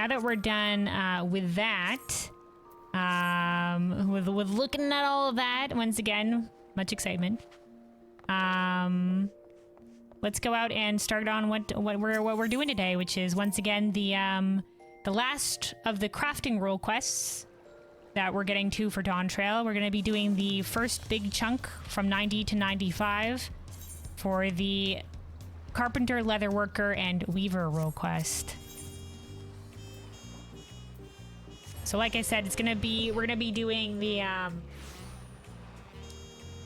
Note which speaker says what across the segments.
Speaker 1: now that we're done with that, with looking at all of that, once again, much excitement. Let's go out and start on what we're doing today, which is once again the last of the crafting role quests that we're getting to for Dawntrail. We're going to be doing the first big chunk from 90 to 95 for the Carpenter, Leatherworker, and Weaver role quest. So like I said, we're gonna be doing the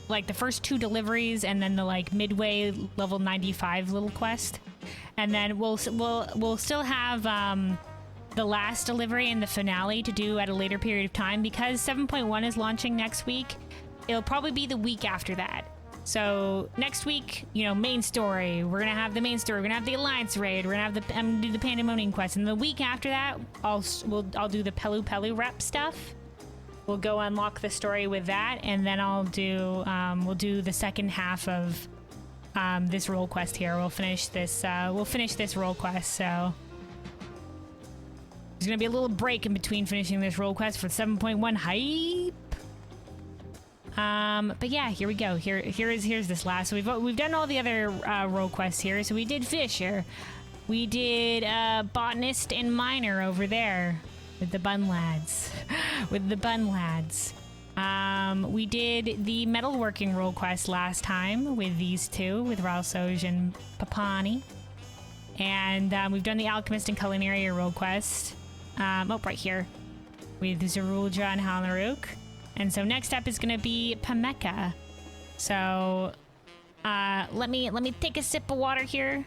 Speaker 1: like the first 2 deliveries and then the like midway level 95 little quest. And then we'll still have the last delivery and the finale to do at a later period of time, because 7.1 is launching next week. It'll probably be the week after that. So next week, you know, main story. We're gonna have the main story. We're gonna have the Alliance raid. We're gonna have the I'm gonna do the Pandemonium quest, and the week after that, I'll do the Pelu Pelu rep stuff. We'll go unlock the story with that, and then I'll do we'll do the second half of this role quest here. We'll finish this role quest. So there's gonna be a little break in between finishing this role quest for 7.1 hype. But yeah, here we go. Here's this last. So we've done all the other role quests here. So we did Fisher, we did Botanist and Miner over there with the Bun Lads, we did the Metalworking role quest last time with these two, with Ralsoj and Papani, and we've done the Alchemist and Culinaria role quest. Right here with Zarulja and Halnaruk. And so next up is going to be Pameka. So let me take a sip of water here,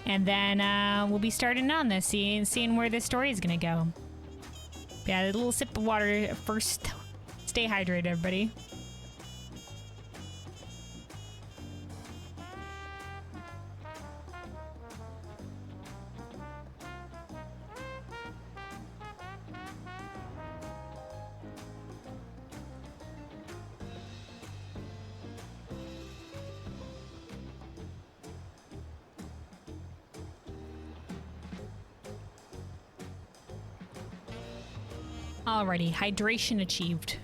Speaker 1: and then we'll be starting on this, seeing where this story is going to go. Yeah, a little sip of water first. Stay hydrated, everybody. Alrighty, hydration achieved.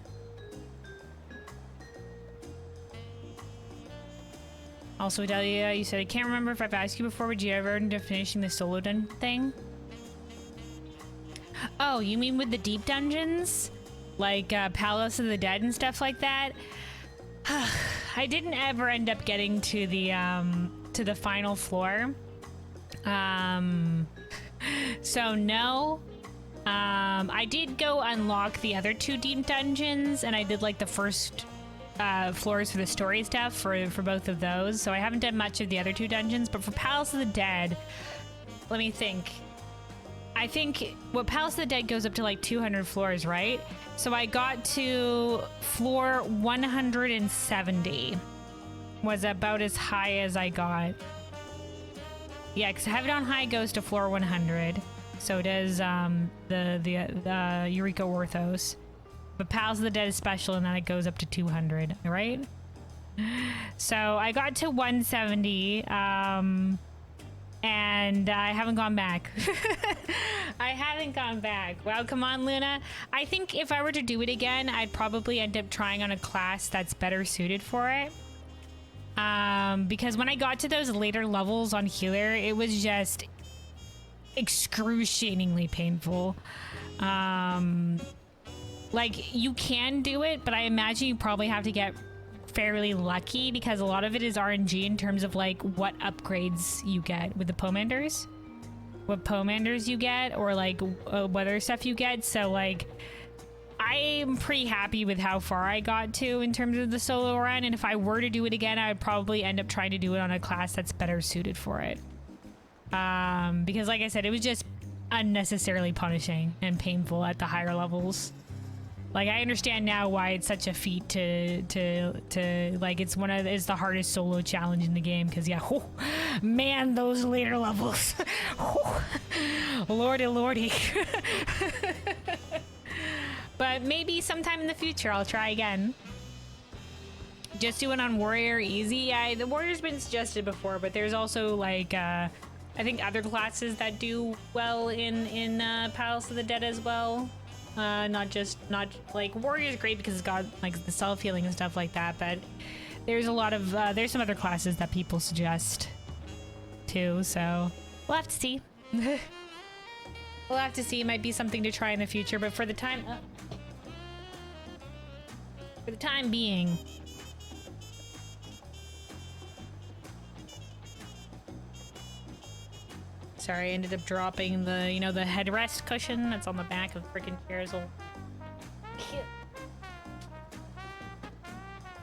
Speaker 1: Also, Delia, you said, I can't remember if I've asked you before, would you ever end up finishing the solo dun thing? Oh, you mean with the deep dungeons? Like Palace of the Dead and stuff like that? I didn't ever end up getting to the final floor. So no. I did go unlock the other 2 deep dungeons, and I did like the first floors for the story stuff for both of those. So I haven't done much of the other 2 dungeons, but for Palace of the Dead, let me think. I think what Palace of the Dead goes up to like 200 floors, right? So I got to floor 170 was about as high as I got. Yeah, because Heaven on High goes to floor 100. So does the Eureka Orthos. But Palace of the Dead is special, and then it goes up to 200, right? So I got to 170, and I haven't gone back. I haven't gone back. Wow, come on, Luna. I think if I were to do it again, I'd probably end up trying on a class that's better suited for it. Because when I got to those later levels on Healer, it was just excruciatingly painful. Like, you can do it, but I imagine you probably have to get fairly lucky, because a lot of it is RNG in terms of like what upgrades you get with the Pomanders, what Pomanders you get, or like what other stuff you get. So like, I'm pretty happy with how far I got to in terms of the solo run, and if I were to do it again, I would probably end up trying to do it on a class that's better suited for it. Because like I said, it was just unnecessarily punishing and painful at the higher levels. Like, I understand now why it's such a feat to like, it's the hardest solo challenge in the game, because yeah, oh, man, those later levels. Oh, lordy. But maybe sometime in the future I'll try again. Just do it on Warrior Easy. The Warrior's been suggested before, but there's also like I think other classes that do well in Palace of the Dead as well. Not like Warrior's great because it's got like the self healing and stuff like that, but there's a lot of there's some other classes that people suggest too. So we'll have to see. We'll have to see. It might be something to try in the future, but for the time being. Sorry, I ended up dropping the, you know, the headrest cushion that's on the back of the freaking chairs.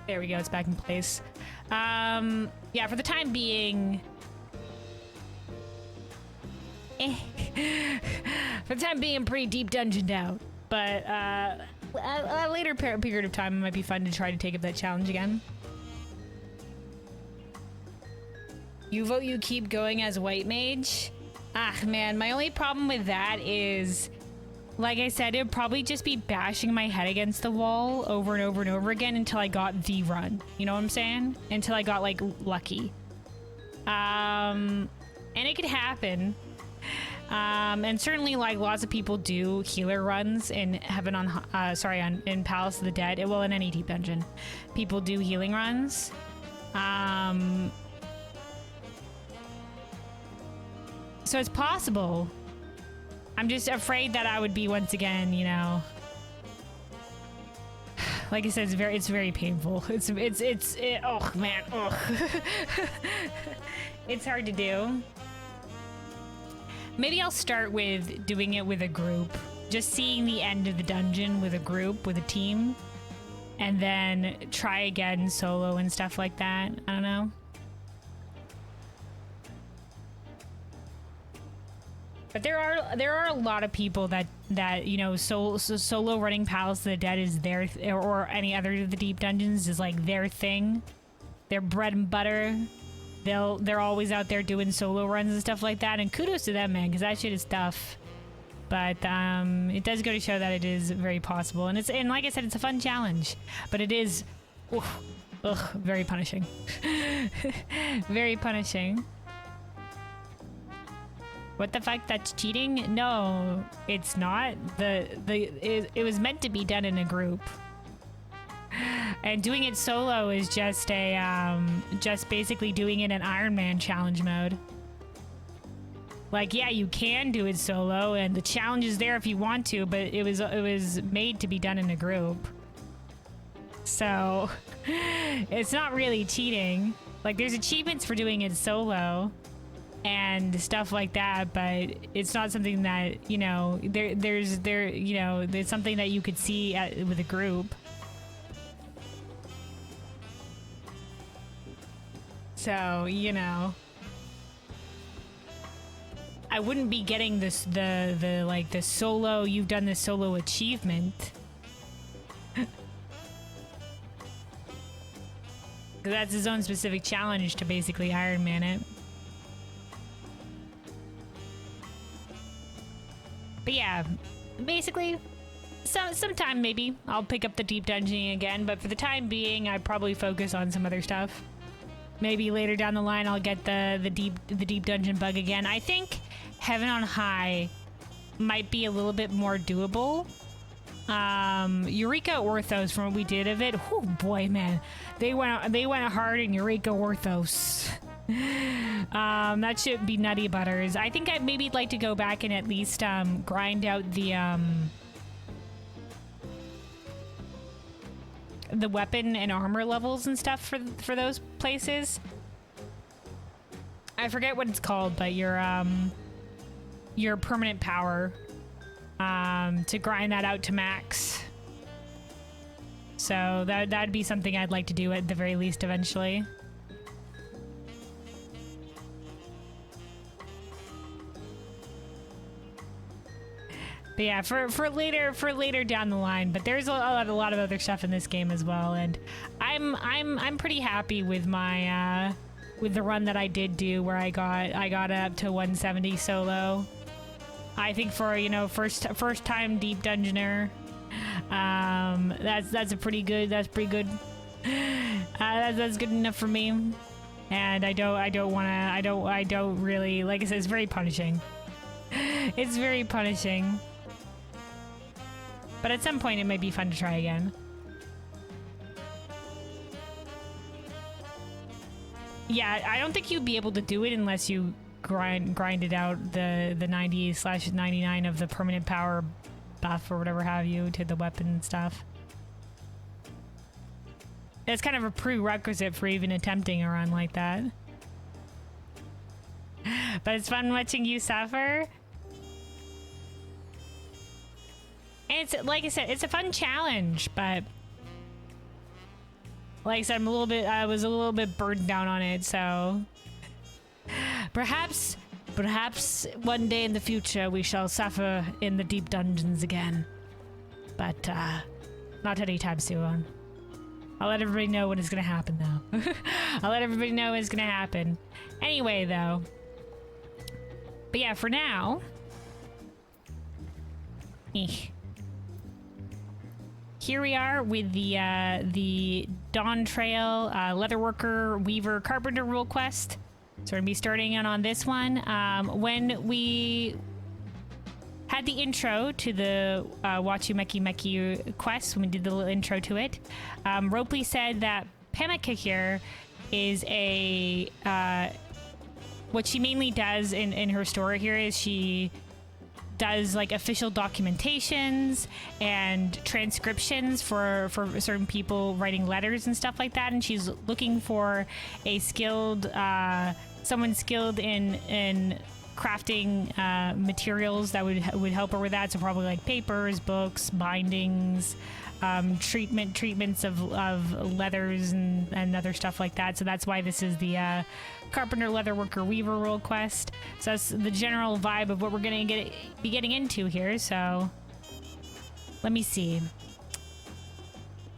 Speaker 1: There we go, it's back in place. Yeah, for the time being... for the time being, I'm pretty deep dungeoned out. But, a later period of time, it might be fun to try to take up that challenge again. You vote you keep going as White Mage? Ah, man, my only problem with that is, like I said, it would probably just be bashing my head against the wall over and over and over again until I got the run. You know what I'm saying? Until I got, like, lucky. And it could happen. And certainly, like, lots of people do healer runs in in Palace of the Dead. Well, in any deep dungeon. People do healing runs. So it's possible. I'm just afraid that I would be once again, you know. Like I said, it's very painful. Oh man, oh. It's hard to do. Maybe I'll start with doing it with a group. Just seeing the end of the dungeon with a group, with a team. And then try again solo and stuff like that. I don't know. But there are a lot of people that you know, solo running Palace of the Dead is their or any other of the deep dungeons is like their thing, their bread and butter. They're always out there doing solo runs and stuff like that, and kudos to them, man, because that shit is tough. But it does go to show that it is very possible, and like I said, it's a fun challenge, but it is very punishing. Very punishing. What the fuck? That's cheating? No, it's not. It was meant to be done in a group, and doing it solo is just just basically doing it in Iron Man challenge mode. Like, yeah, you can do it solo, and the challenge is there if you want to, but it was made to be done in a group. So it's not really cheating. Like, there's achievements for doing it solo and stuff like that, but it's not something that, you know, there's something that you could see with a group. So, you know, I wouldn't be getting the solo, you've done this solo achievement. Because that's his own specific challenge to basically Iron Man it. But yeah, basically, sometime maybe I'll pick up the deep dungeoning again, but for the time being, I'd probably focus on some other stuff. Maybe later down the line, I'll get the deep dungeon bug again. I think Heaven on High might be a little bit more doable. Eureka Orthos, from what we did of it, oh boy, man, they went hard in Eureka Orthos. That should be nutty butters. I think I'd maybe like to go back and at least grind out the weapon and armor levels and stuff for those places. I forget what it's called, but your permanent power, to grind that out to max. So that'd be something I'd like to do at the very least eventually. But yeah, for later down the line. But there's a lot of other stuff in this game as well, and I'm pretty happy with my with the run that I did do, where I got up to 170 solo. I think for, you know, first time deep dungeoner, that's pretty good. That's pretty good. That's good enough for me. And I don't really, like I said, it's very punishing. It's very punishing. But at some point it might be fun to try again. Yeah, I don't think you'd be able to do it unless you grind it out the 90/99 of the permanent power buff or whatever have you to the weapon and stuff. It's kind of a prerequisite for even attempting a run like that. But it's fun watching you suffer. And it's, like I said, it's a fun challenge, but like I said, I was a little bit burdened down on it, so perhaps one day in the future we shall suffer in the deep dungeons again. But not anytime soon. I'll let everybody know when it's gonna happen, though. I'll let everybody know when it's gonna happen. Anyway, though. But yeah, for now. Here we are with the Dawntrail Leatherworker Weaver Carpenter Role Quest. So we're gonna be starting in on this one. When we had the intro to the Wachu Meki Meki quest, when we did the little intro to it, Ropley said that Pamika here is a what she mainly does in her story here is she does like official documentations and transcriptions for certain people writing letters and stuff like that, and she's looking for a skilled someone skilled in crafting materials that would help her with that. So probably like papers, books, bindings, treatments of leathers and other stuff like that. So that's why this is the Carpenter Leatherworker Weaver Role Quest. So that's the general vibe of what we're gonna be getting into here. So let me see.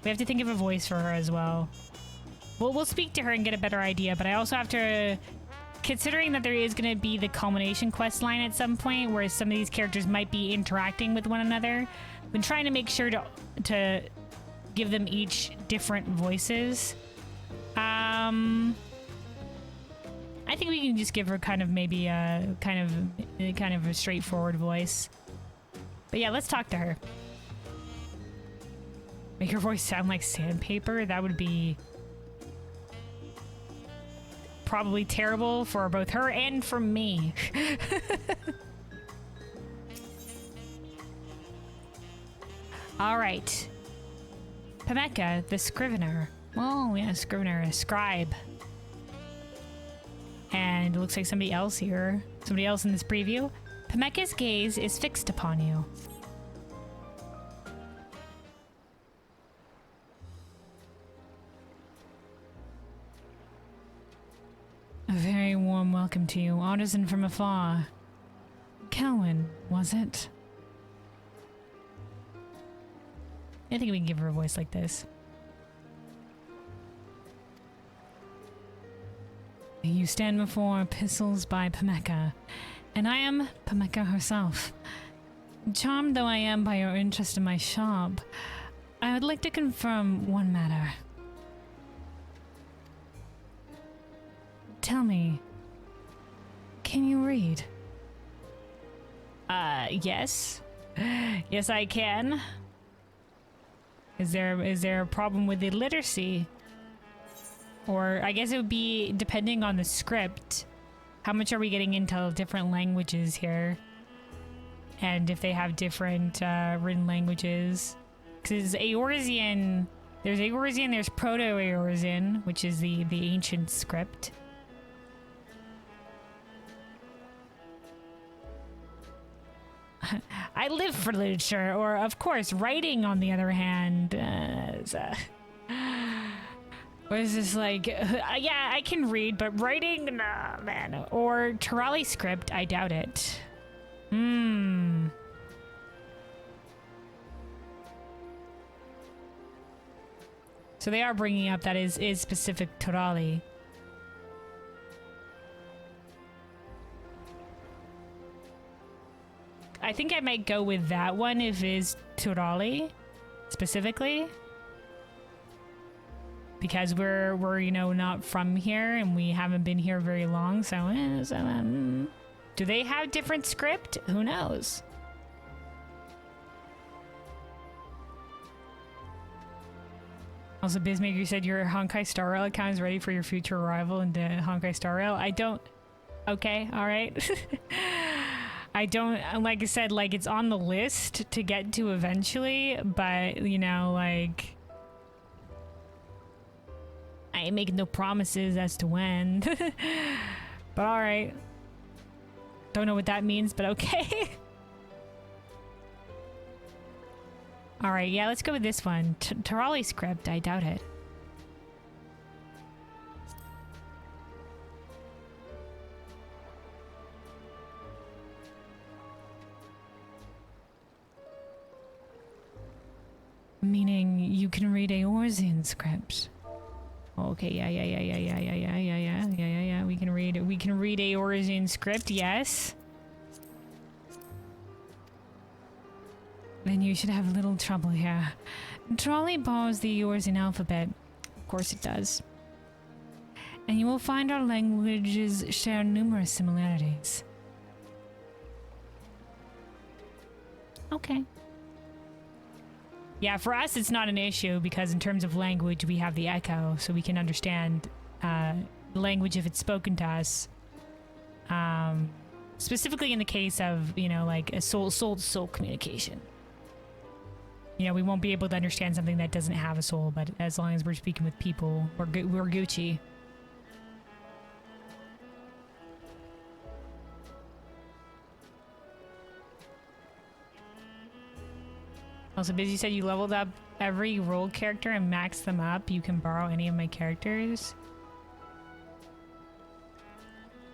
Speaker 1: We have to think of a voice for her as well. We'll speak to her and get a better idea, but I also have to, considering that there is going to be the culmination quest line at some point where some of these characters might be interacting with one another, I've been trying to make sure to give them each different voices. I think we can just give her kind of maybe a kind of a straightforward voice. But yeah, let's talk to her. Make her voice sound like sandpaper? That would be probably terrible for both her and for me. All right. Pameka, the scrivener. Oh, yeah, scrivener, a scribe. And it looks like somebody else here. Somebody else in this preview. Pameka's gaze is fixed upon you. A very warm welcome to you, artisan from afar. Kelwyn, was it? I think we can give her a voice like this. You stand before Epistles by Pameka, and I am Pameka herself. Charmed though I am by your interest in my shop, I would like to confirm one matter. Tell me, can you read? Yes. Yes, I can. Is there a problem with the literacy? Or I guess it would be depending on the script. How much are we getting into different languages here? And if they have different written languages. Because Eorzean, there's Eorzean, there's Proto-Eorzean, which is the ancient script. I live for literature, or of course, writing on the other hand, or is this like, yeah, I can read, but writing, nah, man. Or Turali script, I doubt it. So they are bringing up that is specific Turali. I think I might go with that one if it is Turali, specifically. because we're you know, not from here and we haven't been here very long. So, do they have different script? Who knows? Also, Bizmaker said your Honkai Star Rail account is ready for your future arrival into Honkai Star Rail. I don't... Okay, alright. I don't... Like I said, like, it's on the list to get to eventually, but, you know, like... I ain't making no promises as to when. But alright. Don't know what that means, but okay. Alright, yeah, let's go with this one. Tarali script, I doubt it. Meaning you can read Eorzean script. Okay, yeah. We can read Eorzean script, yes. Then you should have little trouble here. Trolley borrows the Eorzean alphabet. Of course it does. And you will find our languages share numerous similarities. Okay. Yeah, for us it's not an issue because in terms of language we have the echo, so we can understand the language if it's spoken to us. Specifically in the case of, you know, like a soul-to-soul communication. You know, we won't be able to understand something that doesn't have a soul, but as long as we're speaking with people, we're Gucci. Also, Busy said you leveled up every role character and maxed them up. You can borrow any of my characters.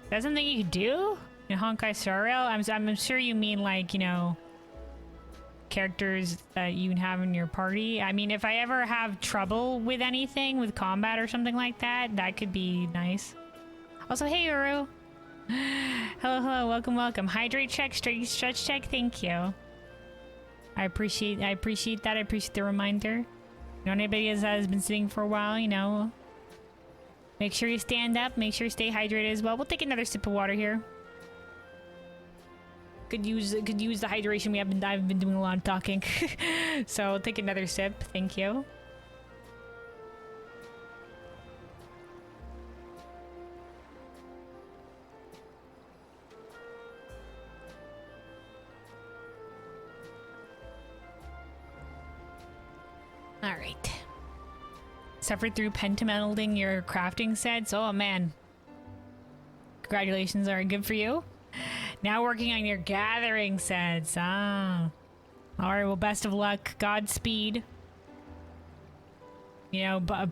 Speaker 1: That's something you could do in Honkai Star Rail? I'm sure you mean, like, you know, characters that you have in your party. I mean, if I ever have trouble with anything, with combat or something like that, that could be nice. Also, hey, Uru. Hello, welcome. Hydrate check, stretch check, thank you. I appreciate that. I appreciate the reminder. You know, anybody has been sitting for a while, you know, make sure you stand up, make sure you stay hydrated as well. We'll take another sip of water here. Could use the hydration. I've been doing a lot of talking. So I'll take another sip. Thank you. All right. Suffered through pentamelding your crafting sets. Oh man. Congratulations, are good for you. Now working on your gathering sets. Ah. Alright, well, best of luck. Godspeed. You know, by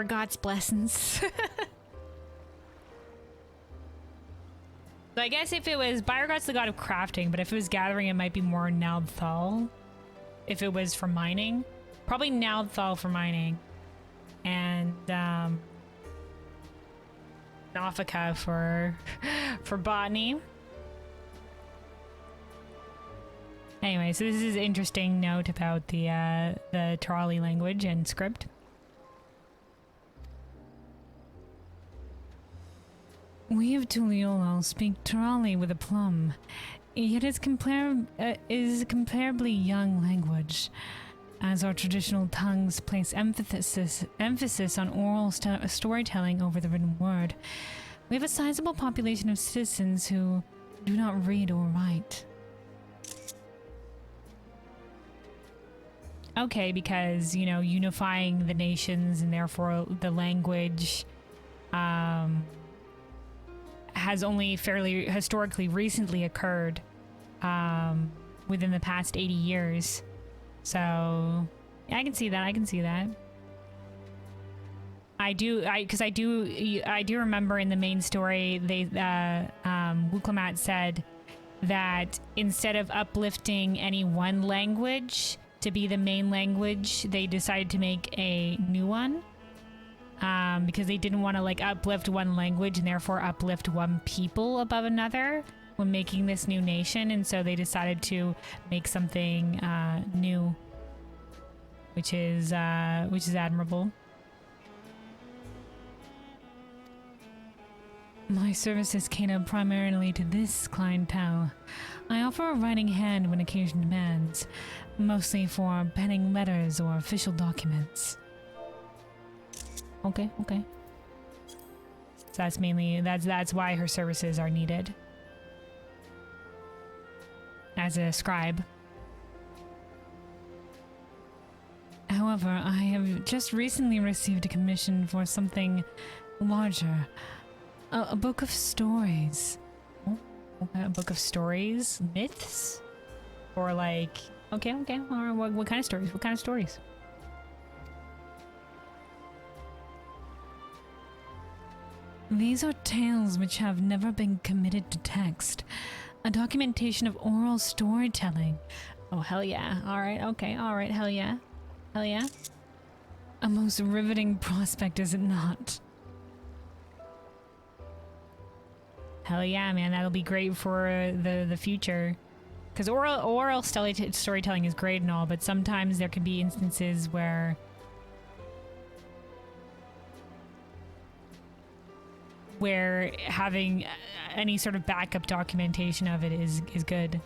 Speaker 1: God's blessings. So I guess if it was... Byrgod's the god of crafting, but if it was gathering, it might be more Naldthal. If it was for mining. Probably Naldthal for mining. And, Nafika for botany. Anyway, so this is an interesting note about the Tarali language and script. We of Tuliolal speak Tarali with a plum, yet is a comparably young language, as our traditional tongues place emphasis on oral storytelling over the written word. We have a sizable population of citizens who do not read or write. Okay, because, you know, unifying the nations and therefore the language has only fairly historically recently occurred within the past 80 years. So, yeah, I can see that. I do remember in the main story, Wuklamat said that instead of uplifting any one language to be the main language, they decided to make a new one because they didn't want to like uplift one language and therefore uplift one people above another when making this new nation, and so they decided to make something new, which is admirable. My services cater primarily to this clientele. I offer a writing hand when occasion demands, mostly for penning letters or official documents. Okay, okay. So that's mainly, that's why her services are needed. As a scribe. However, I have just recently received a commission for something larger. A book of stories. Oh, okay, a book of stories? Myths? Or like... Okay, okay. Or what kind of stories? What kind of stories? These are tales which have never been committed to text. A documentation of oral storytelling. Oh, hell yeah. Alright, okay, alright, hell yeah. Hell yeah. A most riveting prospect, is it not? Hell yeah, man, that'll be great for the future. Because oral storytelling is great and all, but sometimes there can be instances where having any sort of backup documentation of it is good.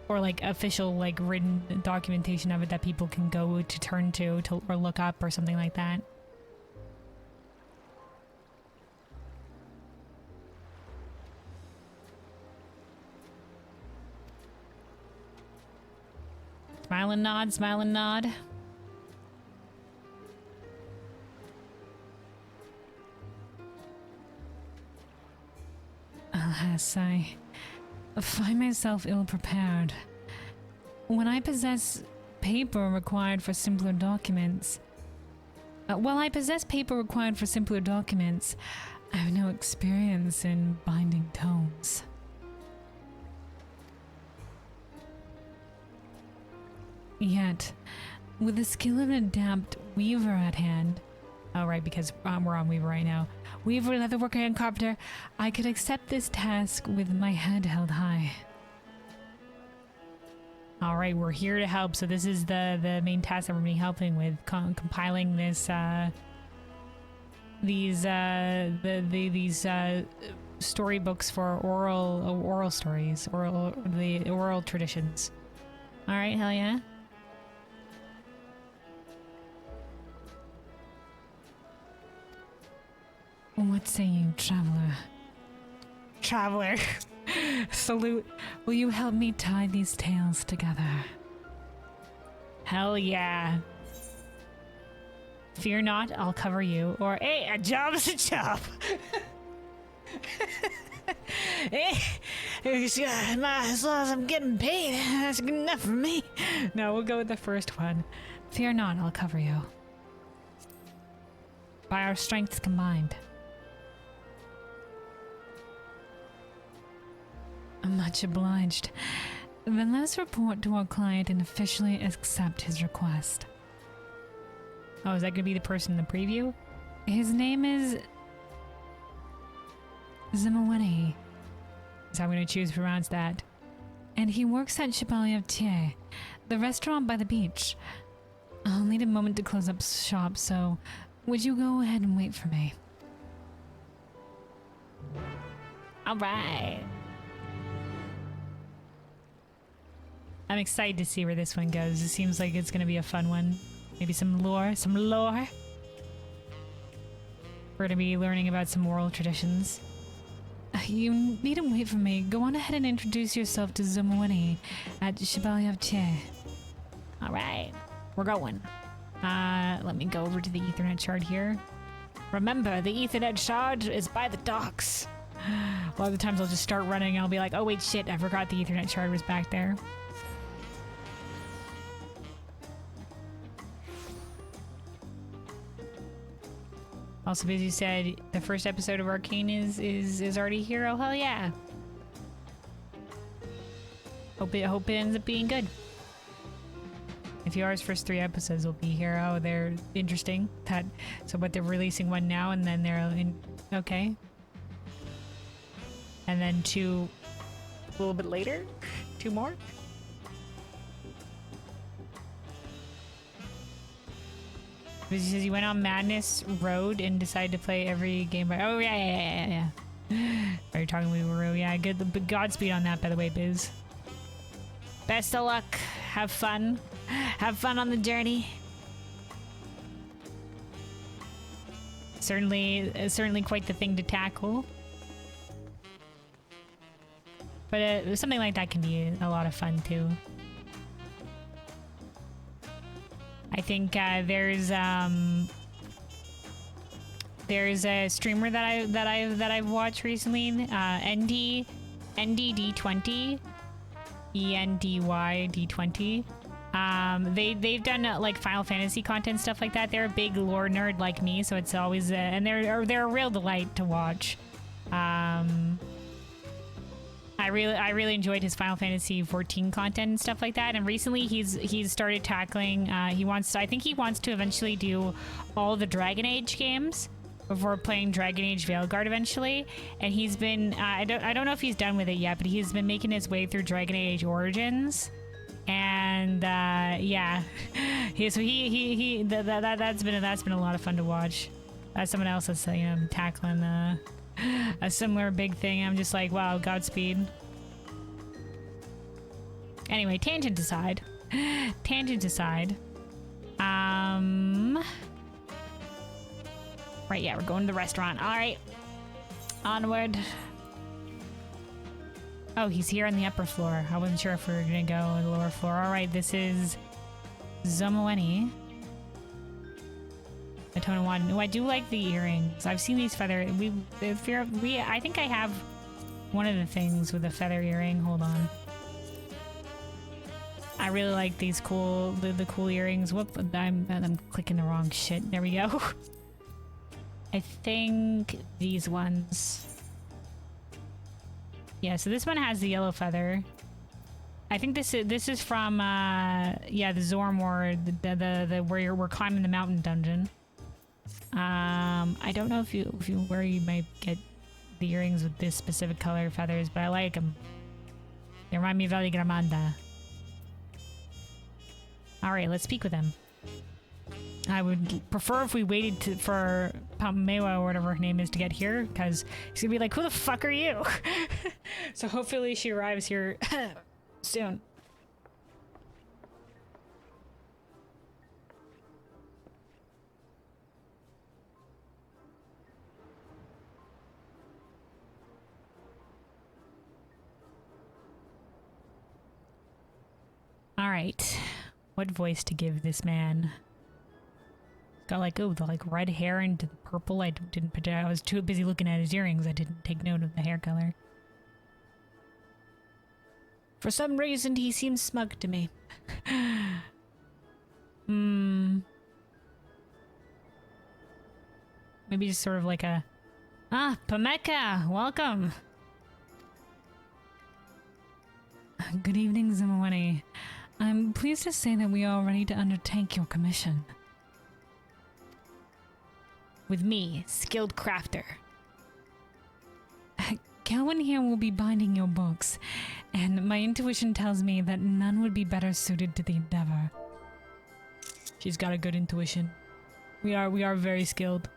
Speaker 1: Or like official like written documentation of it that people can go to turn to or look up or something like that. Smile and nod, smile and nod. Alas, I find myself ill-prepared. When I possess paper required for simpler documents... I have no experience in binding tomes. Yet, with the skill of an adept weaver at hand... Oh, right, because we're on Weaver right now. Weaver, Leatherworker, and Carpenter, I could accept this task with my head held high. Alright, we're here to help, so this is the main task that we're going to be helping with, compiling this, these storybooks for oral stories, the oral traditions. Alright, hell yeah. What say you, traveler? Traveler. Salute. Will you help me tie these tales together? Hell yeah. Fear not, I'll cover you. Or, hey, a job's a job. As long as I'm getting paid, that's good enough for me. No, we'll go with the first one. Fear not, I'll cover you. By our strengths combined. I'm much obliged. Then let's report to our client and officially accept his request. Oh, is that gonna be the person in the preview? His name is... Zimawani. So I'm gonna choose to pronounce that. And he works at Chevalier Thier, the restaurant by the beach. I'll need a moment to close up shop, so would you go ahead and wait for me? Alright. I'm excited to see where this one goes. It seems like it's gonna be a fun one. Maybe some lore, We're gonna be learning about some oral traditions. You needn't wait for me. Go on ahead and introduce yourself to Zumawini at Chevalier Thier. Alright, we're going. Let me go over to the Ethernet shard here. Remember, the Ethernet shard is by the docks. A lot of the times I'll just start running and I'll be like, oh wait, shit, I forgot the Ethernet shard was back there. Also, as you said, the first episode of Arcane is already here. Oh hell yeah! Hope it ends up being good. If yours first 3 episodes will be here, oh they're interesting. But they're releasing one now and then they're in okay, and then 2 a little bit later, 2 more. He says he went on Madness Road and decided to play every game by... Oh, yeah. Are you talking Weaveroo? Yeah, good. Godspeed on that, by the way, Biz. Best of luck. Have fun. Have fun on the journey. Certainly quite the thing to tackle. But something like that can be a lot of fun too. I think there's a streamer that I've watched recently, NDD20, ENDYD20. They've done like Final Fantasy content, stuff like that. They're a big lore nerd like me, so it's always and they're a real delight to watch. I really enjoyed his Final Fantasy 14 content and stuff like that. And recently he's started tackling. I think he wants to eventually do all the Dragon Age games before playing Dragon Age Veilguard eventually. And he's been I don't know if he's done with it yet, but he's been making his way through Dragon Age Origins. And yeah, that's been a lot of fun to watch. Someone else that's tackling a similar big thing. I'm just like, wow, Godspeed. Anyway, tangent aside. Right, yeah, we're going to the restaurant. All right, onward. Oh, he's here on the upper floor. I wasn't sure if we were gonna go on the lower floor. All right, this is Zomoweni. Atonawan. Oh, I do like the earrings. I've seen these feather. I think I have one of the things with a feather earring. Hold on. I really like these cool, the cool earrings. Whoop! I'm clicking the wrong shit. There we go. I think these ones. Yeah, so this one has the yellow feather. I think this is from yeah, the Zormor, the where we're climbing the mountain dungeon. I don't know where you might get the earrings with this specific color feathers, but I like them. They remind me of Valley Gramanda. All right, let's speak with them. I would prefer if we waited for Pamewa or whatever her name is to get here, because she's gonna be like, "Who the fuck are you?" So hopefully she arrives here soon. All right, what voice to give this man? Got like, oh, the like red hair into the purple. I didn't put it. I was too busy looking at his earrings. I didn't take note of the hair color. For some reason, he seems smug to me. Maybe just sort of like a, Pameka, welcome. Good evening, Zomoweni. I'm pleased to say that we are ready to undertake your commission. With me, skilled crafter. Kelwyn here will be binding your books, and my intuition tells me that none would be better suited to the endeavor. She's got a good intuition. We are very skilled.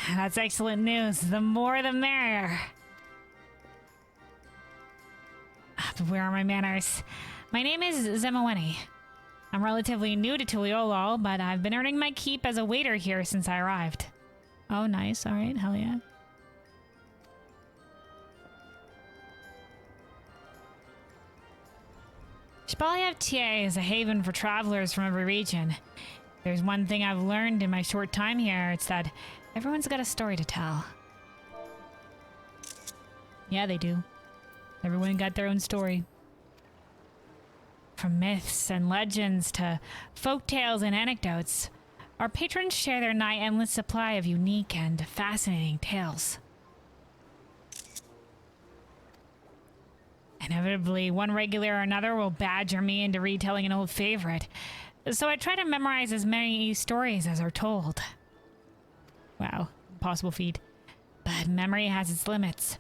Speaker 1: That's excellent news. The more the merrier. But where are my manners? My name is Zomoweni. I'm relatively new to Tuliolol, but I've been earning my keep as a waiter here since I arrived. Oh, nice. All right. Hell yeah. Shpalyev TA is a haven for travelers from every region. There's one thing I've learned in my short time here. It's that everyone's got a story to tell. Yeah, they do. Everyone got their own story. From myths and legends to folktales and anecdotes, our patrons share their nigh endless supply of unique and fascinating tales. Inevitably, one regular or another will badger me into retelling an old favorite, so I try to memorize as many stories as are told. Wow, impossible feat. But memory has its limits,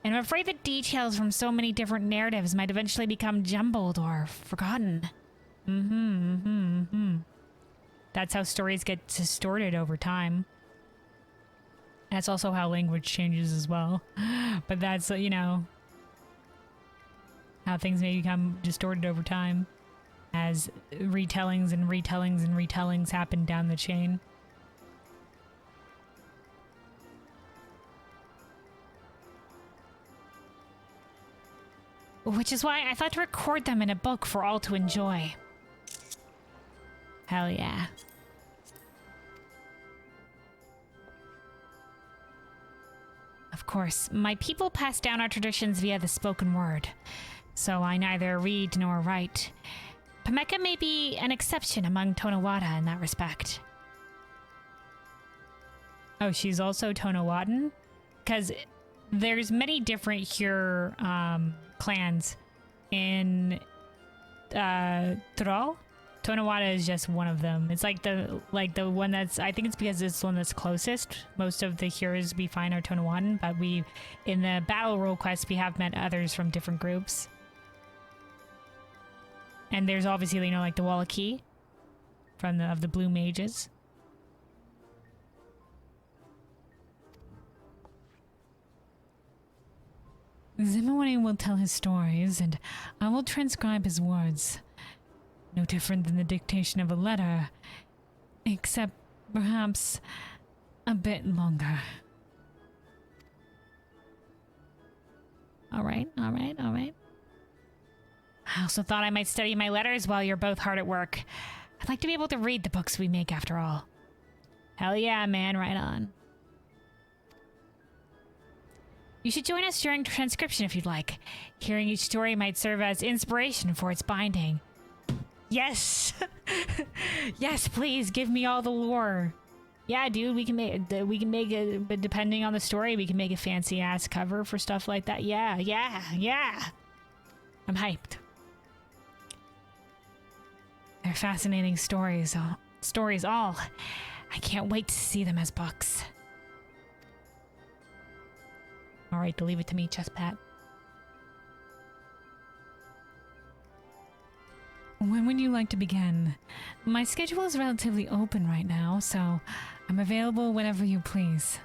Speaker 1: and I'm afraid the details from so many different narratives might eventually become jumbled or forgotten. That's how stories get distorted over time. That's also how language changes as well. But that's, you know, how things may become distorted over time as retellings and retellings and retellings happen down the chain. Which is why I thought to record them in a book for all to enjoy. Hell yeah. Of course, my people pass down our traditions via the spoken word, so I neither read nor write. Pemeka may be an exception among Tonawata in that respect. Oh, she's also Tonawatan? Because there's many different Hyur clans in Thrall. Tonawata is just one of them. It's like the one that's, I think it's because it's the one that's closest. Most of the Hyurs we find are Tonawatan, but we, in the battle role quest, we have met others from different groups. And there's obviously, you know, like the Wallachie from of the Blue Mages. Zimawani will tell his stories, and I will transcribe his words. No different than the dictation of a letter, except perhaps a bit longer. All right. I also thought I might study my letters while you're both hard at work. I'd like to be able to read the books we make after all. Hell yeah, man, right on. You should join us during transcription if you'd like. Hearing each story might serve as inspiration for its binding. Yes! Yes, please, give me all the lore. Yeah, dude, we can make it, but depending on the story, we can make a fancy-ass cover for stuff like that. Yeah. I'm hyped. They're fascinating stories all. I can't wait to see them as books. Alright, to leave it to me, Chesspat. When would you like to begin? My schedule is relatively open right now, so I'm available whenever you please.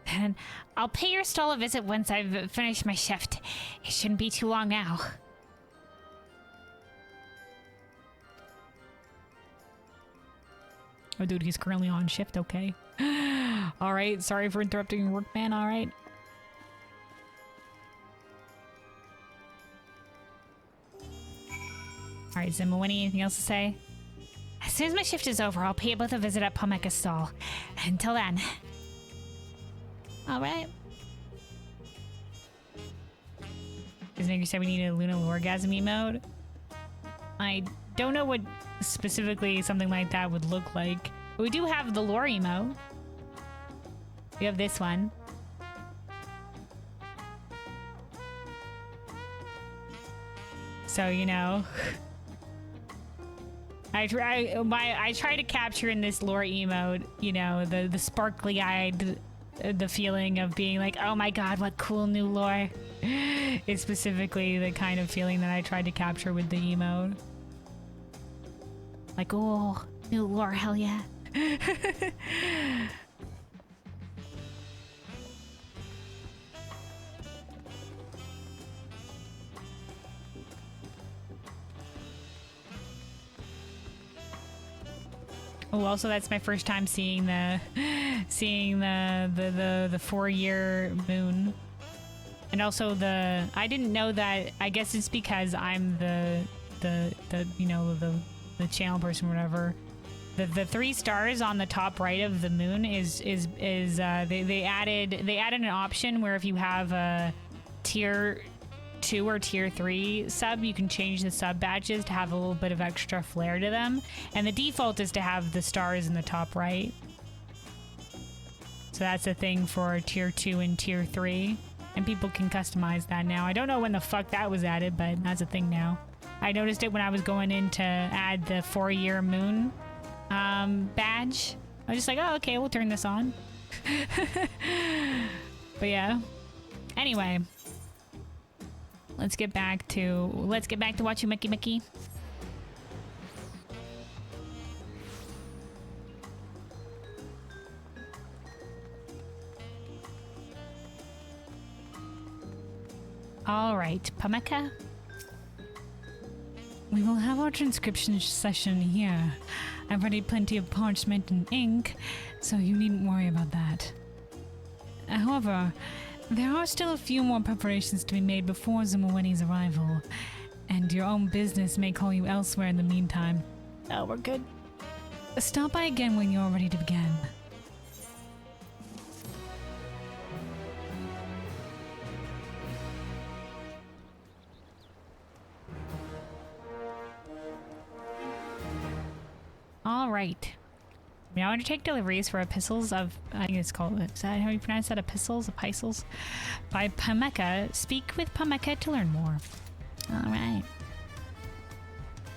Speaker 1: And I'll pay your stall a visit once I've finished my shift. It shouldn't be too long now. Oh, dude, he's currently on shift, okay. Alright, sorry for interrupting your work, man, alright. Alright, Zimawani, anything else to say? As soon as my shift is over, I'll pay you both a visit at Pemeka's stall. Until then. Alright. Isn't it you said we need a Luna Lorgasm emote? I don't know what specifically something like that would look like. But we do have the lore emote. We have this one. So, you know... I try to capture in this lore emote, you know, the sparkly-eyed, the feeling of being like, oh my god, what cool new lore. It's specifically the kind of feeling that I tried to capture with the emote. Like, oh, new lore, hell yeah. Oh, also that's my first time seeing the 4-year moon. And also I didn't know that. I guess it's because I'm the you know, the channel person or whatever. The 3 stars on the top right of the moon is they added an option where if you have a tier 2 or tier 3 sub, you can change the sub badges to have a little bit of extra flair to them, and the default is to have the stars in the top right. So that's a thing for tier 2 and tier 3, and people can customize that now. I don't know when the fuck that was added, but that's a thing now. I noticed it when I was going in to add the 4-year moon badge. I was just like, oh, okay, we'll turn this on. But yeah. Anyway. Let's get back to watching Mickey Mickey. All right, Pameka.
Speaker 2: We will have our transcription session here. I've already plenty of parchment and ink, so you needn't worry about that. However, there are still a few more preparations to be made before Zimaweni's arrival, and your own business may call you elsewhere in the meantime.
Speaker 1: Oh, we're good.
Speaker 2: Stop by again when you're ready to begin.
Speaker 1: All right. We now undertake deliveries for epistles of, I think it's called, is that how you pronounce that? Epistles? Epistles? By Pameka. Speak with Pameka to learn more. All right.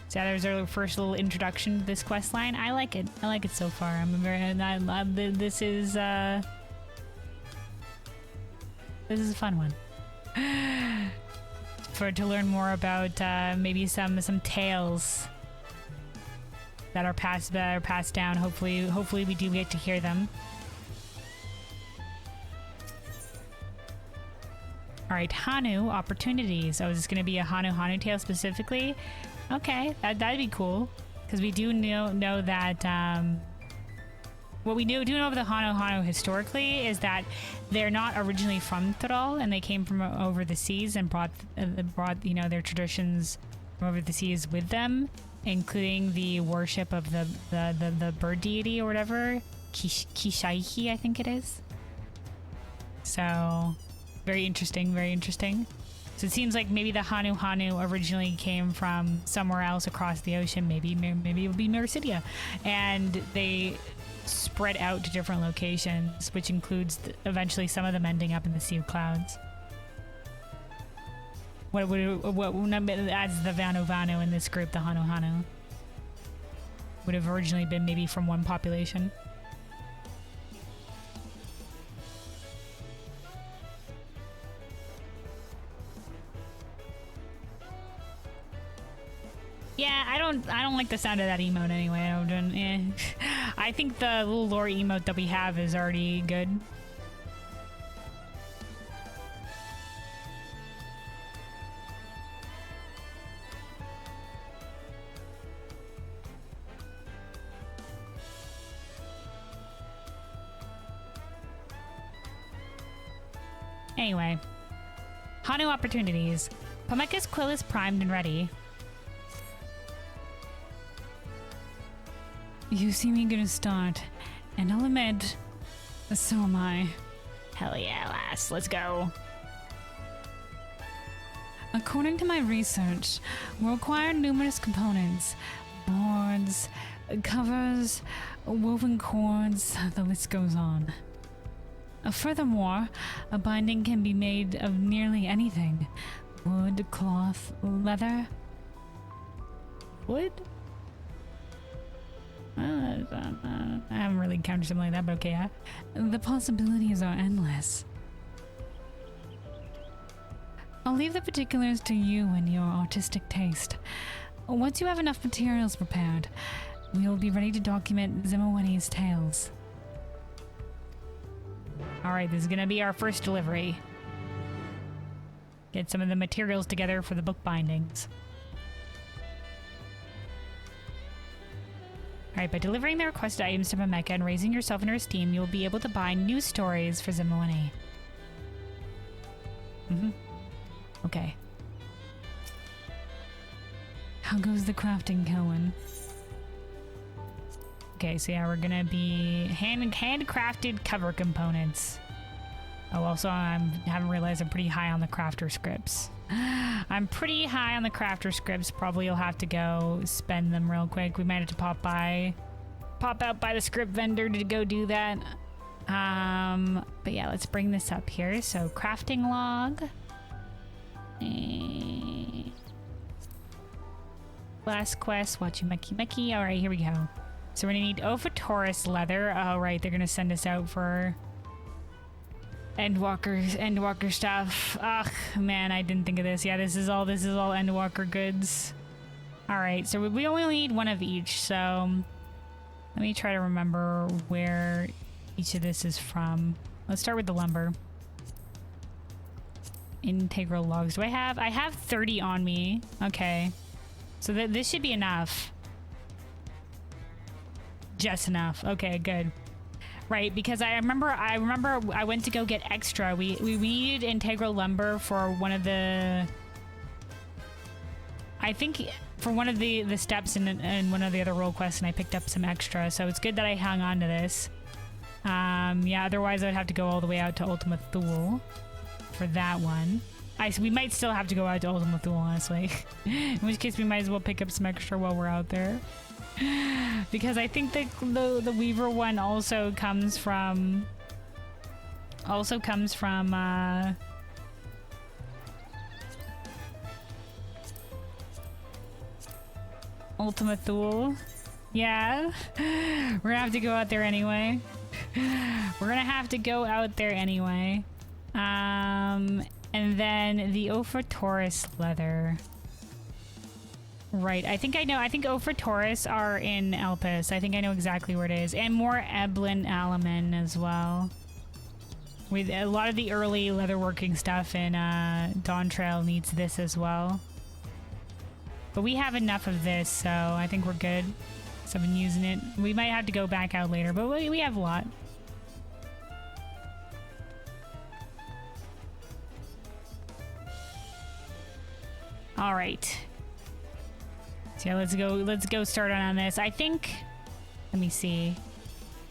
Speaker 1: So yeah, there's our first little introduction to this quest line. I like it. I like it so far. I'm very, this is a fun one. To learn more about maybe some tales that are passed down. Hopefully we do get to hear them. All right, Hanu opportunities. Oh, is this going to be a Hanu tale specifically? Okay, that'd be cool, because we do know that what we do know of the Hanu historically is that they're not originally from Thrall, and they came from over the seas and brought their traditions from over the seas with them, including the worship of the bird deity or whatever, Kishaiki, I think it is. So, very interesting, very interesting. So it seems like maybe the Hanu originally came from somewhere else across the ocean. Maybe it would be Mercidia, and they spread out to different locations, which includes eventually some of them ending up in the Sea of Clouds. What as the Vanu in this group, the Hanu would have originally been maybe from one population. Yeah, I don't like the sound of that emote anyway. I think the little lore emote that we have is already good. Anyway, Hanu opportunities. Pameka's quill is primed and ready.
Speaker 2: You seem eager to start, and I'll admit, so am I.
Speaker 1: Hell yeah, lass, let's go.
Speaker 2: According to my research, we'll require numerous components. Boards, covers, woven cords, the list goes on. Furthermore, a binding can be made of nearly anything. Wood, cloth, leather.
Speaker 1: Wood? I haven't really encountered something like that, but okay, yeah.
Speaker 2: The possibilities are endless. I'll leave the particulars to you and your artistic taste. Once you have enough materials prepared, we'll be ready to document Zimaweni's tales.
Speaker 1: Alright, this is gonna be our first delivery. Get some of the materials together for the book bindings. Alright, by delivering the requested items to Pameka and raising yourself in her esteem, you'll be able to bind new stories for Zimaweni. Okay.
Speaker 2: How goes the crafting, Kelwyn?
Speaker 1: Okay, so yeah, we're gonna be handcrafted cover components. Oh, also, I haven't realized I'm pretty high on the crafter scripts. I'm pretty high on the crafter scripts. Probably you'll have to go spend them real quick. We might have to pop out by the script vendor to go do that. But yeah, let's bring this up here. So crafting log. Last quest, watching Meki. All right, here we go. So we're gonna need Ophitorus leather. Oh right, they're gonna send us out for Endwalker stuff. Ugh, man, I didn't think of this. Yeah, this is all Endwalker goods. All right, so we only need one of each. So let me try to remember where each of this is from. Let's start with the lumber. integral logs do I have? I have 30 on me. Okay. So this should be enough. Just enough. Okay, good. Right, because I remember I went to go get extra. We needed integral lumber for one of the, I think for one of the steps in one of the other role quests, and I picked up some extra. So it's good that I hung on to this. Yeah, otherwise I'd have to go all the way out to Ultima Thule for that one. We might still have to go out to Ultima Thule, honestly. In which case we might as well pick up some extra while we're out there. Because I think the Weaver one also comes from Ultima Thule. Yeah. We're gonna have to go out there anyway. We're gonna have to go out there anyway. And then the Ophratoris leather. Right, I think I know. I think Ophratoris are in Elpis. I think I know exactly where it is. And more Eblin Alaman as well. With a lot of the early leatherworking stuff in Dawntrail needs this as well. But we have enough of this, so I think we're good. So I've been using it. We might have to go back out later, but we have a lot. All right. So yeah, let's go start on this. I think, let me see.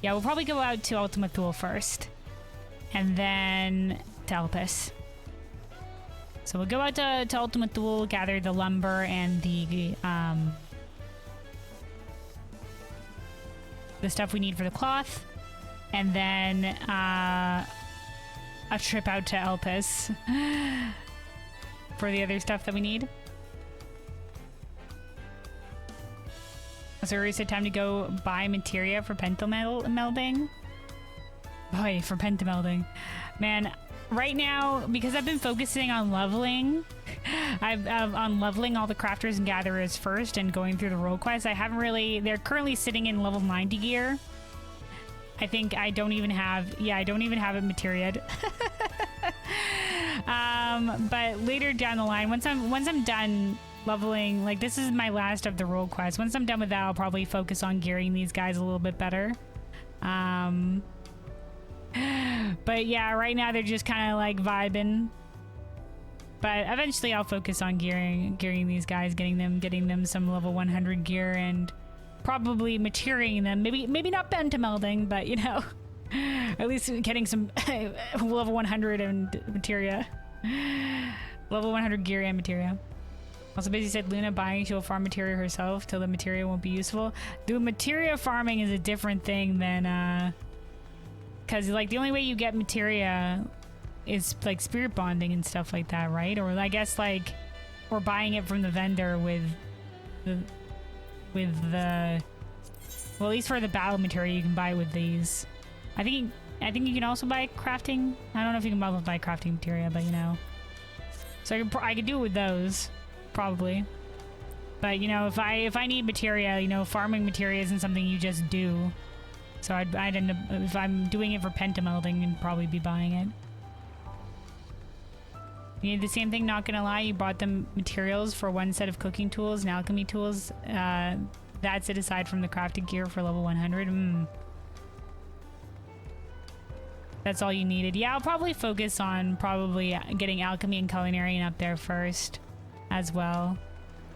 Speaker 1: Yeah, we'll probably go out to Ultima Thule first. And then to Elpis. So we'll go out to Ultima Thule, gather the lumber and the stuff we need for the cloth. And then a trip out to Elpis for the other stuff that we need. So we said time to go buy materia for pentamelding. Boy, for pentamelding. Man, right now, because I've been focusing on leveling, on leveling all the crafters and gatherers first and going through the role quests, I haven't really, they're currently sitting in level 90 gear. I think I don't even have, yeah, I don't even have a materia. But later down the line, once I'm done leveling, like this is my last of the role quest. Once I'm done with that, I'll probably focus on gearing these guys a little bit better. But yeah, right now they're just kind of like vibing. But eventually I'll focus on gearing these guys, getting them some level 100 gear and probably materiaing them. Maybe not pentamelding, but you know, at least getting some level 100 and materia. Level 100 gear and materia. Also, Busy said Luna buying, she will farm materia herself till the materia won't be useful. Dude, materia farming is a different thing than, because like the only way you get materia is like spirit bonding and stuff like that, right? Or I guess like, or buying it from the vendor with the, well, at least for the battle materia you can buy it with these. I think you can also buy crafting. I don't know if you can buy crafting materia, but you know. So I could do it with those. Probably. But you know, if I need materia, you know, farming materia isn't something you just do. So I'd end up, if I'm doing it for pentamelding, and probably be buying it. You need the same thing, not gonna lie, you bought them materials for one set of cooking tools and alchemy tools. That's it aside from the crafted gear for level 100. That's all you needed. Yeah, I'll probably focus on getting alchemy and culinary up there first as well,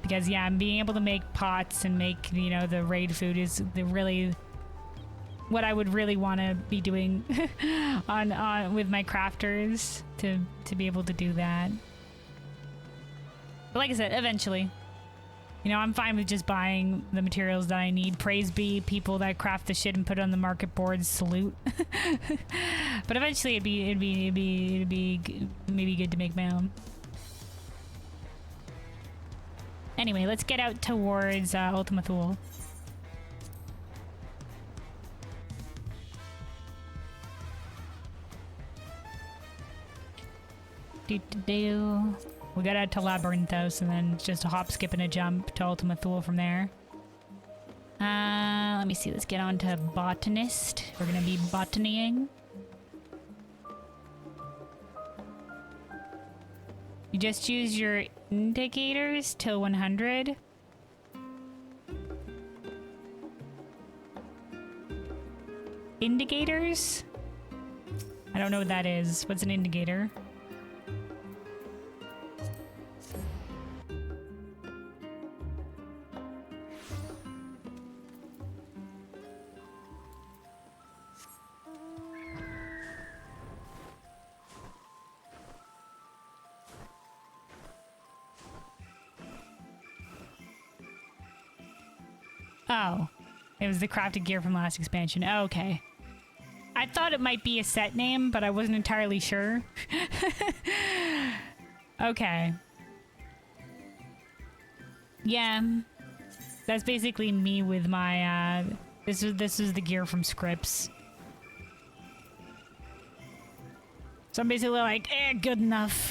Speaker 1: because yeah, being able to make pots and make, you know, the raid food is what I would really want to be doing on with my crafters to be able to do that. But like I said, eventually, you know, I'm fine with just buying the materials that I need. Praise be people that craft the shit and put it on the market boards. Salute. But eventually it'd be maybe good to make my own. Anyway, let's get out towards Ultima Thule. We got out to Labyrinthos and then just a hop, skip, and a jump to Ultima Thule from there. Let me see. Let's get on to Botanist. We're gonna be botanying. You just use your indicators till 100. Indicators? I don't know what that is. What's an indicator? Oh, it was the crafted gear from last expansion. Oh, okay. I thought it might be a set name, but I wasn't entirely sure. Okay. Yeah. That's basically me with my, this is the gear from Scripts. So I'm basically like, good enough.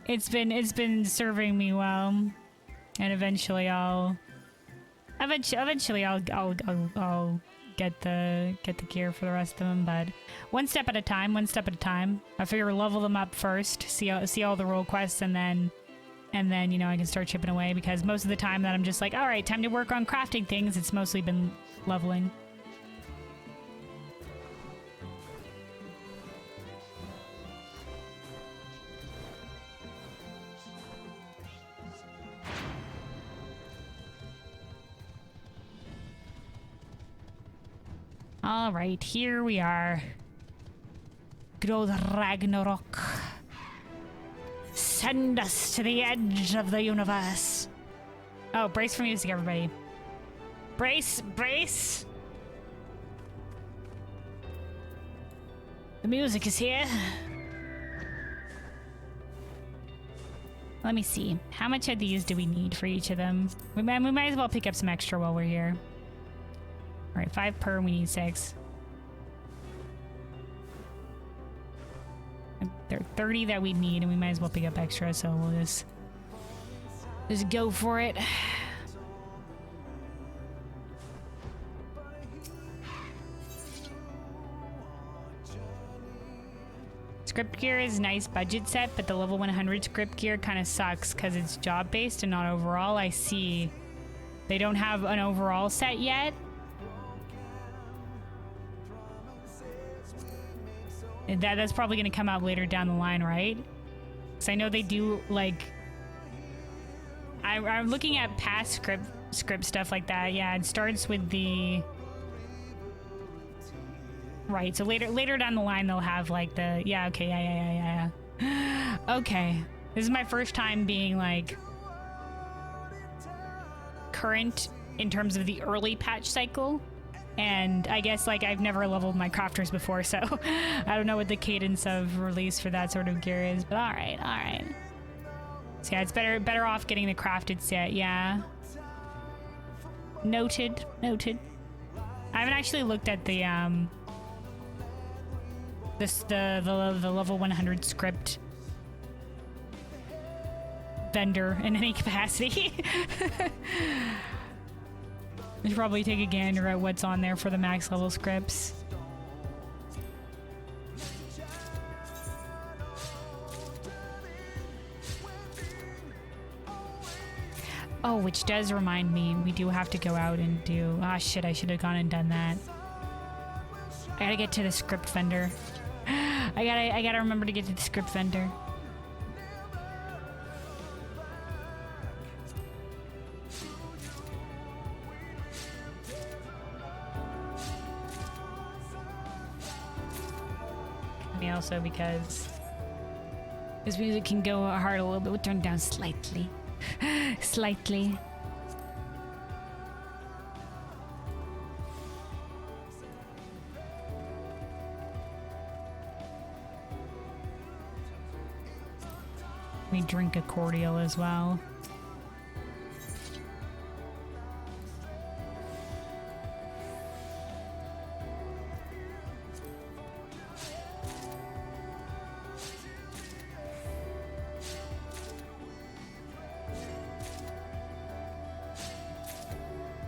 Speaker 1: It's been serving me well. And eventually I'll get the gear for the rest of them, but one step at a time. I figure level them up first, see all the role quests, and then you know I can start chipping away, because most of the time that I'm just like, all right, time to work on crafting things, it's mostly been leveling. All right, here we are. Good old Ragnarok. Send us to the edge of the universe. Oh, brace for music, everybody. Brace, brace. The music is here. Let me see. How much of these do we need for each of them? We might as well pick up some extra while we're here. All right, 5 per, we need 6. There are 30 that we need, and we might as well pick up extra, so we'll just go for it. Script gear is nice budget set, but the level 100 script gear kind of sucks because it's job based and not overall. I see they don't have an overall set yet. That's probably going to come out later down the line, right? Because I know they do, like... I'm looking at past script stuff like that. Yeah, it starts with the... Right, so later down the line they'll have, like, the... Yeah, okay, yeah. Okay. This is my first time being, like... current in terms of the early patch cycle. And I guess, like, I've never leveled my crafters before, so I don't know what the cadence of release for that sort of gear is, but alright. So yeah, it's better off getting the crafted set, yeah. Noted. I haven't actually looked at the, the level 100 script vendor in any capacity. We should probably take a gander at what's on there for the max level scripts. Oh, which does remind me, we do have to go out and do... Ah, shit, I should have gone and done that. I gotta get to the script vendor. I gotta remember to get to the script vendor. Also because this music can go hard a little bit. We'll turn it down slightly. Slightly. We drink a cordial as well.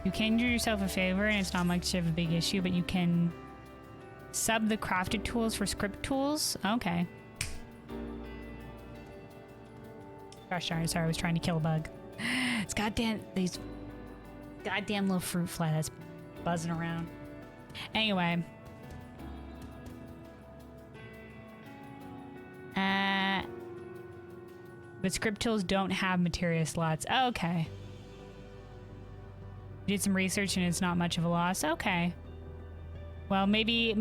Speaker 1: You can do yourself a favor, and it's not much of a big issue, but you can sub the crafted tools for script tools. Okay. Gosh darn, sorry, I was trying to kill a bug. It's these goddamn little fruit fly that's buzzing around. Anyway. But script tools don't have materia slots. Okay. Did some research and it's not much of a loss. Okay. Well, maybe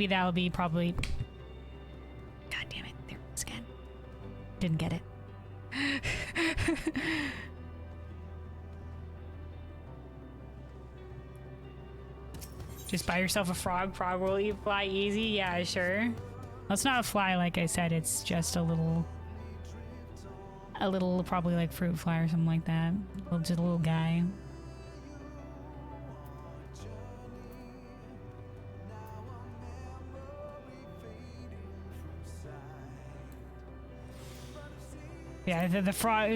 Speaker 1: that'll be probably... God damn it. There it was again. Didn't get it. Just buy yourself a frog. Frog will fly easy. Yeah, sure. Well, it's not a fly, like I said. It's just a little, probably like fruit fly or something like that. Just a little guy. Yeah, the frog,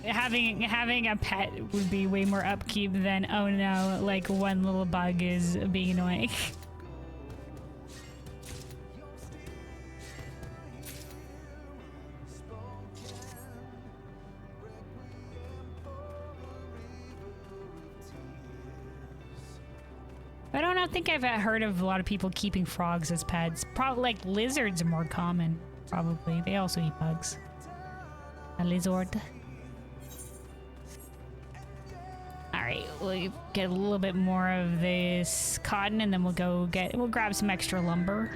Speaker 1: having a pet would be way more upkeep than, oh no, like one little bug is being annoying. I don't think I've heard of a lot of people keeping frogs as pets. Probably like lizards are more common, probably. They also eat bugs. A lizard. Alright, we'll get a little bit more of this cotton and then we'll grab some extra lumber.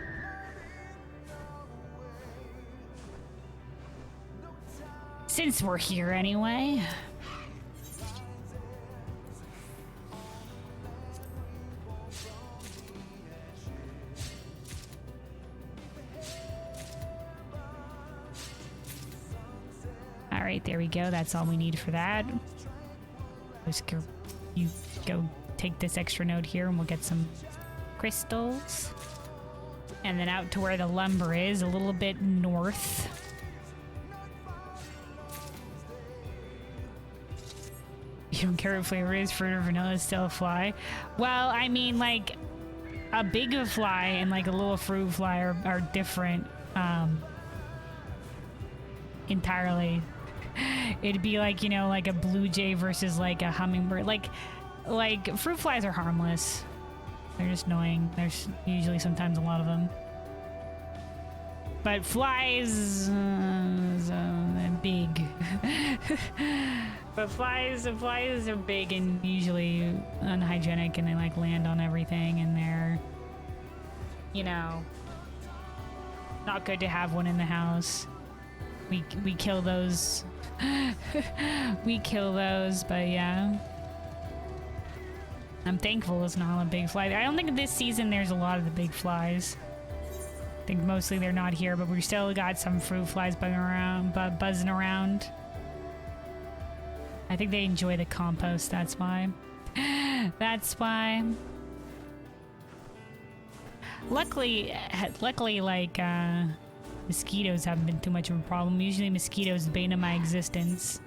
Speaker 1: Since we're here anyway. Alright, there we go. That's all we need for that. You go take this extra node here and we'll get some crystals. And then out to where the lumber is, a little bit north. You don't care what flavor it is, fruit or vanilla is still a fly? Well, I mean, like, a big fly and like a little fruit fly are different entirely. It'd be like, you know, like a blue jay versus like a hummingbird. Like fruit flies are harmless. They're just annoying. There's usually sometimes a lot of them. But flies, big. But flies are big and usually unhygienic, and they like land on everything, and they're, you know, not good to have one in the house. We kill those. We kill those, but yeah. I'm thankful it's not a big fly. I don't think this season there's a lot of the big flies. I think mostly they're not here, but we still got some fruit flies buzzing around. I think they enjoy the compost, that's why. That's why. Luckily, like, mosquitoes haven't been too much of a problem. Usually mosquitoes bane of my existence.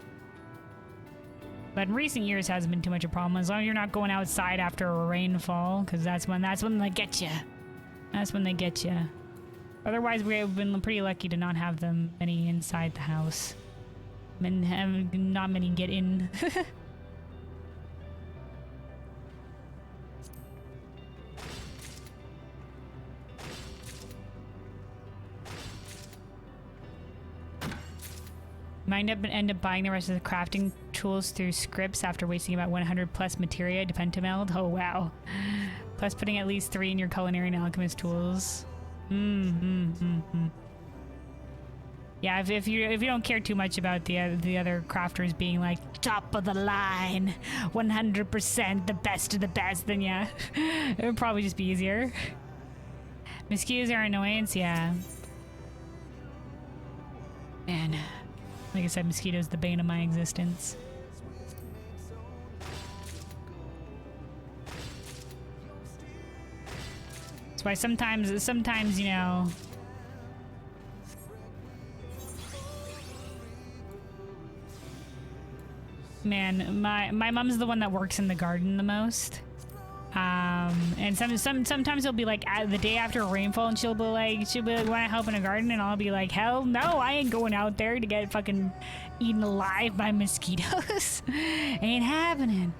Speaker 1: But in recent years hasn't been too much of a problem, as long as you're not going outside after a rainfall, because that's when they get you. That's when they get you. Otherwise, we've been pretty lucky to not have them many inside the house. And not many get in. Might end up buying the rest of the crafting tools through scripts after wasting about 100 plus materia to pentameld. Oh wow. Plus putting at least 3 in your culinary and alchemist tools. Yeah, if you don't care too much about the other crafters being like top of the line, 100% the best of the best, then yeah, it would probably just be easier. Mosquitoes are an annoyance, yeah. Man. Like I said, mosquitoes the bane of my existence. That's why sometimes, you know, man, my mom's the one that works in the garden the most. And sometimes it'll be like the day after a rainfall, and she'll be like, want to help in a garden, and I'll be like, hell no, I ain't going out there to get fucking eaten alive by mosquitoes. Ain't happening.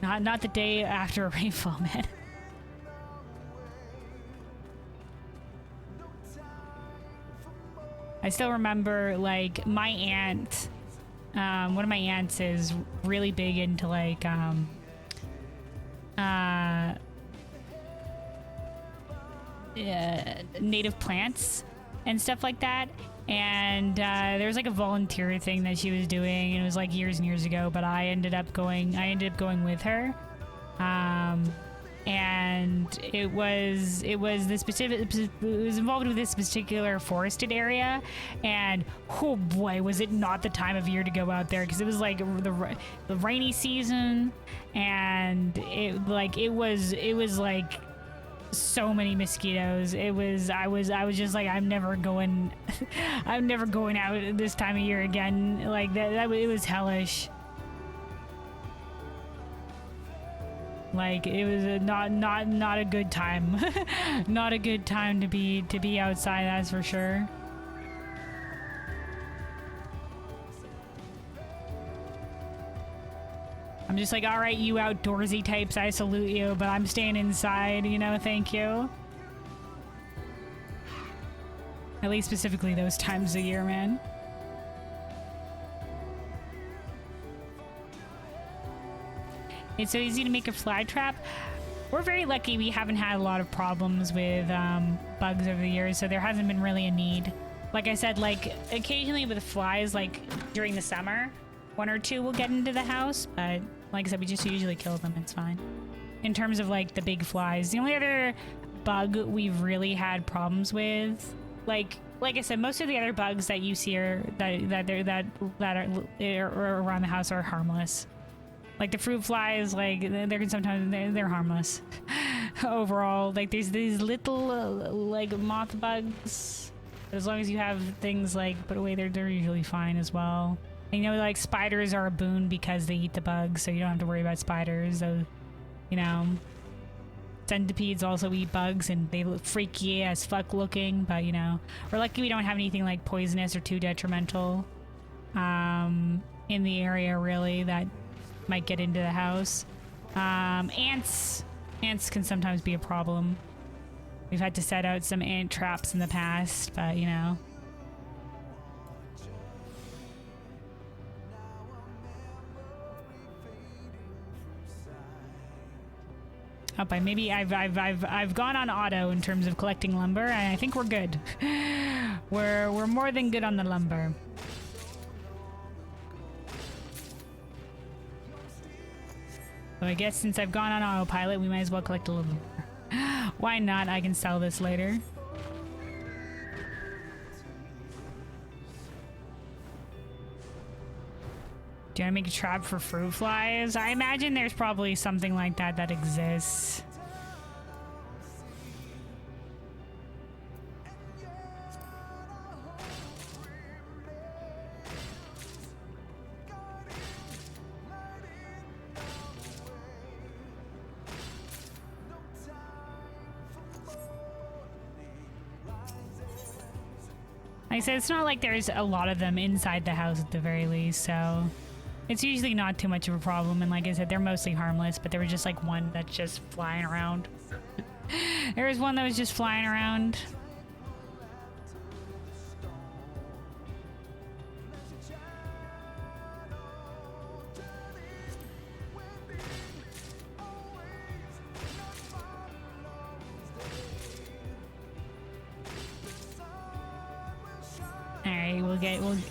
Speaker 1: Not the day after a rainfall, man. I still remember, like, my aunt, one of my aunts is really big into, like, native plants and stuff like that. And there was like a volunteer thing that she was doing, and it was like years and years ago, but I ended up going with her. And it was this specific, it was involved with this particular forested area, and oh boy, was it not the time of year to go out there, because it was like the rainy season, and it was like so many mosquitoes. I was just like, I'm never going out this time of year again. Like that it was hellish. Like it was not a good time. Not a good time to be outside, that's for sure. I'm just like, all right, you outdoorsy types, I salute you, but I'm staying inside, you know, thank you. At least specifically those times of year, man. It's so easy to make a fly trap. We're very lucky we haven't had a lot of problems with bugs over the years, so there hasn't been really a need. Like I said, like occasionally with flies, like during the summer, one or two will get into the house, but like I said, we just usually kill them. It's fine. In terms of like the big flies, the only other bug we've really had problems with, like I said, most of the other bugs that you see are that are around the house are harmless. Like the fruit flies, like they're harmless. Overall, like there's these little like moth bugs. But as long as you have things like put away, they're usually fine as well. And, you know, like spiders are a boon because they eat the bugs, so you don't have to worry about spiders. So, you know, centipedes also eat bugs, and they look freaky as fuck looking. But you know, we're lucky we don't have anything like poisonous or too detrimental in the area really that might get into the house. Ants can sometimes be a problem. We've had to set out some ant traps in the past, but you know. Oh, but maybe I've gone on auto in terms of collecting lumber, and I think we're good. We're more than good on the lumber. So I guess since I've gone on autopilot, we might as well collect a little more. Why not? I can sell this later. Do you want to make a trap for fruit flies? I imagine there's probably something like that exists. Like I said, it's not like there's a lot of them inside the house at the very least, so it's usually not too much of a problem. And like I said, they're mostly harmless, but there was just like one that's just flying around. There was one that was just flying around.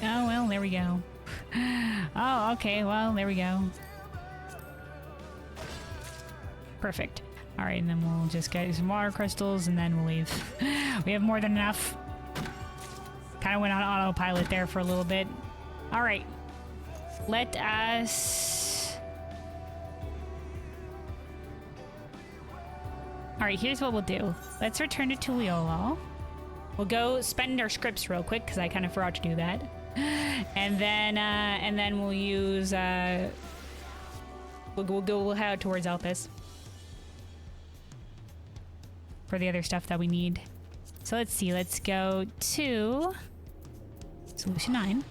Speaker 1: Oh, well, there we go. Oh, okay, well, there we go. Perfect. All right, and then we'll just get some water crystals, and then we'll leave. We have more than enough. Kind of went on autopilot there for a little bit. All right. Let us... All right, here's what we'll do. Let's return to Tuliolo. We'll go spend our scripts real quick, because I kind of forgot to do that. And then we'll use... We'll head out towards Elpis. for the other stuff that we need. So let's see. Let's go to solution 9.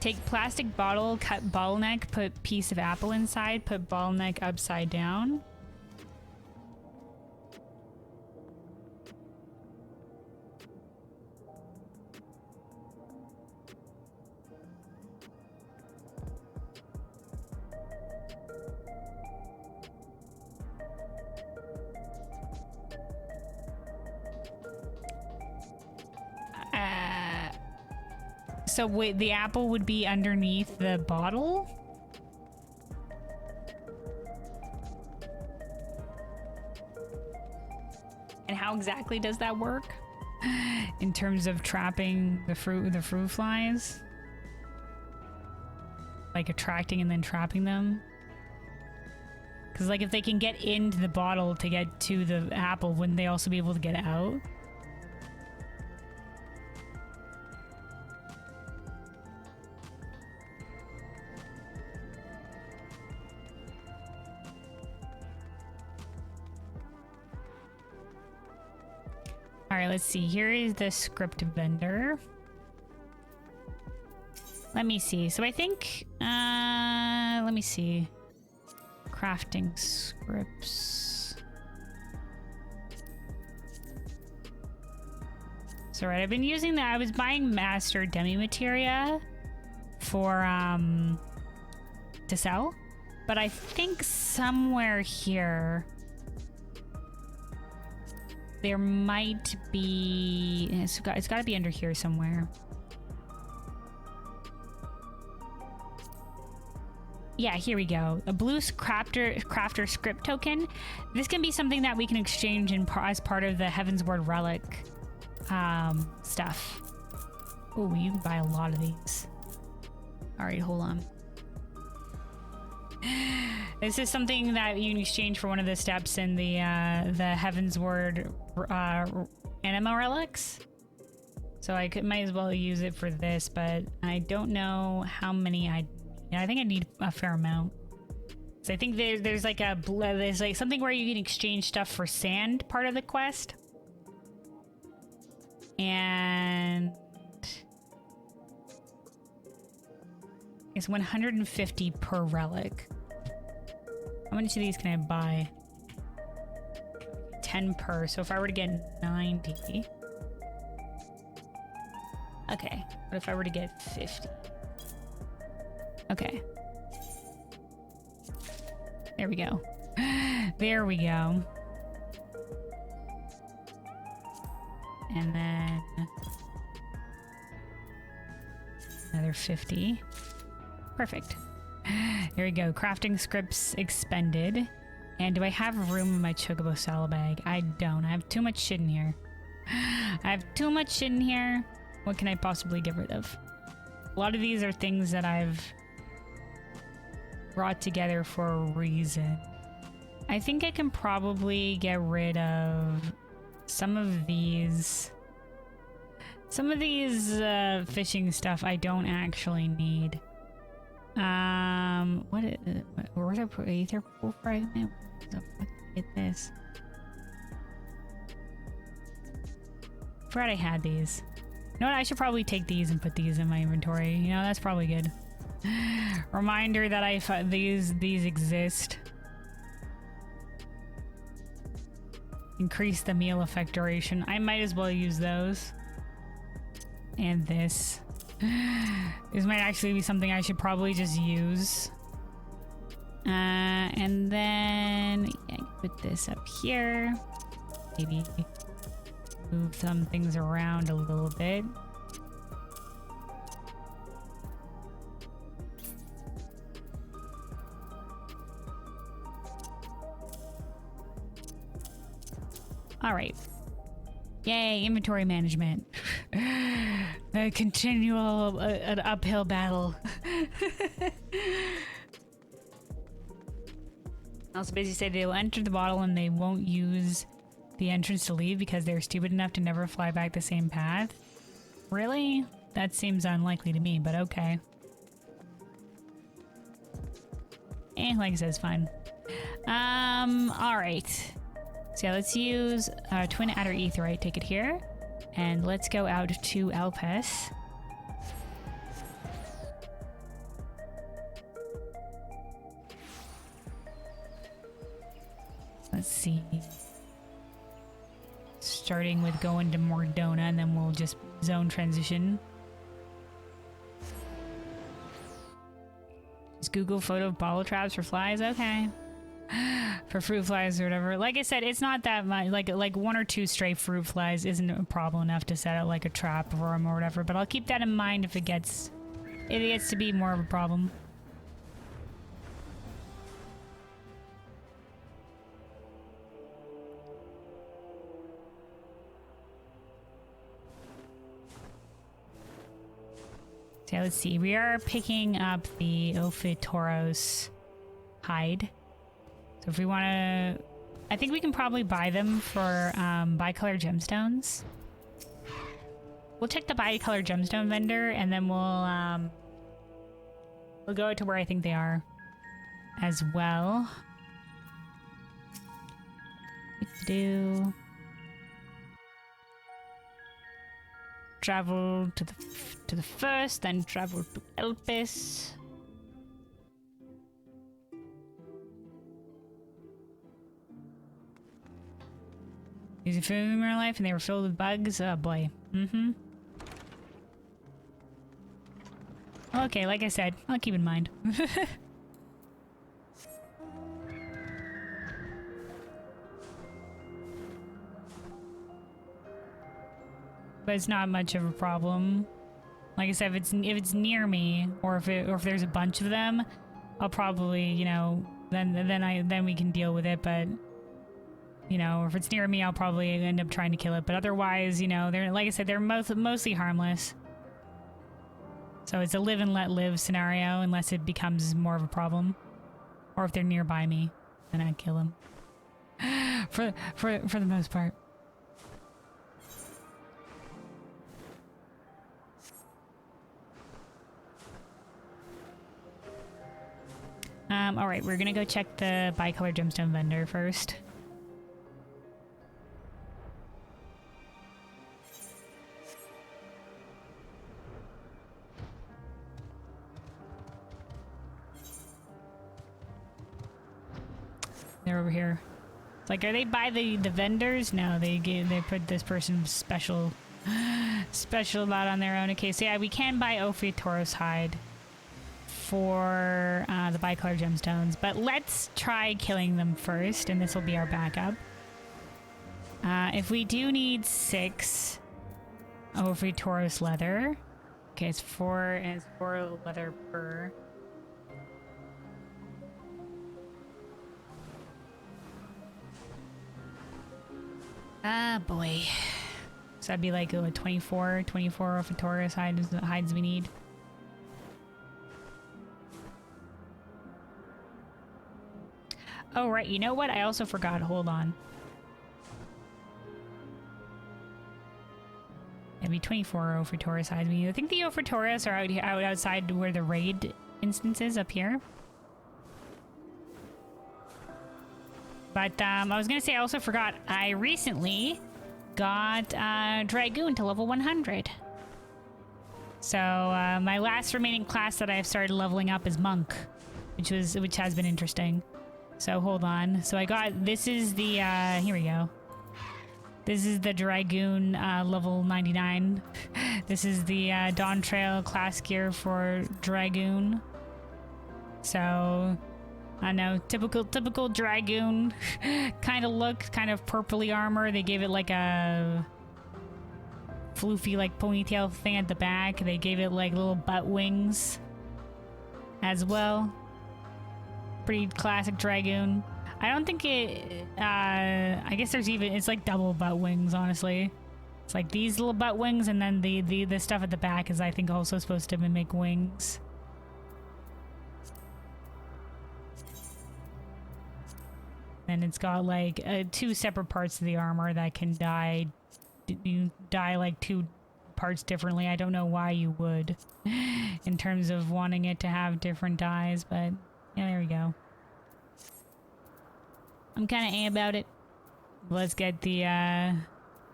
Speaker 1: Take plastic bottle, cut bottleneck, put piece of apple inside, put bottleneck upside down. So wait, the apple would be underneath the bottle? And how exactly does that work? In terms of trapping the fruit flies? Like attracting and then trapping them? Because like if they can get into the bottle to get to the apple, wouldn't they also be able to get out? All right, let's see. Here is the script vendor. Let me see. So I think, let me see. Crafting scripts. So right, I've been using that. I was buying master demi materia for, to sell. But I think somewhere here, there might be... It's got to be under here somewhere. Yeah, here we go. A blue crafter script token. This can be something that we can exchange as part of the Heavensward relic stuff. Oh, you can buy a lot of these. All right, hold on. This is something that you can exchange for one of the steps in the Heavensward anima relics. So I might as well use it for this, but I don't know how many I think I need a fair amount. So I think there's like something where you can exchange stuff for sand, part of the quest. And it's 150 per relic. How many of these can I buy? 10 per. So if I were to get 90. Okay. What if I were to get 50? Okay. There we go. There we go. And then another 50. Perfect. There we go. Crafting scripts expended. And do I have room in my chocobo saddlebag? I don't. I have too much shit in here. I have too much shit in here. What can I possibly get rid of? A lot of these are things that I've brought together for a reason. I think I can probably get rid of some of these. Some of these fishing stuff I don't actually need. Where's our ether pool fragment? What the fuck did I get this? Forgot I had these. You know what? I should probably take these and put these in my inventory. You know, that's probably good. Reminder that these exist. Increase the meal effect duration. I might as well use those. And this. This might actually be something I should probably just use. And then yeah, put this up here. Maybe move some things around a little bit. All right. Yay, inventory management. A continual an uphill battle. Also basically say they will enter the bottle and they won't use the entrance to leave because they're stupid enough to never fly back the same path. Really? That seems unlikely to me, but okay. Like I said, it's fine. All right. So yeah, let's use Twin Adder Aetheryte, take it here. And let's go out to Elpis. Let's see. Starting with going to Mordona, and then we'll just zone transition. Just Google photo of bottle traps for flies. Okay. For fruit flies or whatever. Like I said, it's not that much. Like one or two stray fruit flies isn't a problem enough to set out like a trap for them or whatever. But I'll keep that in mind if it gets to be more of a problem. So let's see. We are picking up the Ophitoros hide. So if we want to, I think we can probably buy them for bicolor gemstones. We'll check the bicolor gemstone vendor, and then we'll go to where I think they are as well. What to do? Travel to the first, then travel to Elpis. Using food in real life, and they were filled with bugs. Oh boy. Okay, like I said, I'll keep in mind. But it's not much of a problem. Like I said, if it's near me, or if there's a bunch of them, I'll probably, you know, then we can deal with it. But you know, if it's near me, I'll probably end up trying to kill it. But otherwise, you know, they're, like I said, they're mostly harmless. So it's a live and let live scenario, unless it becomes more of a problem, or if they're nearby me, then I'd kill them. for the most part. All right, we're gonna go check the bicolor gemstone vendor first. They're over here. It's like, are they by the vendors? No, they put this person special lot on their own. Okay, so yeah, we can buy Ophitoros hide for the bicolor gemstones, but let's try killing them first, and this will be our backup. If we do need 6 Ophitoros leather, okay, it's 4 leather per. Ah, boy. So that'd be like 24 Ophitoros hides we need. Oh, right. You know what? I also forgot. Hold on. It'd be 24 Ophitoros hides we need. I think the Ophitoros are outside where the raid instance is up here. But I was going to say, I also forgot, I recently got Dragoon to level 100. So my last remaining class that I've started leveling up is Monk, which has been interesting. So hold on. So I got, this is the, here we go. This is the Dragoon level 99. This is the Dawntrail class gear for Dragoon. So I know, typical Dragoon kind of look, kind of purpley armor. They gave it like a floofy like ponytail thing at the back. They gave it like little butt wings as well. Pretty classic Dragoon. I don't think it, I guess there's even, it's like double butt wings, honestly. It's like these little butt wings, and then the stuff at the back is, I think, also supposed to mimic wings. And it's got like 2 separate parts of the armor that can die like 2 parts differently. I don't know why you would in terms of wanting it to have different dyes, but yeah, there we go. I'm kind of about it. Let's get the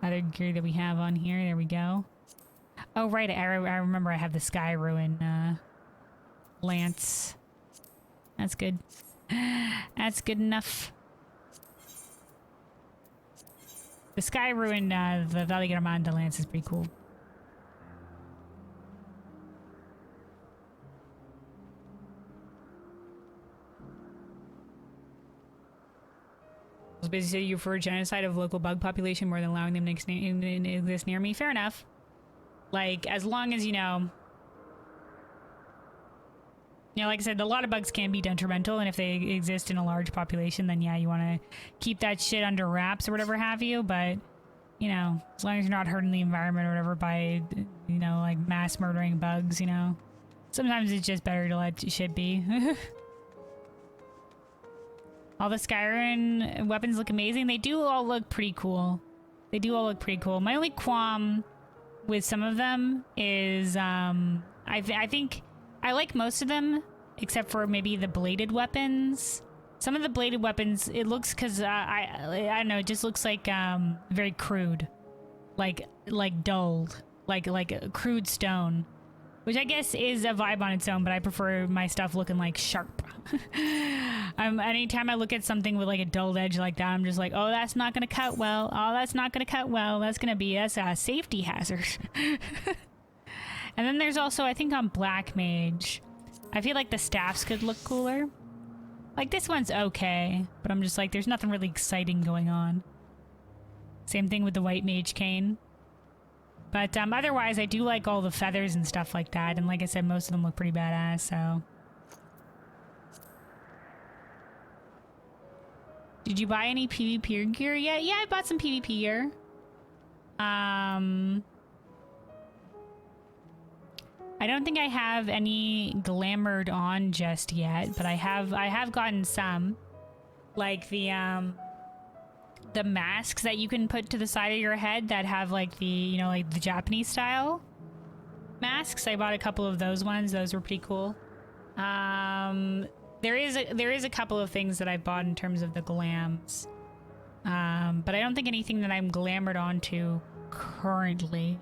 Speaker 1: other gear that we have on here. There we go. Oh, right. I remember I have the Sky Ruin lance. That's good. That's good enough. The Sky Ruin, the Valley Armanda lance is pretty cool. Basically, you for genocide of local bug population more than allowing them to exist near me. Fair enough. Like, as long as, you know, like I said, a lot of bugs can be detrimental, and if they exist in a large population, then yeah, you want to keep that shit under wraps or whatever have you, but, you know, as long as you're not hurting the environment or whatever by, you know, like mass murdering bugs, you know, sometimes it's just better to let shit be. All the Skyrim weapons look amazing. They do all look pretty cool. They do all look pretty cool. My only qualm with some of them is, I think I like most of them, except for maybe the bladed weapons. Some of the bladed weapons, it looks, cause I don't know, it just looks like very crude, like dulled, like a crude stone, which I guess is a vibe on its own. But I prefer my stuff looking like sharp. Anytime I look at something with like a dulled edge like that, I'm just like, oh, that's not gonna cut well. Oh, that's not gonna cut well. That's gonna be a safety hazard. And then there's also, I think on Black Mage, I feel like the staffs could look cooler. Like this one's okay, but I'm just like, there's nothing really exciting going on. Same thing with the White Mage cane. But otherwise, I do like all the feathers and stuff like that. And like I said, most of them look pretty badass, so. Did you buy any PvP gear yet? Yeah, I bought some PvP gear. I don't think I have any glamored on just yet, but I have gotten some, like the masks that you can put to the side of your head that have like the, you know, like the Japanese style masks. I bought a couple of those ones. Those were pretty cool. There is a couple of things that I bought in terms of the glams, but I don't think anything that I'm glamored onto currently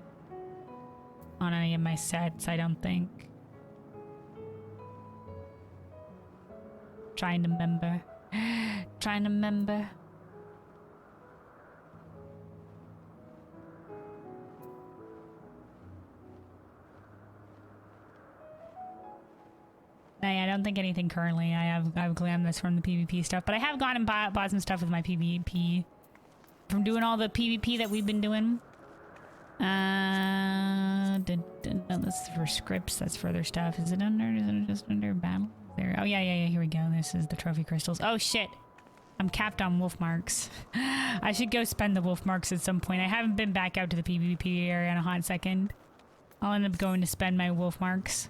Speaker 1: on any of my sets. I don't think. Trying to remember. Trying to remember. I don't think anything currently. I've glammed this from the PvP stuff, but I have gone and bought some stuff with my PvP from doing all the PvP that we've been doing. No, that's for scripts. That's for other stuff. Is it just under battle? There. Oh yeah. Here we go. This is the trophy crystals. Oh shit. I'm capped on wolf marks. I should go spend the wolf marks at some point. I haven't been back out to the PvP area in a hot second. I'll end up going to spend my wolf marks.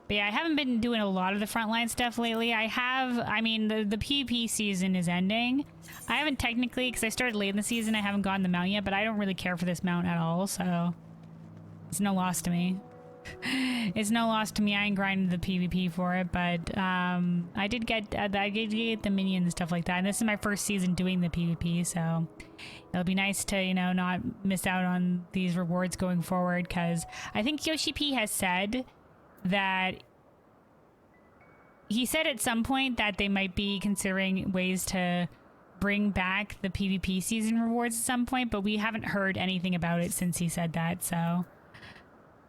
Speaker 1: But yeah, I haven't been doing a lot of the frontline stuff lately. I mean, the PvP season is ending. I haven't technically, because I started late in the season, I haven't gotten the mount yet, but I don't really care for this mount at all, so it's no loss to me. It's no loss to me. I ain't grinding the PvP for it, but I did get the minions and stuff like that, and this is my first season doing the PvP, so it'll be nice to, you know, not miss out on these rewards going forward, because I think Yoshi P has said that he said at some point that they might be considering ways to bring back the PvP season rewards at some point, but we haven't heard anything about it since he said that, so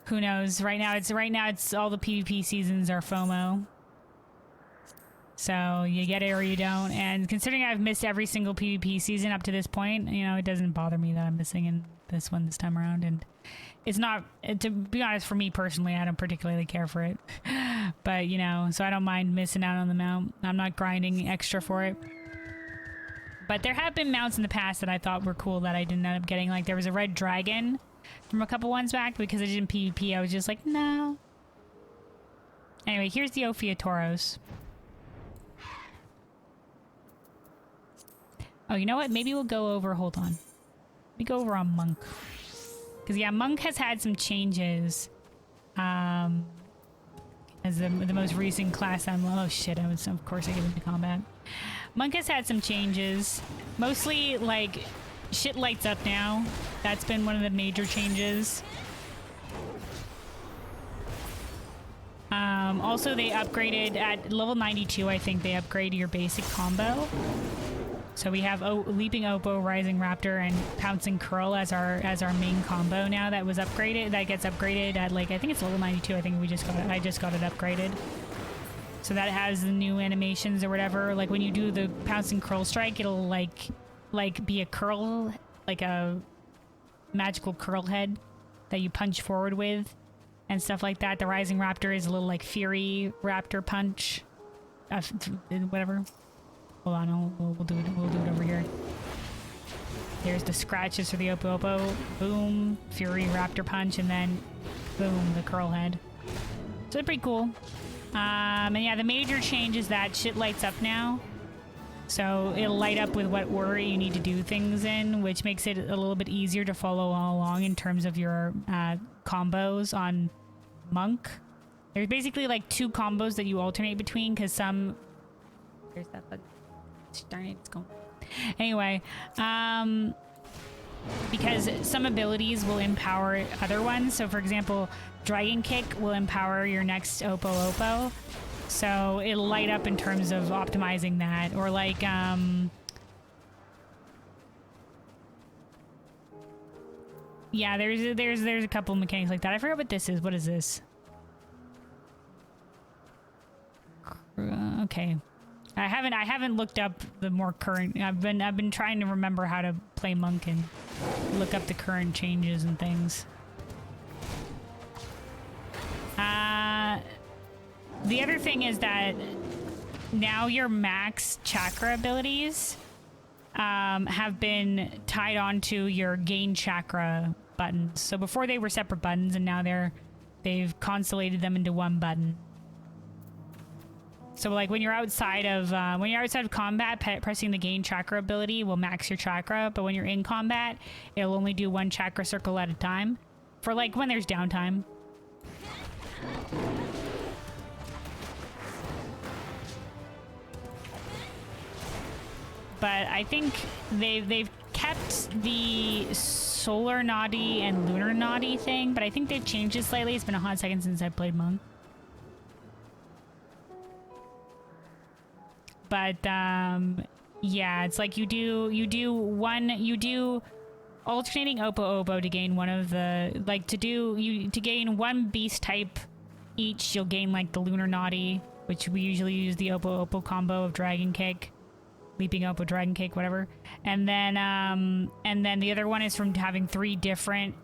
Speaker 1: who knows. Right now it's all the PvP seasons are FOMO, so you get it or you don't. And considering I've missed every single PvP season up to this point, you know, it doesn't bother me that I'm missing in this one this time around. And it's not, to be honest, for me personally, I don't particularly care for it. But, you know, so I don't mind missing out on the mount. I'm not grinding extra for it. But there have been mounts in the past that I thought were cool that I didn't end up getting. Like, there was a red dragon from a couple ones back, because I didn't PvP. I was just like, no. Anyway, here's the Ophiatoros. Oh, you know what? Maybe we'll go over, hold on. Let me go over on Monk. Because, yeah, Monk has had some changes. As the most recent class I'm... Oh, shit. Of course I get into combat. Monk has had some changes. Mostly, like, shit lights up now. That's been one of the major changes. Also, they upgraded at level 92, I think they upgraded your basic combo. So we have Leaping Oppo, Rising Raptor, and Pouncing Curl as our main combo now that was upgraded. That gets upgraded at, like, I think it's level 92. I think I just got it upgraded. So that has the new animations or whatever. Like when you do the Pouncing Curl strike, it'll like be a curl, like a magical curl head that you punch forward with and stuff like that. The Rising Raptor is a little like Fury Raptor punch. Whatever. Hold on, we'll do it over here. There's the scratches for the Oppo Oppo. Boom, Fury Raptor punch, and then boom, the curl head. So they're pretty cool. And yeah, the major change is that shit lights up now. So it'll light up with what order you need to do things in, which makes it a little bit easier to follow along in terms of your combos on Monk. There's basically like two combos that you alternate between because some... There's that bug. Darn it, it's gone. Anyway, because some abilities will empower other ones. So for example, Dragon Kick will empower your next Oppo Oppo. So it'll light up in terms of optimizing that. Or like, yeah, there's a couple mechanics like that. I forgot what this is. What is this? Okay. I haven't looked up the more current. I've been trying to remember how to play Monk and look up the current changes and things. The other thing is that now your max chakra abilities have been tied onto your gain chakra buttons. So before they were separate buttons, and now they've constellated them into one button. So like when you're outside of combat, pressing the gain chakra ability will max your chakra, but when you're in combat, it'll only do one chakra circle at a time for like when there's downtime. But I think they've kept the solar naughty and lunar naughty thing, but I think they've changed it slightly. It's been a hot second since I played Monk. But yeah, it's like you do alternating Oppo Oppo to gain one of the to gain one beast type each. You'll gain like the lunar naughty, which we usually use the Oppo Oppo combo of Dragon Kick, Leaping Oppo, Dragon Kick, whatever. And then the other one is from having 3 different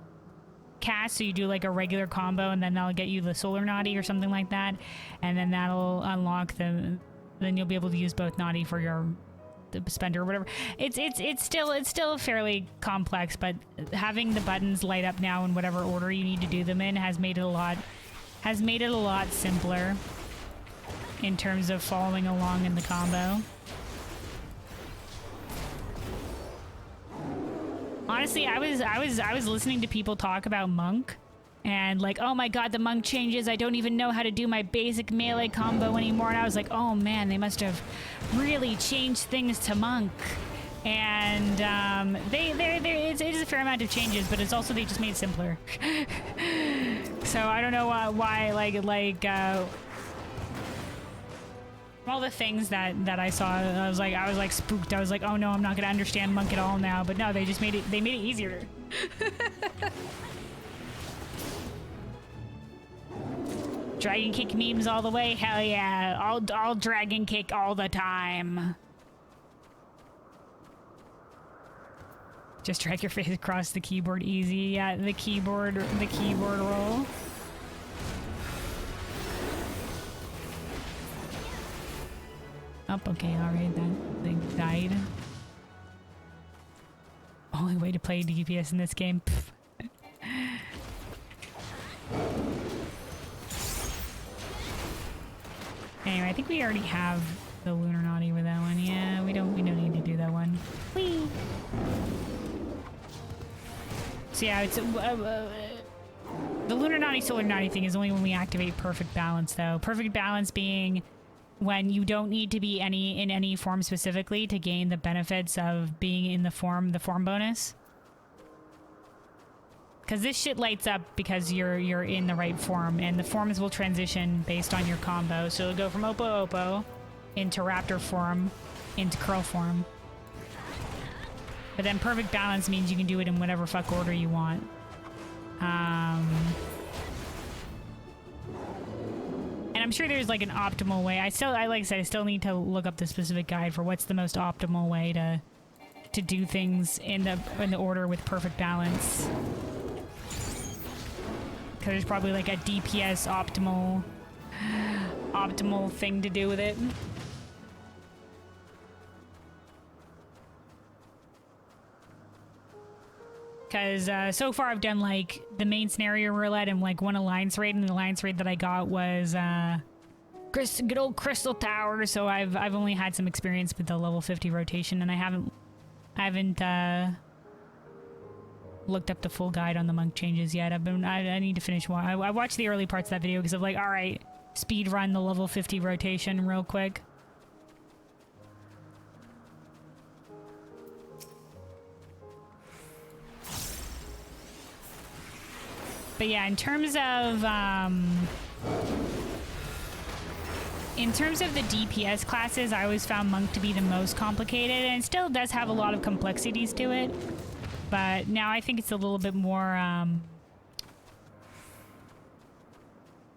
Speaker 1: casts. So you do like a regular combo, and then that'll get you the solar naughty or something like that, and then that'll unlock the. Then you'll be able to use both naughty for your spender or whatever. It's still fairly complex, but having the buttons light up now in whatever order you need to do them in has made it a lot simpler in terms of following along in the combo. Honestly, I was listening to people talk about Monk. And like, oh my god, the Monk changes. I don't even know how to do my basic melee combo anymore. And I was like, oh man, they must have really changed things to Monk. And it is a fair amount of changes, but it's also they just made it simpler. So I don't know why all the things that I saw, I was like spooked. I was like, oh no, I'm not gonna understand Monk at all now. But no, they made it easier. Dragon Kick memes all the way? Hell yeah. I'll Dragon Kick all the time. Just drag your face across the keyboard easy. Yeah, the keyboard roll. Oh, okay, alright, that thing died. Only way to play DPS in this game. Anyway, I think we already have the lunar naughty with that one. Yeah, we don't need to do that one. Whee! So yeah, it's the lunar naughty solar naughty thing is only when we activate perfect balance though. Perfect balance being when you don't need to be in any form specifically to gain the benefits of being in the form bonus. Because this shit lights up because you're in the right form, and the forms will transition based on your combo. So it'll go from Oppo into Raptor form into Curl form. But then perfect balance means you can do it in whatever fuck order you want. And I'm sure there's like an optimal way. Like I said, I still need to look up the specific guide for what's the most optimal way to do things in the order with perfect balance. Because there's probably like a DPS optimal thing to do with it. Because so far I've done like the main scenario roulette and like one alliance raid, and the alliance raid that I got was good old Crystal Tower. So I've only had some experience with the level 50 rotation, and I haven't looked up the full guide on the monk changes yet. I need to finish one. I watched the early parts of that video because I'm like, all right, speed run the level 50 rotation real quick. But yeah, in terms of the DPS classes, I always found Monk to be the most complicated, and it still does have a lot of complexities to it. But now I think it's a little bit more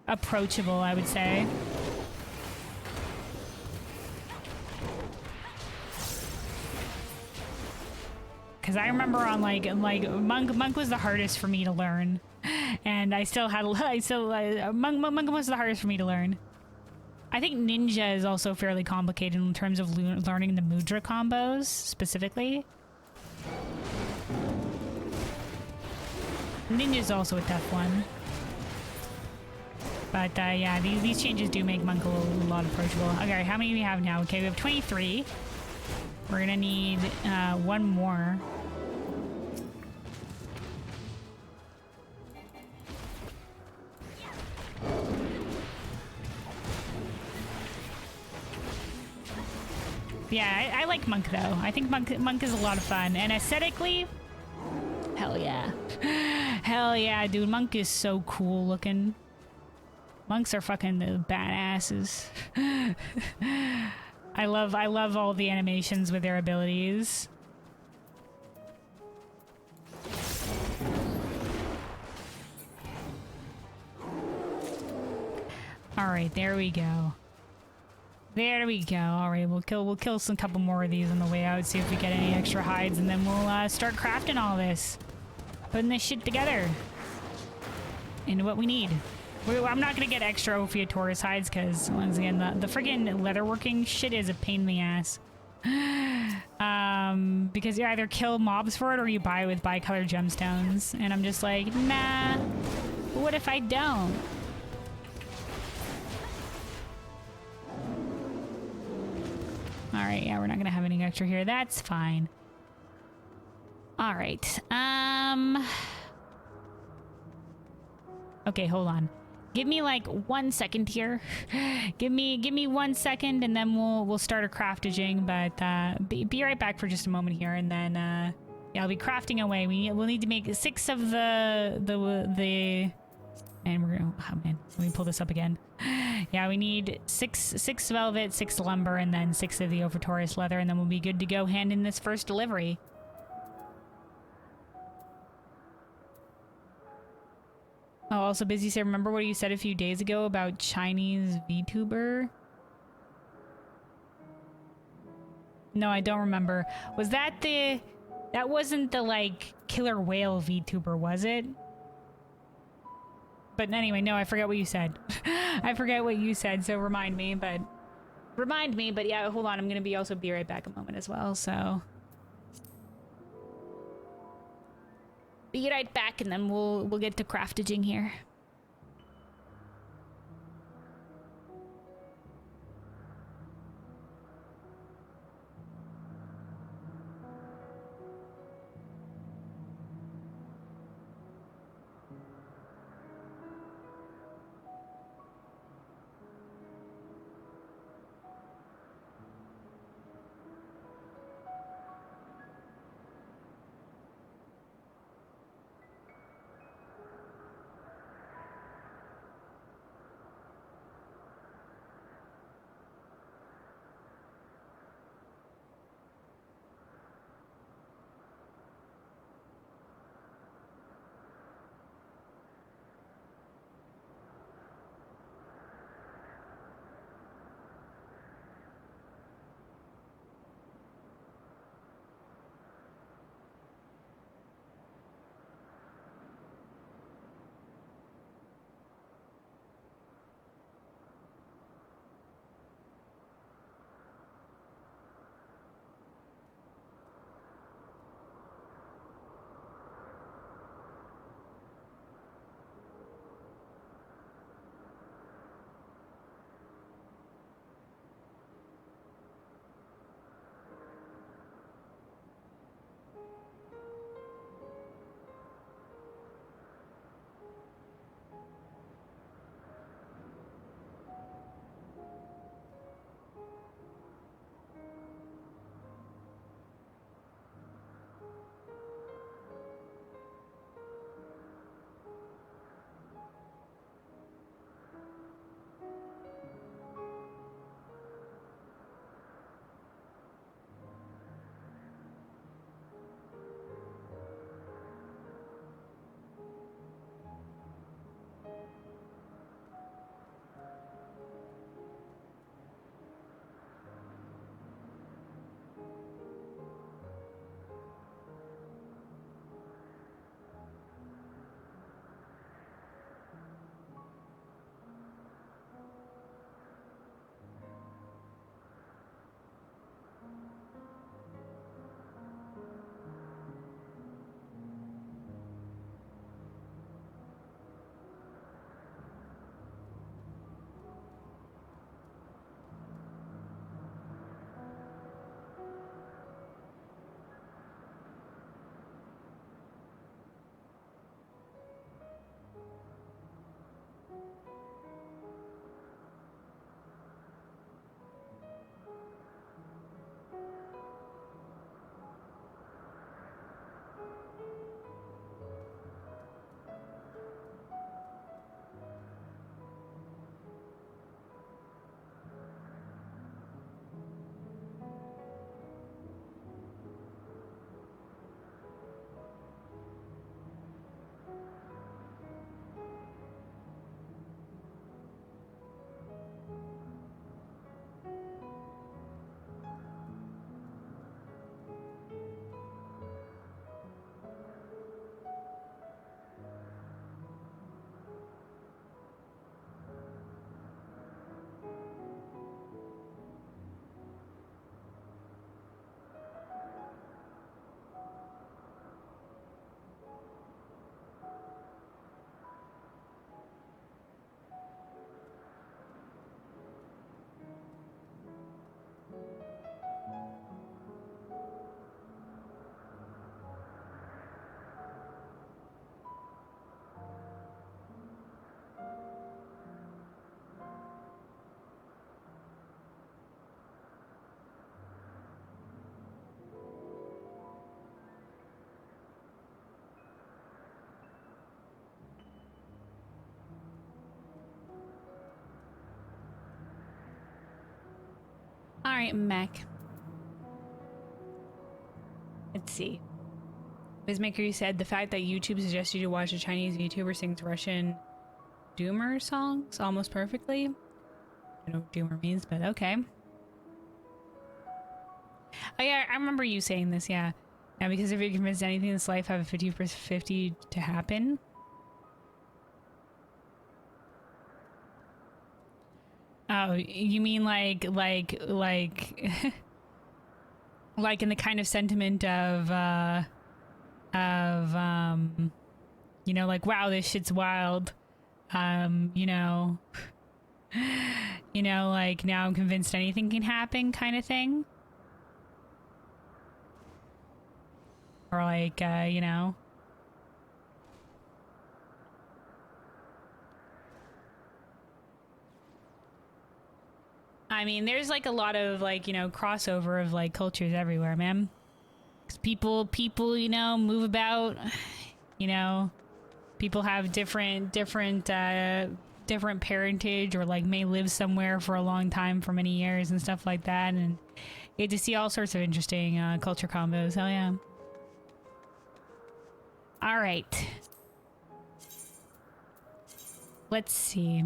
Speaker 1: approachable, I would say. Because I remember on like Monk was the hardest for me to learn. And Monk was the hardest for me to learn. I think Ninja is also fairly complicated in terms of learning the Mudra combos, specifically. Ninja is also a tough one. But yeah, these changes do make Monk a lot approachable. Okay, how many do we have now? Okay, we have 23. We're gonna need one more. Yeah, I like Monk though. I think Monk is a lot of fun, and aesthetically, hell yeah, hell yeah, dude. Monk is so cool looking. Monks are fucking the badasses. I love all the animations with their abilities. All right, there we go. There we go. All right, we'll kill some couple more of these on the way out, see if we get any extra hides, and then we'll start crafting all this, putting this shit together into what we need. I'm not gonna get extra Ophiutorus hides because once again, the friggin' leatherworking shit is a pain in the ass. Because you either kill mobs for it or you buy with bicolor gemstones, and I'm just like, nah. What if I don't? Alright, yeah, we're not gonna have any extra here. That's fine. Alright. Okay, hold on. Give me like 1 second here. give me 1 second, and then we'll start a crafting. But be right back for just a moment here, and then yeah, I'll be crafting away. We'll need to make 6 of the. And we're gonna, oh man, let me pull this up again. Yeah, we need 6 velvet, 6 lumber, and then 6 of the Ophiutorus leather, and then we'll be good to go hand in this first delivery. Oh, also Busy said, remember what you said a few days ago about Chinese VTuber? No, I don't remember. Was that that wasn't the like killer whale VTuber, was it? But anyway, no, I forgot what you said. I forget what you said, so remind me, but yeah, hold on, I'm gonna be right back a moment as well, so. Be right back, and then we'll get to crafting here. Alright, I'm back. Let's see. Bizmaker, you said the fact that YouTube suggests you to watch a Chinese YouTuber sings Russian doomer songs almost perfectly. I don't know what doomer means, but okay. Oh yeah, I remember you saying this, yeah. Now, because if you're convinced anything in this life have a 50/50 to happen. Oh, you mean like like in the kind of sentiment of you know, like, wow, this shit's wild. You know, like, now I'm convinced anything can happen kind of thing. Or like, you know. I mean, there's like a lot of like, you know, crossover of like cultures everywhere, man. 'Cause people, you know, move about, you know, people have different parentage, or like may live somewhere for a long time for many years and stuff like that. And you get to see all sorts of interesting culture combos. Oh yeah. All right. Let's see.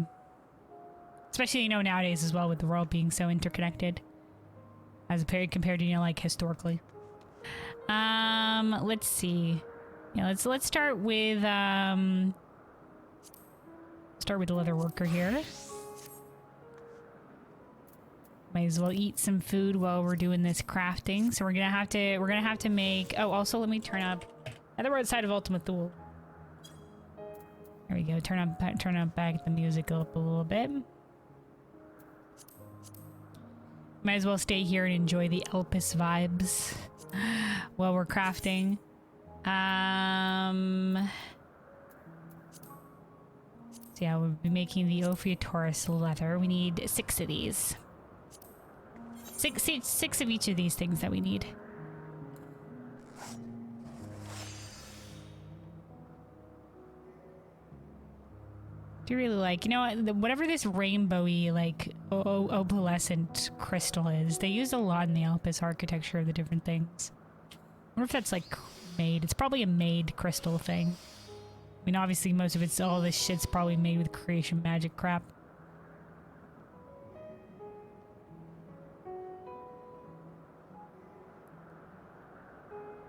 Speaker 1: Especially, you know, nowadays as well, with the world being so interconnected as compared to, you know, like historically. Let's see. Yeah, let's start with the Leatherworker here. Might as well eat some food while we're doing this crafting. So we're gonna have to make. Oh, also let me turn up the right side of Ultimate Thule. There we go. Turn up back the music up a little bit. Might as well stay here and enjoy the Elpis vibes while we're crafting. So yeah, we'll be making the Ophiutorus leather. We need 6 of these. Six of each of these things that we need. Do really like, you know what, whatever this rainbowy like opalescent crystal is, they use a lot in the Elpis architecture of the different things. I wonder if that's like made. It's probably a made crystal thing. I mean, obviously most of all this shit's probably made with creation magic crap.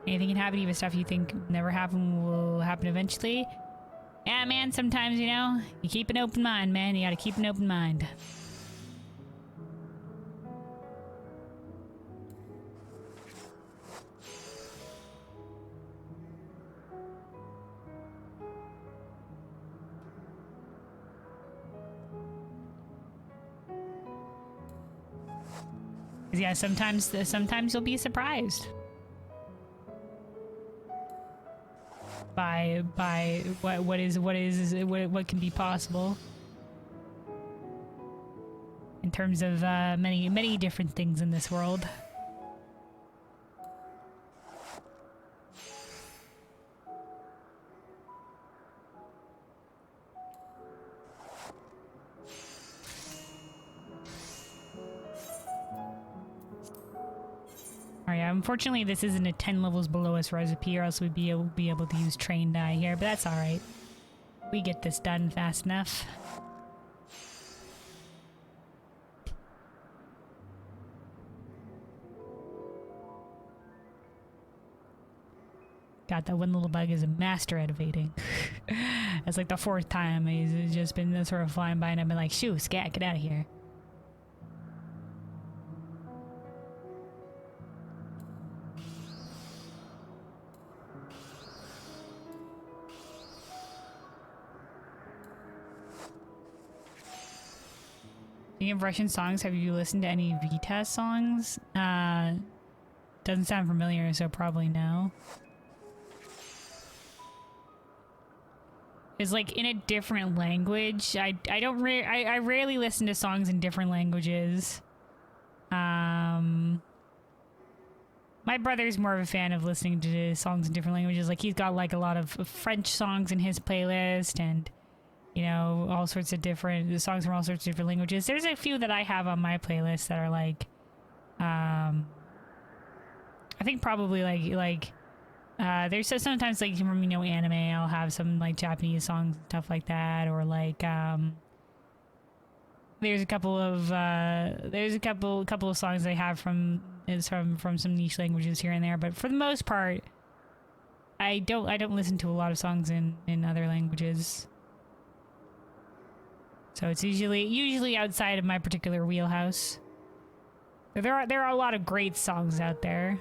Speaker 1: Anything can happen, even stuff you think never happen will happen eventually. Yeah, man, sometimes, you know, you keep an open mind, man. You gotta keep an open mind. Yeah, sometimes you'll be surprised by what can be possible in terms of many different things in this world. Unfortunately, this isn't a 10 levels below us recipe, or else we'd be able to use train dye here, but that's alright. We get this done fast enough. God, that one little bug is a master at evading. That's like the 4th time he's just been sort of flying by and I've been like, shoo, scat, get out of here. Speaking of Russian songs, have you listened to any Vita songs? Doesn't sound familiar, so probably no. It's like in a different language. I rarely listen to songs in different languages. My brother's more of a fan of listening to songs in different languages. Like, he's got like a lot of French songs in his playlist, and you know, all sorts of different songs from all sorts of different languages. There's a few that I have on my playlist that are like I think probably there's so sometimes like from anime I'll have some like Japanese songs and stuff like that, or like there's a couple of songs I have from some niche languages here and there, but for the most part I don't listen to a lot of songs in other languages. So it's usually outside of my particular wheelhouse. There are a lot of great songs out there.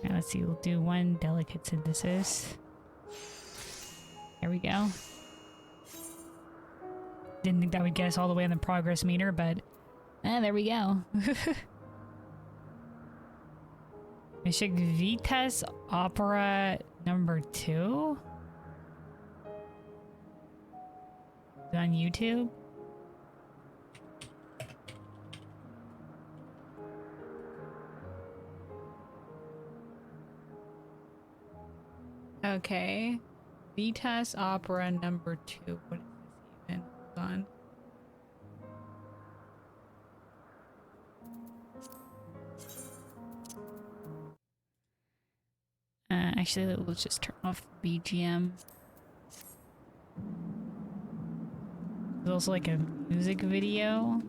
Speaker 1: Now let's see, we'll do one delicate synthesis. There we go. Didn't think that would get us all the way on the progress meter, but there we go. Vitas Opera number 2? Is it on YouTube? Okay. Vitas Opera number 2. What is this even? Hold on. Actually, let's just turn off the BGM. There's also like a music video.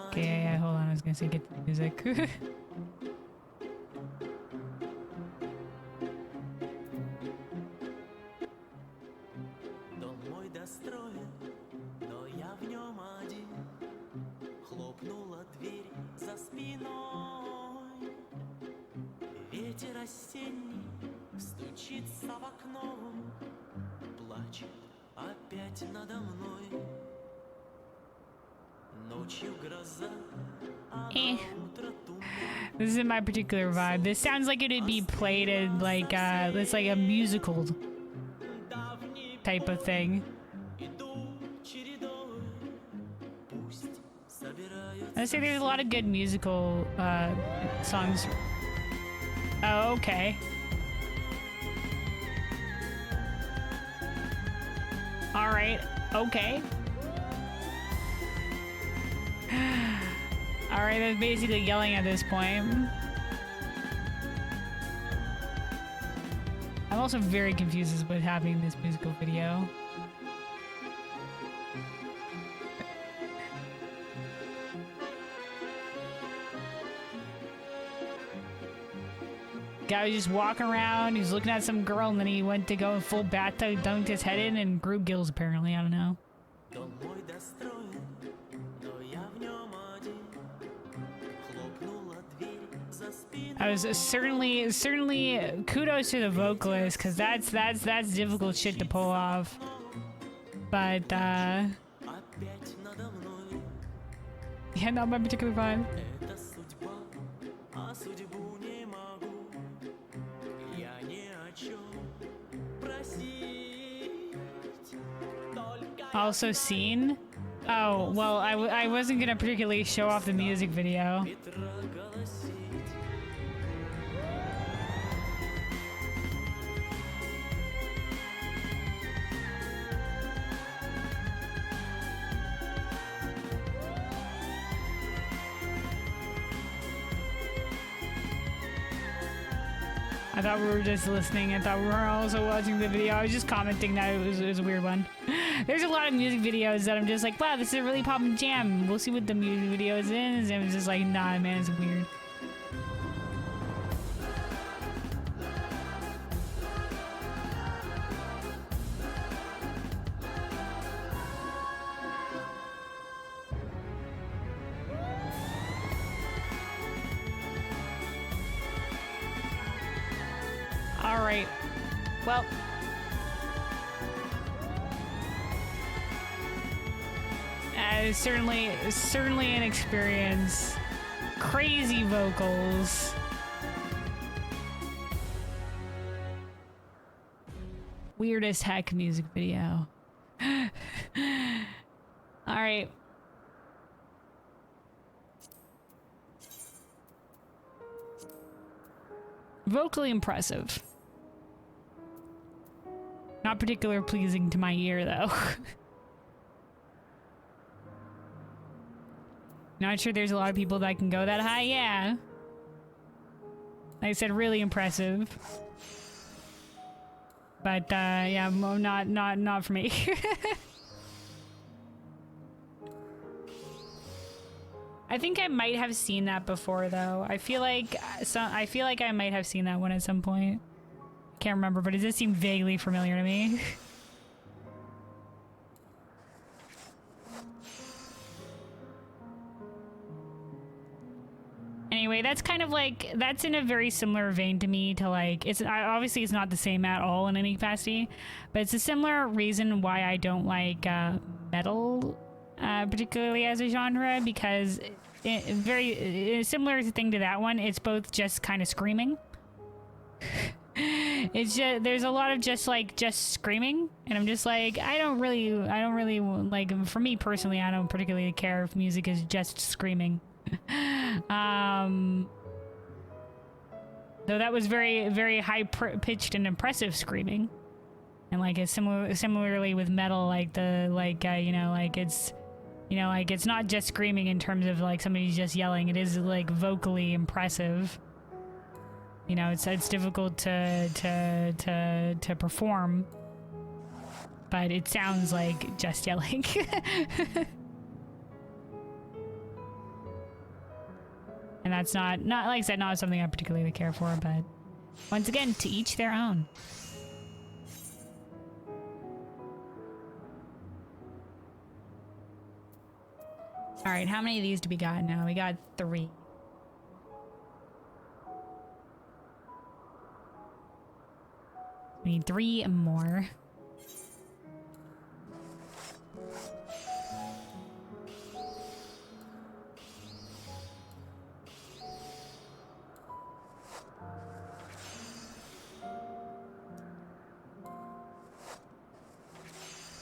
Speaker 1: Okay, yeah, hold on. I was gonna say get the music. This isn't my particular vibe. This sounds like it would be played in like it's like a musical type of thing. I say there's a lot of good musical songs. Oh, okay. All right. Okay. All right, that's basically yelling at this point. I'm also very confused as to what's happening in this musical video. Guy was just walking around, he was looking at some girl, and then he went to go full bathtub, dunked his head in, and grew gills apparently, I don't know. I was certainly kudos to the vocalist, because that's difficult shit to pull off. But yeah, not my particular vibe. Also seen? Oh, well, I wasn't gonna particularly show off the music video. I thought we were just listening. I thought we were also watching the video. I was just commenting that it was a weird one. There's a lot of music videos that I'm just like, wow, this is a really poppin' jam. We'll see what the music video is in. And it's just like, nah, man, it's weird. All right. Well. Certainly an experience. Crazy vocals. Weirdest heck music video. All right.
Speaker 2: vocally impressive. Not particularly pleasing to my ear, though. Not sure there's a lot of people that can go that high. Yeah. Like I said, really impressive. But, yeah, not for me. I think I might have seen that before, though. I feel like I might have seen that one at some point. Can't remember, but it does seem vaguely familiar to me. Anyway, that's kind of like, that's in a very similar vein to me to like, obviously it's not the same at all in any capacity, but it's a similar reason why I don't like metal, particularly as a genre, because very similar thing to that one. It's both just kind of screaming. It's just, there's a lot of just screaming, and I'm just like, I don't really like, for me personally, I don't particularly care if music is just screaming. Though that was very high pitched and impressive screaming, and like it's similarly with metal, like you know, like it's, you know, like it's not just screaming in terms of like somebody's just yelling. It is like vocally impressive. You know, it's difficult to perform, but it sounds like just yelling. And that's not like I said, not something I particularly care for, but once again, to each their own. All right, how many of these do we got now? We got 3. We need 3 more.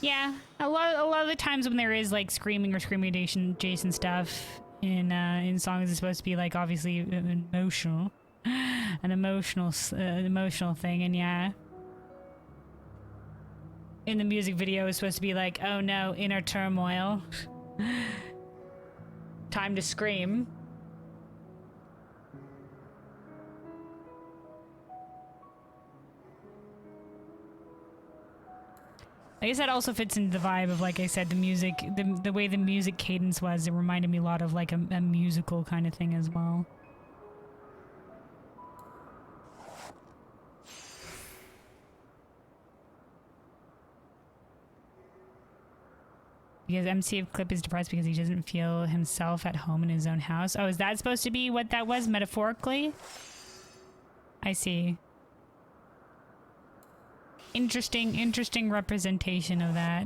Speaker 2: Yeah, a lot of the times when there is like screaming or screaming adjacent stuff in songs, it's supposed to be like obviously emotional, an emotional thing, and yeah, in the music video it's supposed to be like, oh no, inner turmoil, time to scream. I guess that also fits into the vibe of, like I said, the music, the way the music cadence was. It reminded me a lot of like a musical kind of thing as well. Because MC of Clip is depressed because he doesn't feel himself at home in his own house. Oh, is that supposed to be what that was metaphorically? I see. Interesting representation of that.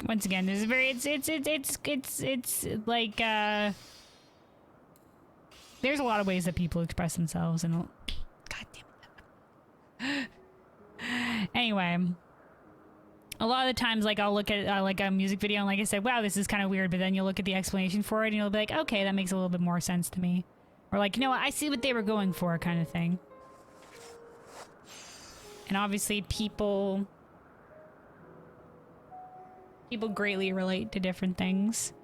Speaker 2: Once again, there's a very it's like there's a lot of ways that people express themselves, and god damn it. Anyway, a lot of the times, like, I'll look at like a music video and like I said, wow, this is kind of weird, but then you'll look at the explanation for it and you'll be like, okay, that makes a little bit more sense to me. Or like, you know what, I see what they were going for, kind of thing. And obviously people greatly relate to different things.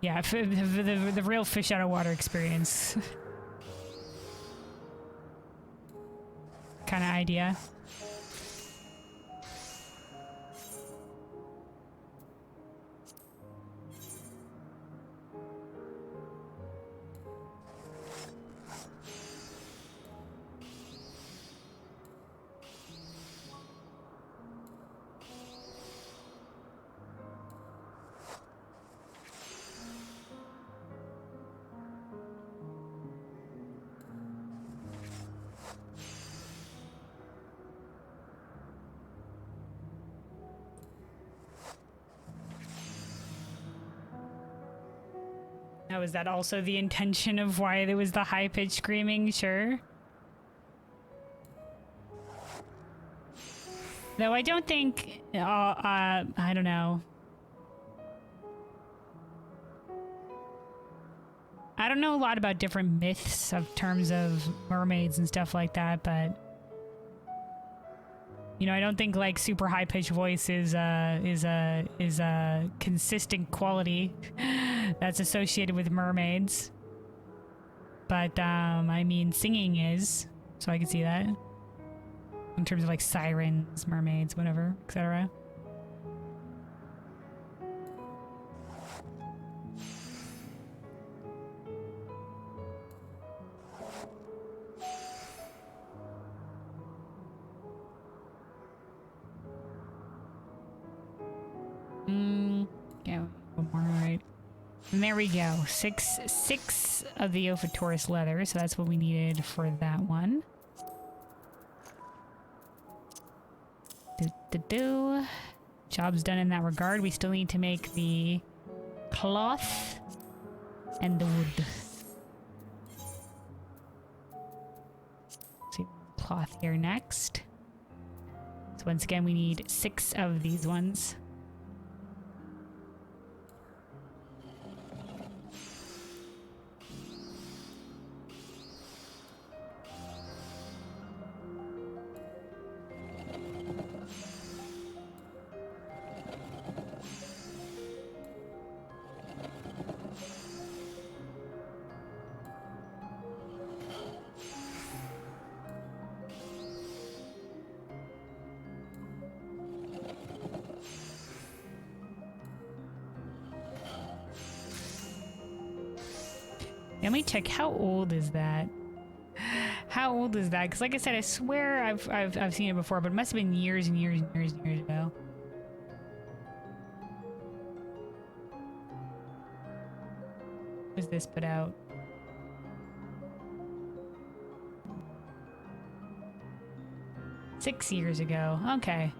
Speaker 2: Yeah, the real fish out of water experience kind of idea.
Speaker 1: Now, is that also the intention of why there was the high-pitched screaming? Sure. Though I don't think... I don't know. I don't know a lot about different myths of terms of mermaids and stuff like that, but... You know, I don't think like super high pitched voice is a consistent quality that's associated with mermaids. But I mean, singing is, so I can see that in terms of like sirens, mermaids, whatever, etc. Yeah, one more, right. And there we go. Six of the Ophitorus leather, so that's what we needed for that one. Job's done in that regard. We still need to make the cloth and the wood. See, cloth here next. So once again, we need 6 of these ones. Let me check. How old is that? How old is that? Because, like I said, I swear I've seen it before, but it must have been years and years and years and years ago. Was this put out? Six years ago. Okay.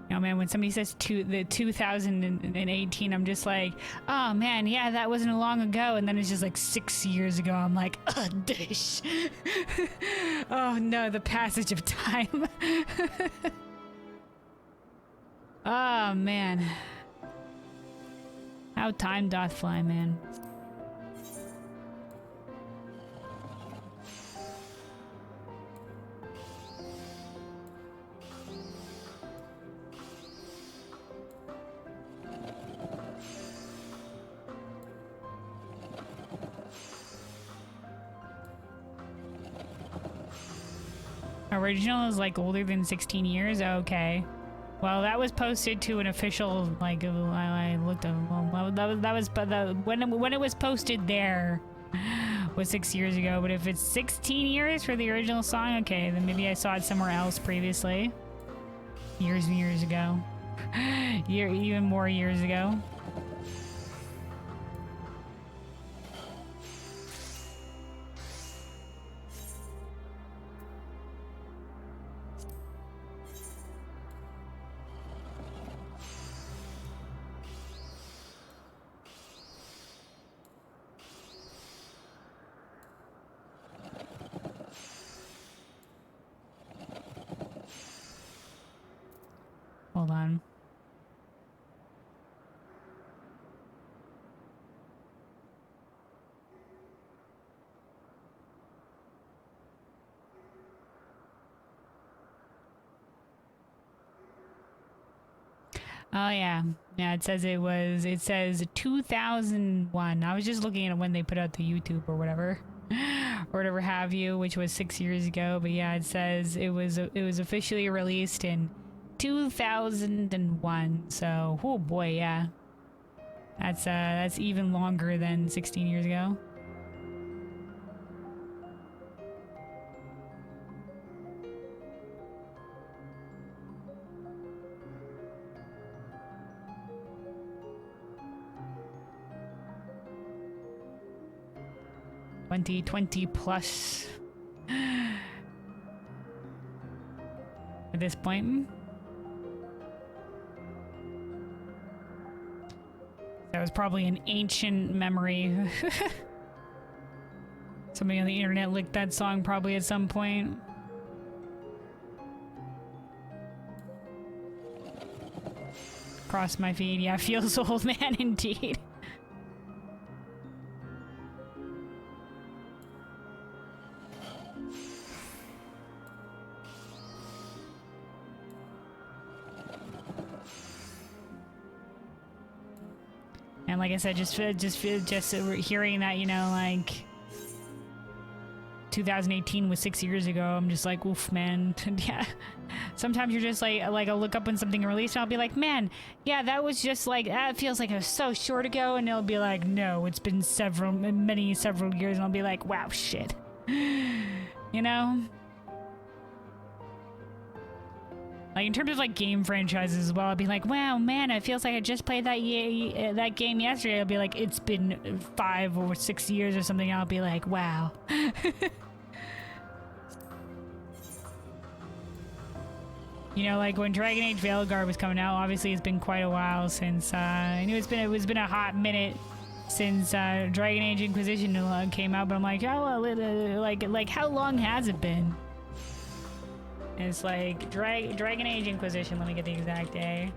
Speaker 1: Oh man, when somebody says the 2018, I'm just like, oh man, yeah, that wasn't long ago. And then it's just like 6 years ago. I'm like, oh, dish. Oh no, the passage of time. Oh man. How time doth fly, man. Original is like older than 16 years? Okay. Well, that was posted to an official, like, I looked at, well, that was, but when it was posted there was 6 years ago, but if it's 16 years for the original song, okay, then maybe I saw it somewhere else previously. Years and years ago. Even more years ago. Hold on. Oh yeah. Yeah, it says 2001. I was just looking at when they put out the YouTube or whatever. Or whatever have you, which was 6 years ago, but yeah, it says it was officially released in 2001. So, oh boy, yeah. That's even longer than 16 years ago. +20 plus.
Speaker 2: at this point. That was probably an ancient memory. Somebody on the internet licked that song probably at some point. Cross my feed. Yeah, feels old, man, indeed. And like I said, just hearing that, you know, like 2018 was 6 years ago. I'm just like, oof, man. Yeah. Sometimes you're just like I'll look up when something released and I'll be like, man, yeah, that was just like, that feels like it was so short ago. And it'll be like, no, it's been several years. And I'll be like, wow, shit. You know? Like in terms of like game franchises as well, I'll be like, wow, man, it feels like I just played that game yesterday. I'll be like, it's been 5 or 6 years or something. I'll be like, wow. You know, like when Dragon Age Veilguard was coming out, obviously it's been quite a while since, I knew it's been a hot minute since Dragon Age Inquisition came out, but I'm like, oh, well, like how long has it been? And it's like Dragon Age Inquisition. Let me get the exact day.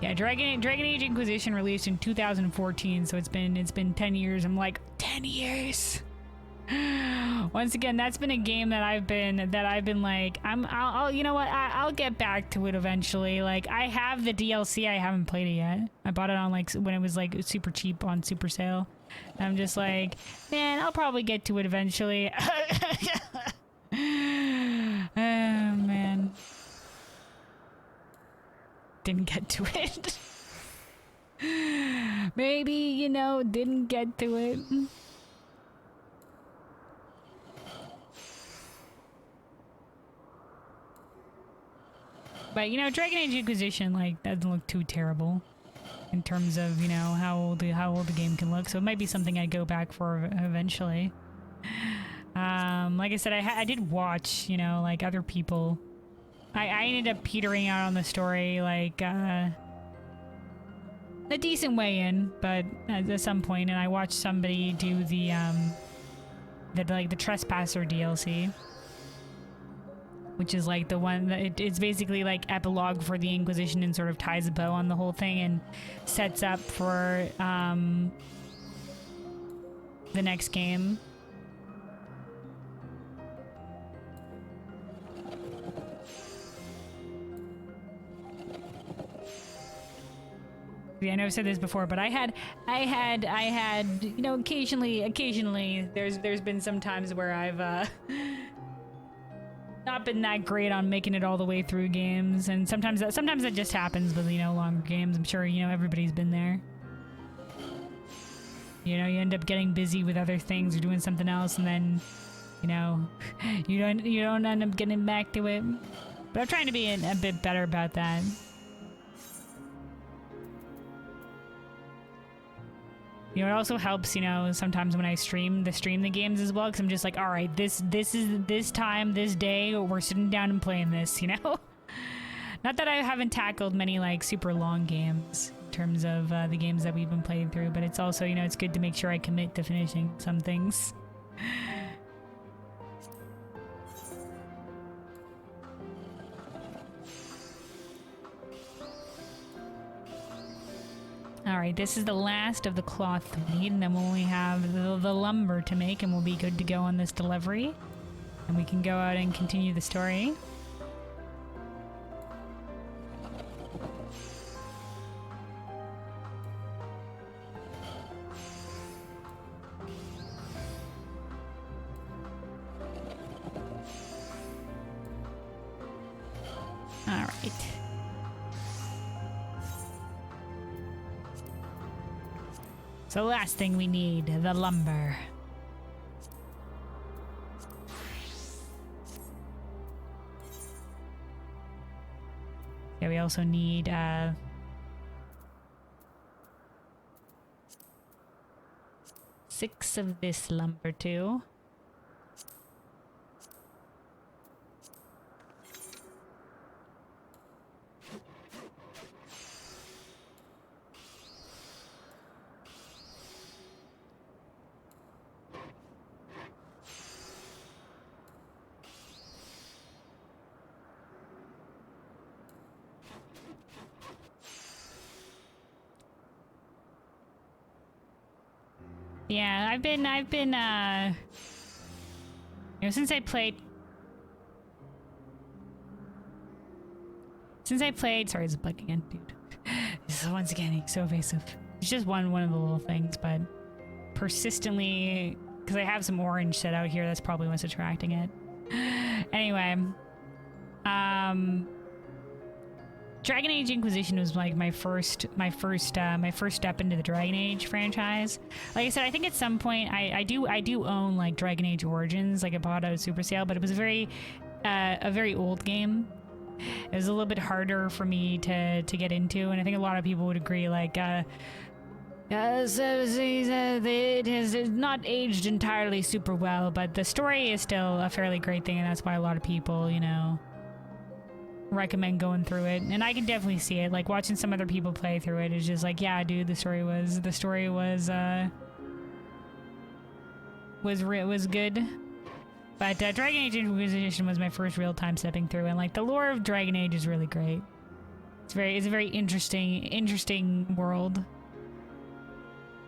Speaker 2: Yeah, Dragon Age Inquisition released in 2014, so it's been 10 years. I'm like, 10 years. Once again, that's been a game that I've been like, I'll you know what, I'll get back to it eventually. Like, I have the DLC, I haven't played it yet. I bought it on like when it was like super cheap on super sale. And I'm just like, man, I'll probably get to it eventually. Oh man, didn't get to it. Maybe, you know, didn't get to it. But, you know, Dragon Age Inquisition, like, doesn't look too terrible in terms of, you know, how old the game can look. So it might be something I'd go back for eventually. Like I said, I did watch, you know, like, other people. I ended up petering out on the story, like, a decent way in, but at some point, and I watched somebody do the Trespasser DLC. Which is like the one that it's basically like epilogue for the Inquisition and sort of ties a bow on the whole thing and sets up for the next game. Yeah, I know I've said this before, but I had, you know, occasionally there's been some times where I've not been that great on making it all the way through games, and sometimes that just happens with, you know, longer games. I'm sure, you know, everybody's been there. You know, you end up getting busy with other things or doing something else, and then, you know, you don't end up getting back to it. But I'm trying to be a bit better about that. You know, it also helps, you know, sometimes when I stream the games as well, because I'm just like, all right, this is this time, this day, we're sitting down and playing this, you know? Not that I haven't tackled many, like, super long games in terms of the games that we've been playing through, but it's also, you know, it's good to make sure I commit to finishing some things. Alright, this is the last of the cloth we need, and then we'll only have the lumber to make, and we'll be good to go on this delivery. And we can go out and continue the story. Alright. So last thing we need, the lumber. Yeah, we also need 6 of this lumber too.
Speaker 1: Yeah, I've been, you know, since I played, sorry, it's a bug again, dude. Once again, he's so evasive. It's just one of the little things, but persistently, because I have some orange set out here, that's probably what's attracting it. Anyway, Dragon Age Inquisition was like my first step into the Dragon Age franchise. Like I said, I think at some point I do own like Dragon Age Origins, like I bought out at Super Sale, but it was a very old game. It was a little bit harder for me to get into, and I think a lot of people would agree. Like, it has not aged entirely super well, but the story is still a fairly great thing, and that's why a lot of people, you know, recommend going through it. And I can definitely see it. Like watching some other people play through it is just like, yeah, dude, the story was good. But Dragon Age Inquisition was my first real time stepping through, and like the lore of Dragon Age is really great. It's a very interesting world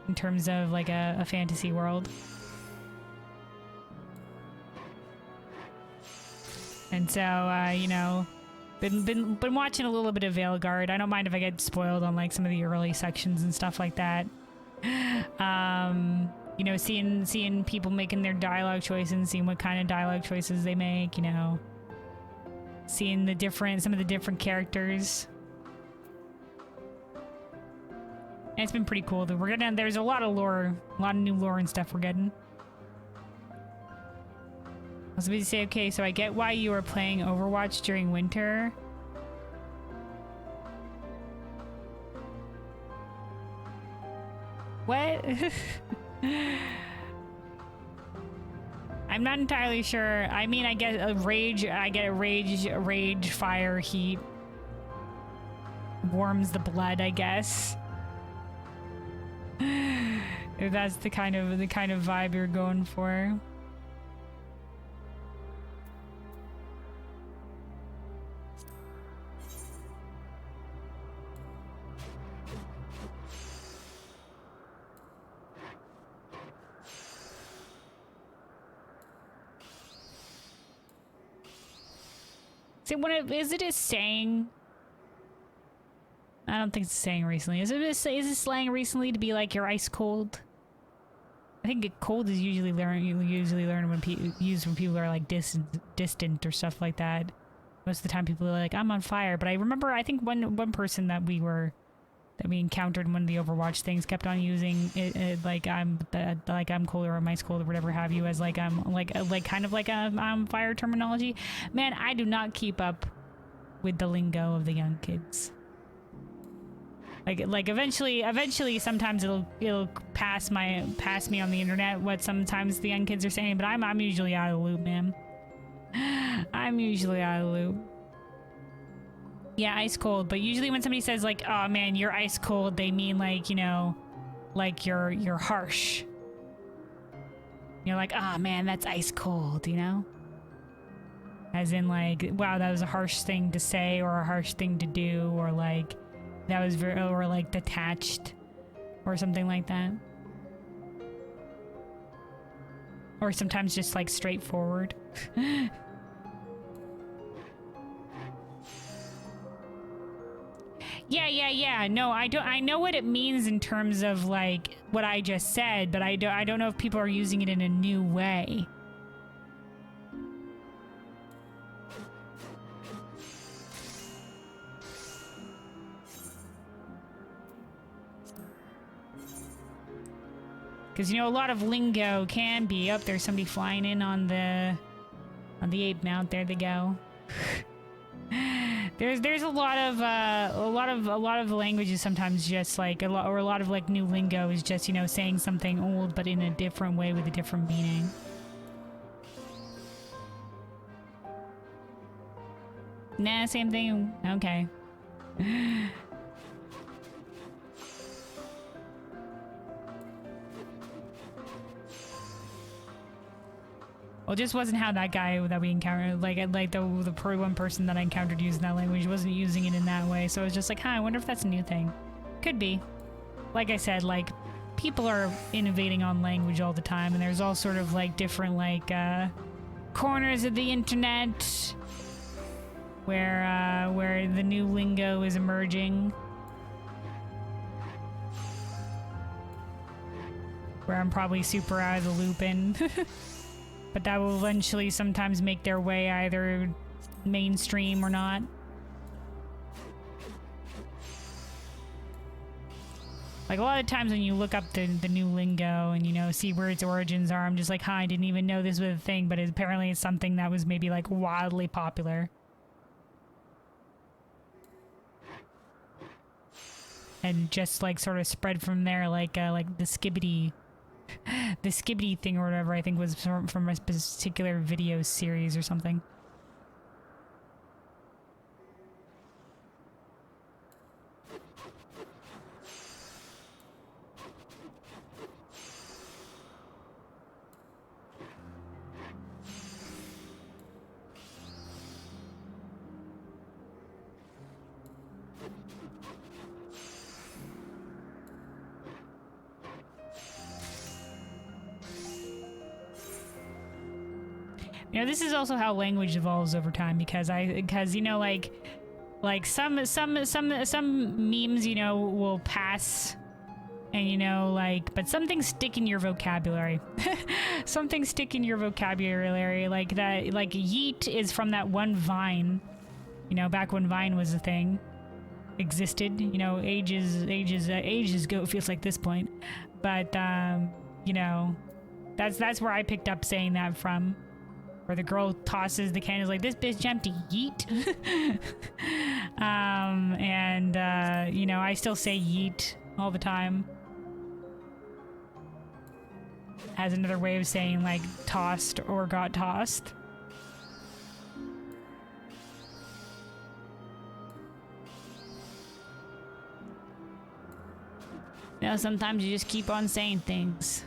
Speaker 1: in terms of like a fantasy world. And so you know, been watching a little bit of Veilguard. I don't mind if I get spoiled on like some of the early sections and stuff like that. You know, seeing people making their dialogue choices and seeing what kind of dialogue choices they make, you know. Seeing some of the different characters. And it's been pretty cool. There's a lot of lore, a lot of new lore and stuff we're getting. I was about to say, okay, so I get why you were playing Overwatch during winter. What? I'm not entirely sure. I mean, I get a rage, fire, heat. Warms the blood, I guess. If that's the kind of vibe you're going for. Is it a saying? I don't think it's a saying recently. Is it slang recently to be like you're ice cold? I think cold is usually learned when used when people are like distant or stuff like that. Most of the time people are like I'm on fire. But I remember I think one person that we encountered in one of the Overwatch things kept on using it like I'm cold or I'm ice cold or whatever have you as like I'm like kind of like a fire terminology. Man, I do not keep up with the lingo of the young kids. Like eventually sometimes it'll pass me on the internet what sometimes the young kids are saying, but I'm usually out of the loop, man. I'm usually out of the loop. Yeah, ice cold. But usually when somebody says like, "Oh man, you're ice cold," they mean like, you know, like you're harsh. You're like, "Oh man, that's ice cold," you know? As in like, wow, that was a harsh thing to say or a harsh thing to do, or like that was or like detached or something like that. Or sometimes just like straightforward. Yeah. No, I don't. I know what it means in terms of like what I just said, but I don't know if people are using it in a new way. Because you know a lot of lingo can be up. There's somebody flying in on the ape mount. There they go. There's a lot of languages sometimes just like a lot of like new lingo is just, you know, saying something old but in a different way with a different meaning. Nah, same thing. Okay. Well, it just wasn't how that guy that we encountered, like the one person that I encountered using that language wasn't using it in that way. So it was just like, huh, I wonder if that's a new thing. Could be. Like I said, like
Speaker 2: people are innovating on language all the time, and there's all sort of like different like corners of the internet where the new lingo is emerging. Where I'm probably super out of the loop in. But that will eventually sometimes make their way either mainstream or not. Like a lot of times when you look up the new lingo and, you know, see where its origins are, I'm just like, huh, I didn't even know this was a thing, but apparently it's something that was maybe like wildly popular. And just like sort of spread from there, like the skibbity thing or whatever, I think was from a particular video series or something. You know, this is also how language evolves over time because you know, like some memes, you know, will pass, and you know, like, but some things stick in your vocabulary. Some things stick in your vocabulary, like that, like yeet is from that one Vine, you know, back when Vine was a thing, existed, you know, ages ago, it feels like this point, but you know, that's where I picked up saying that from. Where the girl tosses the candles like, this bitch empty, yeet. You know, I still say yeet all the time. As another way of saying, like, tossed or got tossed. You know, sometimes you just keep on saying things.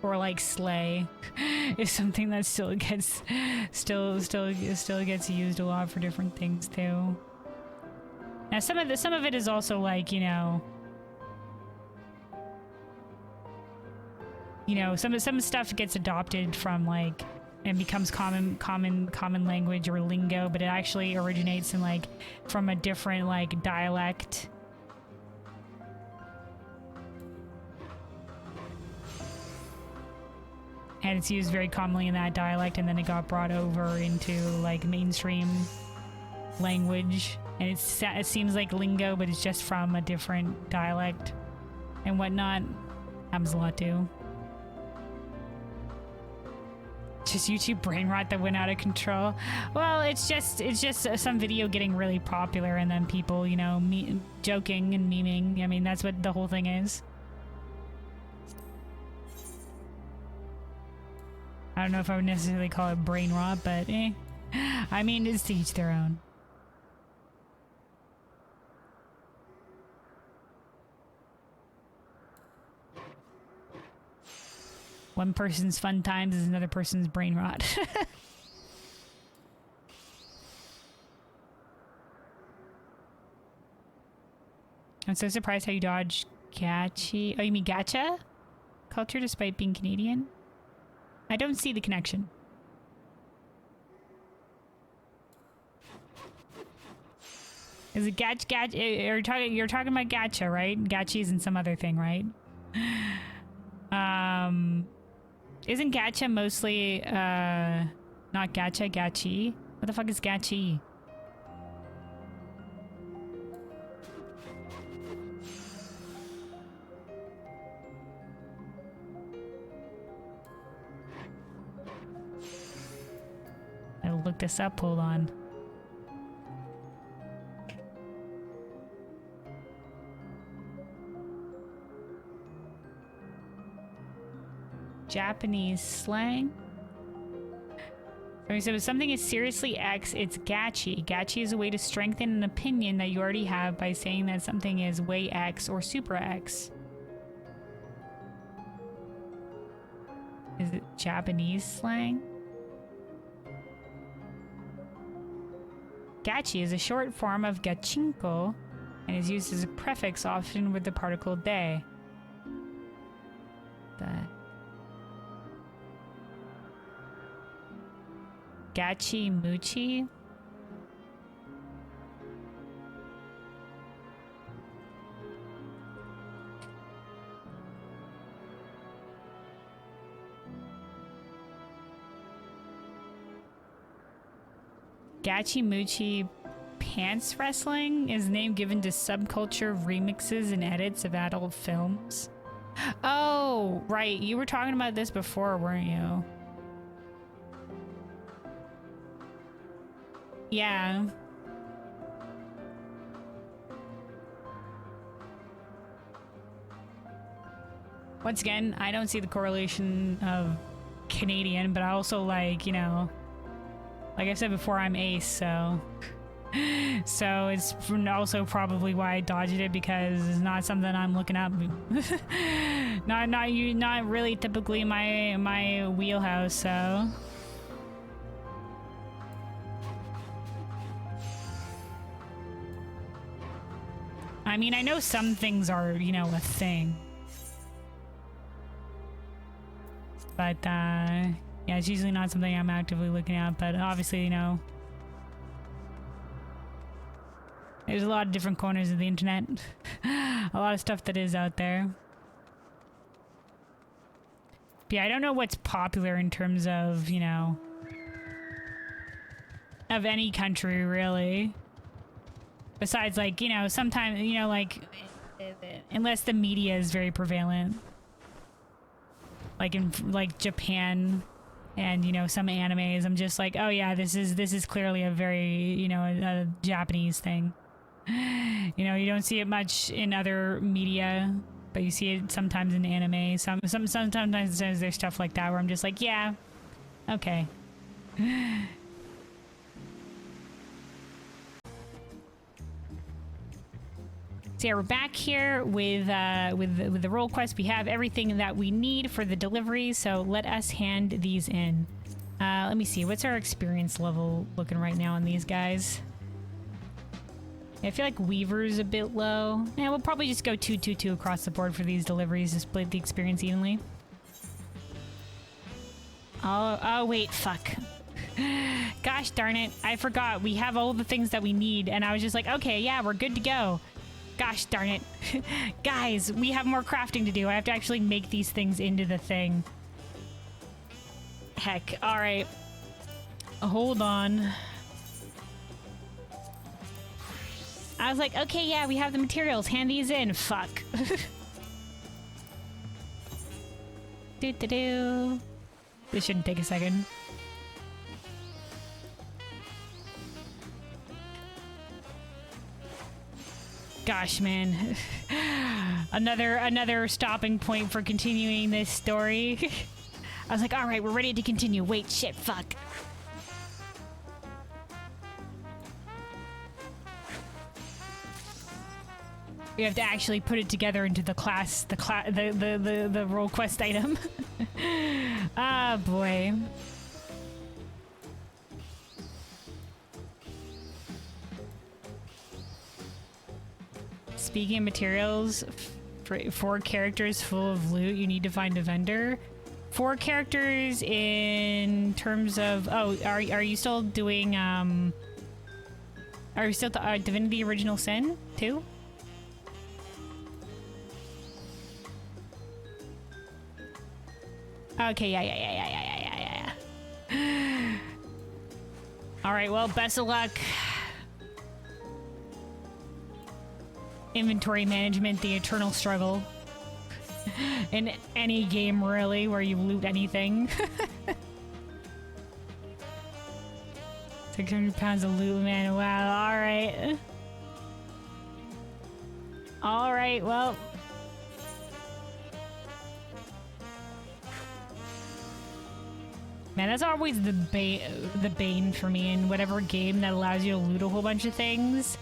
Speaker 2: Or like slay is something that still gets used a lot for different things too. Now some of it is also like, you know, some stuff gets adopted from like and becomes common language or lingo, but it actually originates in like from a different like dialect. And it's used very commonly in that dialect, and then it got brought over into like mainstream language, and it seems like lingo, but it's just from a different dialect and whatnot. Happens a lot too. Just YouTube brain rot that went out of control. Well, it's just some video getting really popular, and then people, you know, joking and memeing. I mean, that's what the whole thing is. I don't know if I would necessarily call it brain rot, but eh. I mean, it's to each their own. One person's fun times is another person's brain rot. I'm so surprised how you dodge gachi. Oh, you mean gacha culture despite being Canadian? I don't see the connection. Is it you're talking about gacha, right? Gachi isn't some other thing, right? Isn't gacha mostly not gacha, gachi? What the fuck is gachi? I'll look this up, hold on. Japanese slang. So if something is seriously X, it's gachi. Gachi is a way to strengthen an opinion that you already have by saying that something is way X or super X. Is it Japanese slang?
Speaker 1: Gachi is a short form of gachinko and is used as a prefix often with the particle de. Gachi Muchi? Gachi Muchi Pants Wrestling is the name given to subculture remixes and edits of adult films. Oh, right. You were talking about this before, weren't you? Yeah. Once again, I don't see the correlation of Canadian, but I also like, you know, like I said before, I'm ace, so it's also probably why I dodged it, because it's not something I'm looking up. not really typically my wheelhouse, so. I mean, I know some things are, you know, a thing. But, yeah, it's usually not something I'm actively looking at, but obviously, you know, there's a lot of different corners of the internet. A lot of stuff that is out there. But yeah, I don't know what's popular in terms of, you know, of any country, really. Besides, like, you know, sometimes, you know, like, unless the media is very prevalent. Like in, like, Japan and, you know, some animes, I'm just like, oh yeah, this is clearly a very, you know, a Japanese thing. You know, you don't see it much in other media, but you see it sometimes in anime. Sometimes there's stuff like that where I'm just like, yeah, okay. So yeah, we're back here with the role quest. We have everything that we need for the delivery, so let us hand these in. Let me see, what's our experience level looking right now on these guys? Yeah, I feel like Weaver's a bit low. Yeah, we'll probably just go 2-2-2 across the board for these deliveries to split the experience evenly. Oh wait, fuck. Gosh darn it, I forgot. We have all the things that we need, and I was just like, okay, yeah, we're good to go. Gosh darn it. Guys, we have more crafting to do. I have to actually make these things into the thing. Heck, alright. Hold on. I was like, okay, yeah, we have the materials. Hand these in. Fuck. Do-do-do. This shouldn't take a second. Gosh, man. Another stopping point for continuing this story. I was like, all right, we're ready to continue. Wait, shit, fuck. We have to actually put it together into the class, the role quest item. Ah, boy. Speaking of materials, for 4 characters full of loot, you need to find a vendor. 4 characters in terms of... Oh, are you still doing... Are you still Divinity Original Sin, too? Okay, yeah. Alright, well, best of luck. Inventory management, the eternal struggle. In any game, really, where you loot anything. 600 pounds of loot, man. Wow, alright. Alright, well. Man, that's always the bane for me in whatever game that allows you to loot a whole bunch of things.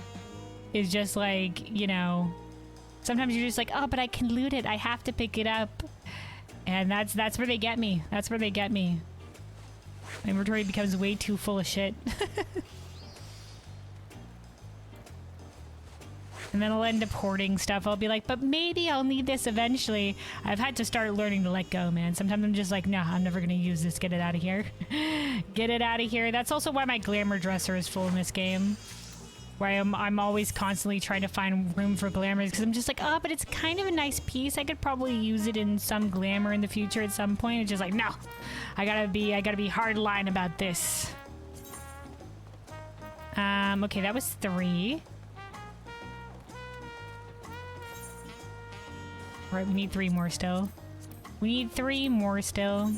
Speaker 1: Is just like, you know, sometimes you're just like, oh, but I can loot it. I have to pick it up. And that's where they get me. That's where they get me. My inventory becomes way too full of shit. And then I'll end up hoarding stuff. I'll be like, but maybe I'll need this eventually. I've had to start learning to let go, man. Sometimes I'm just like, nah, I'm never going to use this. Get it out of here. Get it out of here. That's also why my glamour dresser is full in this game. Why I'm always constantly trying to find room for glamours, because I'm just like, oh, but it's kind of a nice piece. I could probably use it in some glamour in the future at some point. It's just like, no, I gotta be hard line about this. Okay, that was 3. All right, we need 3 more still. We need 3 more still.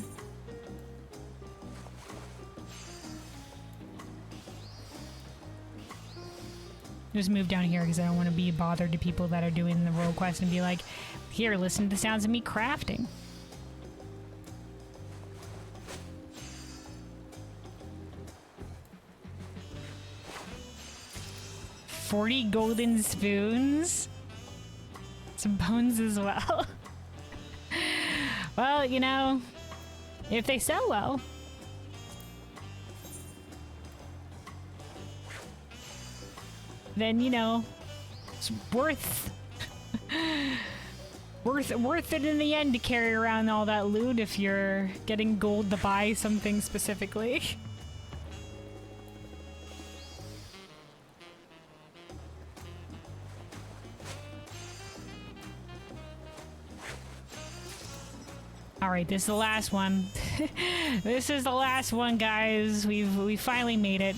Speaker 1: Just move down here because I don't want to be bothered to people that are doing the role quest and be like, here, listen to the sounds of me crafting. $40 golden spoons. Some bones as well. Well, you know, if they sell well. Then, you know, it's worth it in the end to carry around all that loot if you're getting gold to buy something specifically. All right, this is the last one. This is the last one, guys. We finally made it.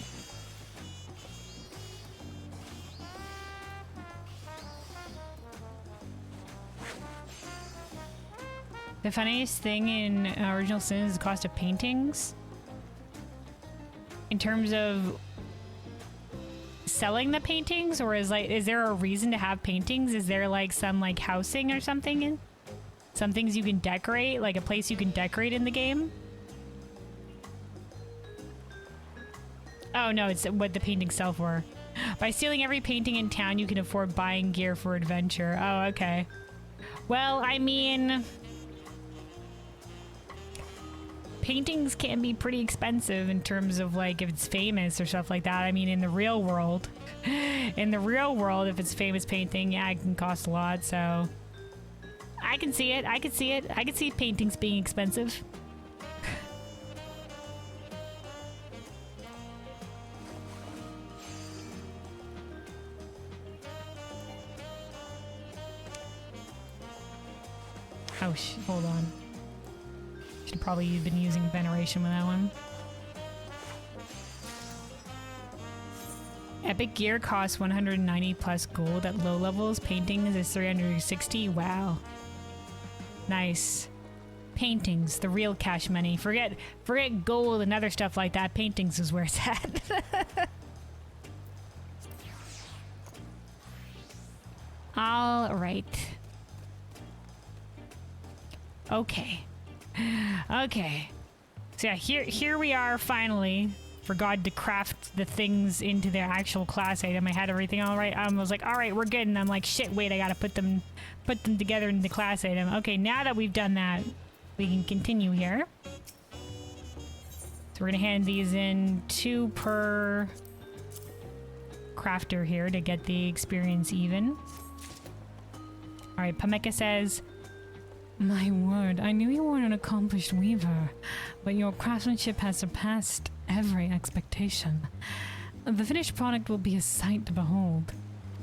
Speaker 1: The funniest thing in Original Sin is the cost of paintings. In terms of selling the paintings, or is there a reason to have paintings? Is there like some like housing or something in? Some things you can decorate, like a place you can decorate in the game? Oh no, it's what the paintings sell for. By stealing every painting in town, you can afford buying gear for adventure. Oh, okay. Well, I mean, paintings can be pretty expensive in terms of like if it's famous or stuff like that. I mean, in the real world, if it's a famous painting, yeah, it can cost a lot. So I can see it. I can see paintings being expensive. Oh, hold on. Should probably been using veneration with that one. Epic gear costs 190 plus gold at low levels. Paintings is 360. Wow. Nice. Paintings, the real cash money. Forget gold and other stuff like that. Paintings is where it's at. All right. Okay. Okay. So yeah, here we are finally. For God to craft the things into their actual class item. I had everything all right. I was like, all right, we're good. And I'm like, shit, wait, I gotta put them together in the class item. Okay, now that we've done that, we can continue here. So we're gonna hand these in 2 per crafter here to get the experience even. All right, Pameka says,
Speaker 2: my word, I knew you were an accomplished weaver, but your craftsmanship has surpassed every expectation. The finished product will be a sight to behold.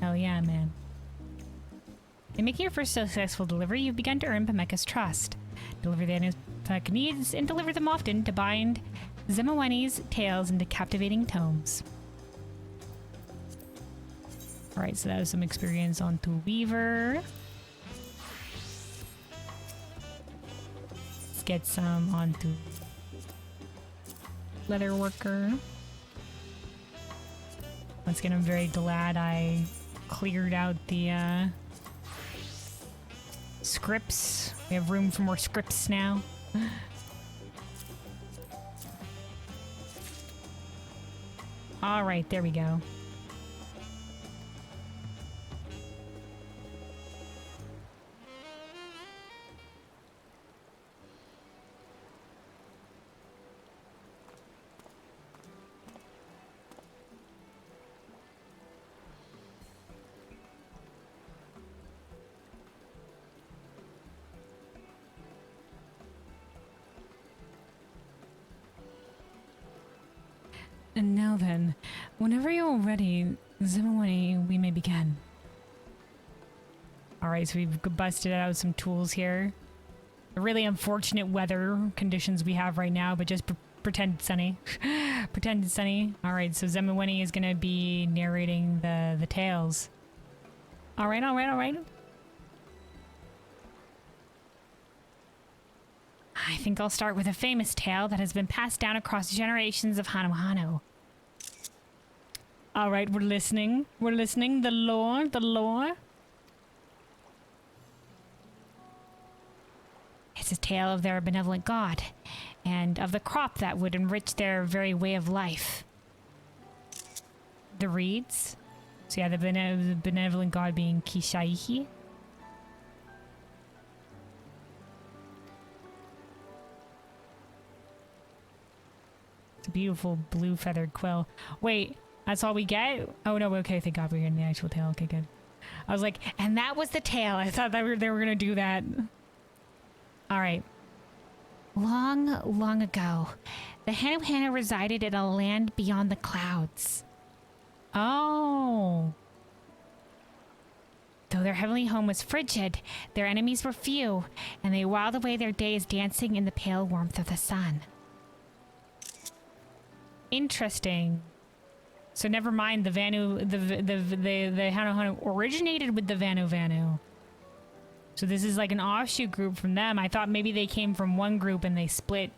Speaker 1: Hell yeah, man. In making your first successful delivery, you've begun to earn Pameka's trust. Deliver the items Pameka needs, and deliver them often to bind Zemawani's tales into captivating tomes. Alright, so that was some experience onto Weaver. Let's get some onto Leatherworker. Once again, I'm very glad I cleared out the scripts. We have room for more scripts now. All right, there we go.
Speaker 2: And now then, whenever you're ready, Zimmerwani, we may begin.
Speaker 1: Alright, so we've busted out some tools here. The really unfortunate weather conditions we have right now, but just pretend it's sunny. Pretend it's sunny. Alright, so Zimmerwani is gonna be narrating the tales. Alright. I think I'll start with a famous tale that has been passed down across generations of Hanu. All right, we're listening. The lore. It's a tale of their benevolent god and of the crop that would enrich their very way of life. The reeds. So yeah, the benevolent god being Kishaihi. Beautiful blue feathered quill. Wait, that's all we get? Oh no, okay, thank God we're getting the actual tail. Okay, good. I was like, and that was the tail. I thought that they were gonna do that. Alright. Long ago, the Hanu resided in a land beyond the clouds. Oh. Though their heavenly home was frigid, their enemies were few, and they whiled away their days dancing in the pale warmth of the sun. Interesting. So never mind, the Vanu, the Hanu originated with the Vanu. So this is like an offshoot group from them. I thought maybe they came from one group and they split.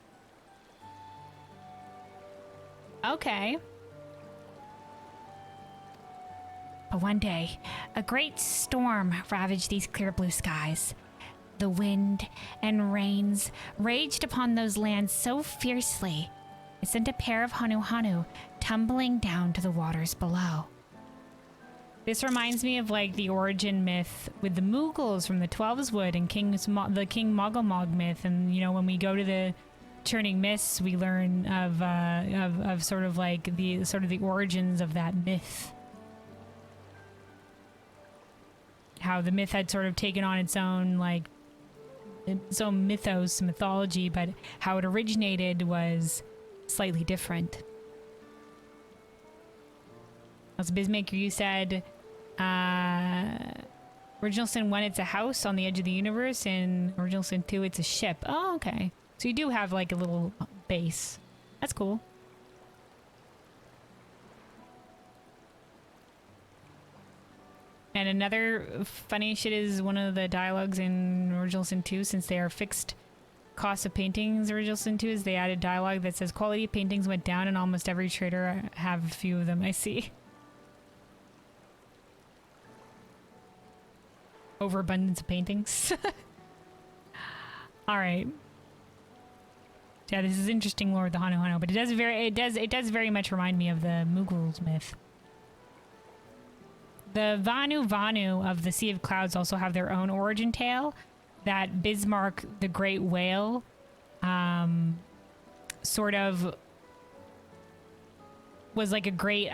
Speaker 1: Okay. But one day, a great storm ravaged these clear blue skies. The wind and rains raged upon those lands so fiercely, it sent a pair of Hanu tumbling down to the waters below. This reminds me of like the origin myth with the Mughals from the Twelveswood and the King Mogulmog myth. And you know, when we go to the Churning Mists, we learn of sort of like the origins of that myth. How the myth had sort of taken on its own mythology, but how it originated was slightly different. Also, Bizmaker, you said Original Sin 1 it's a house on the edge of the universe, and Original Sin 2 it's a ship. Oh, okay. So you do have like a little base. That's cool. And another funny shit is one of the dialogues in Original Sin 2, since they are fixed cost of paintings, Original Sin 2 is they added dialogue that says quality of paintings went down and almost every trader have a few of them. I see. Overabundance of paintings. All right. Yeah, this is interesting lore of the Hanu, but it does very much remind me of the Mughals myth. The Vanu of the Sea of Clouds also have their own origin tale. That Bismarck, the great whale, sort of was like a great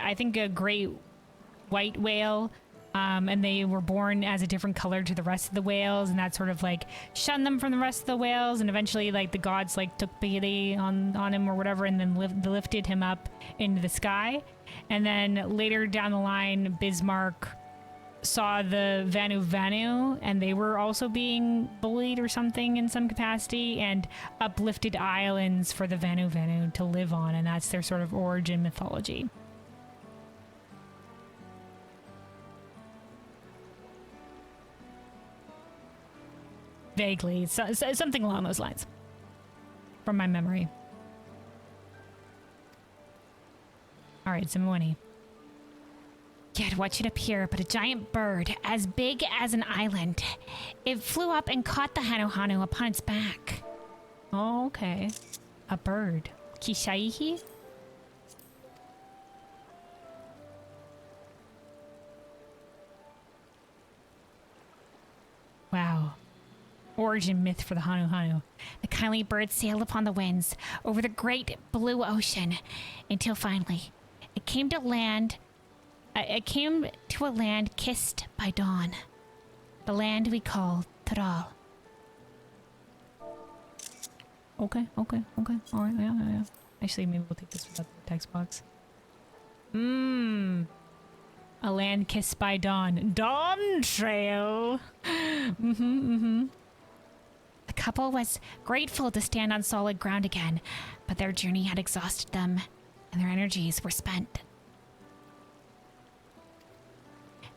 Speaker 1: white whale, and they were born as a different color to the rest of the whales, and that sort of like shunned them from the rest of the whales, and eventually like the gods like took pity on him or whatever, and then lifted him up into the sky. And then later down the line, Bismarck saw the Vanu, and they were also being bullied or something in some capacity, and uplifted islands for the Vanu to live on, and that's their sort of origin mythology. Vaguely, something along those lines, from my memory. All right, Zimmerwani. Yet what should appear but a giant bird as big as an island. It flew up and caught the Hanu upon its back. Oh, okay. A bird. Kishaihi? Wow. Origin myth for the Hanu. The kindly bird sailed upon the winds over the great blue ocean until finally it came to land. It came to a land kissed by dawn. The land we call Thrall. Okay. All right, yeah. Actually, maybe we'll take this without the text box. Mmm. A land kissed by dawn. Dawntrail.
Speaker 3: The couple was grateful to stand on solid ground again, but their journey had exhausted them, and their energies were spent.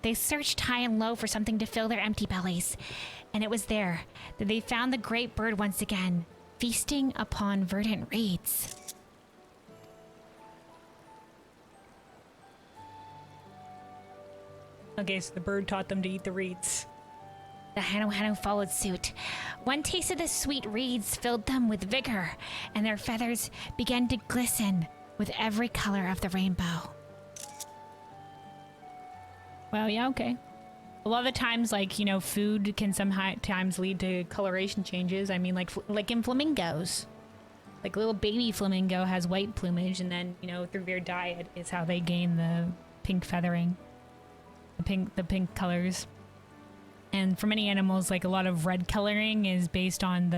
Speaker 3: They searched high and low for something to fill their empty bellies, and it was there that they found the great bird once again, feasting upon verdant reeds.
Speaker 1: Okay, so the bird taught them to eat the reeds.
Speaker 3: The Hanu Hanu followed suit. One taste of the sweet reeds filled them with vigor, and their feathers began to glisten with every color of the rainbow.
Speaker 1: Well, yeah, okay. A lot of the times, like, you know, food can sometimes lead to coloration changes. I mean, like in flamingos. Like, little baby flamingo has white plumage, and then, you know, through their diet is how they gain the pink feathering. The pink colors. And for many animals, like, a lot of red coloring is based on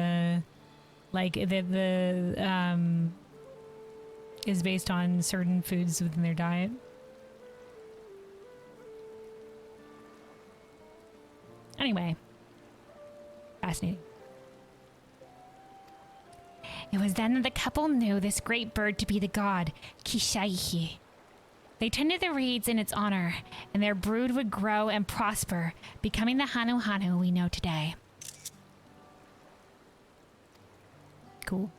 Speaker 1: is based on certain foods within their diet. Anyway, fascinating.
Speaker 3: It was then that the couple knew this great bird to be the god, Kishaihi. They tended the reeds in its honor, and their brood would grow and prosper, becoming the Hanu Hanu we know today.
Speaker 1: Cool.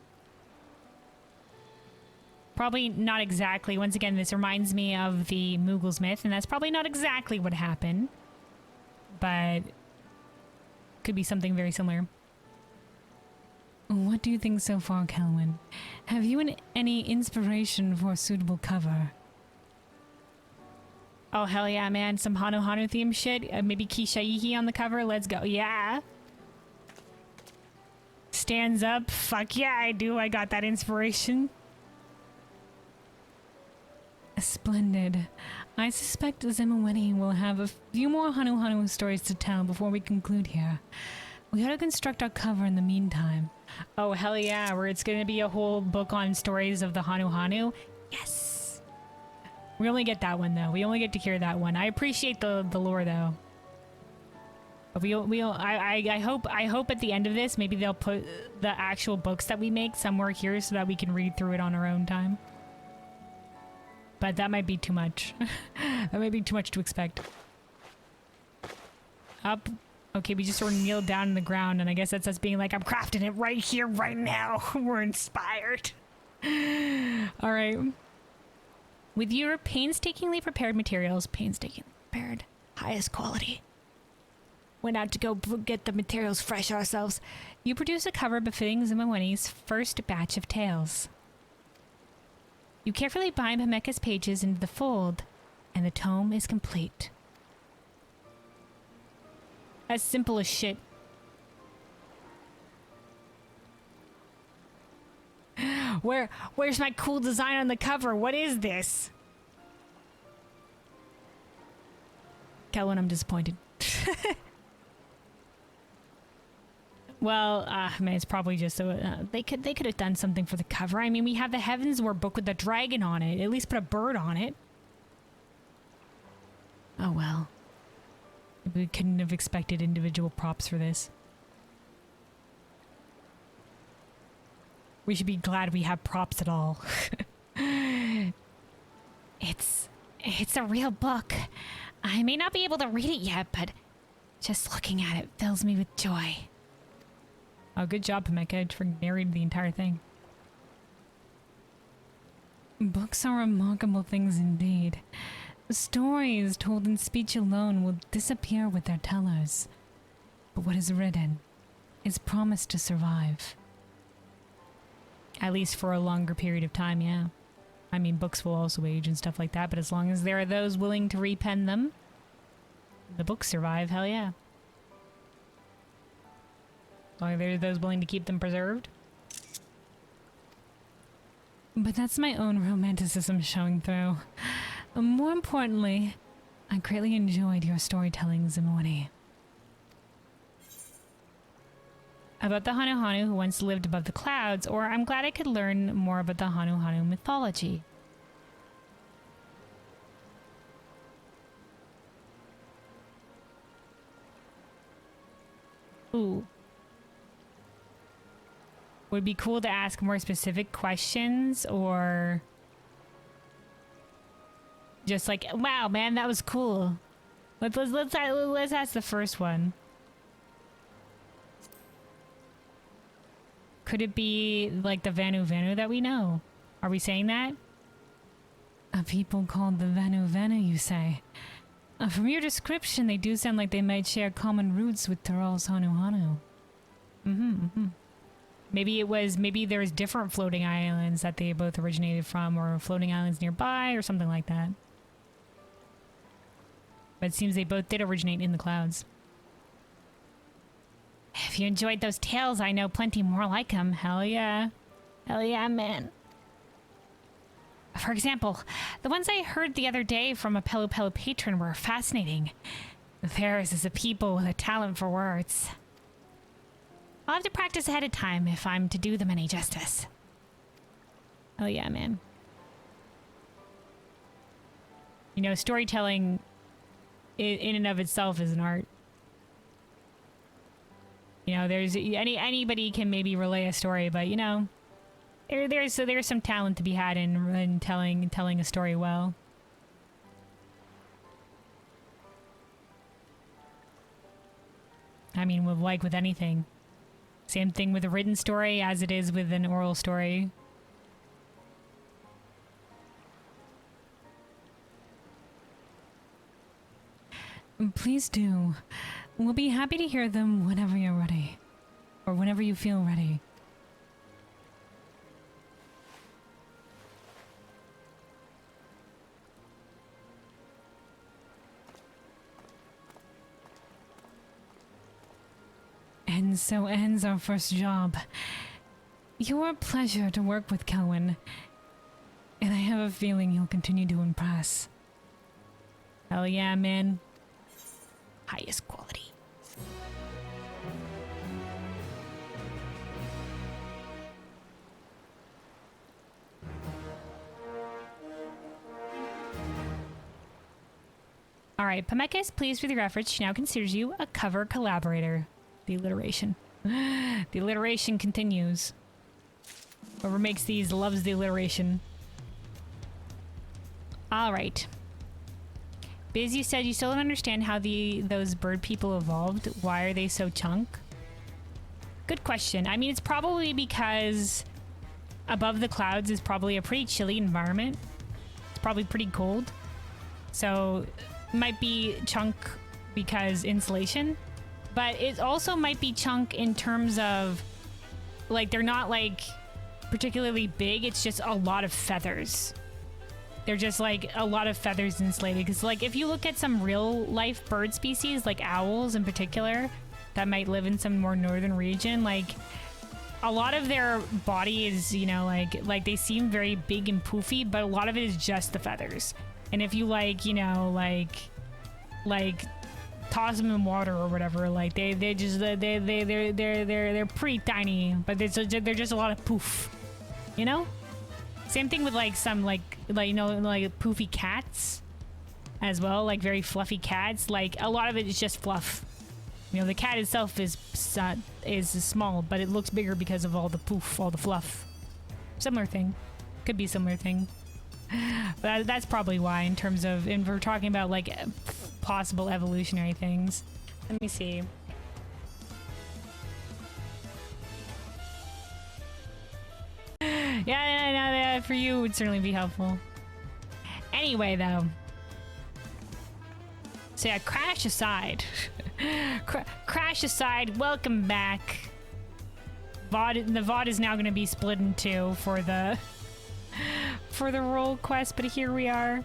Speaker 1: Probably not exactly. Once again, this reminds me of the Mughals myth, and that's probably not exactly what happened. But could be something very similar.
Speaker 2: What do you think so far, Kelwyn? Have you any inspiration for a suitable cover?
Speaker 1: Oh, hell yeah, man. Some Hanu Hanu theme shit. Maybe Kishaihi on the cover. Let's go. Yeah. Stands up. Fuck yeah, I do. I got that inspiration.
Speaker 2: Splendid. I suspect Zemaweni will have a few more Hanu Hanu stories to tell before we conclude here. We ought to construct our cover in the meantime.
Speaker 1: Oh, hell yeah. Where it's going to be a whole book on stories of the Hanu Hanu. Yes. We only get that one, though. We only get to hear that one. I appreciate the lore, though. But I hope at the end of this, maybe they'll put the actual books that we make somewhere here so that we can read through it on our own time. But that might be too much. That might be too much to expect. Up. Okay, we just sort of kneeled down on the ground, and I guess that's us being like, I'm crafting it right here, right now. We're inspired. All right. With your painstakingly prepared materials, highest quality. Went out to go get the materials fresh ourselves. You produce a cover befitting Zimaweni's first batch of tales. You carefully bind Himeka's pages into the fold, and the tome is complete. As simple as shit. Where's my cool design on the cover? What is this? Kelwyn, I'm disappointed. Well, man, it's probably just so they could have done something for the cover. I mean, we have the Heavens War book with the dragon on it. At least put a bird on it. Oh well. We couldn't have expected individual props for this. We should be glad we have props at all.
Speaker 3: It's a real book. I may not be able to read it yet, but just looking at it fills me with joy.
Speaker 1: Oh, good job, Himeka, for narrating the entire thing.
Speaker 2: Books are remarkable things indeed. Stories told in speech alone will disappear with their tellers. But what is written is promised to survive.
Speaker 1: At least for a longer period of time, yeah. I mean, books will also age and stuff like that, but as long as there are those willing to repen them, the books survive, hell yeah. As long as there are those willing to keep them preserved.
Speaker 2: But that's my own romanticism showing through. More importantly, I greatly enjoyed your storytelling, Zimawani.
Speaker 1: About the Hanu Hanu who once lived above the clouds, or I'm glad I could learn more about the Hanu Hanu mythology. Ooh. Would be cool to ask more specific questions, or just like, wow, man, that was cool. Let's ask the first one. Could it be like the Vanu Vanu that we know? Are we saying that?
Speaker 2: A people called the Vanu Vanu, you say? From your description, they do sound like they might share common roots with Tyrell's Hanu Hanu.
Speaker 1: Maybe there's different floating islands that they both originated from, or floating islands nearby, or something like that. But it seems they both did originate in the clouds.
Speaker 3: If you enjoyed those tales, I know plenty more like them.
Speaker 1: Hell yeah.
Speaker 3: Hell yeah, man. For example, the ones I heard the other day from a Pelu Pelu patron were fascinating. Theirs is a people with a talent for words. I'll have to practice ahead of time if I'm to do them any justice.
Speaker 1: Hell yeah, man. You know, storytelling in and of itself is an art. You know, there's anybody can maybe relay a story, but you know, there's some talent to be had in telling a story well. I mean, with anything. Same thing with a written story as it is with an oral story.
Speaker 2: Please do. We'll be happy to hear them whenever you're ready. Or whenever you feel ready. And so ends our first job. You were a pleasure to work with, Kelwyn. And I have a feeling you'll continue to impress.
Speaker 1: Hell yeah, man.
Speaker 3: Highest quality.
Speaker 1: Alright, Pameka is pleased with your efforts. She now considers you a cover collaborator. The alliteration. The alliteration continues. Whoever makes these loves the alliteration. Alright. Biz, you said you still don't understand how those bird people evolved. Why are they so chunk? Good question. I mean, it's probably because above the clouds is probably a pretty chilly environment. It's probably pretty cold. So, might be chunk because insulation. But it also might be chunk in terms of, like, they're not, like, particularly big. It's just a lot of feathers. They're just, like, a lot of feathers insulated. Because, like, if you look at some real-life bird species, like owls in particular, that might live in some more northern region, like, a lot of their body is, you know, like they seem very big and poofy, but a lot of it is just the feathers. And if you, like, you know, like toss them in water or whatever, like they're pretty tiny, but they're just a lot of poof, you know. Same thing with like some like you know, like poofy cats as well, like very fluffy cats. Like a lot of it is just fluff. You know, the cat itself is small, but it looks bigger because of all the poof, all the fluff. Similar thing, could be similar thing. But that's probably why, in terms of, if we're talking about like possible evolutionary things. Let me see. Yeah, I know that for you would certainly be helpful. Anyway, though. So yeah, crash aside. Crash aside, welcome back. The VOD is now going to be split in two for the role quest, but here we are.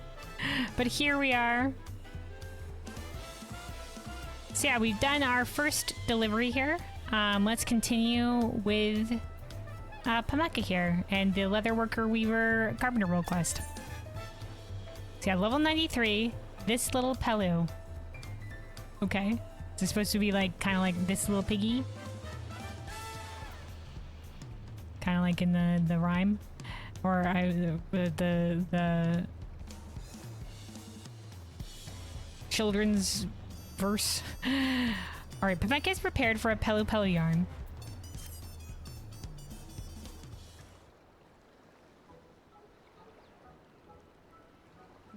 Speaker 1: So yeah, we've done our first delivery here. Let's continue with Pameka here and the Leatherworker Weaver Carpenter Role Quest. So yeah, level 93, this little Pelu. Okay. Is this supposed to be like, kind of like this little piggy? Kind of like in the rhyme? Or the children's verse. All right, Pemeka is prepared for a Pelu Pelu yarn.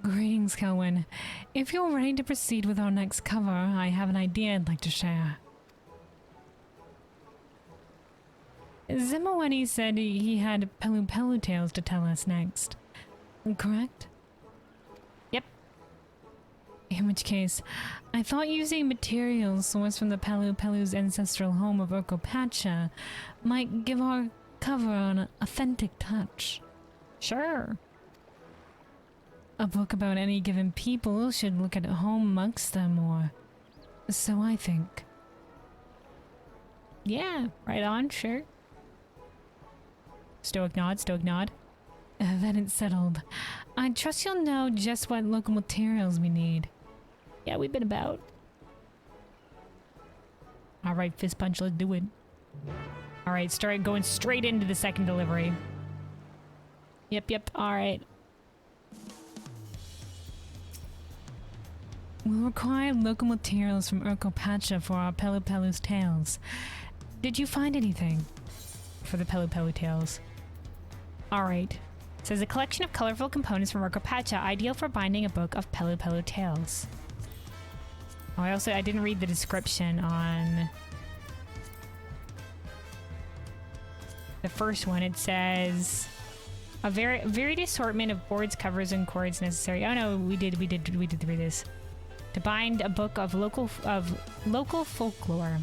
Speaker 2: Greetings, Kelwyn. If you're ready to proceed with our next cover, I have an idea I'd like to share. Zimmerwenny said he had Pelu Pelu tales to tell us next. Correct?
Speaker 1: Yep.
Speaker 2: In which case, I thought using materials sourced from the Pelu Pelu's ancestral home of Urkopacha might give our cover an authentic touch.
Speaker 1: Sure.
Speaker 2: A book about any given people should look at home amongst them, or so I think.
Speaker 1: Yeah, right on, sure. Stoic nod, stoic nod.
Speaker 2: Then it's settled. I trust you'll know just what local materials we need.
Speaker 1: Yeah, we've been about. All right, fist punch, let's do it. All right, start going straight into the second delivery. Yep, all right.
Speaker 2: We'll require local materials from Urkopacha for our Pelu Pelu's tales. Did you find anything?
Speaker 1: For the Pelu Pelu tales. All right. It says a collection of colorful components from Urkopacha, ideal for binding a book of Pelu Pelu tales. Oh, I didn't read the description on the first one. It says a varied assortment of boards, covers, and cords necessary. Oh no, we did read this. To bind a book of local folklore.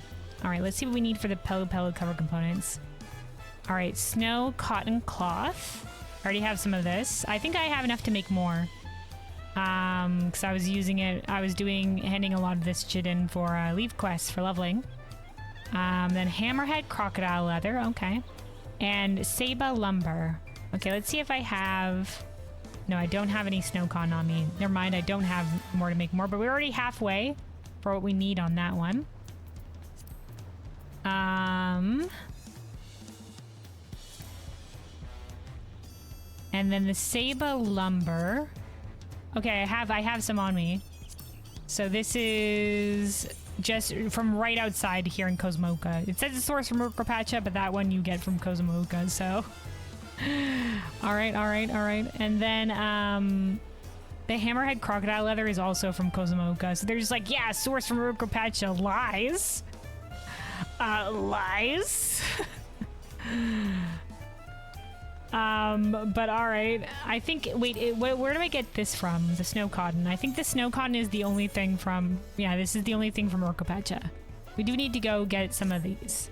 Speaker 1: All right, let's see what we need for the Pelu Pelu cover components. All right, snow, cotton, cloth. I already have some of this. I think I have enough to make more. Because I was using it. I was handing a lot of this shit in for leaf quests for leveling. Then hammerhead, crocodile leather. Okay, and Saba lumber. Okay, let's see if I have. No, I don't have any snow cotton on me. Never mind, I don't have more to make more, but we're already halfway for what we need on that one. And then the Saba lumber. Okay, I have some on me. So this is just from right outside here in Cosmoka. It says it's sourced from Urkopacha, but that one you get from Cosmoka, so... all right. And then the hammerhead crocodile leather is also from Cosmoka. So they're just like, yeah, sourced from Urkopacha. Lies. Lies. But all right. I think, wait, where do I get this from? The snow cotton. I think the snow cotton is the only thing from, yeah, this is the only thing from Urkopacha. We do need to go get some of these.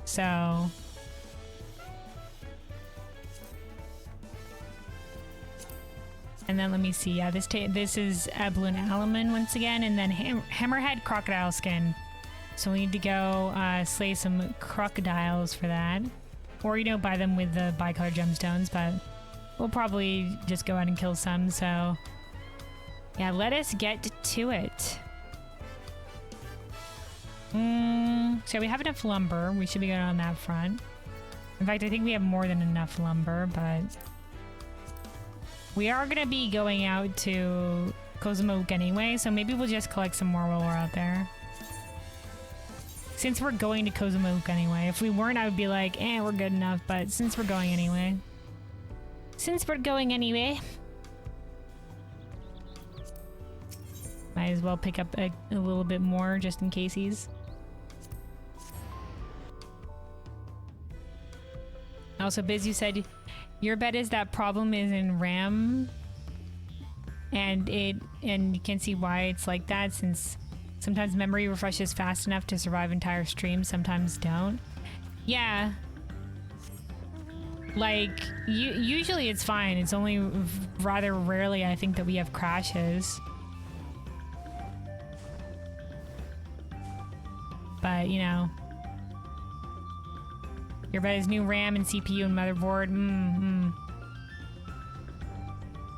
Speaker 1: So... And then let me see. Yeah, this is Eblin Alaman once again, and then hammerhead crocodile skin. So we need to go slay some crocodiles for that, or buy them with the bicolor gemstones. But we'll probably just go out and kill some. So yeah, let us get to it. So we have enough lumber. We should be good on that front. In fact, I think we have more than enough lumber, but. We are going to be going out to Cosmoke anyway, so maybe we'll just collect some more while we're out there. Since we're going to Cosmoke anyway. If we weren't, I would be like, we're good enough, but since we're going anyway. Might as well pick up a little bit more just in casies. Also, Biz, you said... Your bet is that problem is in RAM, and you can see why it's like that, since sometimes memory refreshes fast enough to survive entire streams, sometimes don't. Yeah. Like, usually it's fine. It's only rather rarely, I think, that we have crashes. But, Your bet is new RAM and CPU and motherboard.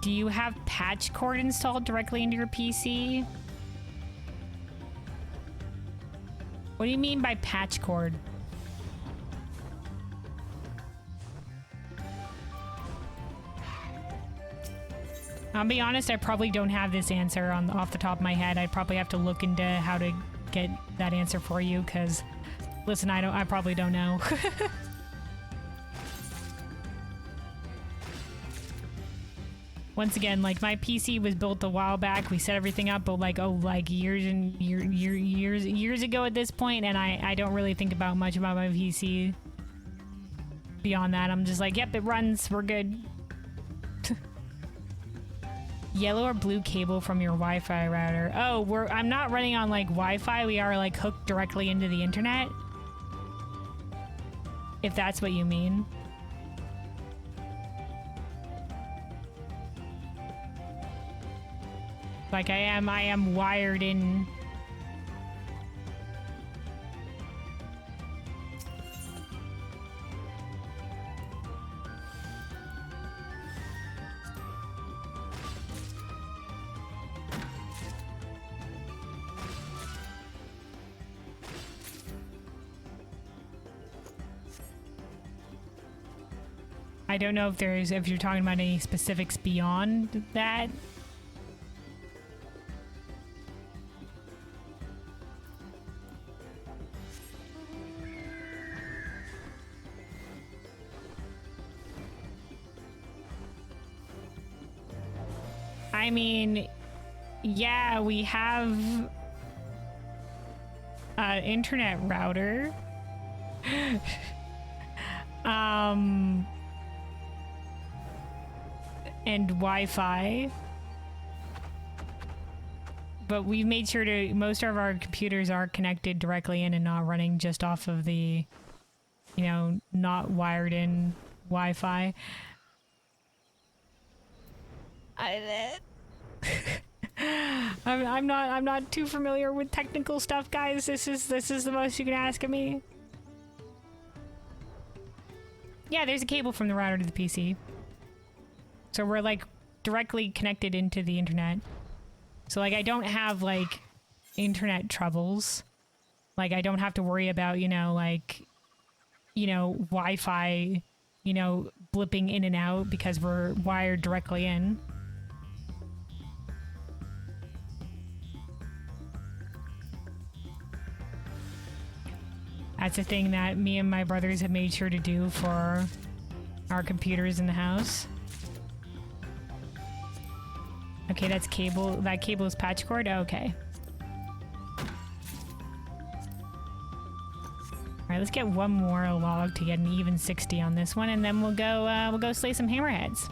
Speaker 1: Do you have patch cord installed directly into your PC? What do you mean by patch cord? I'll be honest, I probably don't have this answer off the top of my head. I'd probably have to look into how to get that answer for you, because listen, I probably don't know. Once again, like, my PC was built a while back. We set everything up, but like, years ago at this point, and I don't really think much about my PC. Beyond that, I'm just like, yep, it runs. We're good. Yellow or blue cable from your Wi-Fi router. Oh, I'm not running on like Wi-Fi. We are like hooked directly into the internet. If that's what you mean. Like I am wired in. I don't know if you're talking about any specifics beyond that. I mean, yeah, we have an internet router. And Wi-Fi. But we've made sure most of our computers are connected directly in and not running just off of the, not wired in Wi-Fi. I'm not too familiar with technical stuff, guys. This is the most you can ask of me. Yeah, there's a cable from the router to the PC. So we're like directly connected into the internet. So like I don't have like internet troubles. Like I don't have to worry about, Wi-Fi, blipping in and out because we're wired directly in. That's a thing that me and my brothers have made sure to do for our computers in the house. Okay, that's cable. That cable is patch cord? Okay. Alright, let's get one more log to get an even 60 on this one, and then we'll go slay some hammerheads.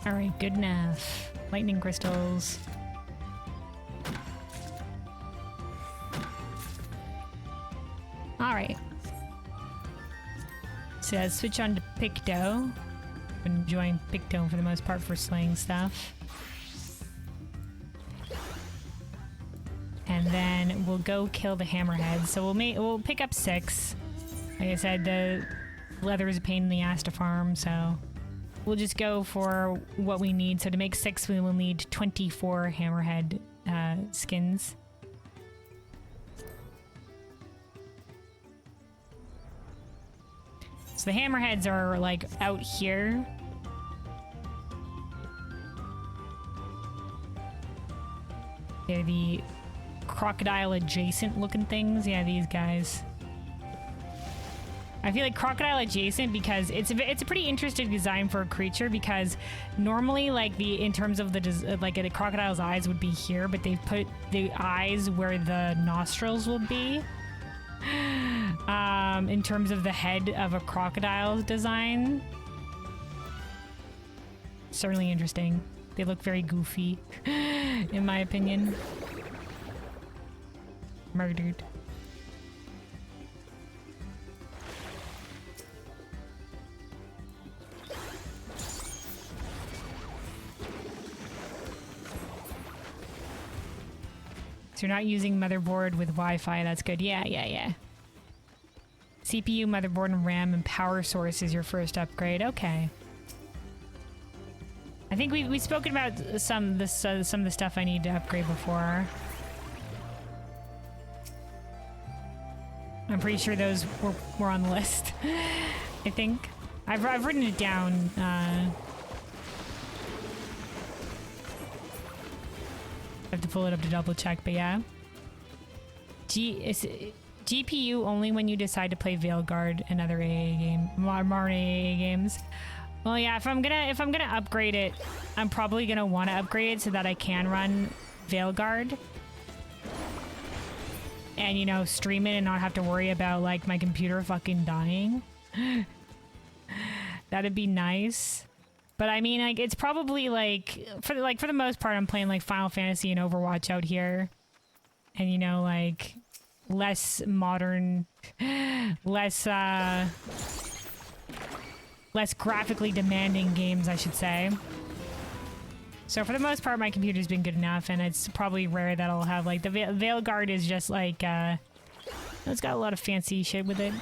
Speaker 1: Alright, good enough. Lightning crystals. Alright. So let's switch on to Picto. Been enjoying Picto for the most part for slaying stuff. And then we'll go kill the hammerheads. So we'll pick up 6. Like I said, the leather is a pain in the ass to farm, so we'll just go for what we need. So to make 6, we will need 24 hammerhead skins. So the hammerheads are like out here. They're the crocodile adjacent looking things. Yeah, these guys. I feel like crocodile adjacent because it's a pretty interesting design for a creature, because normally like in terms of the crocodile's eyes would be here, but they've put the eyes where the nostrils will be. In terms of the head of a crocodile's design. Certainly interesting. They look very goofy, in my opinion. Murdered. So you're not using motherboard with Wi-Fi. That's good. Yeah. CPU, motherboard, and RAM, and power source is your first upgrade. Okay. I think we've spoken about some of the stuff I need to upgrade before. I'm pretty sure those were on the list. I think. I've written it down. I have to pull it up to double check, but yeah. GPU only when you decide to play Veilguard and other AA game, modern AA games. Well, yeah, if I'm gonna upgrade it, I'm probably gonna want to upgrade it so that I can run Veilguard. And, you know, stream it and not have to worry about, like, my computer fucking dying. That'd be nice. But I mean, like, it's probably, like, for the most part, I'm playing, like, Final Fantasy and Overwatch out here. And, you know, like, less modern, less graphically demanding games, I should say. So for the most part, my computer's been good enough, and it's probably rare that I'll have, like, the Veilguard is just, like, it's got a lot of fancy shit with it.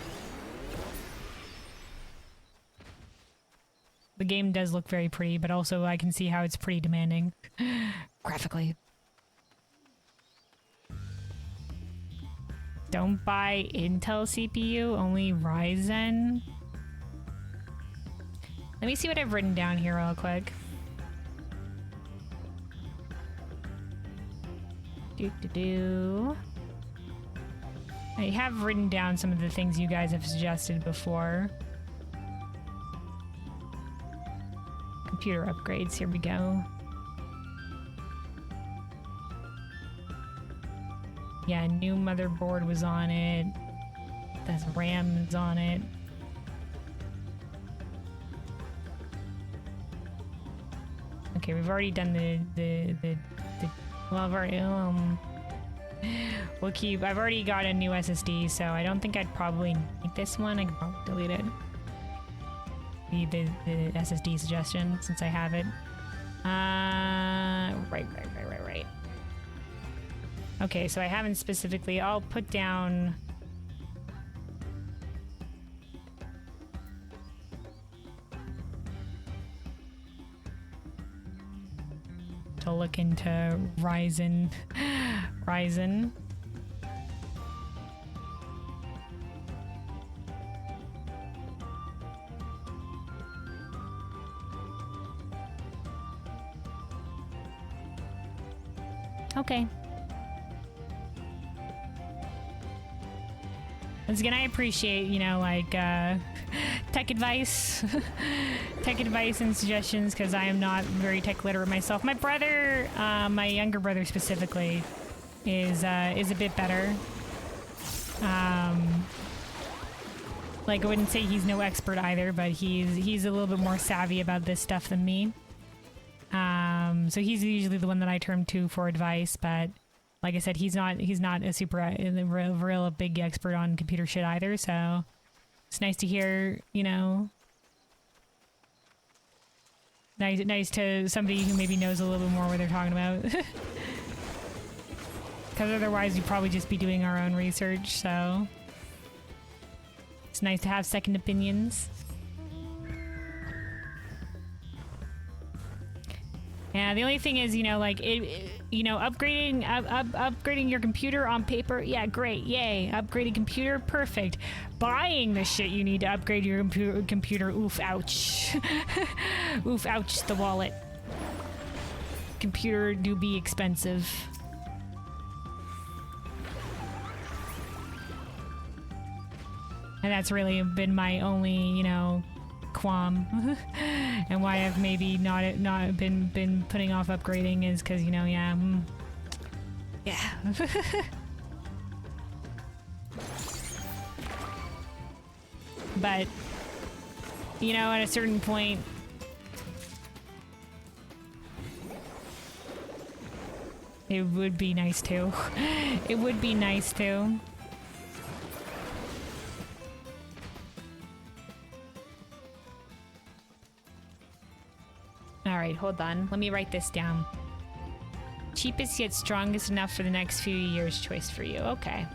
Speaker 1: The game does look very pretty, but also I can see how it's pretty demanding graphically. Don't buy Intel CPU, only Ryzen. Let me see what I've written down here real quick. I have written down some of the things you guys have suggested before. Computer upgrades, here we go. Yeah, new motherboard was on it. There's RAM's on it. Okay, we've already done the well, I've already, we'll keep, I've already got a new SSD, so I don't think I'd probably need this one. I can probably delete it. The SSD suggestion, since I have it. Right. Okay, so I haven't specifically, I'll put down... to look into Ryzen. Okay. Once again, I appreciate, you know, like, tech advice. Tech advice and suggestions, because I am not very tech literate myself. My brother, my younger brother specifically, is a bit better. Like, I wouldn't say he's no expert either, but he's a little bit more savvy about this stuff than me. So he's usually the one that I turn to for advice, but like I said, he's not a super real big expert on computer shit either, so it's nice to hear, you know, nice to somebody who maybe knows a little bit more what they're talking about. Because otherwise we'd probably just be doing our own research, so it's nice to have second opinions. Yeah, the only thing is, you know, like, you know, upgrading your computer on paper, yeah, great, yay. Upgrading computer, perfect. Buying the shit you need to upgrade your computer, oof, ouch. Oof, ouch, the wallet. Computer do be expensive. And that's really been my only, you know, qualm. And why I've maybe not been putting off upgrading is because, you know, yeah. But, you know, at a certain point, it would be nice to. It would be nice to. Alright, hold on. Let me write this down. Cheapest yet strongest enough for the next few years choice for you. Okay.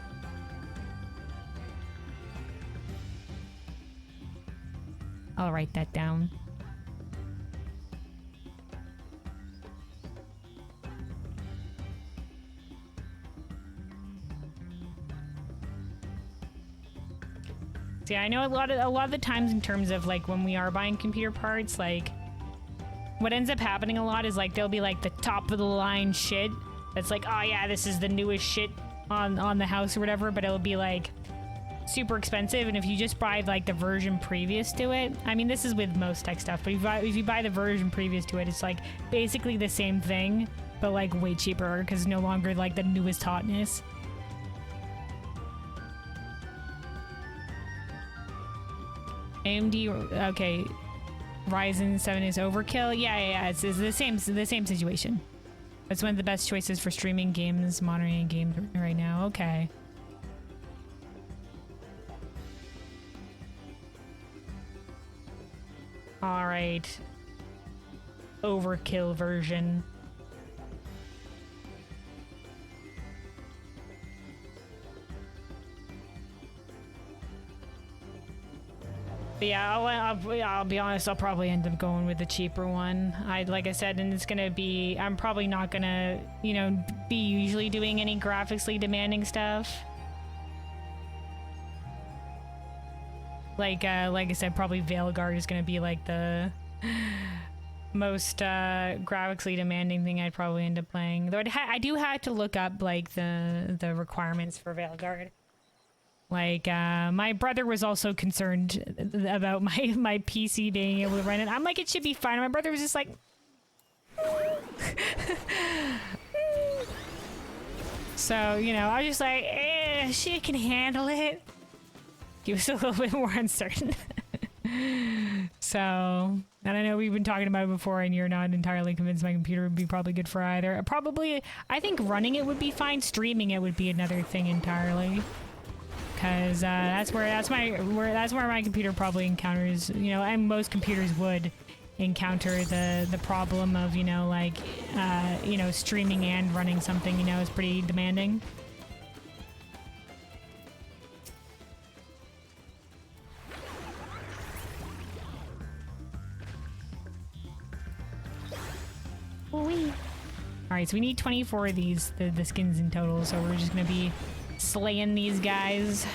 Speaker 1: I'll write that down. See, I know a lot of the times in terms of like when we are buying computer parts, like what ends up happening a lot is like there'll be like the top of the line shit that's like, oh yeah, this is the newest shit on the house or whatever, but it'll be like super expensive. And if you just buy like the version previous to it, I mean, this is with most tech stuff, but if you buy the version previous to it, it's like basically the same thing, but like way cheaper because no longer like the newest hotness. AMD, okay, Ryzen 7 is overkill. Yeah, it's the same situation. It's one of the best choices for streaming games, monitoring games right now. Okay. All right. Overkill version. But yeah, I'll be honest, I'll probably end up going with the cheaper one. Like I said, and it's gonna be, I'm probably not gonna, you know, be usually doing any graphically demanding stuff. Like I said, probably Veilguard is gonna be like the most graphically demanding thing I'd probably end up playing. Though I do have to look up like the requirements for Veilguard. Like, my brother was also concerned about my PC being able to run it. I'm like, it should be fine. My brother was just like... So, you know, I was just like, she can handle it. He was a little bit more uncertain. So, and I know we've been talking about it before and you're not entirely convinced my computer would be probably good for either. Probably, I think running it would be fine. Streaming it would be another thing entirely. Because that's where my computer probably encounters, you know, and most computers would encounter the problem of, you know, like, you know, streaming and running something, you know, is pretty demanding. Alright, so we need 24 of these, the skins in total, so we're just gonna be slaying these guys.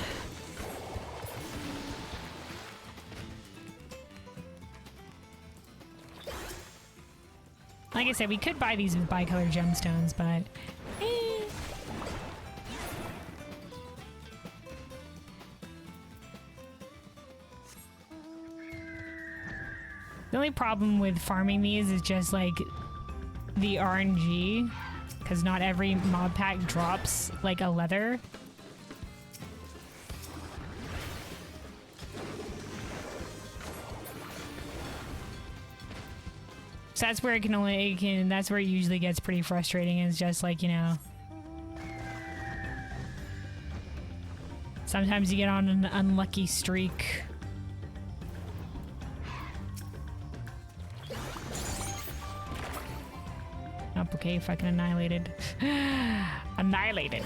Speaker 1: Like I said, we could buy these with bicolor gemstones, but the only problem with farming these is just like the RNG, because not every mod pack drops like a leather. So that's where that's where it usually gets pretty frustrating, is just like, you know, sometimes you get on an unlucky streak. Okay, fucking annihilated. Annihilated.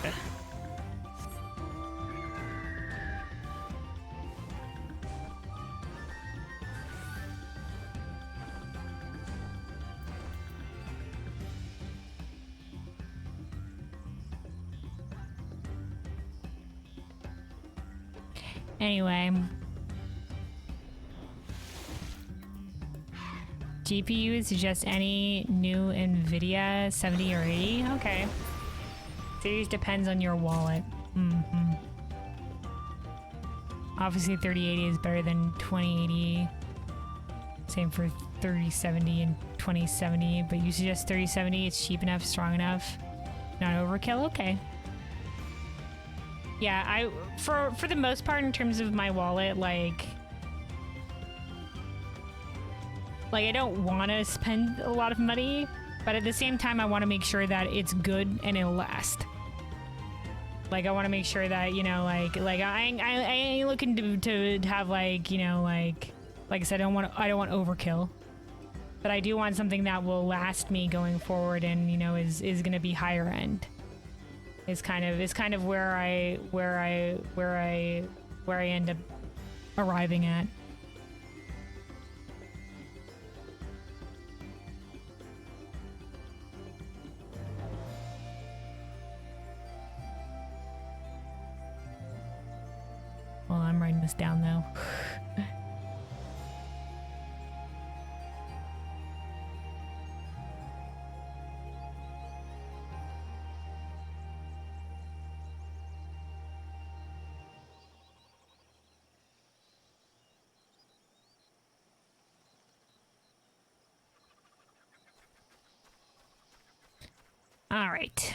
Speaker 1: Anyway. GPU is just any new NVIDIA 70 or 80? Okay. Series depends on your wallet. Obviously 3080 is better than 2080. Same for 3070 and 2070, but you suggest 3070, it's cheap enough, strong enough, not overkill? Okay. Yeah, for the most part in terms of my wallet, like I don't want to spend a lot of money, but at the same time, I want to make sure that it's good and it'll last. Like, I want to make sure that, you know, like I ain't looking to have like, you know, like I said, I don't want overkill, but I do want something that will last me going forward, and you know, is going to be higher end. Is kind of where I end up arriving at. Well, I'm writing this down though. All right.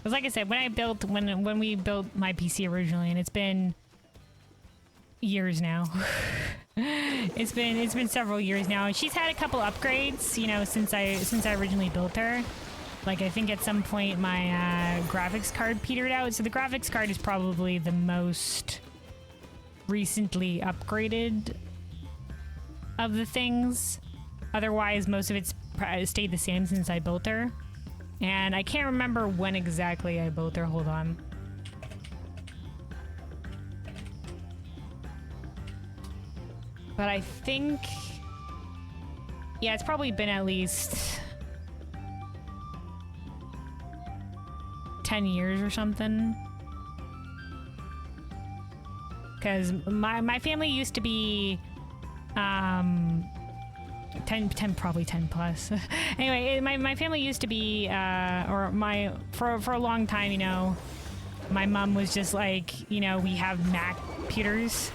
Speaker 1: Because like I said, when we built my PC originally, and it's been years now. it's been several years now. She's had a couple upgrades, you know, since I originally built her. Like, I think at some point my graphics card petered out. So the graphics card is probably the most recently upgraded of the things. Otherwise, most of it's stayed the same since I built her. And I can't remember when exactly I built her. Hold on. But I think... yeah, it's probably been at least 10 years or something. Because my family used to be 10 probably 10 plus. Anyway, my family used to be for a long time, you know, my mom was just like, you know, we have Mac computers,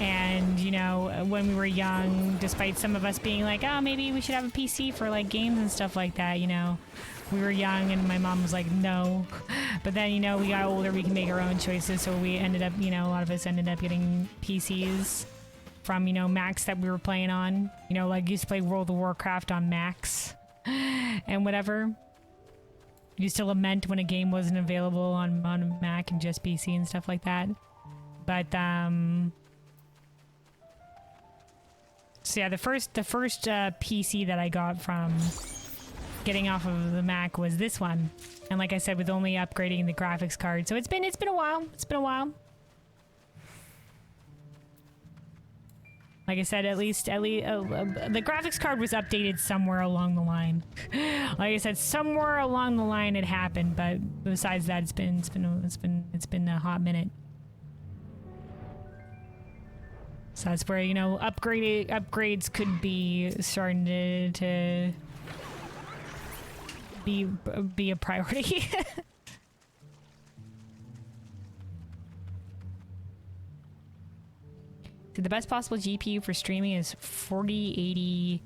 Speaker 1: and you know, when we were young, despite some of us being like, oh, maybe we should have a PC for like games and stuff like that, you know, we were young and my mom was like, no. But then, you know, we got older, we can make our own choices, so we ended up, you know, a lot of us ended up getting PCs from, you know, Macs that we were playing on. You know, like, used to play World of Warcraft on Macs and whatever. Used to lament when a game wasn't available on Mac and just PC and stuff like that. But so yeah, the first PC that I got from getting off of the Mac was this one. And like I said, with only upgrading the graphics card. So it's been a while. It's been a while. Like I said, at least the graphics card was updated somewhere along the line. Like I said, somewhere along the line it happened, but besides that, it's been a hot minute. So that's where, you know, upgrades could be starting to be a priority. So the best possible GPU for streaming is 4080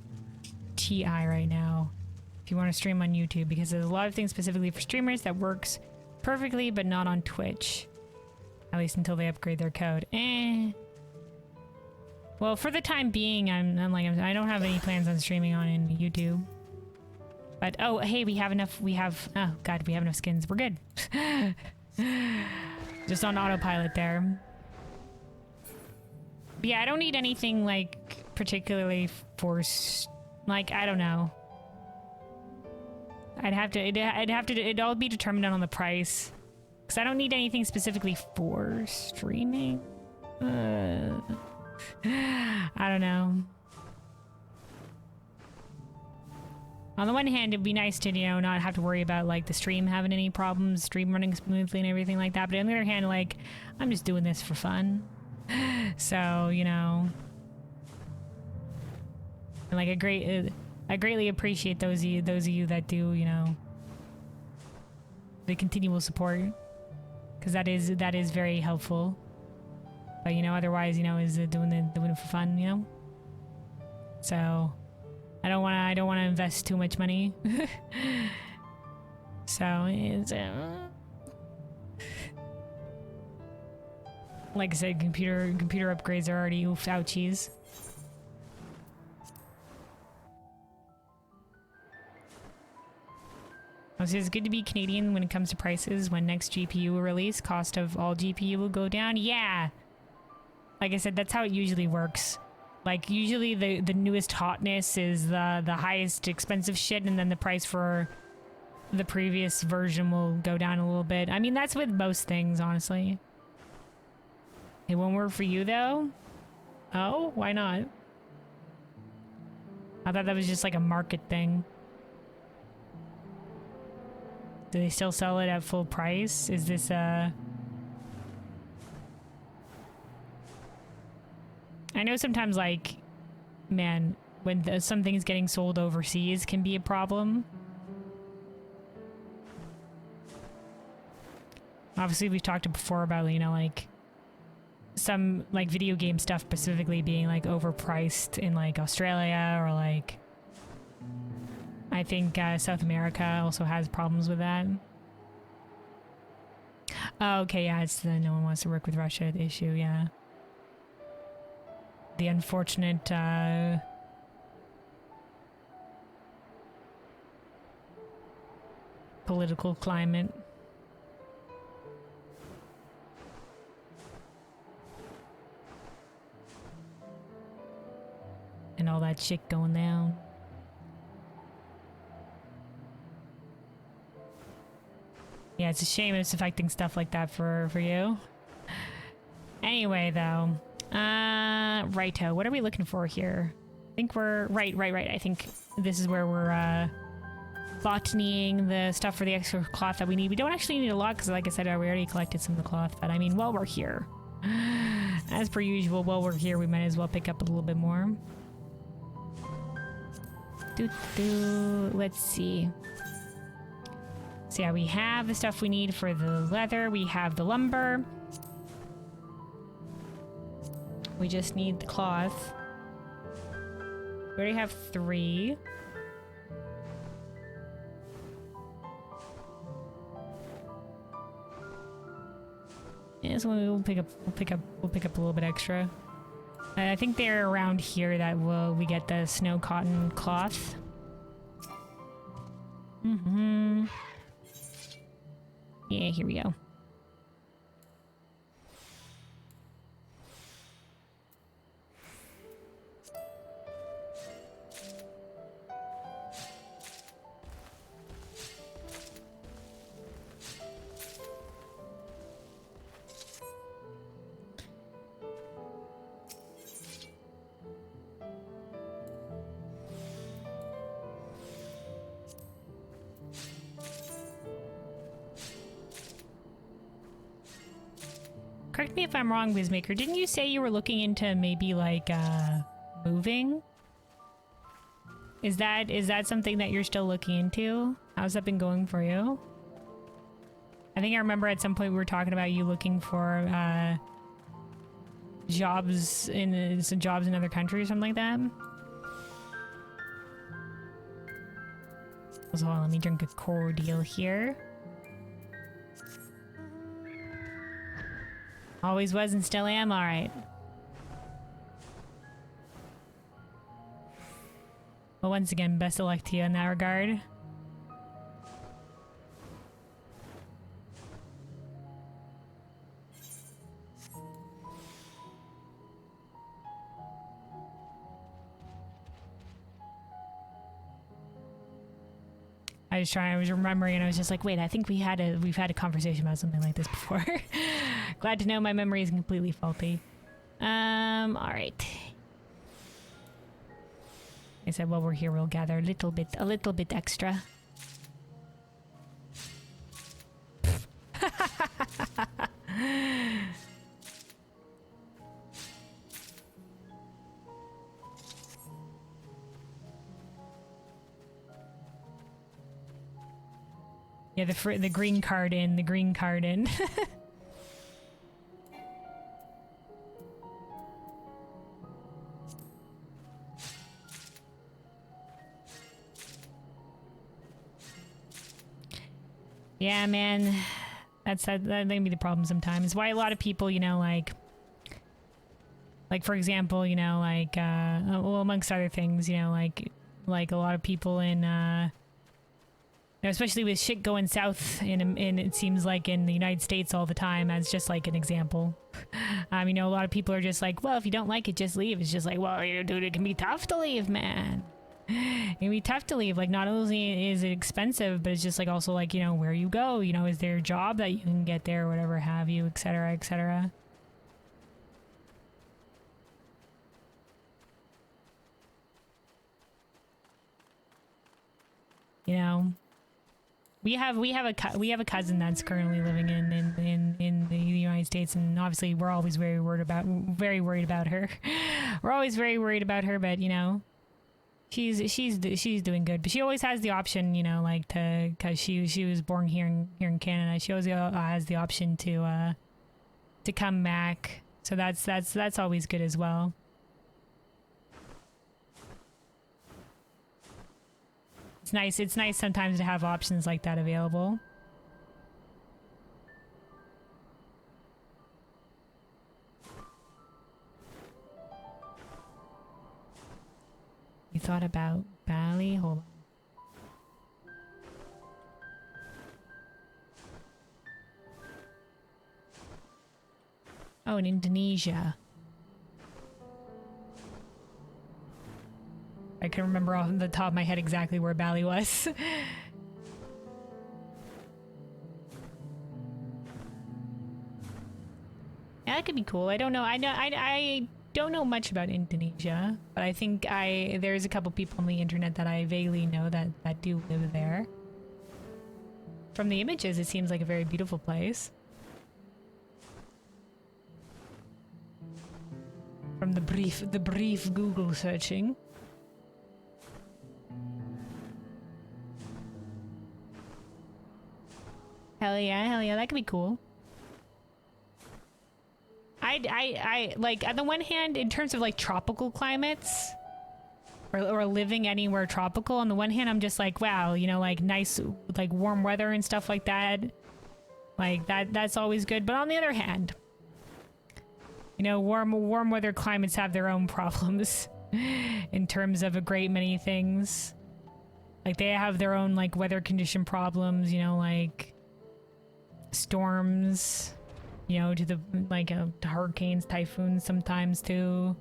Speaker 1: Ti right now, if you want to stream on YouTube, because there's a lot of things specifically for streamers that works perfectly, but not on Twitch. At least until they upgrade their code. Well, for the time being, I don't have any plans on streaming on YouTube. But oh, hey, we have enough skins. We're good. Just on autopilot there. But yeah, I don't need anything like particularly forced. Like, I don't know. It'd all be determined on the price. Because I don't need anything specifically for streaming. I don't know. On the one hand, it'd be nice to, you know, not have to worry about like the stream having any problems, stream running smoothly and everything like that. But on the other hand, like, I'm just doing this for fun. So, you know, and like I greatly appreciate those of you that do, you know, the continual support, because that is very helpful. But you know, otherwise, you know, is doing it for fun, you know. So I don't want to invest too much money. So it's like I said, computer upgrades are already oof ouchies. So it's good to be Canadian when it comes to prices. When next GPU will release, cost of all GPU will go down. Yeah. Like I said, that's how it usually works. Like, usually the newest hotness is the highest expensive shit, and then the price for the previous version will go down a little bit. I mean, that's with most things, honestly. It won't work for you, though? Oh, why not? I thought that was just like a market thing. Do they still sell it at full price? Is this I know sometimes, like, man, when something's getting sold overseas can be a problem. Obviously, we've talked before about, you know, like, some, like, video game stuff specifically being, like, overpriced in, like, Australia or, like, I think South America also has problems with that. Oh, okay, yeah, it's the no one wants to work with Russia issue, yeah. The unfortunate, political climate. And all that shit going down. Yeah, it's a shame it's affecting stuff like that for you. Anyway, though. Righto. What are we looking for here? I think we're... Right. I think this is where we're, botanying the stuff for the extra cloth that we need. We don't actually need a lot, because like I said, we already collected some of the cloth. But I mean, while we're here, as per usual, while we're here, we might as well pick up a little bit more. Let's see. So yeah, we have the stuff we need for the leather. We have the lumber. We just need the cloth. We already have 3. Yeah, so we'll pick up a little bit extra. I think they're around here that we get the snow cotton cloth. Mm-hmm. Yeah, here we go. Correct me if I'm wrong, Wizmaker. Didn't you say you were looking into maybe like moving? Is that something that you're still looking into? How's that been going for you? I think I remember at some point we were talking about you looking for jobs in other countries or something like that. So let me drink a cordial here. Always was and still am, alright. Well, once again, best of luck to you in that regard. I was remembering, and I was just like, wait, I think we've had a conversation about something like this before. Glad to know my memory isn't completely faulty. All right. I said, while we're here, we'll gather a little bit extra. Yeah, the green card in, the green card in. Yeah, man, that may be the problem sometimes. Why a lot of people, you know, like for example, you know, like well, amongst other things, you know, like a lot of people in you know, especially with shit going south in it seems like in the United States all the time, as just like an example. You know, a lot of people are just like, well, if you don't like it, just leave. It's just like, well, you know, dude, it can be tough to leave, man. It can be tough to leave. Like, not only is it expensive, but it's just like also like, you know, where you go, you know, is there a job that you can get there, whatever have you, etc., etc. You know, we have a cousin that's currently living in the United States, and obviously we're always very worried about her. We're always very worried about her, but you know, she's doing good. But she always has the option, you know, like because she was born here in Canada. She always has the option to come back. So that's always good as well. It's nice sometimes to have options like that available. You thought about Bali? Hold on. Oh, in Indonesia. I can remember off the top of my head exactly where Bali was. Yeah, that could be cool. I don't know. I don't know much about Indonesia, but I think there's a couple people on the internet that I vaguely know that do live there. From the images, it seems like a very beautiful place. From the brief Google searching. Hell yeah, that could be cool. I like, on the one hand, in terms of like tropical climates or living anywhere tropical, on the one hand, I'm just like, wow, you know, like nice, like warm weather and stuff like that. Like that's always good. But on the other hand, you know, warm weather climates have their own problems in terms of a great many things. Like they have their own like weather condition problems, you know, like storms, you know, to the like hurricanes, typhoons sometimes too.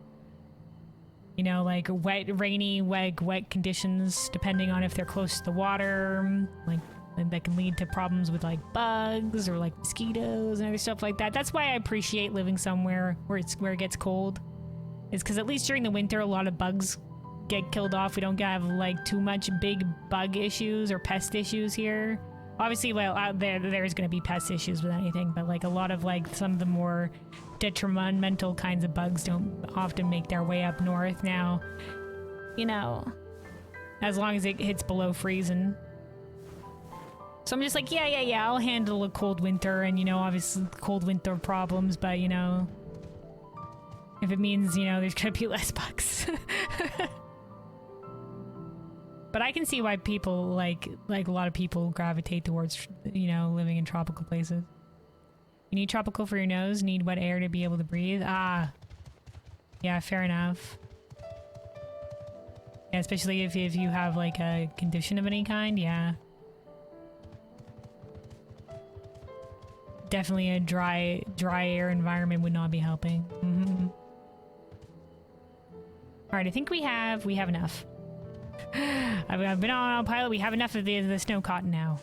Speaker 1: You know, like rainy, wet conditions depending on if they're close to the water, like that can lead to problems with like bugs or like mosquitoes and other stuff like that. That's why I appreciate living somewhere where it gets cold. Is because at least during the winter, a lot of bugs get killed off. We don't have like too much big bug issues or pest issues here. Obviously, well, out there's going to be pest issues with anything, but like a lot of like some of the more detrimental kinds of bugs don't often make their way up north now. You know, as long as it hits below freezing. So I'm just like, yeah, I'll handle a cold winter and, you know, obviously cold winter problems, but, you know, if it means, you know, there's gonna be less bugs. But I can see why people, like a lot of people gravitate towards, you know, living in tropical places. You need tropical for your nose, need wet air to be able to breathe. Ah, yeah, fair enough. Yeah, especially if you have, like, a condition of any kind, yeah. Definitely a dry air environment would not be helping. Mm-hmm. All right, I think we have enough. I've been on autopilot. We have enough of the snow cotton now.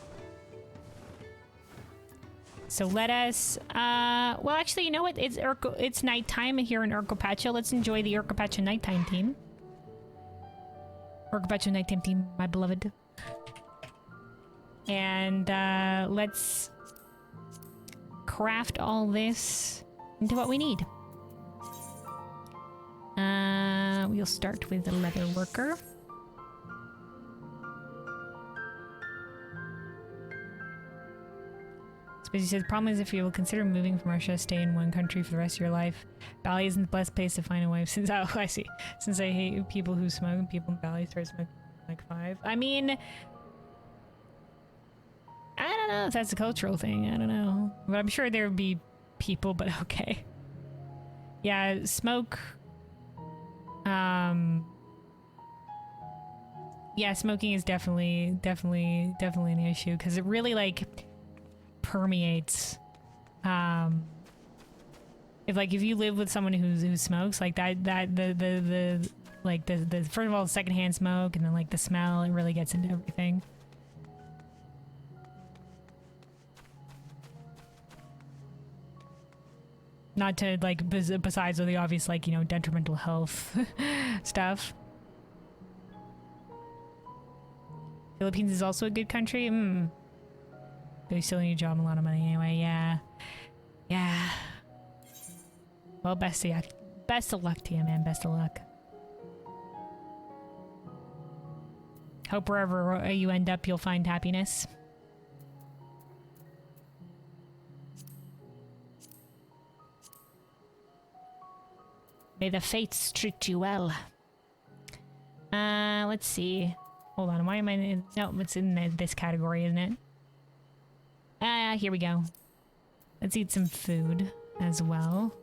Speaker 1: So let us. Well, actually, you know what? It's nighttime here in Urkopacha. Let's enjoy the Urkopacha nighttime theme. Urkopacha nighttime theme, my beloved. And let's craft all this into what we need. We'll start with the Leatherworker. But he says, problem is if you will consider moving from Russia, stay in one country for the rest of your life. Bali isn't the best place to find a wife. Since I see. Since I hate people who smoke, and people in Bali start smoking like 5. I mean, I don't know if that's a cultural thing. I don't know. But I'm sure there would be people, but okay. Yeah, smoke. Yeah, smoking is definitely an issue because it really like permeates. If you live with someone who smokes, like the first of all, secondhand smoke, and then like the smell, it really gets into everything. Not to like besides the obvious, like, you know, detrimental health stuff. Philippines is also a good country. But you still need a job and a lot of money anyway. Yeah. Yeah. Well, best of luck to you, man. Best of luck. Hope wherever you end up, you'll find happiness. May the fates treat you well. Let's see. Hold on, why am I in... No, it's in this category, isn't it? Here we go. Let's eat some food as well.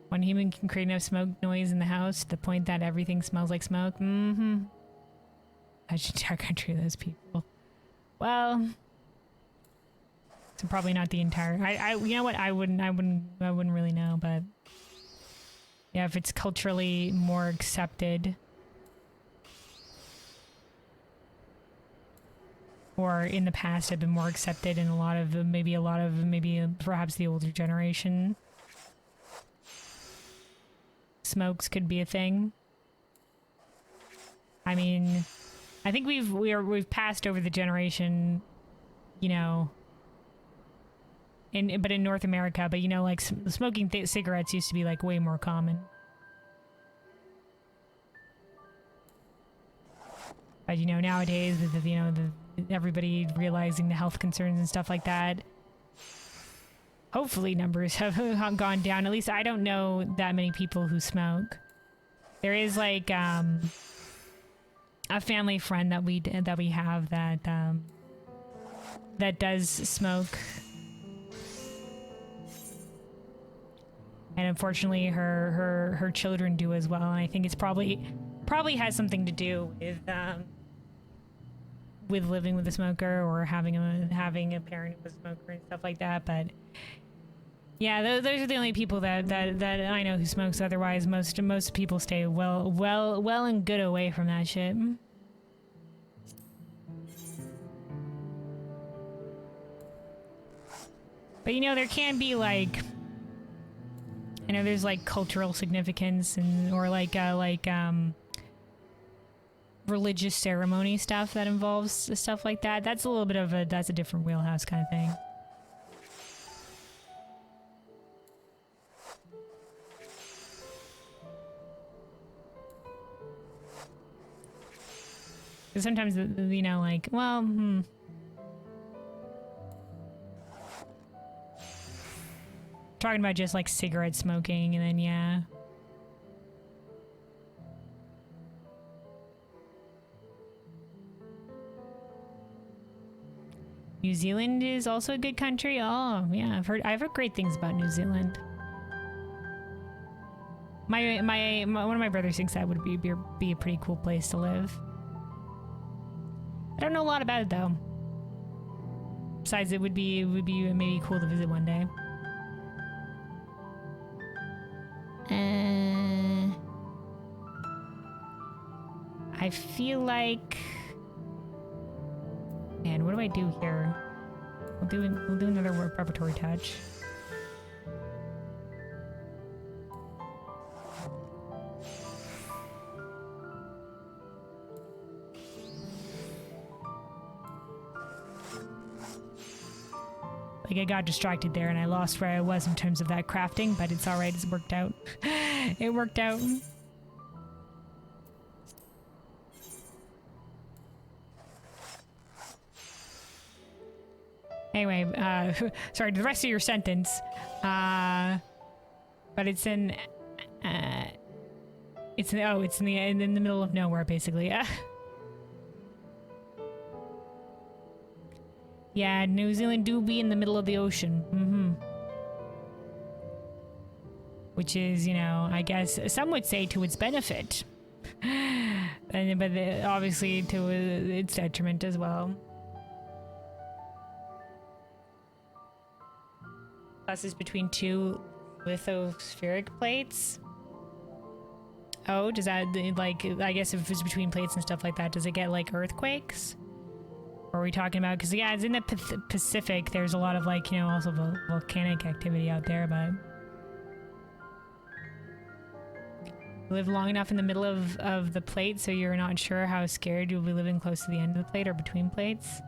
Speaker 1: One human can create enough smoke noise in the house to the point that everything smells like smoke. I should entire country of those people. Well, so probably not the entire. You know what? I wouldn't really know, but yeah, if it's culturally more accepted, or in the past have been more accepted in maybe perhaps the older generation. Smokes could be a thing. I mean, I think we've passed over the generation, you know, but in North America, but you know, like smoking cigarettes used to be like way more common. But you know, nowadays, everybody realizing the health concerns and stuff like that. Hopefully numbers have gone down. At least I don't know that many people who smoke. There is like a family friend that we have that does smoke. And unfortunately her children do as well. And I think it's probably has something to do with living with a smoker or having a parent who was a smoker and stuff like that. But yeah, those are the only people that I know who smokes. Otherwise, most people stay well and good away from that shit. But you know, there can be like, I know there's like cultural significance or like religious ceremony stuff that involves stuff like that. That's a little bit of that's a different wheelhouse kind of thing. Sometimes, you know, like, well, talking about just like cigarette smoking, and then yeah. New Zealand is also a good country. Oh yeah, I've heard great things about New Zealand. My one of my brothers thinks that would be a pretty cool place to live. I don't know a lot about it though. Besides, it would be maybe cool to visit one day. I feel like, man, what do I do here? We'll do another word preparatory touch. Like I got distracted there and I lost where I was in terms of that crafting, but it's alright, it's worked out. It worked out. Anyway, sorry, the rest of your sentence. But it's in the middle of nowhere, basically. Yeah, New Zealand do be in the middle of the ocean. Which is, you know, I guess some would say to its benefit. But obviously to its detriment as well. Plus is between two lithospheric plates. Oh, does that, like, I guess if it's between plates and stuff like that, does it get, like, earthquakes? Or are we talking about, because yeah, it's in the Pacific. There's a lot of like, you know, also volcanic activity out there, but live long enough in the middle of the plate so you're not sure how scared you'll be living close to the end of the plate or between plates.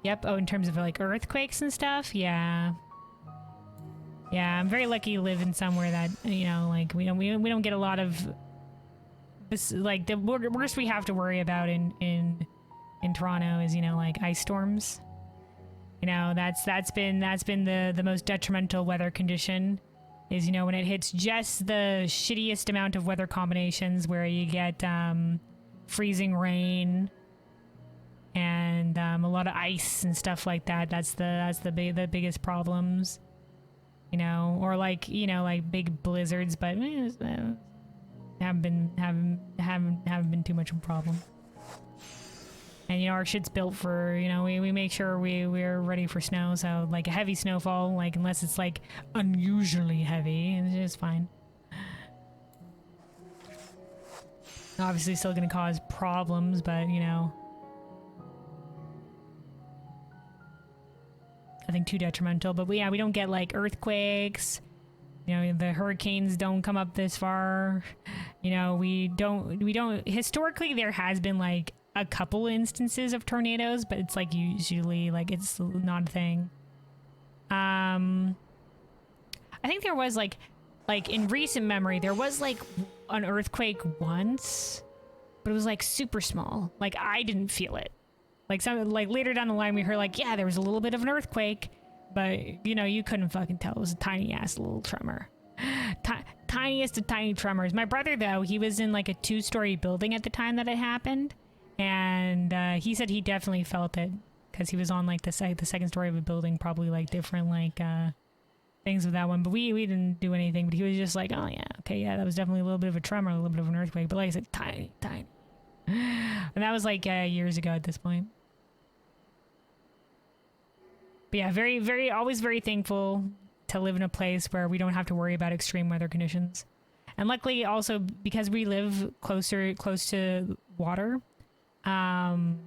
Speaker 1: Yep. Oh, in terms of like earthquakes and stuff, yeah. Yeah, I'm very lucky to live in somewhere that, you know, like we don't get a lot of this, like the worst we have to worry about in Toronto is, you know, like ice storms. You know, that's been the most detrimental weather condition is, you know, when it hits just the shittiest amount of weather combinations where you get freezing rain and a lot of ice and stuff like that. That's the biggest problems. You know, or like, you know, like big blizzards, but haven't been too much of a problem. And you know, our shit's built for, you know, we make sure we're ready for snow, so like a heavy snowfall, like unless it's like unusually heavy, it's just fine. Obviously still gonna cause problems, but you know, nothing too detrimental. But yeah, we don't get like earthquakes. You know, the hurricanes don't come up this far. You know, we don't historically there has been like a couple instances of tornadoes, but it's like usually like it's not a thing. I think there was like in recent memory there was like an earthquake once, but it was like super small. Like I didn't feel it. Like some like later down the line we heard like, yeah, there was a little bit of an earthquake, but you know, you couldn't fucking tell. It was a tiny ass little tremor. Tiniest of tiny tremors. My brother though, he was in like a 2-story building at the time that it happened, and he said he definitely felt it because he was on like the second story of a building, probably like different like things with that one. But we didn't do anything, but he was just like, oh yeah, okay, yeah, that was definitely a little bit of a tremor, a little bit of an earthquake, but like I said, tiny. And that was like years ago at this point. But yeah, very, always very thankful to live in a place where we don't have to worry about extreme weather conditions. And luckily also because we live close to water. And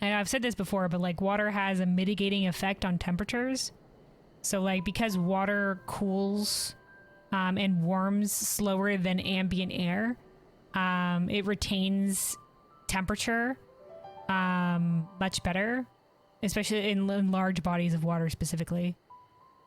Speaker 1: I've said this before, but like water has a mitigating effect on temperatures. So like because water cools and warms slower than ambient air, it retains temperature much better, especially in large bodies of water specifically.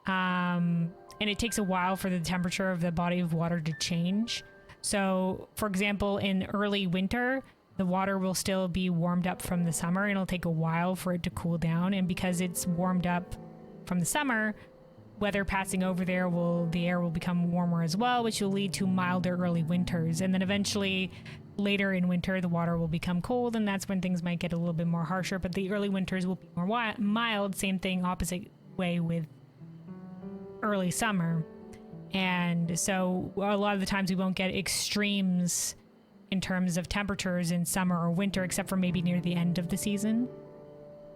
Speaker 1: And it takes a while for the temperature of the body of water to change. So, for example, in early winter, the water will still be warmed up from the summer, and it'll take a while for it to cool down. And because it's warmed up from the summer, weather passing over there the air will become warmer as well, which will lead to milder early winters. And then eventually later in winter, the water will become cold, and that's when things might get a little bit more harsher, but the early winters will be more mild. Same thing, opposite way with early summer. And so a lot of the times we won't get extremes in terms of temperatures in summer or winter, except for maybe near the end of the season.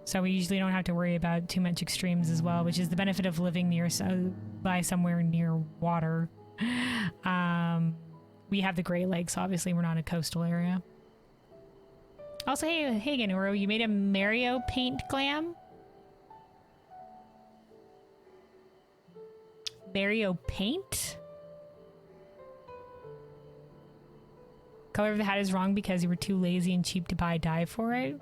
Speaker 1: So we usually don't have to worry about too much extremes as well, which is the benefit of living by somewhere near water. We have the Great Lakes, obviously we're not a coastal area. Also, hey Ganuro, you made a Mario paint glam? Mario paint? Color of the hat is wrong because you were too lazy and cheap to buy dye for it.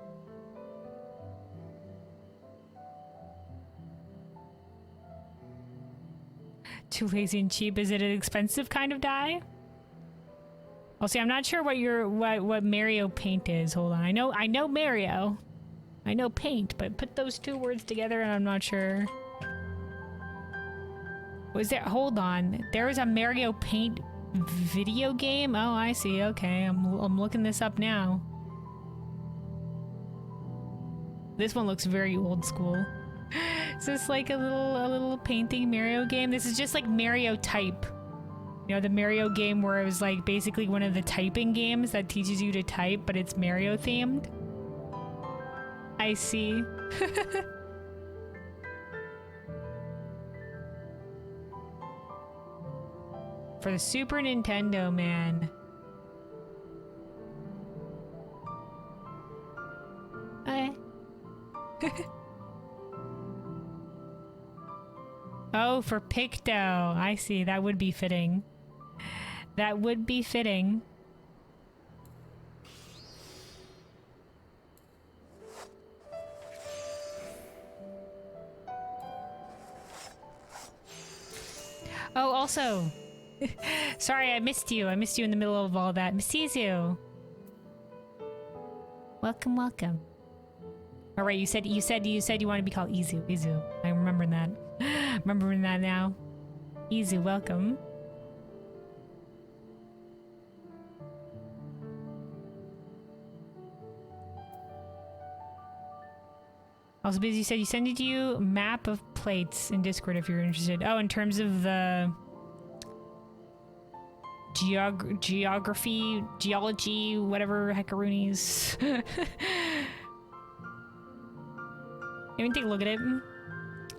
Speaker 1: Too lazy and cheap. Is it an expensive kind of dye? I'll see. I'm not sure what Mario paint is. Hold on. I know Mario. I know paint, but put those two words together and I'm not sure. Was there? Hold on. There was a Mario paint video game? Oh, I see. Okay. I'm looking this up now. This one looks very old school. Is this like a little painting Mario game? This is just like Mario Type. You know, the Mario game where it was like basically one of the typing games that teaches you to type, but it's Mario themed. I see. For the Super Nintendo, man. Oh, for Picto. I see. That would be fitting. That would be fitting. Oh, also. Sorry, I missed you. I missed you in the middle of all that. Misizu. Welcome, welcome. All right, you said you want to be called Izu. Izu. I'm remembering that. Remembering that now. Izu, welcome. Also, Biz, you said you sent it to you map of plates in Discord if you're interested. Oh, in terms of the geography, geology, whatever heckaroonies. Let me take a look at it.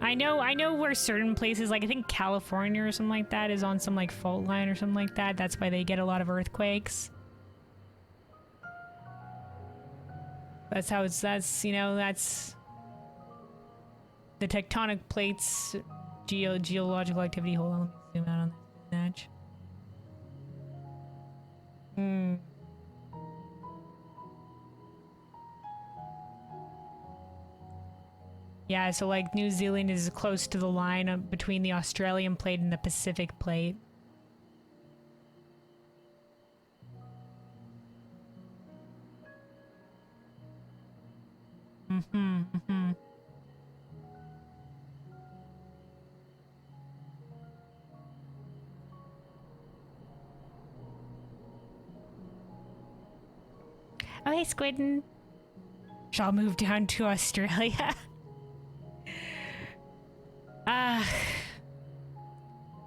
Speaker 1: I know where certain places, like I think California or something like that, is on some like fault line or something like that. That's why they get a lot of earthquakes. That's how it's, that's, you know, that's the tectonic plates, geological activity. Hold on, let me zoom out on that. Yeah, so like New Zealand is close to the line between the Australian plate and the Pacific plate. Oh, hey, Squidden. Shall move down to Australia.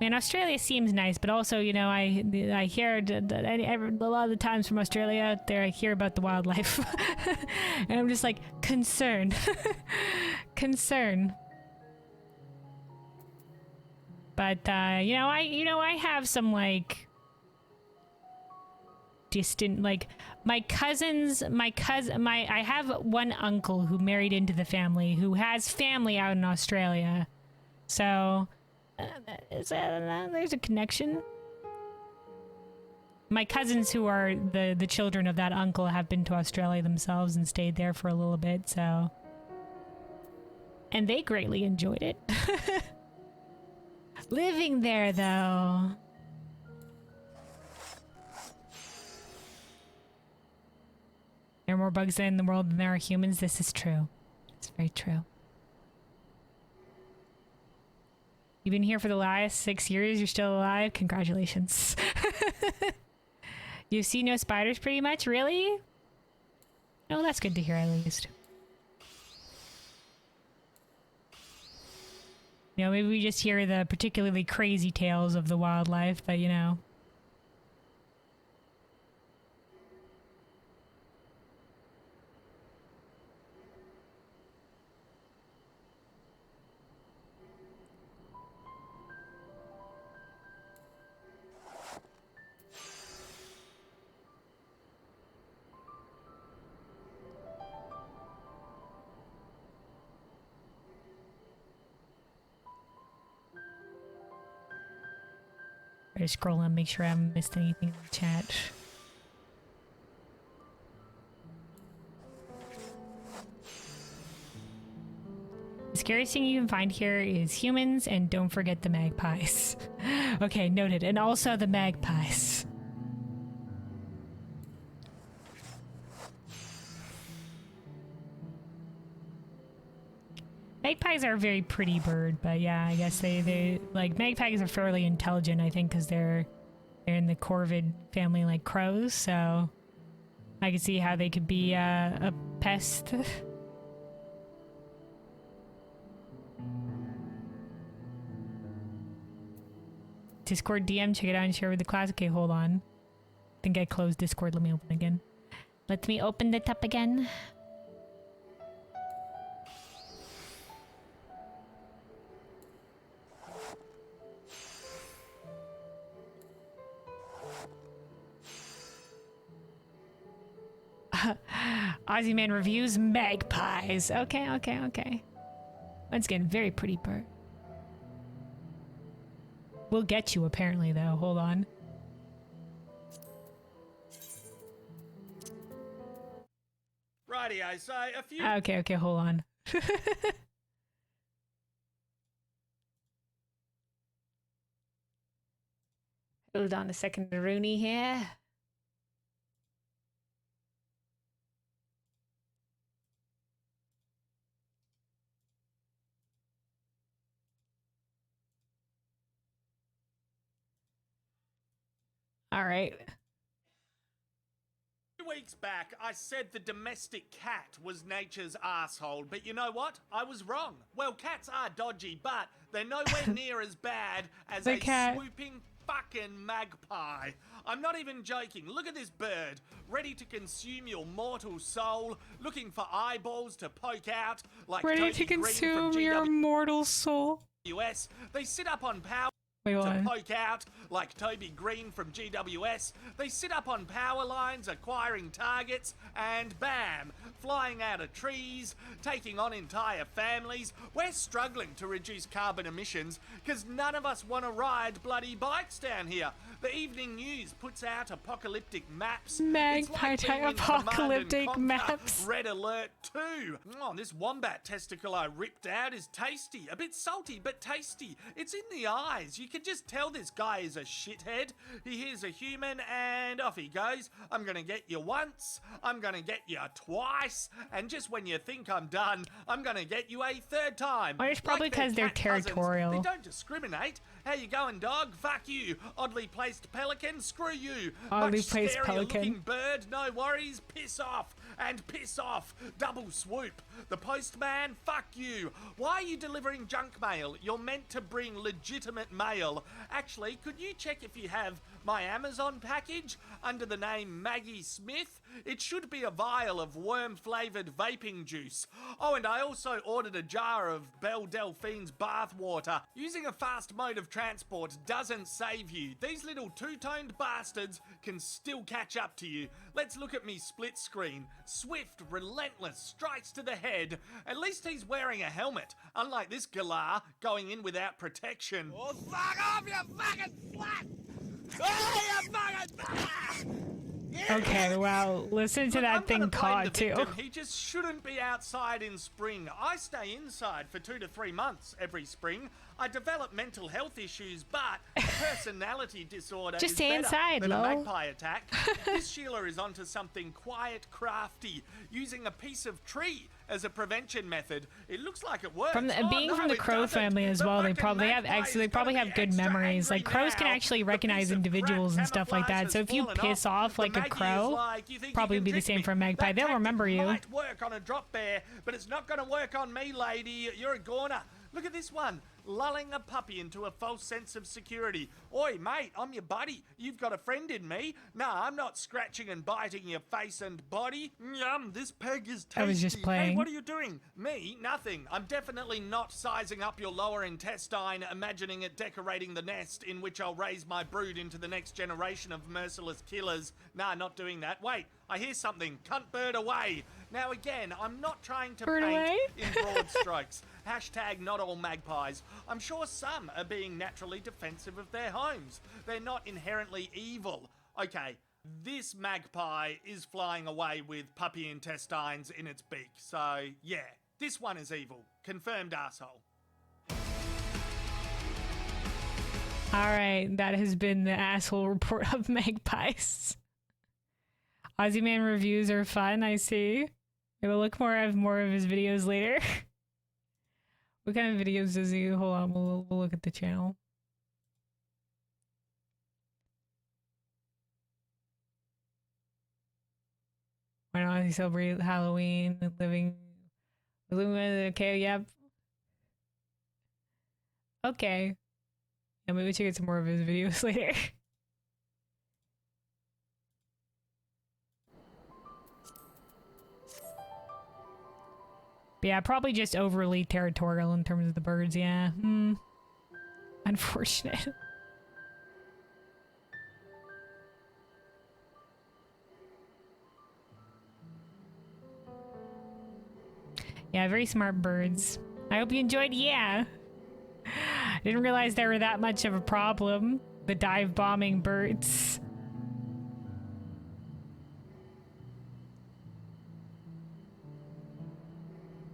Speaker 1: Man, Australia seems nice, but also, you know, I hear a lot of the times from Australia out there, I hear about the wildlife, and I'm just like concerned, concern. But you know, I have some like distant, like I have one uncle who married into the family who has family out in Australia, so. There's a connection. My cousins who are the children of that uncle have been to Australia themselves and stayed there for a little bit, so. And they greatly enjoyed it. Living there, though. There are more bugs in the world than there are humans. This is true. It's very true. You've been here for the last 6 years, you're still alive? Congratulations. You see no spiders pretty much? Really? Oh, that's good to hear at least. You know, maybe we just hear the particularly crazy tales of the wildlife, but you know. Try to scroll and make sure I haven't missed anything in the chat. The scariest thing you can find here is humans, and don't forget the magpies. Okay, noted. And also the magpies. Magpies are a very pretty bird, but yeah, I guess they like magpies are fairly intelligent, I think, because they're in the corvid family like crows, so I can see how they could be a pest. Discord DM, check it out and share with the class. Okay, hold on. I think I closed Discord. Let me open again.
Speaker 3: Let me open it up again.
Speaker 1: Aussie Man reviews magpies. Okay, okay, okay. Once again, very pretty bird. We'll get you apparently though. Hold on.
Speaker 4: Rightio, so a few...
Speaker 1: Okay, okay, hold on. Hold on a second, Rooney here. All right.
Speaker 4: Weeks back, I said the domestic cat was nature's asshole, but you know what? I was wrong. Well, cats are dodgy, but they're nowhere near as bad as
Speaker 1: The
Speaker 4: a
Speaker 1: cat.
Speaker 4: swooping fucking magpie. I'm not even joking. Look at this bird, ready to consume your mortal soul, looking for eyeballs to poke out like
Speaker 1: Ready
Speaker 4: Toby
Speaker 1: to
Speaker 4: Green
Speaker 1: consume
Speaker 4: from
Speaker 1: your mortal soul.
Speaker 4: GWS. They sit up on power
Speaker 1: Wait, hold
Speaker 4: to
Speaker 1: on.
Speaker 4: poke out like Toby Green from GWS. They sit up on power lines, acquiring targets, and bam, flying out of trees, taking on entire families. We're struggling to reduce carbon emissions because none of us want to ride bloody bikes down here. The Evening News puts out apocalyptic maps.
Speaker 1: Magpie
Speaker 4: It's like being in
Speaker 1: apocalyptic
Speaker 4: Command and Conquer
Speaker 1: maps.
Speaker 4: Red Alert 2. Oh, this wombat testicle I ripped out is tasty. A bit salty, but tasty. It's in the eyes. You can just tell this guy is a shithead. He hears a human and off he goes. I'm gonna get you once. I'm gonna get you twice. And just when you think I'm done, I'm gonna get you a third time.
Speaker 1: Well, it's probably
Speaker 4: Like their
Speaker 1: 'cause they're
Speaker 4: cat cousins.
Speaker 1: territorial.
Speaker 4: They don't discriminate. How you going, dog? Fuck you. Oddly placed pelican. Screw you.
Speaker 1: Oddly
Speaker 4: Much
Speaker 1: placed
Speaker 4: scarier
Speaker 1: pelican.
Speaker 4: looking bird, no worries, piss off, and piss off, double swoop. The postman, fuck you. Why are you delivering junk mail? You're meant to bring legitimate mail. Actually, could you check if you have my Amazon package under the name Maggie Smith? It should be a vial of worm-flavoured vaping juice. Oh, and I also ordered a jar of Belle Delphine's bath water. Using a fast mode of transport doesn't save you. These little two-toned bastards can still catch up to you. Let's look at me split screen. Swift, relentless, strikes to the head. At least he's wearing a helmet, unlike this galah going in without protection. Oh, fuck off, you fucking slut! Oh, you fucking...
Speaker 1: Okay, well, listen to
Speaker 4: Look,
Speaker 1: that
Speaker 4: I'm
Speaker 1: thing
Speaker 4: gonna blame
Speaker 1: caw
Speaker 4: the
Speaker 1: too.
Speaker 4: victim. He just shouldn't be outside in spring. I stay inside for 2 to 3 months every spring. I develop mental health issues, but a personality disorder
Speaker 1: Just
Speaker 4: is
Speaker 1: stay
Speaker 4: better
Speaker 1: inside,
Speaker 4: than a
Speaker 1: lol.
Speaker 4: magpie attack. This Sheila is onto something quiet, crafty, using a piece of tree as a prevention method. It looks like it works.
Speaker 1: From the,
Speaker 4: Oh,
Speaker 1: being
Speaker 4: no,
Speaker 1: from the
Speaker 4: it
Speaker 1: Crow
Speaker 4: doesn't.
Speaker 1: family as
Speaker 4: The
Speaker 1: well, they
Speaker 4: fucking
Speaker 1: probably have
Speaker 4: magpie is
Speaker 1: they probably
Speaker 4: gonna
Speaker 1: have
Speaker 4: be
Speaker 1: good
Speaker 4: extra
Speaker 1: memories.
Speaker 4: angry
Speaker 1: Like crows can
Speaker 4: now.
Speaker 1: actually
Speaker 4: The
Speaker 1: recognize
Speaker 4: piece of
Speaker 1: individuals
Speaker 4: crap
Speaker 1: and stuff like
Speaker 4: camouflage
Speaker 1: that. So
Speaker 4: has
Speaker 1: if you
Speaker 4: fallen
Speaker 1: piss off
Speaker 4: The
Speaker 1: like a
Speaker 4: Maggie is
Speaker 1: crow,
Speaker 4: like, "You think you
Speaker 1: probably
Speaker 4: can
Speaker 1: be the
Speaker 4: trick
Speaker 1: same
Speaker 4: me?"
Speaker 1: for a magpie.
Speaker 4: That
Speaker 1: They'll
Speaker 4: tactic
Speaker 1: remember you.
Speaker 4: might work on a drop bear, but it's not going to work on me, lady. You're a goner. Look at this one. Lulling a puppy into a false sense of security. Oi, mate, I'm your buddy. You've got a friend in me. Nah, I'm not scratching and biting your face and body. Yum, this peg is tasty.
Speaker 1: I was just
Speaker 4: Hey,
Speaker 1: playing.
Speaker 4: what are you doing? Me? Nothing. I'm definitely not sizing up your lower intestine, imagining it decorating the nest in which I'll raise my brood into the next generation of merciless killers. Nah, not doing that. Wait, I hear something. Cunt bird away. Now again, I'm not trying to
Speaker 1: Bird
Speaker 4: paint
Speaker 1: away?
Speaker 4: in broad strokes. Hashtag not all magpies. I'm sure some are being naturally defensive of their homes. They're not inherently evil. Okay, this magpie is flying away with puppy intestines in its beak. So, yeah, this one is evil. Confirmed asshole.
Speaker 1: All right, that has been the asshole report of magpies. Aussie Man reviews are fun, I see. Maybe we'll look more of his videos later. What kind of videos does he? Hold on, we'll look at the channel. Why not he celebrate Halloween, living with okay, yep. Okay. Yeah, maybe we should get some more of his videos later. But yeah, probably just overly territorial in terms of the birds, yeah. Unfortunate. Yeah, very smart birds. I hope you enjoyed. Yeah. Didn't realize they were that much of a problem. The dive bombing birds.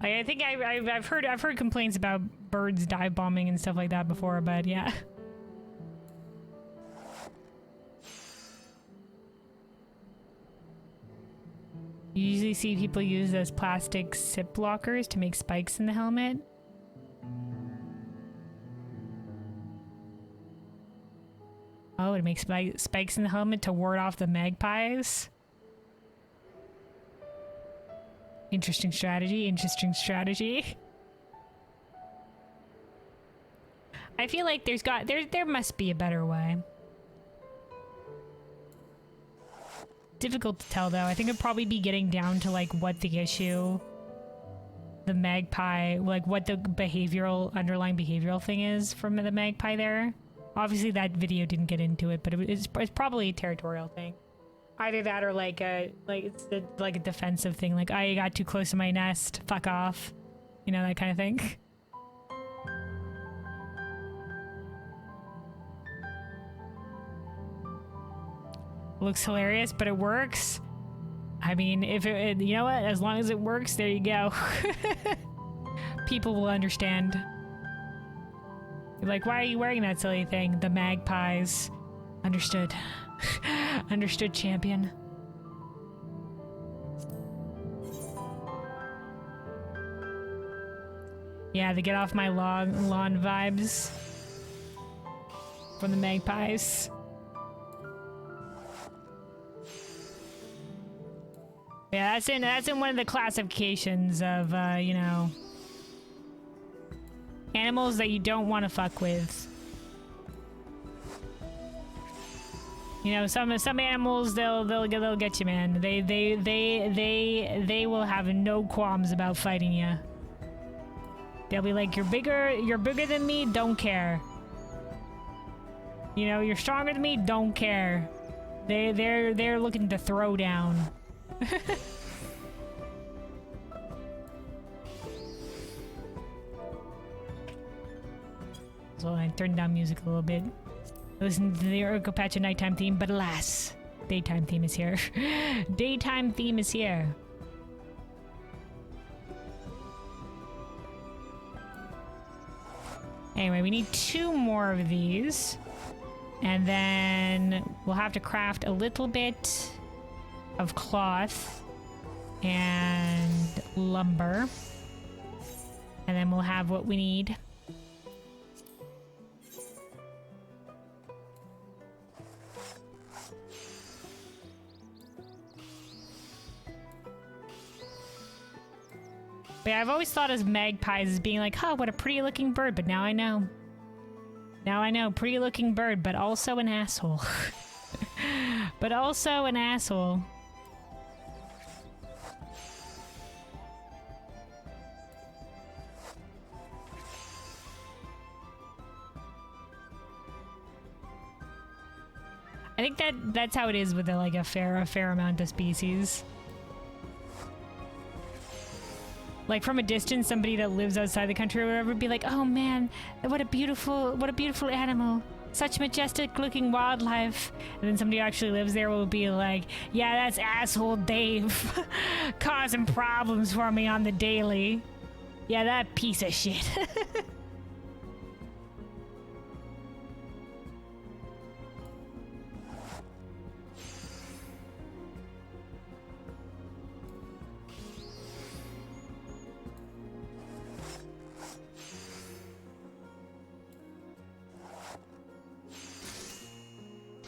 Speaker 1: I think I've heard complaints about birds dive bombing and stuff like that before, but yeah. You usually see people use those plastic zip blockers to make spikes in the helmet. Oh, it makes spikes in the helmet to ward off the magpies. Interesting strategy, interesting strategy. I feel like there must be a better way. Difficult to tell though. I think it'd probably be getting down to like what the issue, the magpie, like what the underlying behavioral thing is from the magpie there. Obviously that video didn't get into it, but it's probably a territorial thing. Either that or like it's like a defensive thing, like I got too close to my nest, fuck off. You know, that kind of thing. Looks hilarious, but it works. I mean, if it, you know what? As long as it works, there you go. People will understand. You're like, why are you wearing that silly thing? The magpies. Understood. Understood, champion. Yeah, the get off my lawn vibes from the magpies. Yeah, that's in one of the classifications of you know, animals that you don't want to fuck with. You know, some animals they'll get you, man. They will have no qualms about fighting you. They'll be like, you're bigger than me, don't care. You know, you're stronger than me, don't care. They're looking to throw down. So I turned down music a little bit. Listen to the Urko Patch of nighttime theme, but alas, daytime theme is here. Daytime theme is here. Anyway, we need 2 more of these. And then we'll have to craft a little bit of cloth and lumber. And then we'll have what we need. But yeah, I've always thought as magpies as being like, huh, what a pretty looking bird, but now I know. Now I know, pretty looking bird, but also an asshole. But also an asshole. I think that's how it is with like a fair amount of species. Like from a distance, somebody that lives outside the country or whatever would be like, "Oh man, what a beautiful animal! Such majestic looking wildlife." And then somebody who actually lives there will be like, "Yeah, that's asshole Dave, causing problems for me on the daily. Yeah, that piece of shit."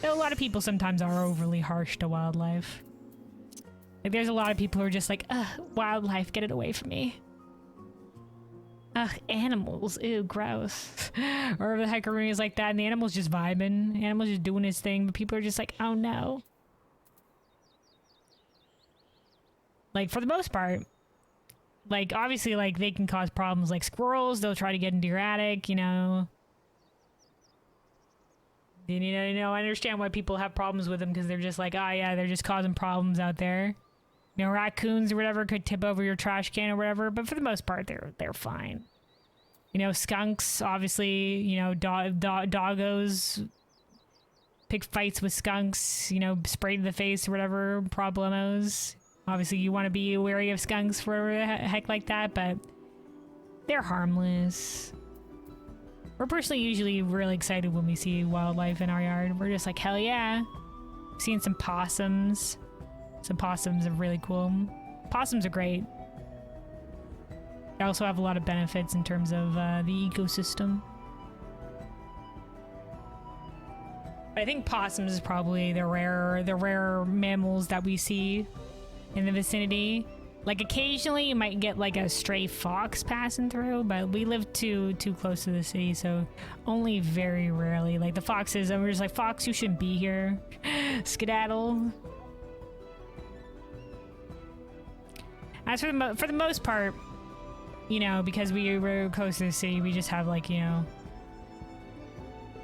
Speaker 1: Though a lot of people sometimes are overly harsh to wildlife. Like there's a lot of people who are just like, ugh, wildlife, get it away from me. Ugh, animals, ew, gross. Or the heckaroo is like that and the animal's just vibing. The animal's just doing his thing, but people are just like, oh no. Like for the most part, like obviously like they can cause problems like squirrels, they'll try to get into your attic, you know. You know, I understand why people have problems with them because they're just like, oh yeah, they're just causing problems out there. You know, raccoons or whatever could tip over your trash can or whatever, but for the most part, they're fine. You know, skunks, obviously, you know, doggos pick fights with skunks, you know, sprayed in the face or whatever, problemos. Obviously, you want to be wary of skunks for a heck like that, but they're harmless. We're personally usually really excited when we see wildlife in our yard. We're just like, hell yeah. Seeing some possums. Some possums are really cool. Possums are great. They also have a lot of benefits in terms of the ecosystem. I think possums is probably the rare mammals that we see in the vicinity. Like occasionally you might get like a stray fox passing through, but we live too close to the city, so only very rarely. Like the foxes, and we're just like, fox, you shouldn't be here. Skedaddle. As for the most part, you know, because we were close to the city, we just have like, you know,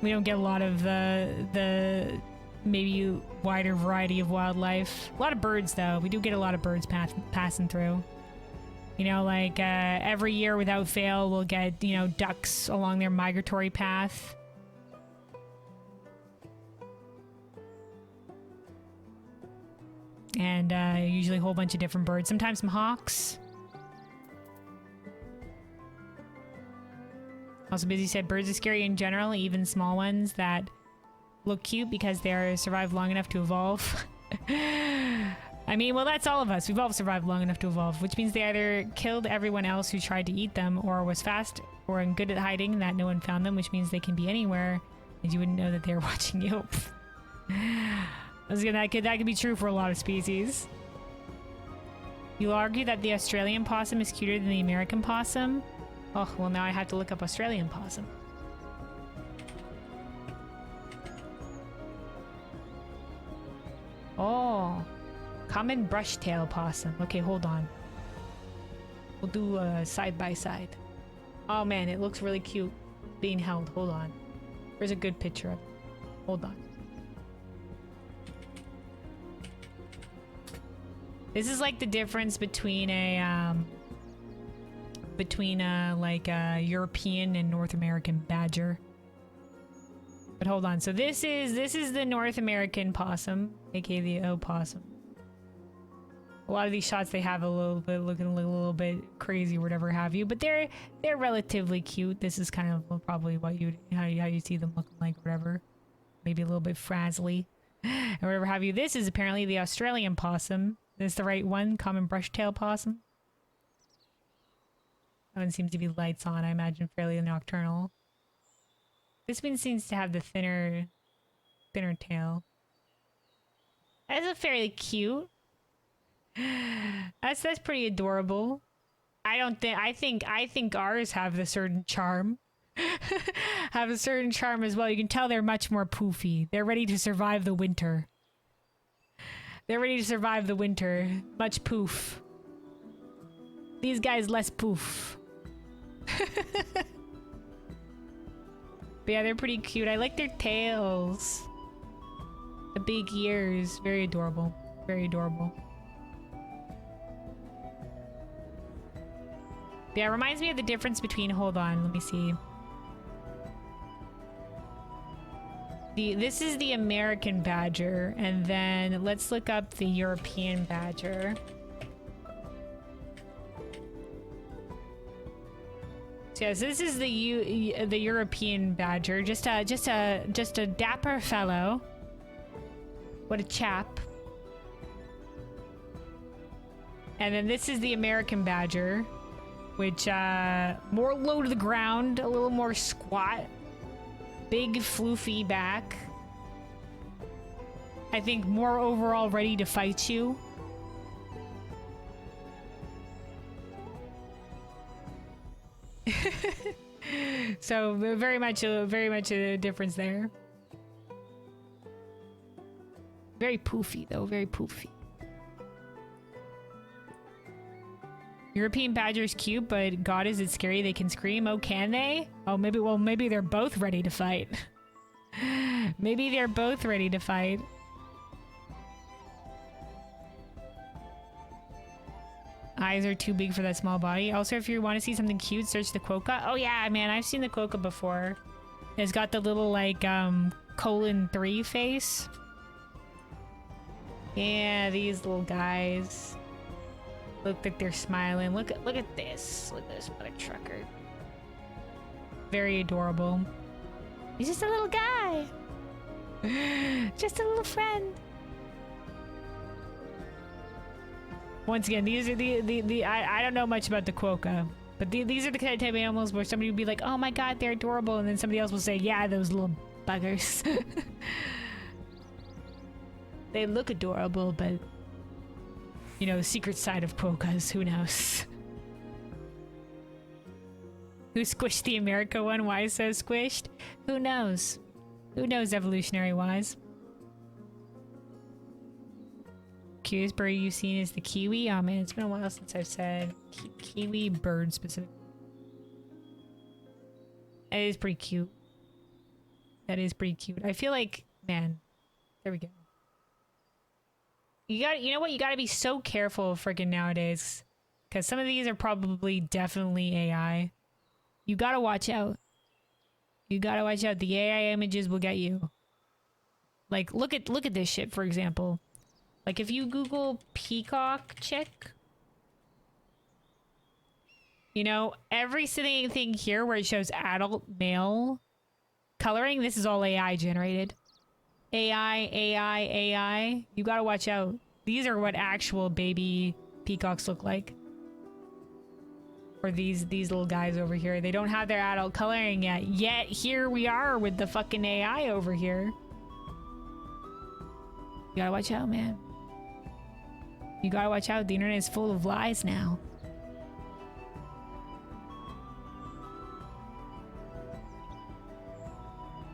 Speaker 1: we don't get a lot of the maybe wider variety of wildlife. A lot of birds, though. We do get a lot of birds passing through. You know, like every year without fail, we'll get, you know, ducks along their migratory path. And usually a whole bunch of different birds. Sometimes some hawks. Also, Busy said birds are scary in general, even small ones that look cute because they survived long enough to evolve. I mean, well, that's all of us. We've all survived long enough to evolve, which means they either killed everyone else who tried to eat them, or was fast or good at hiding that no one found them, which means they can be anywhere and you wouldn't know that they're watching you. That could be true for a lot of species. You'll argue that the Australian possum is cuter than the American possum? Oh, well, now I have to look up Australian possum. Oh, common brush-tail possum. Okay, hold on. We'll do side by side. Oh man, it looks really cute being held. Hold on. There's a good picture of it. Hold on. This is like the difference between a European and North American badger. But hold on, so this is the North American possum, aka the opossum. A lot of these shots they have a little bit looking a little bit crazy or whatever have you, but they're relatively cute. This is kind of probably what how you see them looking like, whatever. Maybe a little bit frazzly or whatever have you. This is apparently the Australian possum. Is the right one? Common brush-tail possum. That one seems to be lights on, I imagine fairly nocturnal. This one seems to have the thinner tail. That's a fairly cute. That's pretty adorable. I think ours have the certain charm. Have a certain charm as well. You can tell they're much more poofy. They're ready to survive the winter. They're ready to survive the winter. Much poof. These guys less poof. But yeah, they're pretty cute. I like their tails. The big ears. Very adorable. Very adorable. Yeah, it reminds me of the difference between... Hold on, let me see. This is the American badger, and then let's look up the European badger. So yes, this is the European badger, just a dapper fellow. What a chap. And then this is the American badger, which more low to the ground, a little more squat. Big floofy back. I think more overall ready to fight you. So very much a difference there. Very poofy though, very poofy. European badger's cute, but God, is it scary? They can scream. Oh, can they? Oh, maybe they're both ready to fight. Maybe they're both ready to fight. Eyes are too big for that small body. Also, if you want to see something cute, search the quokka. Oh yeah, man, I've seen the quokka before. It's got the little like :3 face. Yeah, these little guys look like they're smiling. Look at this. Look at this, what a trucker. Very adorable. He's just a little guy. Just a little friend. Once again, these are I don't know much about the quokka, but these are the kind of type of animals where somebody would be like, oh my god, they're adorable, and then somebody else will say, yeah, those little buggers. They look adorable, but you know, secret side of quokkas, who knows? Who squished the America one? Why so squished? Who knows? Who knows evolutionary wise? Cutest bird you've seen is the kiwi. Oh man, it's been a while since I've said kiwi bird specific. It is pretty cute. That is pretty cute. I feel like, man, there we go. You know what? You gotta be so careful freaking nowadays, because some of these are probably definitely AI. You gotta watch out. You gotta watch out. The AI images will get you. Like, look at this shit, for example. Like, if you Google peacock chick, you know, every single thing here where it shows adult male coloring, this is all AI generated. AI. You gotta watch out. These are what actual baby peacocks look like. Or these little guys over here. They don't have their adult coloring yet. Yet here we are with the fucking AI over here. You gotta watch out, man. You gotta watch out. The internet is full of lies now.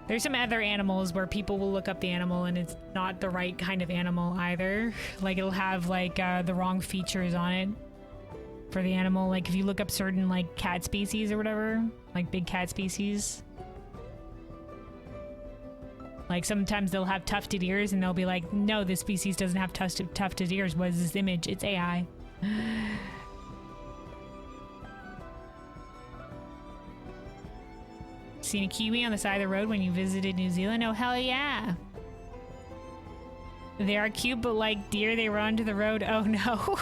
Speaker 1: There's some other animals where people will look up the animal and it's not the right kind of animal either. Like, it'll have like the wrong features on it for the animal. Like, if you look up certain like cat species or whatever, like big cat species, like sometimes they'll have tufted ears and they'll be like, no, this species doesn't have tufted ears. What is this image? It's AI. Seen a kiwi on the side of the road when you visited New Zealand? Oh, hell yeah. They are cute, but like deer, they run to the road. Oh no.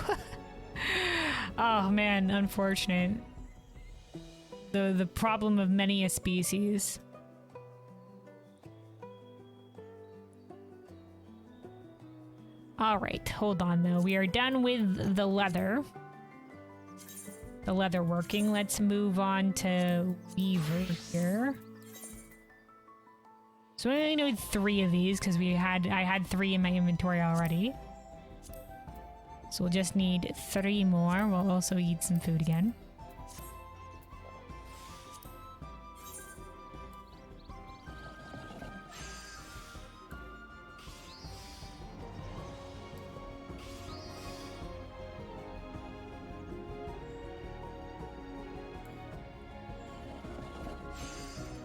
Speaker 1: Oh man, unfortunate. The problem of many a species. All right, hold on though. We are done with the leather. The leather working. Let's move on to weaver here. So we only need 3 of these because I had 3 in my inventory already. So we'll just need 3 more. We'll also eat some food again.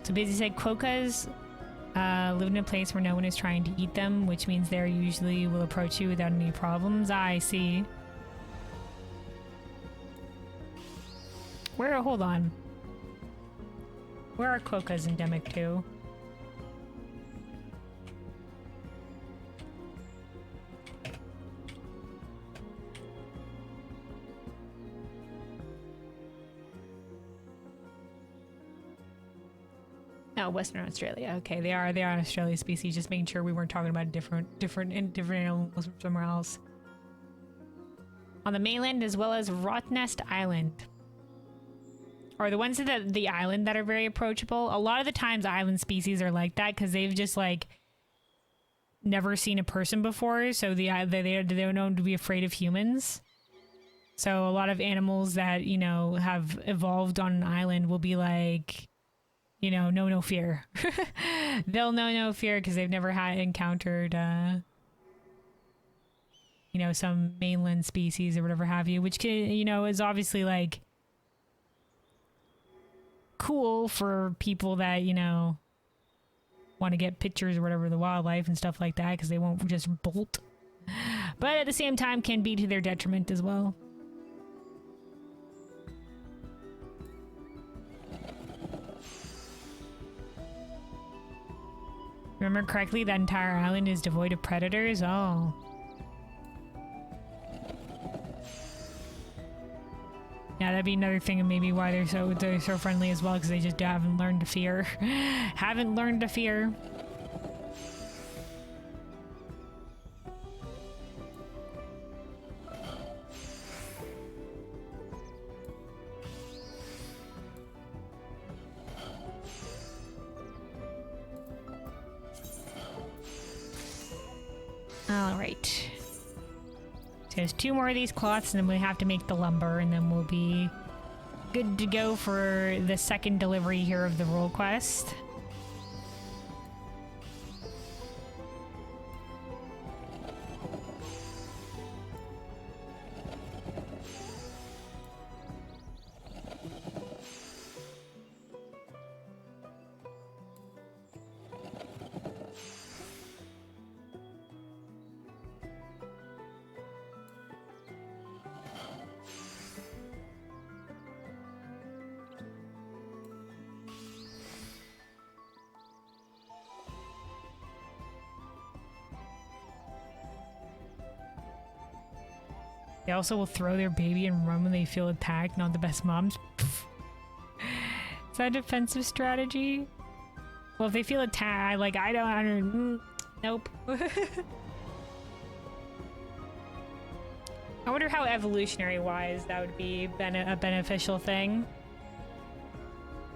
Speaker 1: So basically said quokkas live in a place where no one is trying to eat them, which means they usually will approach you without any problems. I see. Hold on. Where are quokkas endemic to? Oh, Western Australia. Okay, they are an Australian species. Just making sure we weren't talking about different animals from somewhere else. On the mainland as well as Rottnest Island. Or the ones that the island that are very approachable. A lot of the times island species are like that because they've just like never seen a person before, so they're known to be afraid of humans. So a lot of animals that, you know, have evolved on an island will be like, you know, no fear. They'll know no fear because they've never encountered, you know, some mainland species or whatever have you, which can, you know, is obviously like cool for people that, you know, want to get pictures or whatever of the wildlife and stuff like that because they won't just bolt. But at the same time can be to their detriment as well. Remember correctly, that entire island is devoid of predators? Oh. Yeah, that'd be another thing of maybe why they're so friendly as well, because they just haven't learned to fear. Haven't learned to fear. Alright. So there's 2 more of these cloths, and then we have to make the lumber, and then we'll be good to go for the second delivery here of the role quest. They also will throw their baby and run when they feel attacked. Not the best moms. Is that a defensive strategy? Well, if they feel attacked, like, I don't nope. I wonder how evolutionary-wise that would be a beneficial thing.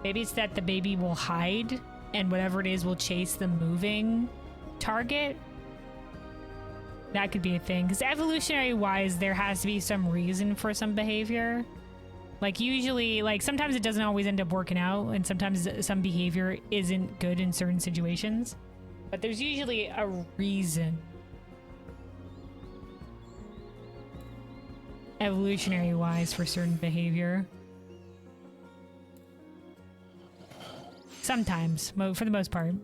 Speaker 1: Maybe it's that the baby will hide, and whatever it is will chase the moving target. That could be a thing, because evolutionary-wise, there has to be some reason for some behavior. Like, usually, like, sometimes it doesn't always end up working out, and sometimes some behavior isn't good in certain situations. But there's usually a reason. Evolutionary-wise for certain behavior. Sometimes, for the most part.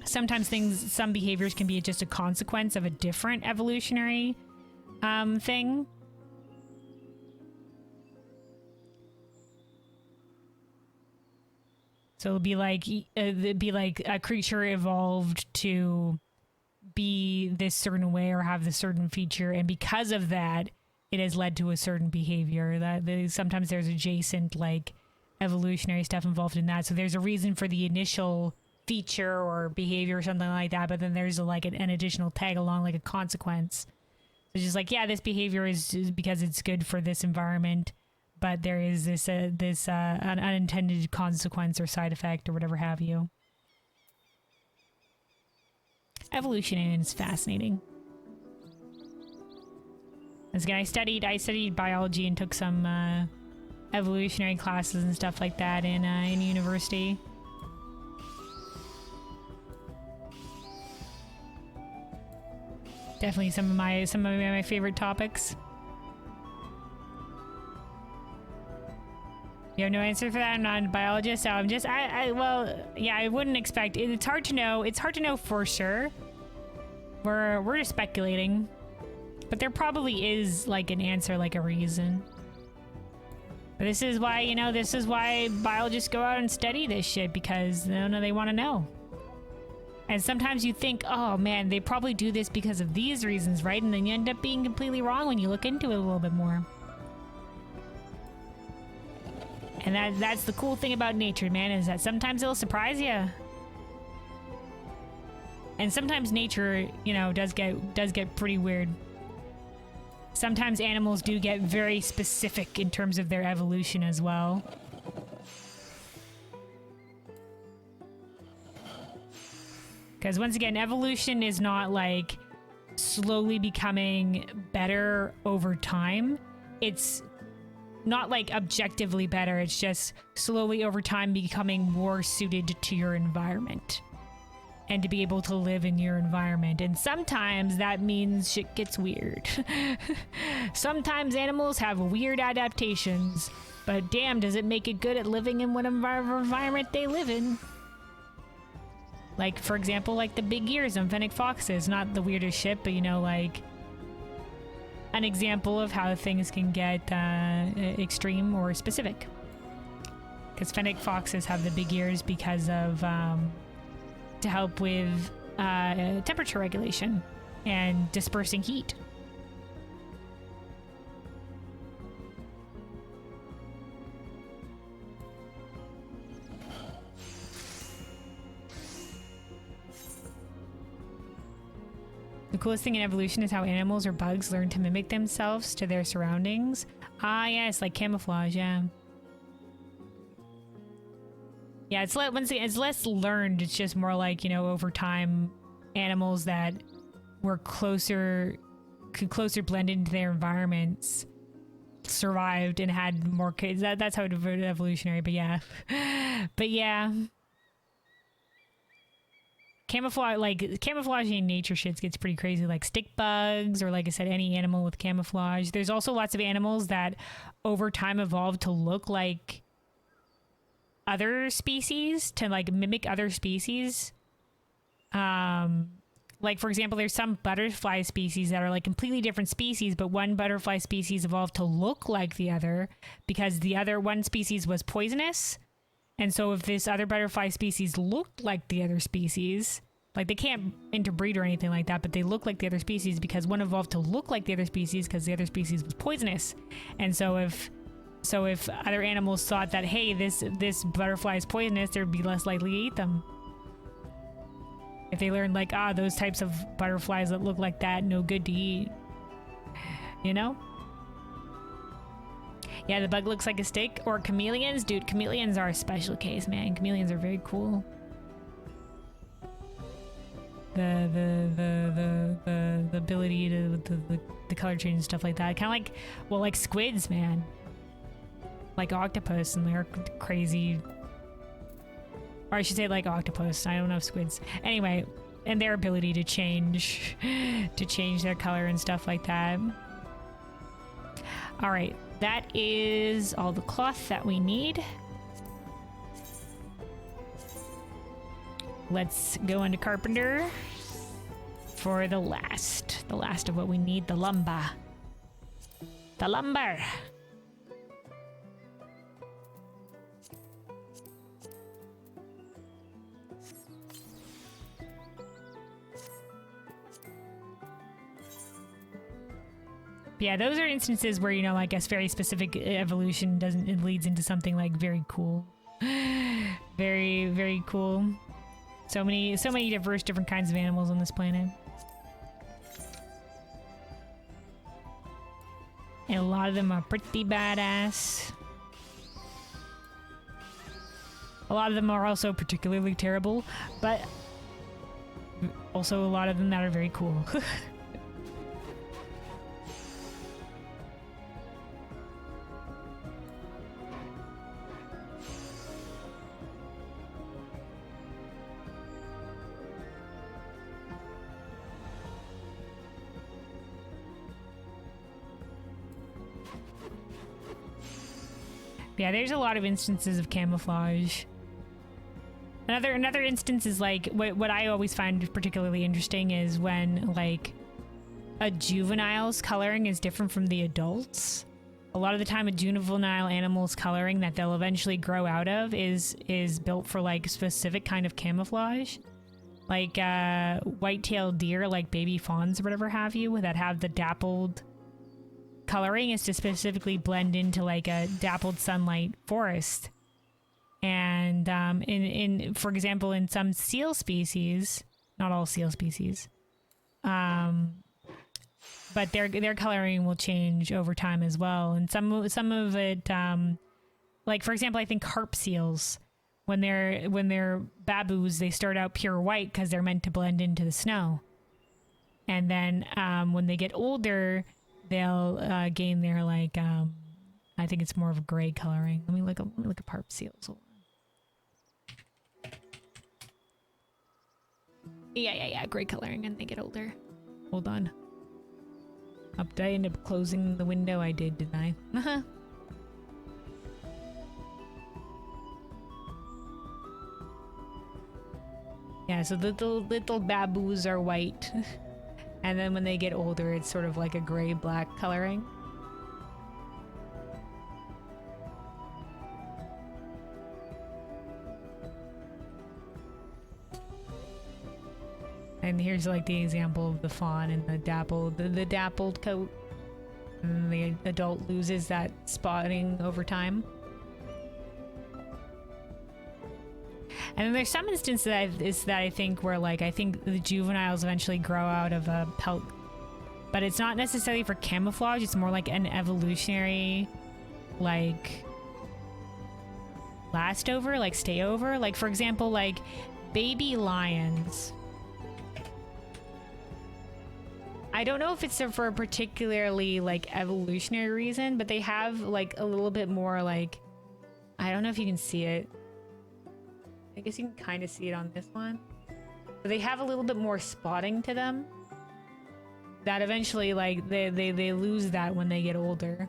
Speaker 1: Sometimes some behaviors can be just a consequence of a different evolutionary thing. So it'd be like a creature evolved to be this certain way or have this certain feature, and because of that, it has led to a certain behavior. Sometimes there's adjacent like evolutionary stuff involved in that. So there's a reason for the initial feature or behavior or something like that, but then there's like an additional tag along, like a consequence. So just like, yeah, this behavior is because it's good for this environment, but there is this an unintended consequence or side effect or whatever have you. Evolution is fascinating. As again, I studied biology and took some evolutionary classes and stuff like that in university. Definitely some of my favorite topics. You have no answer for that? I'm not a biologist, so I'm just well, yeah, I wouldn't expect it. It's hard to know. It's hard to know for sure. We're just speculating, but there probably is like an answer, like a reason. But this is why biologists go out and study this shit, because they want to know. And sometimes you think, oh man, they probably do this because of these reasons, right? And then you end up being completely wrong when you look into it a little bit more. And that's the cool thing about nature, man, is that sometimes it'll surprise you. And sometimes nature, does get pretty weird. Sometimes animals do get very specific in terms of their evolution as well. Because once again, evolution is not like slowly becoming better over time. It's not like objectively better. It's just slowly over time becoming more suited to your environment and to be able to live in your environment. And sometimes that means shit gets weird. Sometimes animals have weird adaptations, but damn, does it make it good at living in whatever environment they live in. Like, for example, like the big ears on fennec foxes. Not the weirdest shit, but like an example of how things can get extreme or specific. Because fennec foxes have the big ears because of to help with temperature regulation and dispersing heat. The coolest thing in evolution is how animals or bugs learn to mimic themselves to their surroundings. Ah, yes, like camouflage, yeah. Yeah, it's less learned. It's just more like, you know, over time, animals that were could closer blend into their environments survived and had more kids. That's how it devoted evolutionary, but yeah. But yeah. Camouflaging in nature shits gets pretty crazy, like stick bugs, or like I said, any animal with camouflage. There's also lots of animals that over time evolved to look like other species, to like mimic other species. Like for example, there's some butterfly species that are like completely different species, but one butterfly species evolved to look like the other because the other one species was poisonous. And so if this other butterfly species looked like the other species, like they can't interbreed or anything like that, but they look like the other species because one evolved to look like the other species because the other species was poisonous. And so if other animals thought that, hey, this butterfly is poisonous, they'd be less likely to eat them. If they learned like, those types of butterflies that look like that, no good to eat. You know? Yeah, the bug looks like a stick. Or chameleons. Dude, chameleons are a special case, man. Chameleons are very cool. The ability to the color change and stuff like that. Kind of like, well, like squids, man. Like octopus, and they're crazy. Or I should say like octopus. I don't know if squids. Anyway, and their ability to change their color and stuff like that. All right. That is all the cloth that we need. Let's go into Carpenter for the last of what we need, the lumber. The lumber. Yeah, those are instances where, you know, I guess very specific evolution it leads into something like very cool. Very, very cool. So many different kinds of animals on this planet. And a lot of them are pretty badass. A lot of them are also particularly terrible, but also a lot of them that are very cool. Yeah, there's a lot of instances of camouflage. Another instance is like what I always find particularly interesting is when like a juvenile's coloring is different from the adults. A lot of the time a juvenile animal's coloring that they'll eventually grow out of is built for like specific kind of camouflage. Like white-tailed deer, like baby fawns or whatever have you, that have the dappled coloring is to specifically blend into like a dappled sunlight forest. And in for example, in some seal species, not all seal species, but their coloring will change over time as well. And some of it, like for example, I think carp seals, when they're baboos, they start out pure white because they're meant to blend into the snow. And then when they get older, they'll gain their like I think it's more of a gray coloring. Let me look at carp seals. Yeah, gray coloring and they get older. Hold on. Did I end up closing the window? I did, didn't I? Yeah, so little baboos are white. And then when they get older, it's sort of like a gray-black coloring. And here's like the example of the fawn and the dappled coat. And the adult loses that spotting over time. And then there's some instances that I think where like I think the juveniles eventually grow out of a pelt, but it's not necessarily for camouflage. It's more like an evolutionary, like last over, like stay over. Like for example, like baby lions. I don't know if it's for a particularly like evolutionary reason, but they have like a little bit more like, I don't know if you can see it. I guess you can kind of see it on this one. But they have a little bit more spotting to them. That eventually like they lose that when they get older.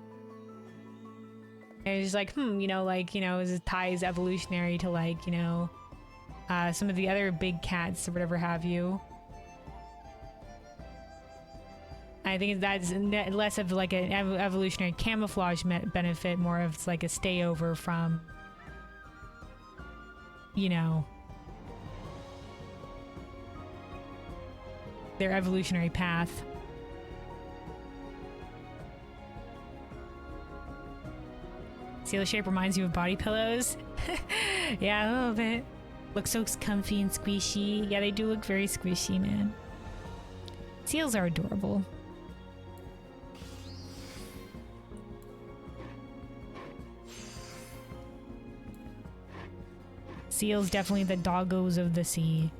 Speaker 1: And it's just like, you know, like, you know, it ties evolutionary to like, you know, some of the other big cats or whatever have you. I think that's less of like an evolutionary camouflage benefit, more of it's like a stay over from, you know, their evolutionary path. Seal shape reminds you of body pillows. Yeah, a little bit. Look so comfy and squishy. Yeah, they do look very squishy, man. Seals are adorable. Seals definitely the doggos of the sea.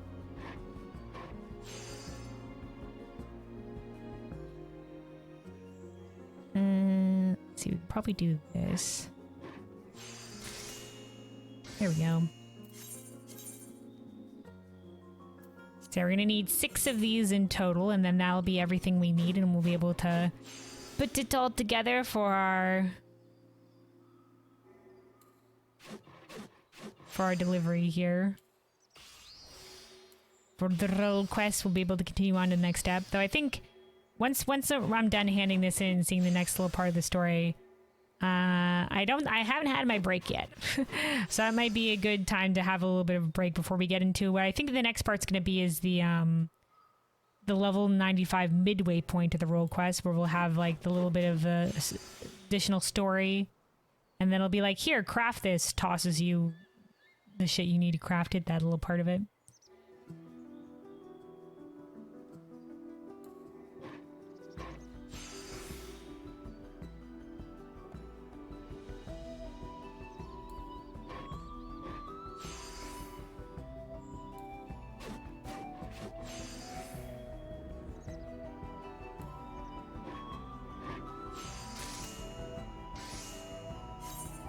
Speaker 1: Let's see, we could probably do this. There we go. So we're gonna need 6 of these in total, and then that'll be everything we need, and we'll be able to put it all together for our delivery here. For the role quest, we'll be able to continue on to the next step. Though I think once I'm done handing this in and seeing the next little part of the story, I haven't had my break yet. So that might be a good time to have a little bit of a break before we get into what I think the next part's going to be is the level 95 midway point of the role quest, where we'll have like the little bit of additional story, and then it'll be like, here, craft this, tosses you the shit you need to craft it, that little part of it.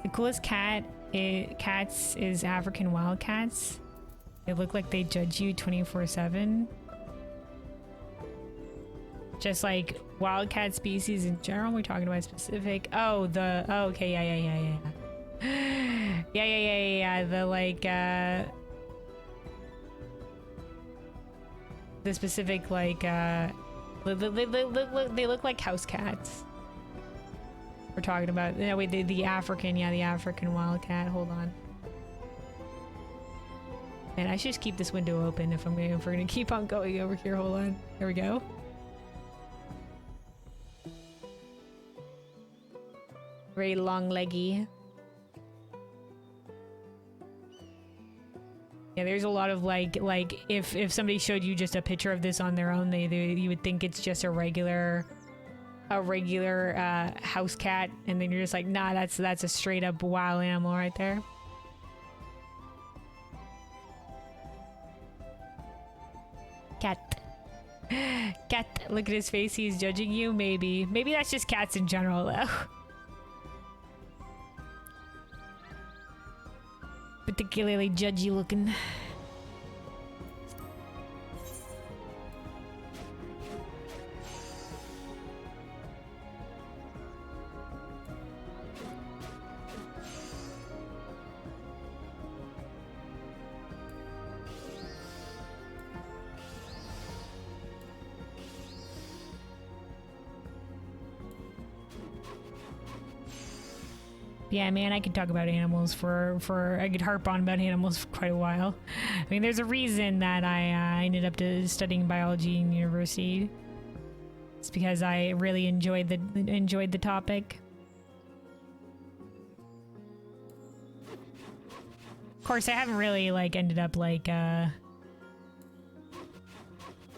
Speaker 1: The coolest cats is African wildcats. They look like they judge you 24/7. Just like wildcat species in general. We're talking about specific. Oh, okay, yeah. Yeah. The like the specific like they look like house cats. We're talking about, no wait, the African, yeah, the African wildcat. Hold on. Man, I should just keep this window open if we're gonna keep on going over here. Hold on. There we go. Very long leggy. Yeah, there's a lot of like if somebody showed you just a picture of this on their own, you would think it's just a regular house cat, and then you're just like, nah, that's a straight up wild animal right there. Cat, look at his face, he's judging you. Maybe that's just cats in general though. Particularly judgy looking. Yeah, man, I could talk about animals I could harp on about animals for quite a while. I mean, there's a reason that I ended up studying biology in university. It's because I really enjoyed the topic. Of course, I haven't really like ended up like you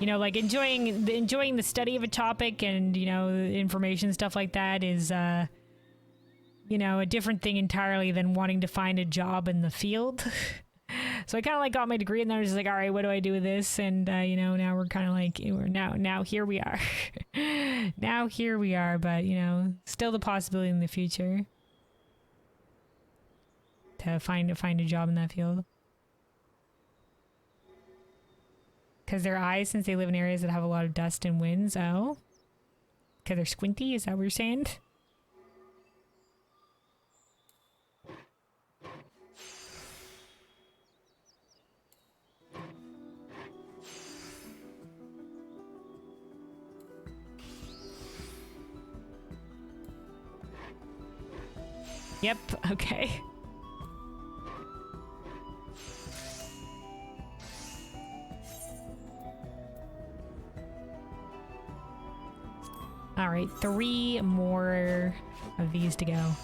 Speaker 1: know, like enjoying the study of a topic and, you know, information, stuff like that is you know, a different thing entirely than wanting to find a job in the field. So I kind of like got my degree and then I was just like, all right, what do I do with this? And you know, now we're kind of like, now here we are. Now here we are, but you know, still the possibility in the future to find a job in that field. Because their eyes, since they live in areas that have a lot of dust and winds, oh, because they're squinty, is that what you're saying? Yep, okay. All right, 3 more of these to go.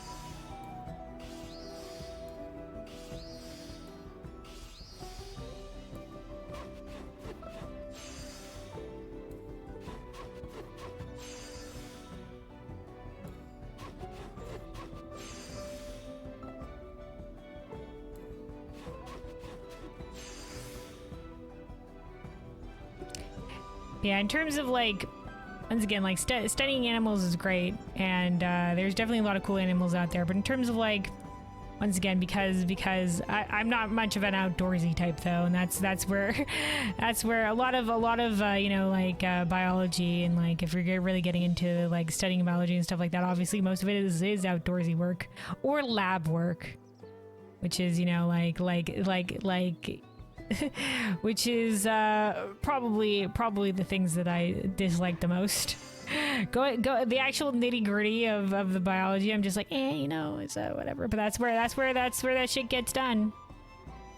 Speaker 1: Yeah, in terms of like, once again, like studying animals is great, and there's definitely a lot of cool animals out there. But in terms of like, once again, because I'm not much of an outdoorsy type though, and that's where a lot of you know, like biology, and like if you're really getting into like studying biology and stuff like that, obviously most of it is outdoorsy work or lab work, which is, you know, like which is probably the things that I dislike the most. Go the actual nitty-gritty of the biology, I'm just like, you know, it's whatever. But that's where that shit gets done.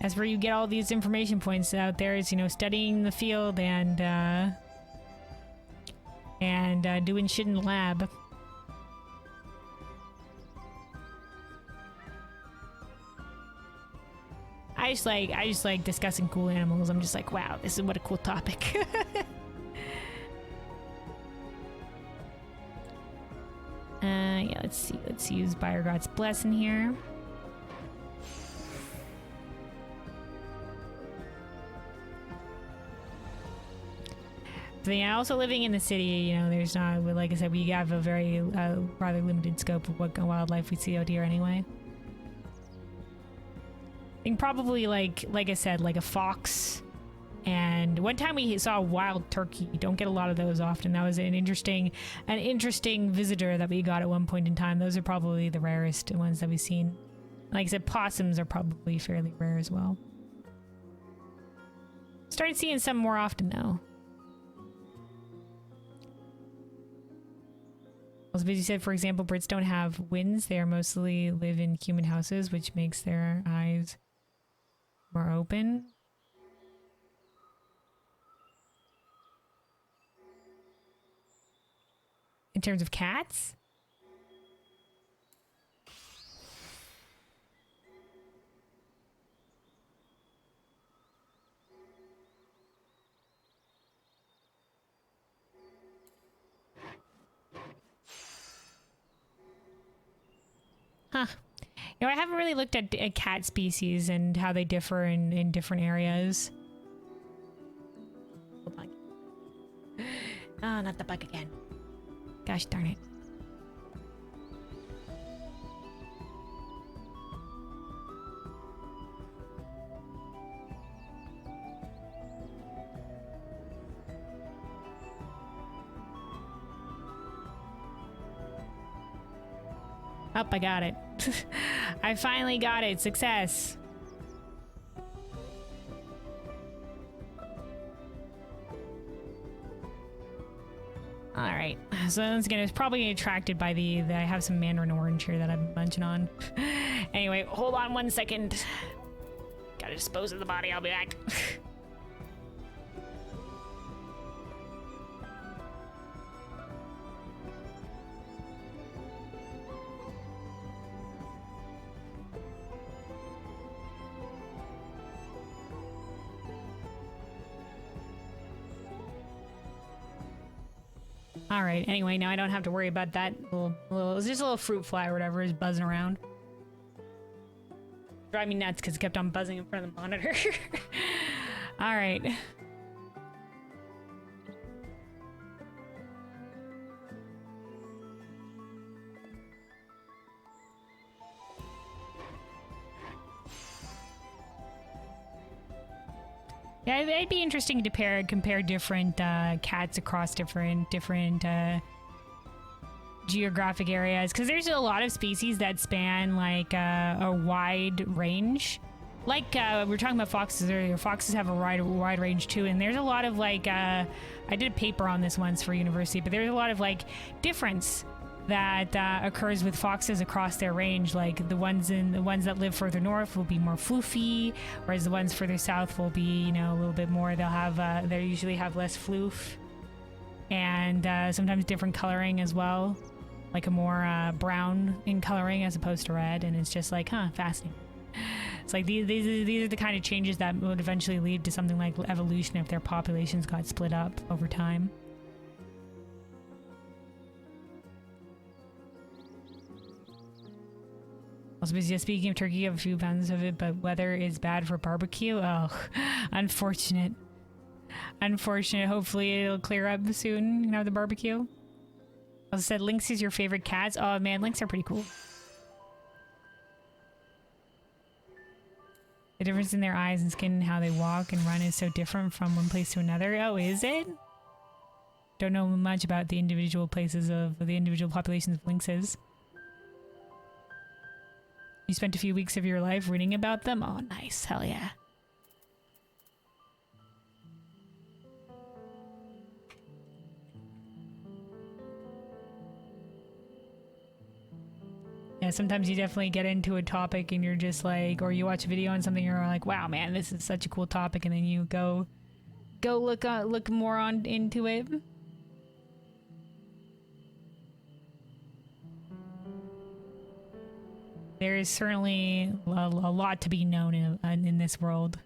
Speaker 1: That's where you get all these information points out there, is, you know, studying the field and doing shit in the lab. I just like discussing cool animals. I'm just like, wow, this is what a cool topic. Yeah, let's see. Let's use Byregot's Blessing here. But yeah, also living in the city, you know, there's not, like I said, we have a very rather limited scope of what wildlife we see out here anyway. I think probably like I said, like a fox. And one time we saw a wild turkey. You don't get a lot of those often. That was an interesting visitor that we got at one point in time. Those are probably the rarest ones that we've seen. Like I said, possums are probably fairly rare as well. Started seeing some more often though. Also, as you said, for example, birds don't have wings. They mostly live in human houses, which makes their eyes more open. In terms of cats? Huh. You know, I haven't really looked at cat species and how they differ in different areas. Hold on. Oh, not the bug again. Gosh darn it. Oh, I got it. I finally got it. Success. All right. So once again, it's probably attracted by the I have some mandarin orange here that I'm munching on. Anyway, hold on 1 second. Gotta dispose of the body. I'll be back. All right. Anyway, now I don't have to worry about that little it was just a little fruit fly or whatever is buzzing around. Drive me nuts because it kept on buzzing in front of the monitor. All right. Yeah, it'd be interesting to compare different cats across different geographic areas, because there's a lot of species that span like a wide range. Like we were talking about foxes earlier. Foxes have a wide range too, and there's a lot of like I did a paper on this once for university, but there's a lot of like difference that occurs with foxes across their range. Like the ones that live further north will be more floofy, whereas the ones further south will be, you know, a little bit more. They'll have they usually have less floof, and sometimes different coloring as well, like a more brown in coloring as opposed to red. And it's just like, fascinating. It's like these are the kind of changes that would eventually lead to something like evolution if their populations got split up over time. Also, speaking of turkey, I have a few pounds of it, but weather is bad for barbecue. Oh, unfortunate. Unfortunate. Hopefully it'll clear up soon, you know, the barbecue. Also said, Lynx is your favorite cats. Oh man, Lynx are pretty cool. The difference in their eyes and skin and how they walk and run is so different from one place to another. Oh, is it? Don't know much about the individual places of the individual populations of lynxes. You spent a few weeks of your life reading about them? Oh, nice. Hell yeah. Yeah, sometimes you definitely get into a topic and you're just like, or you watch a video on something and you're like, wow, man, this is such a cool topic. And then you go look more into it. There is certainly a lot to be known in this world.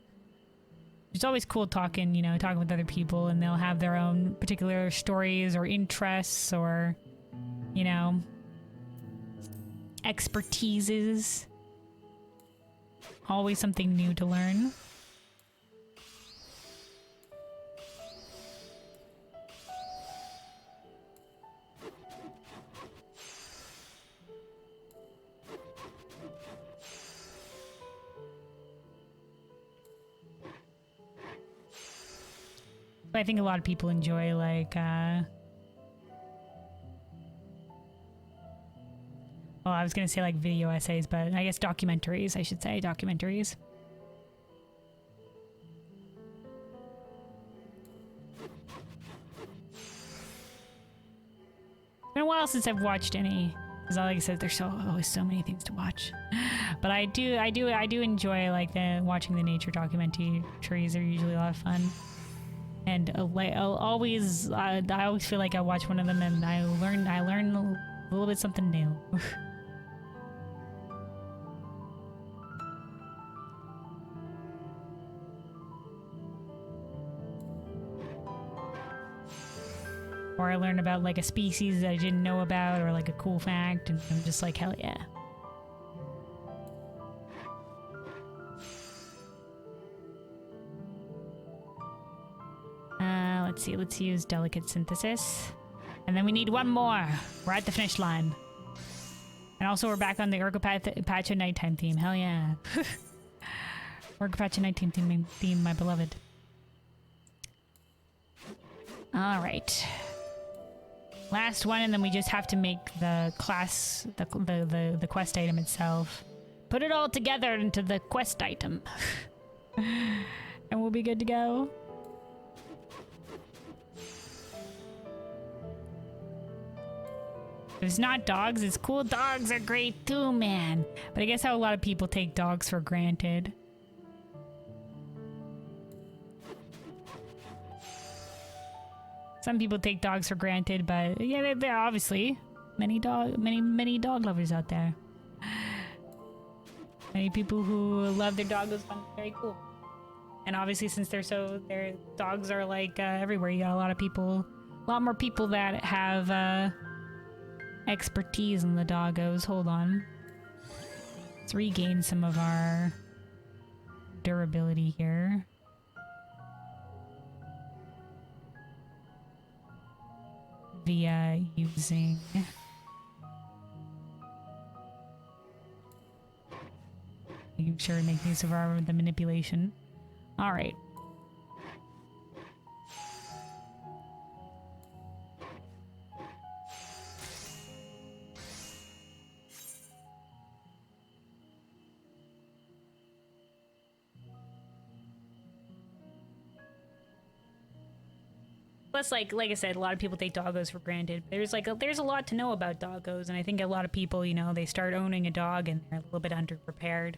Speaker 1: It's always cool talking with other people, and they'll have their own particular stories or interests or, you know, expertises. Always something new to learn. But I think a lot of people enjoy like well, I was gonna say like video essays, but I guess documentaries, I should say. Documentaries. It's been a while since I've watched any, because like I said, there's always so many things to watch. But I do enjoy like watching the nature documentaries. Are usually a lot of fun. And I always feel like I watch one of them and I learn a little bit something new. Or I learn about like a species that I didn't know about, or like a cool fact, and I'm just like, hell yeah. Let's see, let's use delicate synthesis. And then we need one more. We're at the finish line. And also we're back on the Urkapacha nighttime theme. Hell yeah. Urkapacha nighttime theme, my beloved. Alright. Last one, and then we just have to make the class, the quest item itself. Put it all together into the quest item. And we'll be good to go. If it's not dogs, it's cool. Dogs are great too, man. But I guess how a lot of people take dogs for granted. Some people take dogs for granted, but yeah, there are obviously many dog lovers out there. Many people who love their doggos find it very cool. And obviously, since their dogs are like everywhere, you got a lot more people that have expertise in the doggos. Hold on. Let's regain some of our durability here. Via using making sure to make use of the manipulation. All right. Plus, like I said, a lot of people take doggos for granted. There's a lot to know about doggos, and I think a lot of people, you know, they start owning a dog and they're a little bit underprepared.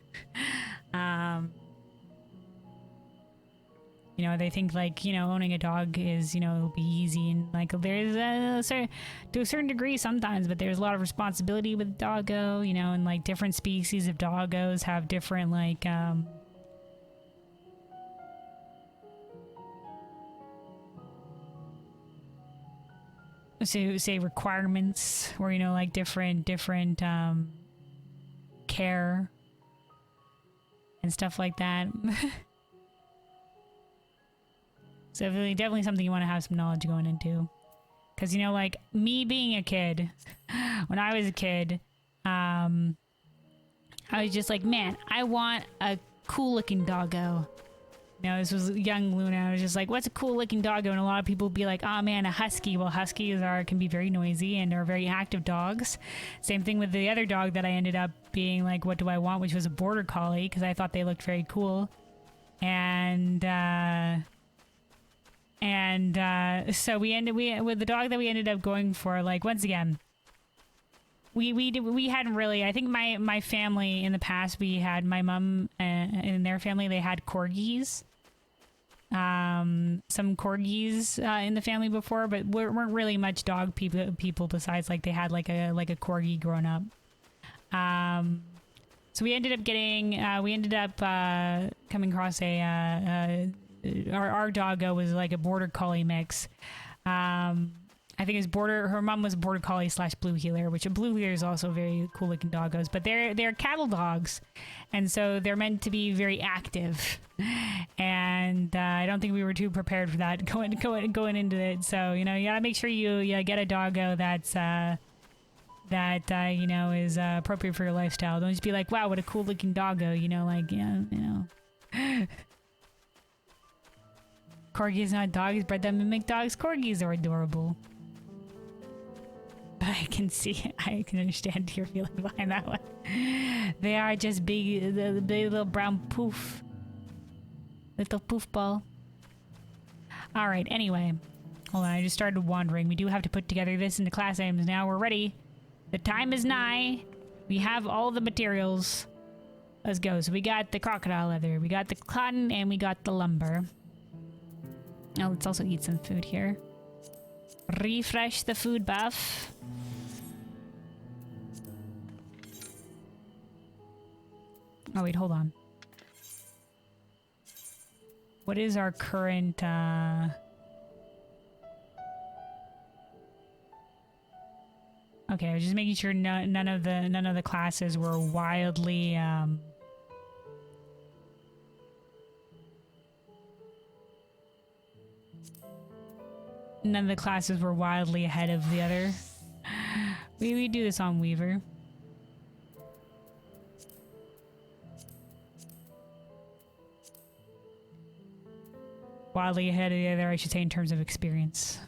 Speaker 1: You know, they think like, you know, owning a dog is, you know, it'll be easy, and like there's to a certain degree sometimes, but there's a lot of responsibility with doggo, you know, and like different species of doggos have different like say requirements, or you know, like different care and stuff like that. So definitely something you want to have some knowledge going into, because you know, like me being a kid, when I was a kid, I was just like, man, I want a cool looking doggo. You know, this was young Luna. I was just like, what's a cool looking doggo? And a lot of people would be like, oh man, a husky. Well, huskies can be very noisy and are very active dogs. Same thing with the other dog that I ended up being like, what do I want? Which was a border collie, because I thought they looked very cool. And so with the dog that we ended up going for, like, once again, we hadn't really, I think my family in the past, we had my mom and their family, they had corgis. Some corgis in the family before, but weren't really much dog people besides like they had like a corgi growing up. So we ended up coming across our doggo was like a border collie mix. I think her mom was border collie / blue heeler, which a blue heeler is also very cool looking doggos, but they're cattle dogs, and so they're meant to be very active. And I don't think we were too prepared for that going into it. So you know, you gotta make sure you get a doggo that's you know, is appropriate for your lifestyle. Don't just be like, wow, what a cool looking doggo. You know, like, yeah, you know. Corgis not dogs, bred them to mimic dogs. Corgis are adorable. But I can understand your feeling behind that one. They are just big, the big little brown poof. Little poof ball. Alright, anyway. Hold on, I just started wandering. We do have to put together this into class items now. We're ready. The time is nigh. We have all the materials. Let's go. So we got the crocodile leather, we got the cotton, and we got the lumber. Now let's also eat some food here. Refresh the food buff. Oh wait, hold on. What is our current Okay, I was just making sure none of the classes were wildly none of the classes were wildly ahead of the other. We do this on Weaver. Wildly ahead of the other, I should say, in terms of experience.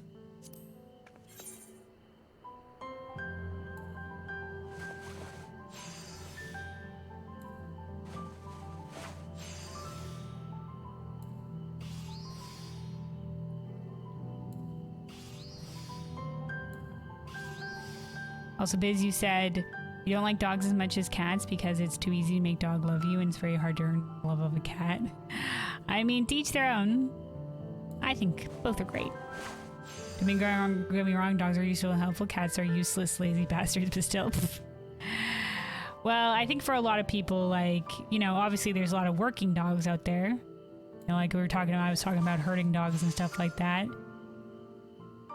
Speaker 2: Also, Biz, you said you don't like dogs as much as cats because it's too easy to make dog love you and it's very hard to earn the love of a cat. I mean, to each their own. I think both are great. Don't get me wrong, dogs are useful and helpful. Cats are useless, lazy bastards, but still. Well, I think for a lot of people, like, you know, obviously there's a lot of working dogs out there. You know, like I was talking about herding dogs and stuff like that.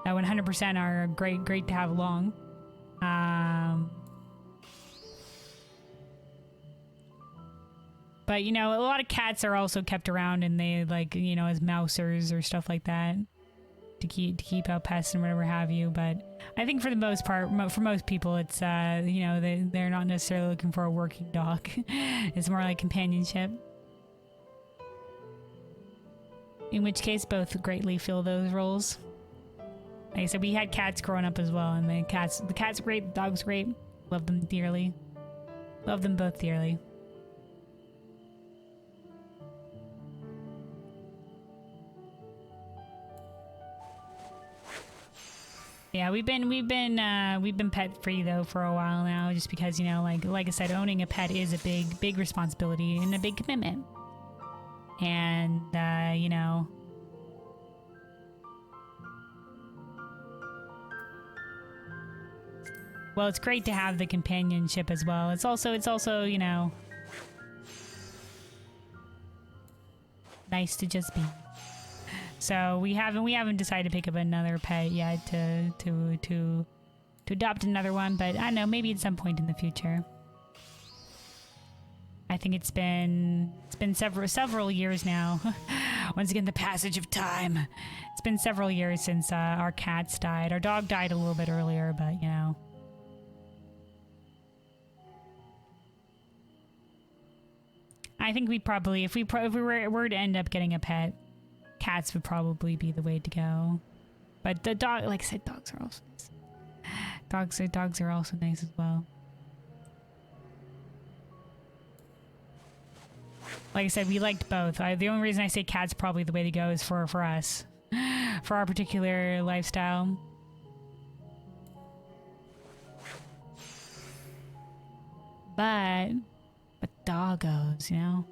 Speaker 2: That 100% are great to have along. But, you know, a lot of cats are also kept around and they, like, you know, as mousers or stuff like that to keep out pests and whatever have you. But I think for the most part, for most people, it's, you know, they're not necessarily looking for a working dog. It's more like companionship. In which case, both greatly fill those roles. Like I said, we had cats growing up as well, and the cat's great, the dog's great. Love them dearly. Love them both dearly. Yeah, we've been pet free though for a while now, just because, you know, like I said, owning a pet is a big responsibility and a big commitment. And you know, well, it's great to have the companionship as well. It's also, you know, nice to just be. So we haven't decided to pick up another pet yet to adopt another one, but I don't know, maybe at some point in the future. I think it's been several years now. Once again, the passage of time. It's been several years since our cats died. Our dog died a little bit earlier, but you know. I think we probably, if we were to end up getting a pet, cats would probably be the way to go. But the dog, like I said, dogs are also nice. Dogs are also nice as well. Like I said, we liked both. The only reason I say cat's probably the way to go is for us, for our particular lifestyle. But doggos, you know.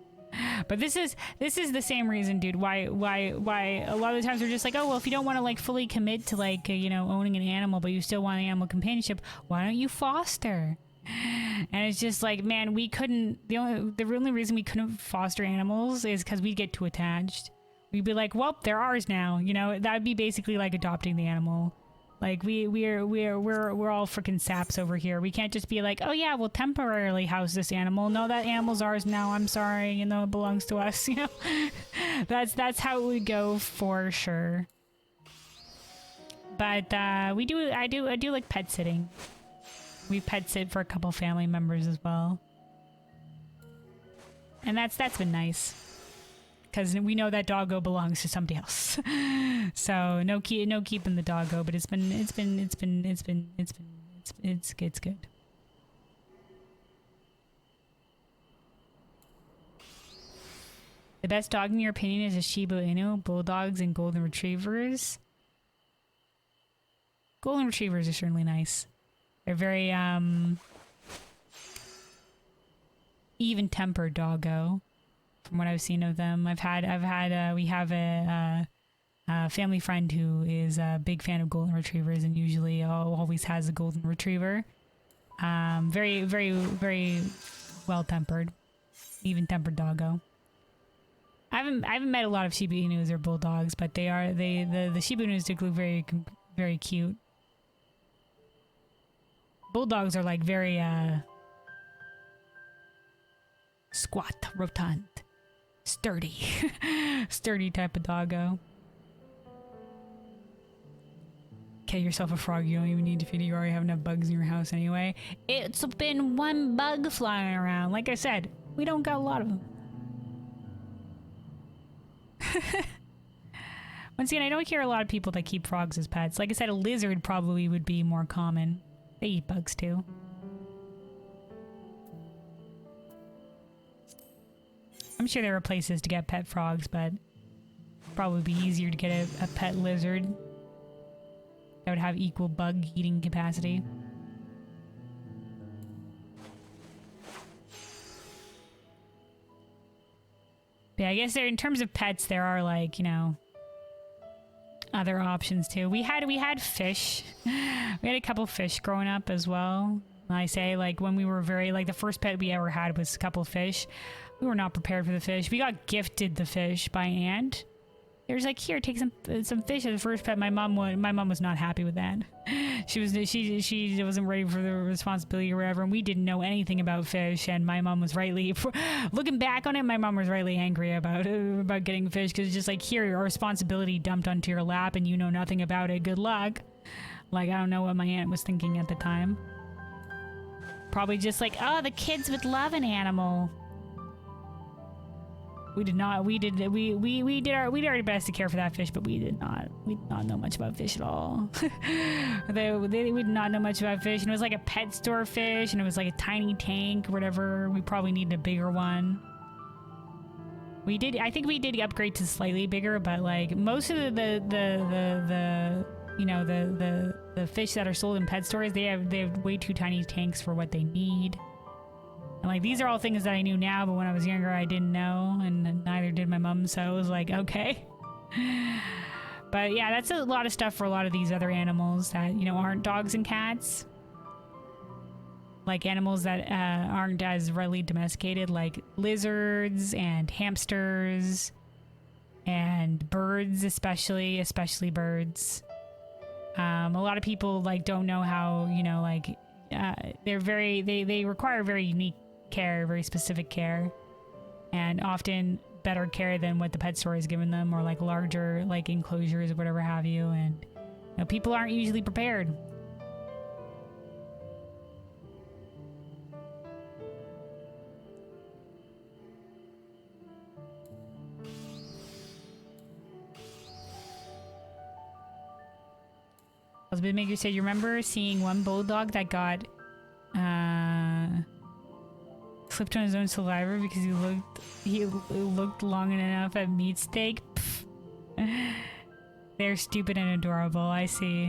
Speaker 2: But this is the same reason, dude, why a lot of the times we're just like, oh, well, if you don't want to like fully commit to like you know, owning an animal, but you still want animal companionship, why don't you foster? And it's just like, man, we couldn't, the only reason we couldn't foster animals is because we'd get too attached. We'd be like, well, they're ours now, you know. That'd be basically like adopting the animal. Like we're all freaking saps over here. We can't just be like, oh yeah, we'll temporarily house this animal. No, that animal's ours now. I'm sorry, you know, it belongs to us. You know, that's how it would go for sure. But I do like pet sitting. We pet sit for a couple family members as well, and that's been nice. Because we know that doggo belongs to somebody else, so no keeping the doggo. But it's good. The best dog in your opinion is a Shiba Inu, bulldogs, and golden retrievers. Golden retrievers are certainly nice. They're very even-tempered doggo. From what I've seen of them, we have a family friend who is a big fan of golden retrievers and usually always has a golden retriever. Very, very, very well-tempered, even-tempered doggo. I haven't met a lot of Shiba Inus or bulldogs, but the Shiba Inus do look very, very cute. Bulldogs are like very squat, rotund. Sturdy type of doggo. Get yourself a frog. You don't even need to feed it. You already have enough bugs in your house anyway. It's been one bug flying around. Like I said, we don't got a lot of them. Once again, I don't hear a lot of people that keep frogs as pets. Like I said, a lizard probably would be more common. They eat bugs too. I'm sure there are places to get pet frogs, but probably be easier to get a pet lizard that would have equal bug eating capacity.
Speaker 1: Yeah, I guess there, in terms of pets, there are like, you know, other options too. We had fish. We had a couple fish growing up as well. I say, like, when we were the first pet we ever had was a couple fish. We were not prepared for the fish. We got gifted the fish by aunt. It was like, here, take some fish as the first pet. My mom was not happy with that. She wasn't ready for the responsibility or whatever, and we didn't know anything about fish. And my mom was rightly, looking back on it, my mom was rightly angry about getting fish, because it's just like, here, your responsibility dumped onto your lap, and you know nothing about it. Good luck. Like, I don't know what my aunt was thinking at the time. Probably just like, oh, the kids would love an animal. We did our best to care for that fish, but we did not know much about fish at all. We did not know much about fish, and it was like a pet store fish, and it was like a tiny tank or whatever. We probably needed a bigger one. I think we did upgrade to slightly bigger, but like most of the you know, the fish that are sold in pet stores, they have way too tiny tanks for what they need. And like, these are all things that I knew now, but when I was younger, I didn't know, and neither did my mom, so it was like, okay. But yeah, that's a lot of stuff for a lot of these other animals that, you know, aren't dogs and cats. Like animals that aren't as readily domesticated, like lizards and hamsters and birds, especially birds. A lot of people like don't know how, you know, like they require very unique care, very specific care, and often better care than what the pet store has given them, or like larger like enclosures or whatever have you. And you know, people aren't usually prepared. Maker said, you remember seeing one bulldog that got slipped on his own saliva because he looked long enough at meat steak? Pfft. They're stupid and adorable. I see.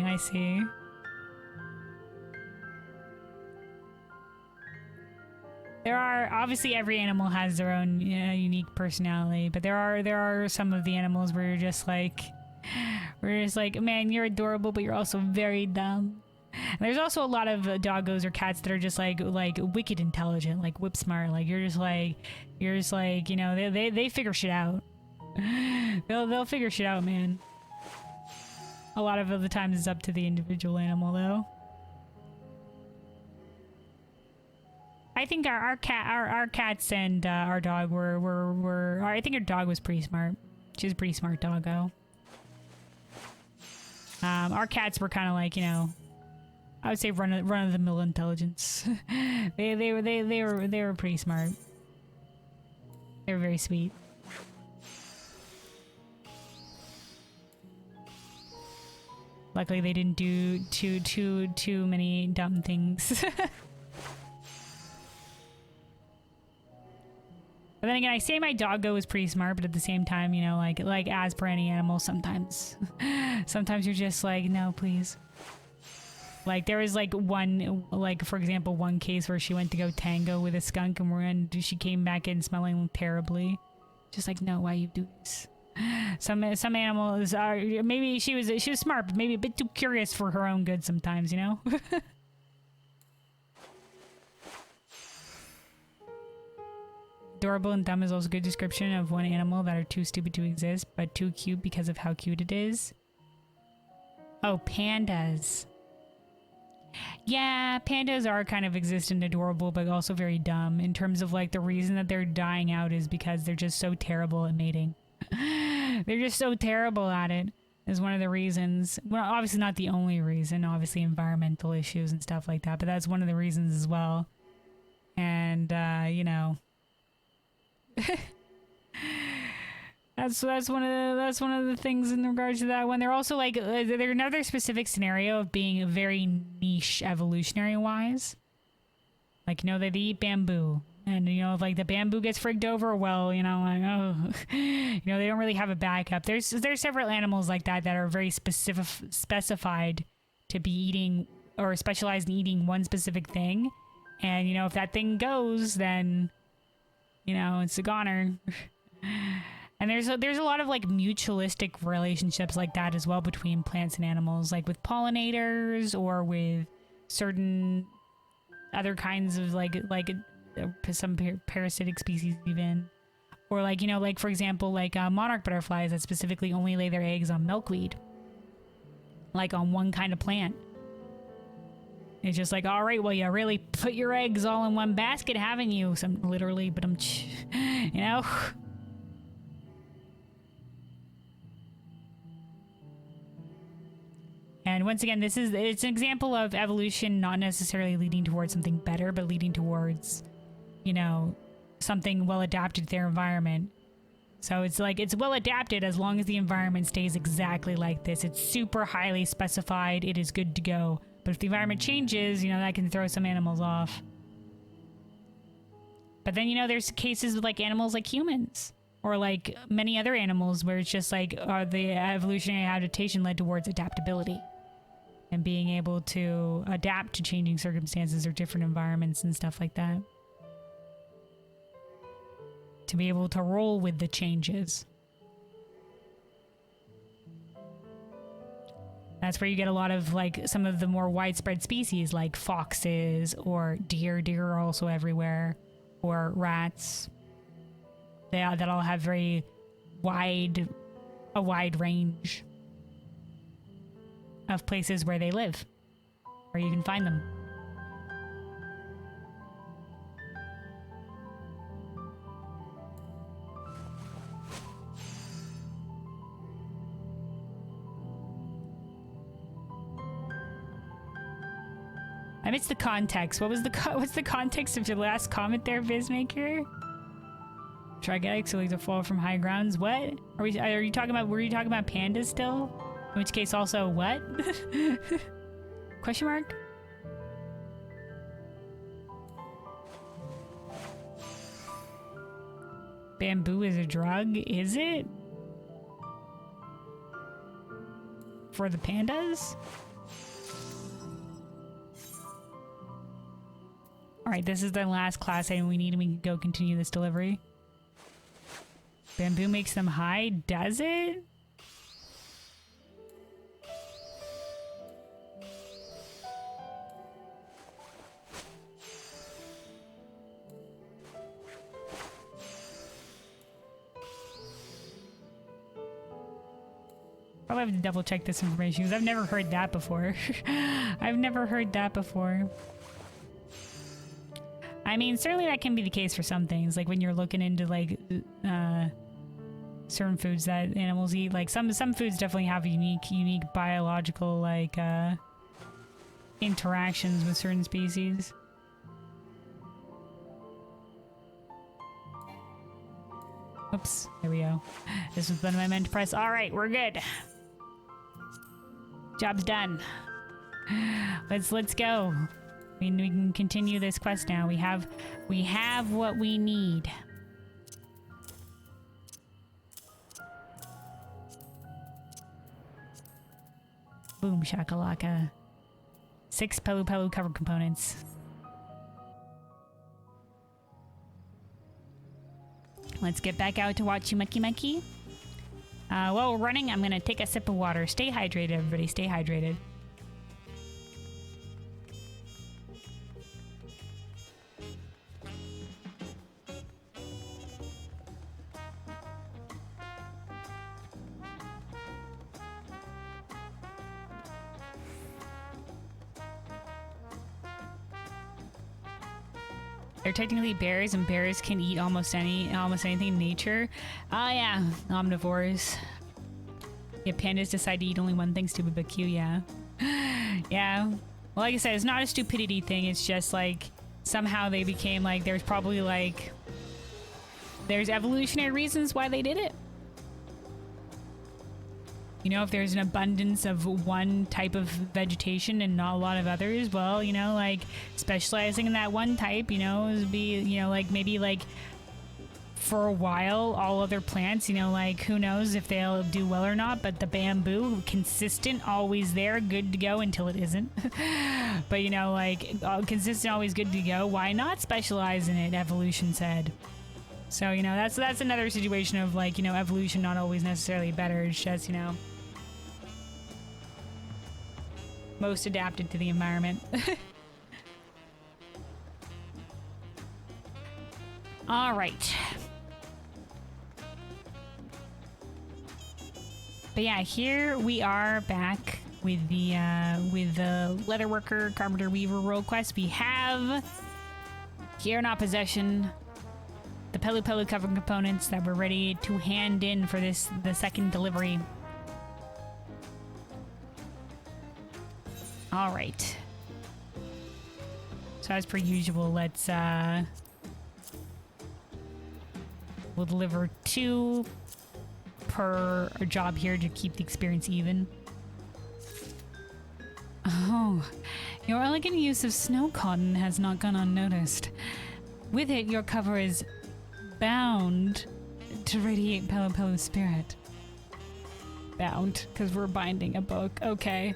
Speaker 1: There are, obviously every animal has their own unique personality, but there are some of the animals where you're just like, man, you're adorable, but you're also very dumb. And there's also a lot of doggos or cats that are just like wicked intelligent, like whip smart. Like you're just like, you know, they figure shit out. They'll figure shit out, man. A lot of the times it's up to the individual animal, though. I think our cats and our dog were I think our dog was pretty smart. She was a pretty smart doggo. Our cats were kind of like, you know, I would say run of the mill intelligence. they were pretty smart. They were very sweet. Luckily, they didn't do too many dumb things. But then again, I say my doggo was pretty smart, but at the same time, you know, like as per any animal, sometimes you're just like, no, please. Like there was like for example, one case where she went to go tango with a skunk, and she came back in smelling terribly. Just like, no, why you do this? Some animals are, maybe she was smart, but maybe a bit too curious for her own good sometimes, you know. Adorable and dumb is also a good description of one animal that are too stupid to exist, but too cute because of how cute it is. Oh, pandas. Yeah, pandas are kind of existent, adorable, but also very dumb in terms of like the reason that they're dying out is because they're just so terrible at mating. They're just so terrible at it is one of the reasons. Well, obviously not the only reason, obviously environmental issues and stuff like that, but that's one of the reasons as well. And, you know, that's one of the things in regards to that one. They're also like they're another specific scenario of being very niche evolutionary wise. Like, you know, they eat bamboo, and you know, if like the bamboo gets frigged over, well, you know, like, oh, you know, they don't really have a backup. There's several animals like that are very specified to be eating or specialized in eating one specific thing, and you know, if that thing goes, then you know, it's a goner. And there's a lot of like mutualistic relationships like that as well between plants and animals, like with pollinators or with certain other kinds of like some parasitic species even, or like, you know, like for example, like monarch butterflies that specifically only lay their eggs on milkweed, like on one kind of plant. It's just like, all right, well, you really put your eggs all in one basket, haven't you? Some literally, but you know. And once again, it's an example of evolution not necessarily leading towards something better, but leading towards, you know, something well adapted to their environment. So it's like, it's well adapted as long as the environment stays exactly like this. It's super highly specified. It is good to go. But if the environment changes, you know, that can throw some animals off. But then, you know, there's cases with like animals like humans or like many other animals where it's just like the evolutionary adaptation led towards adaptability. And being able to adapt to changing circumstances or different environments and stuff like that. To be able to roll with the changes. That's where you get a lot of like some of the more widespread species like foxes or deer. Deer are also everywhere. Or rats. That all have a wide range of places where they live, where you can find them. I missed the context. What's the context of your last comment there, Bizmaker? Trigetics will either fall from high grounds. What? Were you talking about pandas still? In which case also what? Question mark? Bamboo is a drug, is it? For the pandas? Alright, this is the last class item we need and we can go continue this delivery. Bamboo makes them high, does it? Probably have to double check this information because I've never heard that before. I've never heard that before. I mean, certainly that can be the case for some things, like when you're looking into like certain foods that animals eat. Like some foods definitely have unique biological like interactions with certain species. Oops, there we go. This was the button I meant to press. All right, we're good. Job's done. Let's go. We can continue this quest now. We have what we need. Boom shakalaka. 6 Pelu cover components. Let's get back out to watch you Mucky Mucky. While we're running, I'm gonna take a sip of water. Stay hydrated, everybody. Stay hydrated. They're technically bears, and bears can eat almost anything in nature. Oh yeah, omnivores. Yeah, pandas decide to eat only one thing, stupid but cute, yeah. Yeah. Well, like I said, it's not a stupidity thing, it's just like somehow they became like, there's evolutionary reasons why they did it. You know, if there's an abundance of one type of vegetation and not a lot of others, well, you know, like specializing in that one type, you know, would be, you know, like maybe like for a while, all other plants, you know, like who knows if they'll do well or not, but the bamboo, consistent, always there, good to go until it isn't. But, you know, like consistent, always good to go. Why not specialize in it? Evolution said. So, you know, that's another situation of, like, you know, evolution not always necessarily better. It's just, you know, most adapted to the environment. All right. But yeah, here we are back with the Leatherworker Carpenter Weaver Role Quest. We have here in our possession the Pelu Pelu cover components that we're ready to hand in for the second delivery. All right. So as per usual, let's we'll deliver 2 per job here to keep the experience even.
Speaker 2: Oh, your elegant use of snow cotton has not gone unnoticed. With it, your cover is bound to radiate Pelu Pelu's spirit. Bound, because we're binding a book. Okay.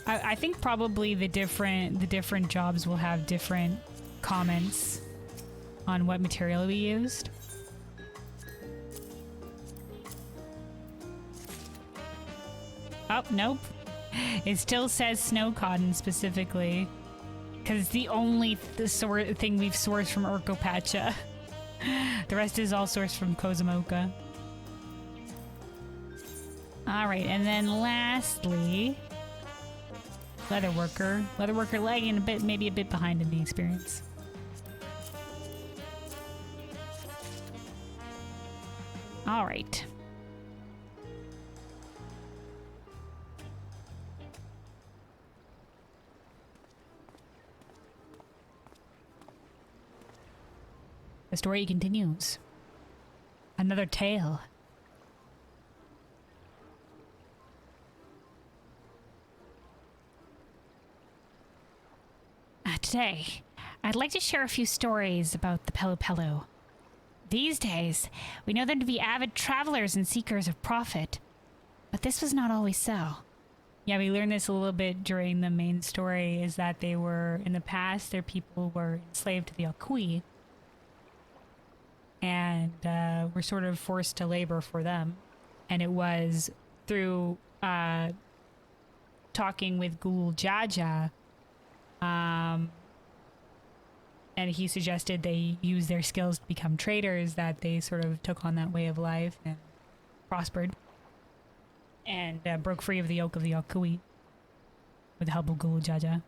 Speaker 2: I think probably the different jobs will have different comments on what material we used. Oh, nope. It still says snow cotton specifically, because it's the only thing we've sourced from Urkopacha. The rest is all sourced from Kozumoka. Alright, and then lastly, Leatherworker. Leatherworker lagging a bit, maybe a bit behind in the experience. Alright. The story continues. Another tale.
Speaker 3: Today, I'd like to share a few stories about the Pelu Pelu. These days, we know them to be avid travelers and seekers of profit, but this was not always so.
Speaker 1: Yeah, we learned this a little bit during the main story, is that they were, in the past, their people were enslaved to the Alkui, and were sort of forced to labor for them. And it was through talking with Ghoul Jaja, and he suggested they use their skills to become traders, that they sort of took on that way of life and prospered and broke free of the yoke of the Alkui with the help of Ghoul Jaja.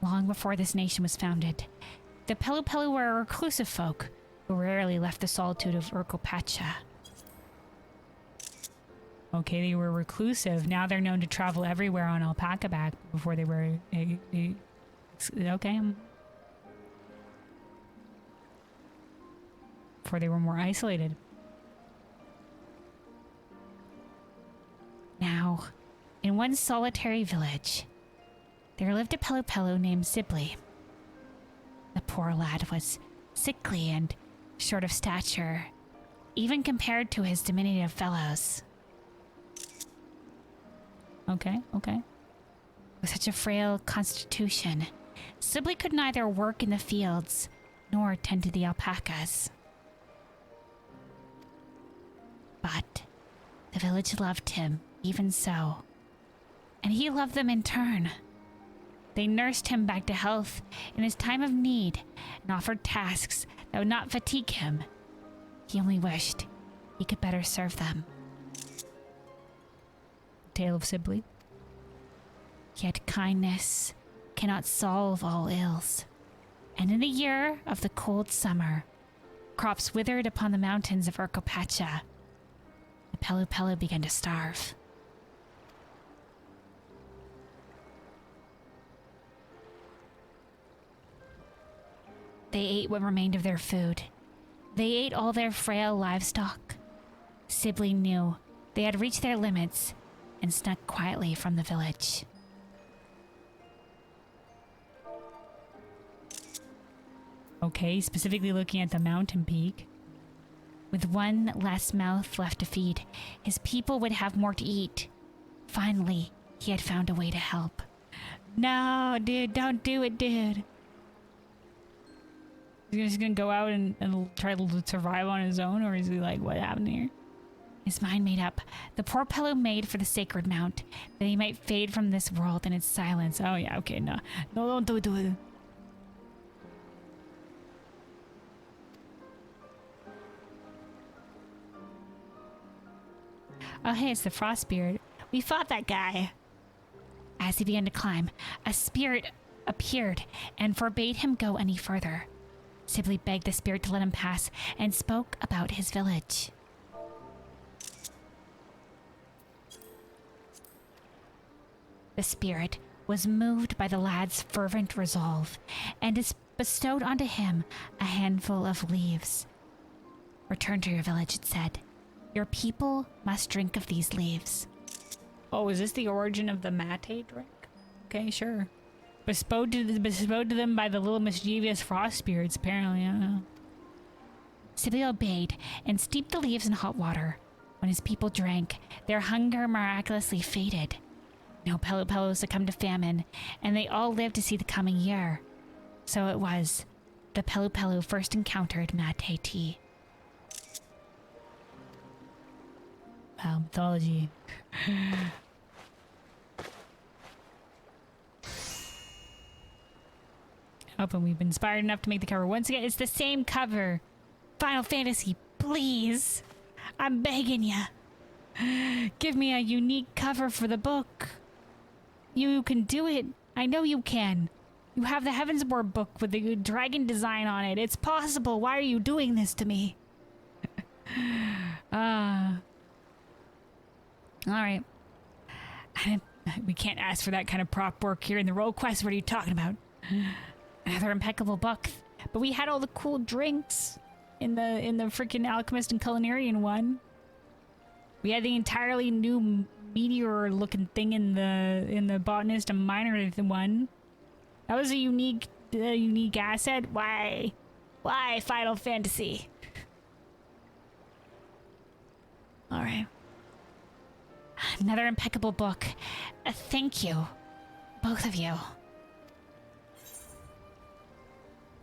Speaker 3: Long before this nation was founded, the Pelu Pelu were a reclusive folk who rarely left the solitude of Urkopacha.
Speaker 1: Okay, they were reclusive. Now they're known to travel everywhere on alpaca back. Before they were... okay. Before they were more isolated.
Speaker 3: Now, in one solitary village, there lived a Pelu Pelu named Sibley. The poor lad was sickly and short of stature, even compared to his diminutive fellows.
Speaker 1: Okay.
Speaker 3: With such a frail constitution, Sibley could neither work in the fields nor tend to the alpacas. But the village loved him, even so, and he loved them in turn. They nursed him back to health in his time of need and offered tasks that would not fatigue him. He only wished he could better serve them.
Speaker 1: Tale of Sibley.
Speaker 3: Yet kindness cannot solve all ills. And in the year of the cold summer, crops withered upon the mountains of Urkopacha. The Pelu Pelu began to starve. They ate what remained of their food. They ate all their frail livestock. Sibley knew they had reached their limits and snuck quietly from the village.
Speaker 1: Okay, specifically looking at the mountain peak.
Speaker 3: With one last mouth left to feed, his people would have more to eat. Finally, he had found a way to help.
Speaker 2: No, dude, don't do it, dude. He's just gonna go out and try to survive on his own, or is he like, what happened here?
Speaker 3: His mind made up. The poor fellow made for the sacred mount, that he might fade from this world in its silence.
Speaker 2: Oh yeah, okay, no. No, don't do it.
Speaker 3: Oh hey, it's the Frostbeard. We fought that guy. As he began to climb, a spirit appeared and forbade him go any further. Sibley begged the spirit to let him pass and spoke about his village. The spirit was moved by the lad's fervent resolve and bestowed onto him a handful of leaves. Return to your village, it said. Your people must drink of these leaves.
Speaker 2: Oh, is this the origin of the mate drink? Okay, sure. Bestowed to them by the little mischievous frost spirits, apparently. I don't know.
Speaker 3: Sibyl obeyed and steeped the leaves in hot water. When his people drank, their hunger miraculously faded. No Pelu succumbed to famine, and they all lived to see the coming year. So it was the Pelu first encountered mate tea.
Speaker 2: Wow, mythology. Hoping we've been inspired enough to make the cover once again. It's the same cover.
Speaker 3: Final Fantasy, please. I'm begging you.
Speaker 2: Give me a unique cover for the book. You can do it. I know you can. You have the Heavensborn book with the dragon design on it. It's possible. Why are you doing this to me? All right. We can't ask for that kind of prop work here in the role quest. What are you talking about?
Speaker 3: Another impeccable book.
Speaker 2: But we had all the cool drinks in the freaking Alchemist and Culinarian one. We had the entirely new meteor-looking thing in the Botanist and Miner one. That was a unique asset. Why Final Fantasy?
Speaker 3: All right. Another impeccable book. Thank you, both of you.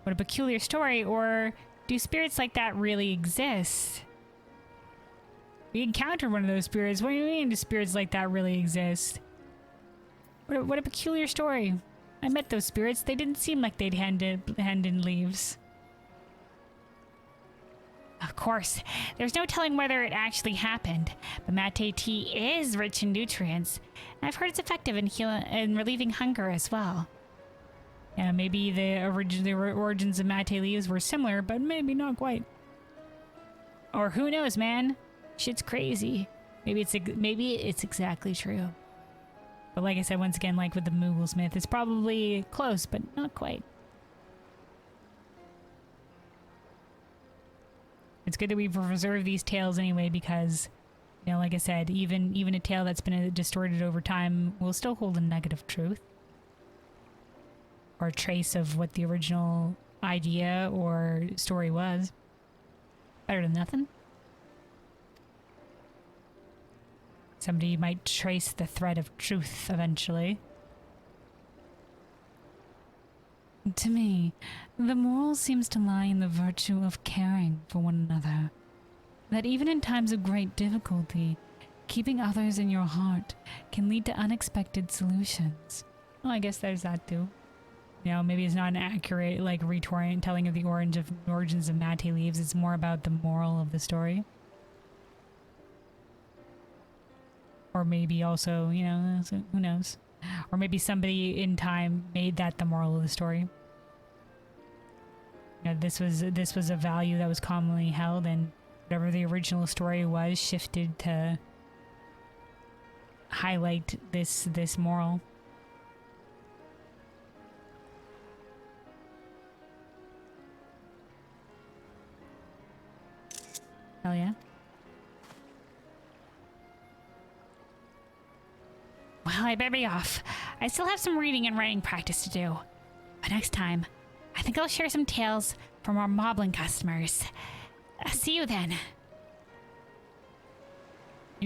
Speaker 2: What a peculiar story, or do spirits like that really exist? We encountered one of those spirits. What do you mean, do spirits like that really exist? What a peculiar story. I met those spirits. They didn't seem like they'd hand in leaves.
Speaker 3: Of course, there's no telling whether it actually happened, but mate tea is rich in nutrients, and I've heard it's effective in relieving hunger as well.
Speaker 2: Yeah, maybe the origins of mate leaves were similar, but maybe not quite. Or who knows, man? Shit's crazy. Maybe it's exactly true. But like I said, once again, like with the Mooglesmith, it's probably close, but not quite. It's good that we preserve these tales anyway, because, you know, like I said, even a tale that's been distorted over time will still hold a nugget of truth. Or a trace of what the original idea or story was. Better than nothing. Somebody might trace the thread of truth eventually.
Speaker 5: To me, the moral seems to lie in the virtue of caring for one another. That even in times of great difficulty, keeping others in your heart can lead to unexpected solutions.
Speaker 2: Well, I guess there's that too. You know, maybe it's not an accurate, like, retelling of the origins of mate leaves. It's more about the moral of the story. Or maybe also, you know, who knows? Or maybe somebody in time made that the moral of the story. You know, this was a value that was commonly held, and whatever the original story was shifted to highlight this moral. Hell yeah.
Speaker 3: Well, I better be off. I still have some reading and writing practice to do. But next time, I think I'll share some tales from our moblin customers. See you then.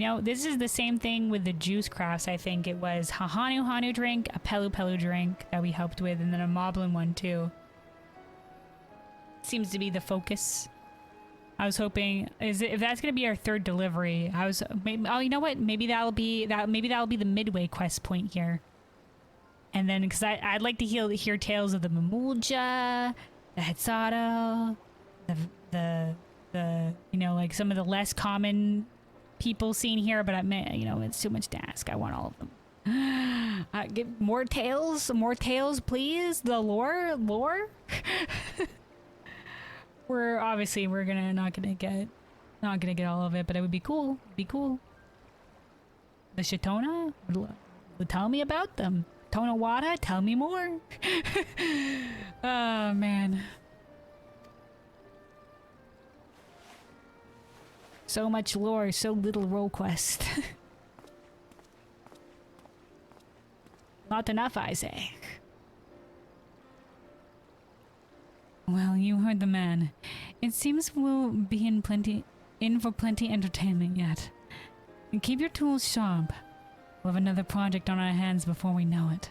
Speaker 1: You know, this is the same thing with the juice crafts. I think it was a Hanu drink, a Pelu Pelu drink that we helped with, and then a Moblin one too. Seems to be the focus. I was hoping if that's gonna be our third delivery. I was maybe, oh, you know what? Maybe that'll be the midway quest point here. And then because I'd like to hear tales of the Mamulja, the Hetzato, the you know, like some of the less common people seen here, but you know, it's too much to ask. I want all of them. Get more tales, please. The lore. We're not gonna get all of it, but it would be cool. The Shitona, tell me about them. Tonawada, tell me more. Oh man. So much lore, so little role quest. Not enough, I say.
Speaker 5: Well, you heard the man. It seems we'll be in for plenty entertainment yet. And keep your tools sharp. We'll have another project on our hands before we know it.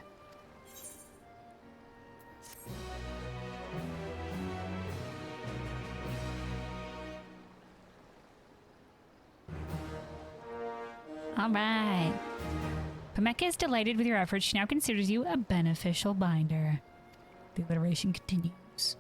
Speaker 3: All right. Pemeka is delighted with your efforts. She now considers you a beneficial binder.
Speaker 1: The alliteration continues.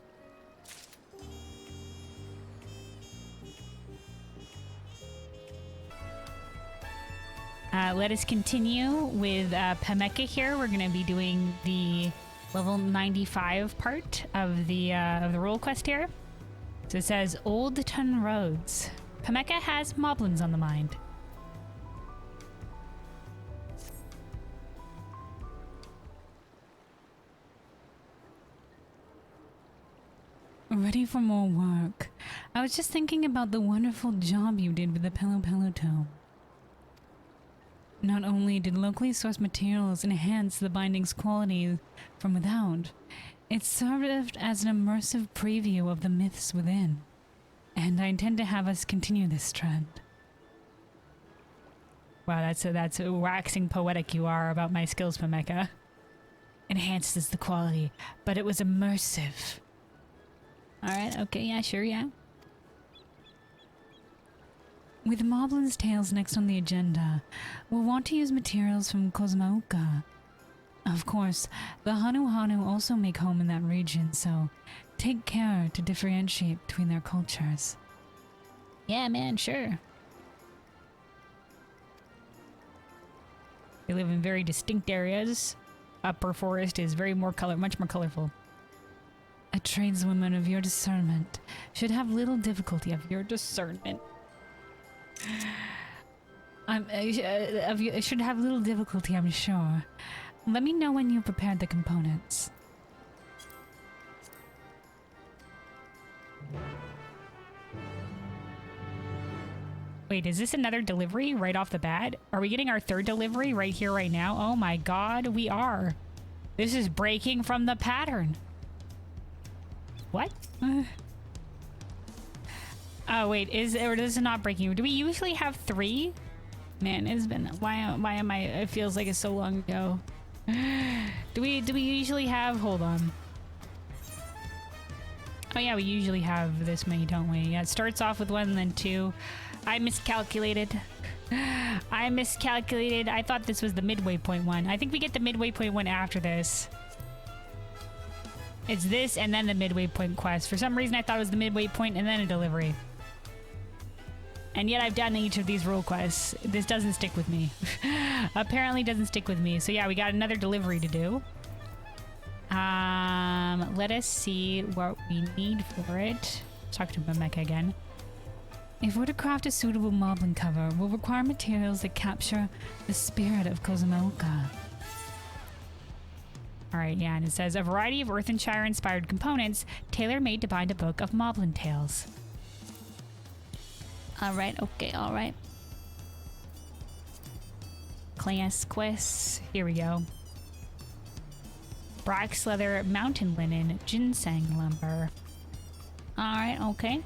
Speaker 1: Let us continue with Pemeka here. We're going to be doing the level 95 part of the role quest here. So it says Old Ton Roads. Pemeka has moblins on the mind.
Speaker 5: Ready for more work. I was just thinking about the wonderful job you did with the Pelu Pelu tome. Not only did locally sourced materials enhance the binding's quality from without, it served as an immersive preview of the myths within. And I intend to have us continue this trend.
Speaker 1: Wow, that's waxing poetic you are about my skills, Pemeka. Enhances the quality, but it was immersive. Alright, okay, yeah, sure, yeah.
Speaker 5: With Moblin's Tales next on the agenda, we'll want to use materials from Kozmauka. Of course, the Hanu also make home in that region, so take care to differentiate between their cultures.
Speaker 1: Yeah, man, sure. They live in very distinct areas. Upper Forest is much more colorful.
Speaker 5: A tradeswoman of your discernment should have little difficulty of
Speaker 1: Your discernment.
Speaker 5: should have little difficulty, I'm sure. Let me know when you've prepared the components.
Speaker 1: Wait, is this another delivery right off the bat? Are we getting our third delivery right here, right now? Oh my god, we are. This is breaking from the pattern. What? Oh wait, this is not breaking. Do we usually have 3? Man, it's been why am I? It feels like it's so long ago. Do we usually have? Hold on. Oh yeah, we usually have this many, don't we? Yeah, it starts off with 1 and then 2. I miscalculated. I thought this was the midway point one. I think we get the midway point one after this. It's this and then the midway point quest. For some reason I thought it was the midway point and then a delivery. And yet I've done each of these role quests. This doesn't stick with me. Apparently doesn't stick with me. So yeah, we got another delivery to do. Let us see what we need for it. Let's talk to Pemeka again.
Speaker 5: If we're to craft a suitable moblin cover, we'll require materials that capture the spirit of Kozumauka.
Speaker 1: Alright, yeah, and it says a variety of Earthenshire inspired components tailor-made to bind a book of moblin tales. Alright, okay, alright. Class quests. Here we go. Brax leather, mountain linen, ginseng lumber. Alright, okay.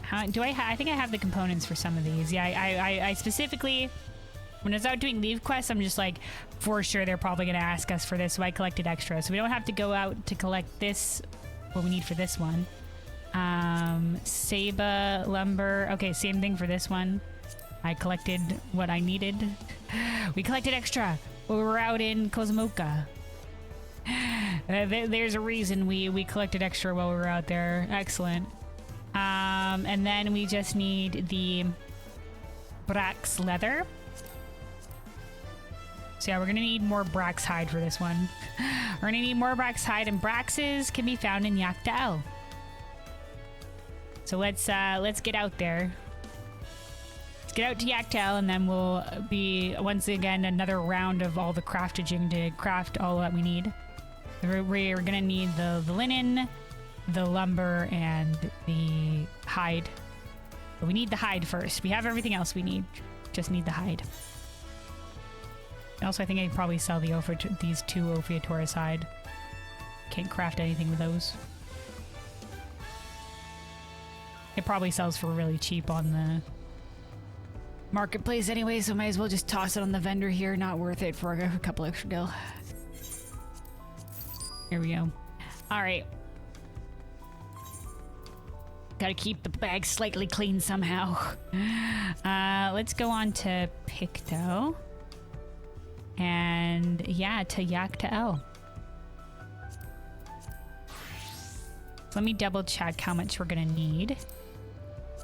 Speaker 1: How do I think I have the components for some of these. Yeah, I specifically, when I was out doing leave quests, I'm just like, for sure they're probably going to ask us for this, so I collected extra. So we don't have to go out to collect this, what we need for this one. Saba, lumber. Okay, same thing for this one. I collected what I needed. We collected extra when we were out in Kozumoka. There's a reason we collected extra while we were out there. Excellent. And then we just need the Brax leather. So yeah, we're gonna need more Brax hide for this one. We're gonna need more Brax hide, and Braxes can be found in Yaktael. So let's get out there. Let's get out to Yaktael, and then we'll be once again another round of all the crafting to craft all that we need. We're gonna need the linen, the lumber, and the hide. But we need the hide first. We have everything else we need. Just need the hide. Also, I think I can probably sell these 2 Ophiatoris hide. Can't craft anything with those. It probably sells for really cheap on the marketplace anyway, so might as well just toss it on the vendor here. Not worth it for a couple extra gil. Here we go. All right. Gotta keep the bag slightly clean somehow. Let's go on to Picto. And yeah, to Yaktael. So let me double check how much we're gonna need.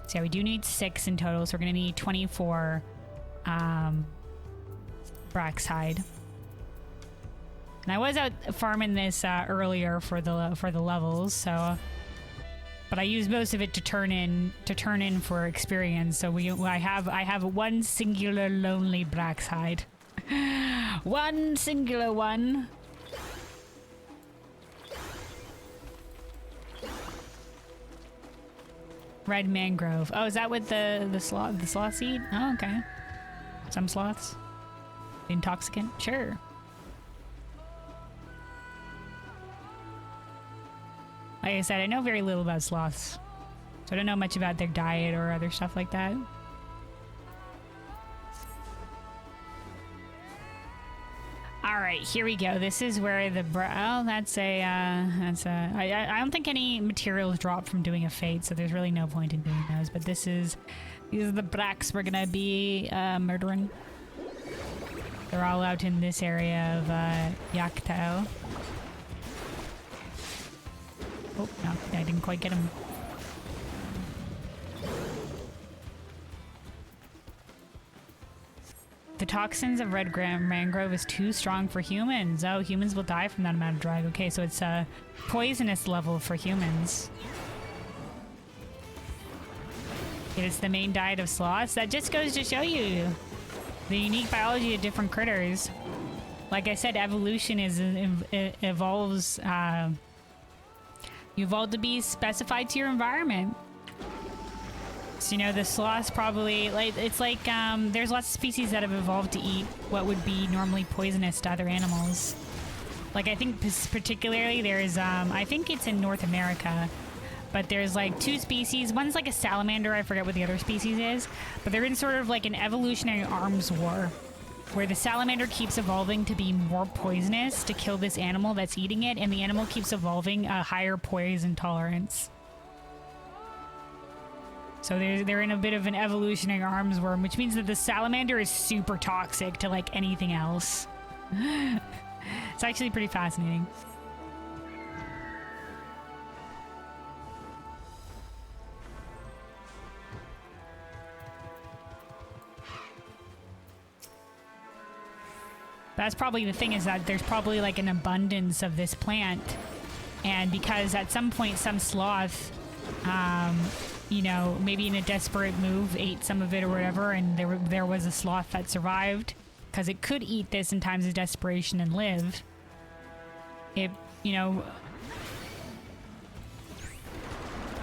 Speaker 1: So yeah, we do need 6 in total, so we're gonna need 24 Brax hide. And I was out farming this earlier for the levels, so but I used most of it to turn in for experience. So I have one singular lonely Brax hide. One singular one. Red mangrove. Oh, is that with the sloth seed? Oh, okay. Some sloths. Intoxicant? Sure. Like I said, I know very little about sloths. So I don't know much about their diet or other stuff like that. Alright, here we go. This is where the I don't think any materials drop from doing a fate, so there's really no point in doing those. But these are the Brax we're gonna be murdering. They're all out in this area of Yaktael. Oh, no, I didn't quite get him. The toxins of red mangrove is too strong for humans. Oh, humans will die from that amount of drug. Okay, so it's a poisonous level for humans. It's the main diet of sloths. That just goes to show you the unique biology of different critters. Like I said, evolution evolves. You evolve to be specified to your environment. So, you know, the sloths probably, there's lots of species that have evolved to eat what would be normally poisonous to other animals. Like, I think particularly there's, I think it's in North America, but there's like 2 species. One's like a salamander, I forget what the other species is, but they're in sort of like an evolutionary arms war, where the salamander keeps evolving to be more poisonous to kill this animal that's eating it, and the animal keeps evolving a higher poison tolerance. So they're in a bit of an evolutionary arms war, which means that the salamander is super toxic to like anything else. It's actually pretty fascinating. That's probably the thing, is that there's probably like an abundance of this plant, and because at some point some sloth you know, maybe in a desperate move ate some of it or whatever, and there was a sloth that survived because it could eat this in times of desperation and live. It, you know,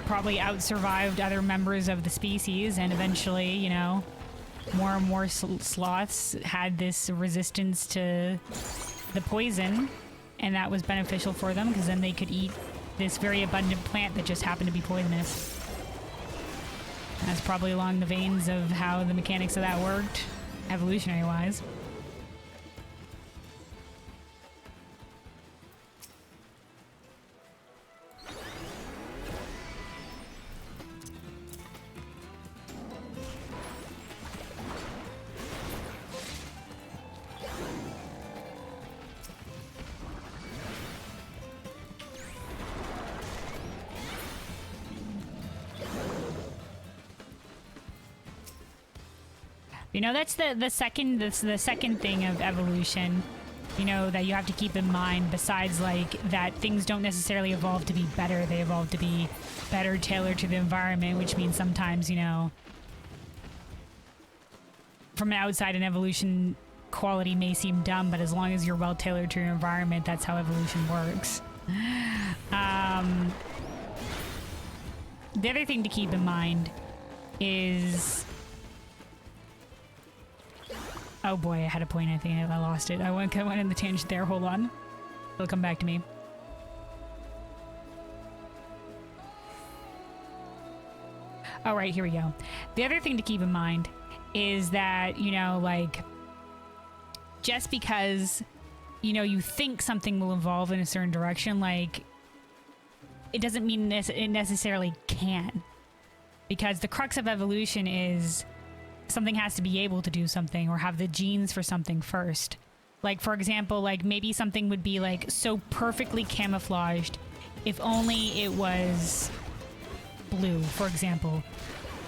Speaker 1: probably out-survived other members of the species, and eventually, you know, more and more sloths had this resistance to the poison, and that was beneficial for them because then they could eat this very abundant plant that just happened to be poisonous.
Speaker 5: That's probably along the veins of how the mechanics of that worked, evolutionary-wise. You know, that's the second thing of evolution, you know, that you have to keep in mind, besides like that things don't necessarily evolve to be better, they evolve to be better tailored to the environment, which means sometimes, you know, from outside an evolution quality may seem dumb, but as long as you're well tailored to your environment, that's how evolution works. The other thing to keep in mind is... Oh boy, I had a point. I think I lost it. I went in the tangent there. Hold on. It'll come back to me. All right, here we go. The other thing to keep in mind is that, you know, like, just because, you know, you think something will evolve in a certain direction, like, it doesn't mean it necessarily can. Because the crux of evolution is... something has to be able to do something or have the genes for something first. Like, for example, like maybe something would be like so perfectly camouflaged if only it was blue, for example.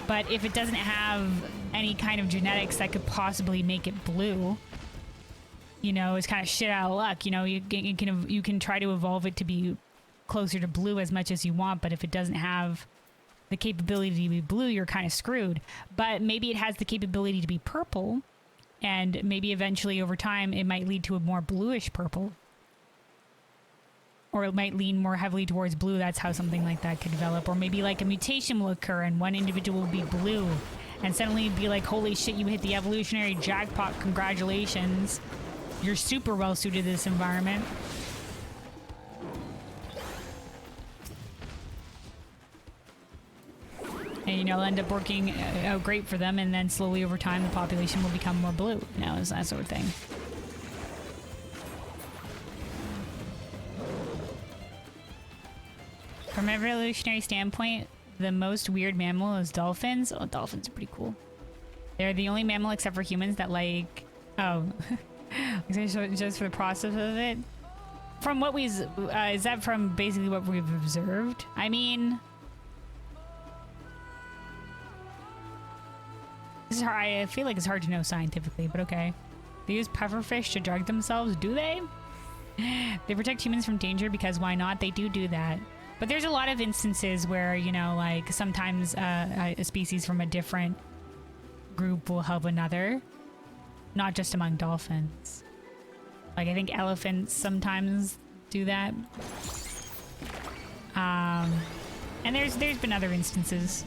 Speaker 5: But if it doesn't have any kind of genetics that could possibly make it blue, you know, it's kind of shit out of luck. You know, you can try to evolve it to be closer to blue as much as you want, but if it doesn't have the capability to be blue, you're kind of screwed. But maybe it has the capability to be purple, and maybe eventually over time it might lead to a more bluish purple, or it might lean more heavily towards blue. That's how something like that could develop. Or maybe like a mutation will occur and one individual will be blue, and suddenly it'd be like, holy shit, you hit the evolutionary jackpot, congratulations, you're super well suited to this environment. And, you know, it'll end up working out great for them, and then slowly over time the population will become more blue. You know, it's that sort of thing. From an evolutionary standpoint, the most weird mammal is dolphins. Oh, dolphins are pretty cool. They're the only mammal except for humans that like... Oh. Just for the process of it? From what we... is that from basically what we've observed? I mean... I feel like it's hard to know scientifically, but okay. They use pufferfish to drug themselves, do they? They protect humans from danger because why not? They do that. But there's a lot of instances where, you know, like sometimes a species from a different group will help another. Not just among dolphins. Like I think elephants sometimes do that. And there's been other instances.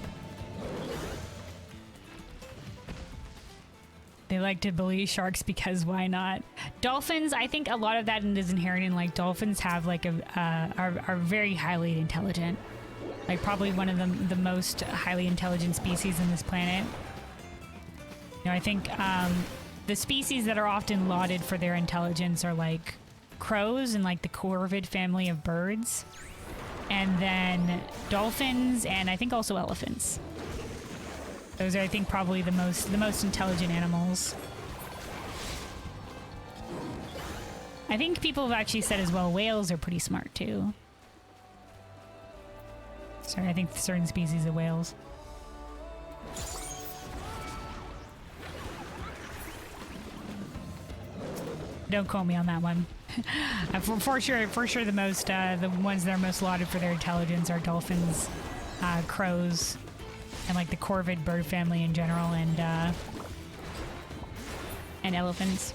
Speaker 5: They like to bully sharks because why not? Dolphins, I think a lot of that is inherent in like dolphins have like are very highly intelligent. Like probably one of the most highly intelligent species in this planet. You know, I think the species that are often lauded for their intelligence are like crows and like the corvid family of birds. And then dolphins and I think also elephants. Those are, I think, probably the most intelligent animals. I think people have actually said as well, whales are pretty smart too. Sorry, I think certain species of whales. Don't quote me on that one. For sure, the ones that are most lauded for their intelligence are dolphins, crows, and like the corvid bird family in general, and elephants.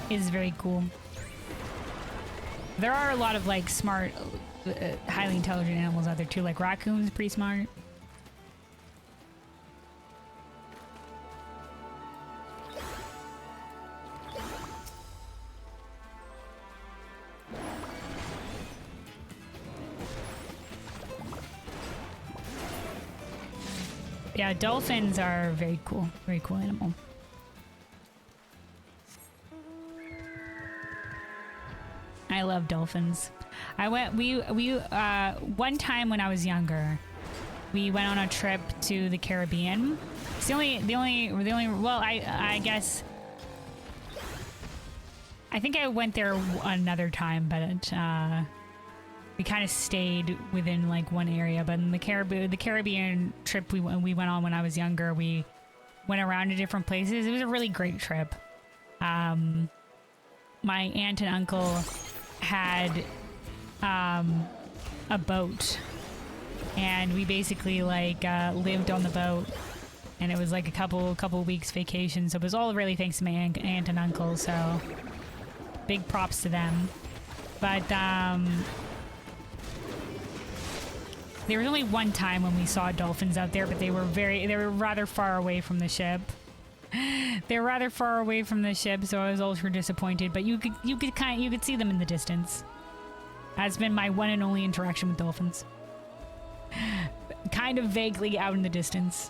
Speaker 5: Is very cool. There are a lot of like smart, highly intelligent animals out there too. Like raccoons, pretty smart. Yeah, dolphins are very cool animal. I love dolphins. One time when I was younger, we went on a trip to the Caribbean. It's the only, well, I guess, I think I went there another time, but, we kind of stayed within like one area. But in the Caribbean trip we went on when I was younger, we went around to different places. It was a really great trip. My aunt and uncle had a boat, and we basically like lived on the boat, and it was like a couple weeks vacation, so it was all really thanks to my aunt and uncle, so big props to them. But there was only one time when we saw dolphins out there, but they were rather far away from the ship. They were rather far away from the ship, so I was ultra disappointed. But you could see them in the distance. That's been my one and only interaction with dolphins. Kind of vaguely out in the distance.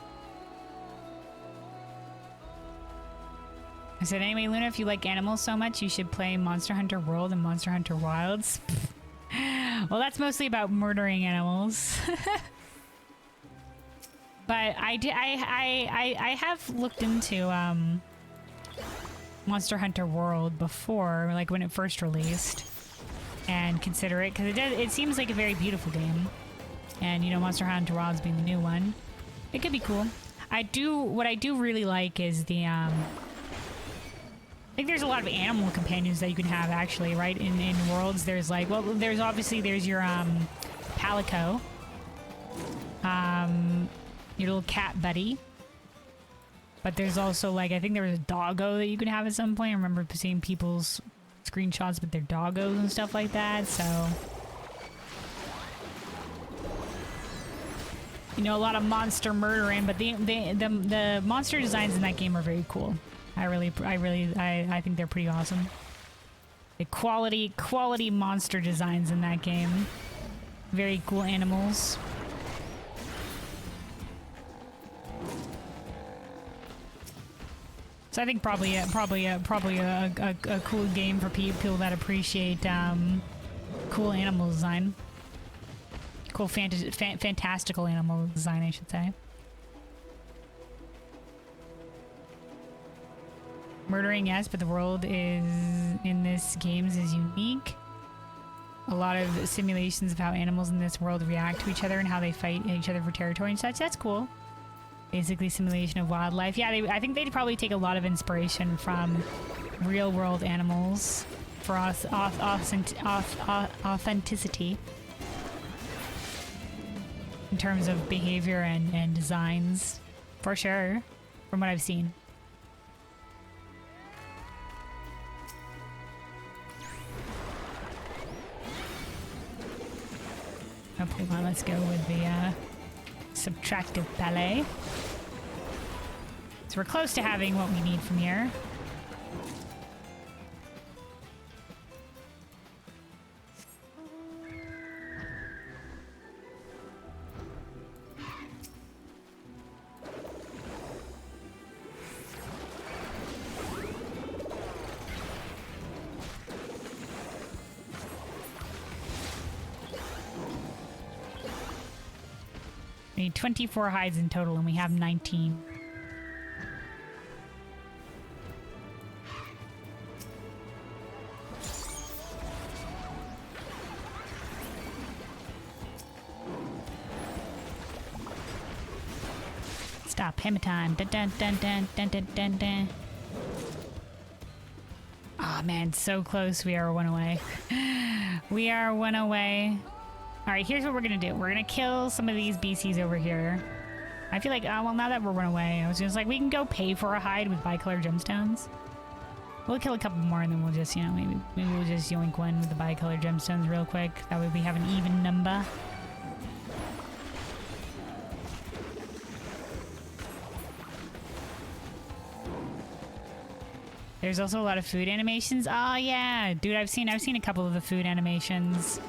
Speaker 5: I said, anyway, Luna, if you like animals so much, you should play Monster Hunter World and Monster Hunter Wilds. Well, that's mostly about murdering animals. But I have looked into Monster Hunter World before, like when it first released, and consider it, because it seems like a very beautiful game. And you know, Monster Hunter Wilds being the new one, it could be cool. What I do really like is the I think there's a lot of animal companions that you can have, actually, right? In Worlds, there's like, well, there's your Palico, your little cat buddy. But there's also, like, I think there was a doggo that you could have at some point. I remember seeing people's screenshots with their doggos and stuff like that, so... You know, a lot of monster murdering, but the monster designs in that game are very cool. I think they're pretty awesome. The quality monster designs in that game. Very cool animals. So I think probably a cool game for people that appreciate cool animal design. Cool fantastical animal design, I should say. Murdering, yes, but the world in this games is unique. A lot of simulations of how animals in this world react to each other and how they fight each other for territory and such. That's cool. Basically simulation of wildlife. Yeah, I think they'd probably take a lot of inspiration from real world animals for authenticity in terms of behavior and designs, for sure, from what I've seen. Oh, hold on, let's go with the subtractive ballet. So we're close to having what we need from here. We need 24 hides in total, and we have 19. Stop, hammer time. Dun, dun, dun, dun, dun, dun, dun, dun. Oh man, so close. We are one away. We are one away. Alright, here's what we're gonna do. We're gonna kill some of these BCs over here. I feel like, well, now that we're one away, I was just like, we can go pay for a hide with bicolor gemstones. We'll kill a couple more and then we'll just, you know, maybe we'll just yoink one with the bicolor gemstones real quick. That way we have an even number. There's also a lot of food animations. Oh yeah, dude, I've seen a couple of the food animations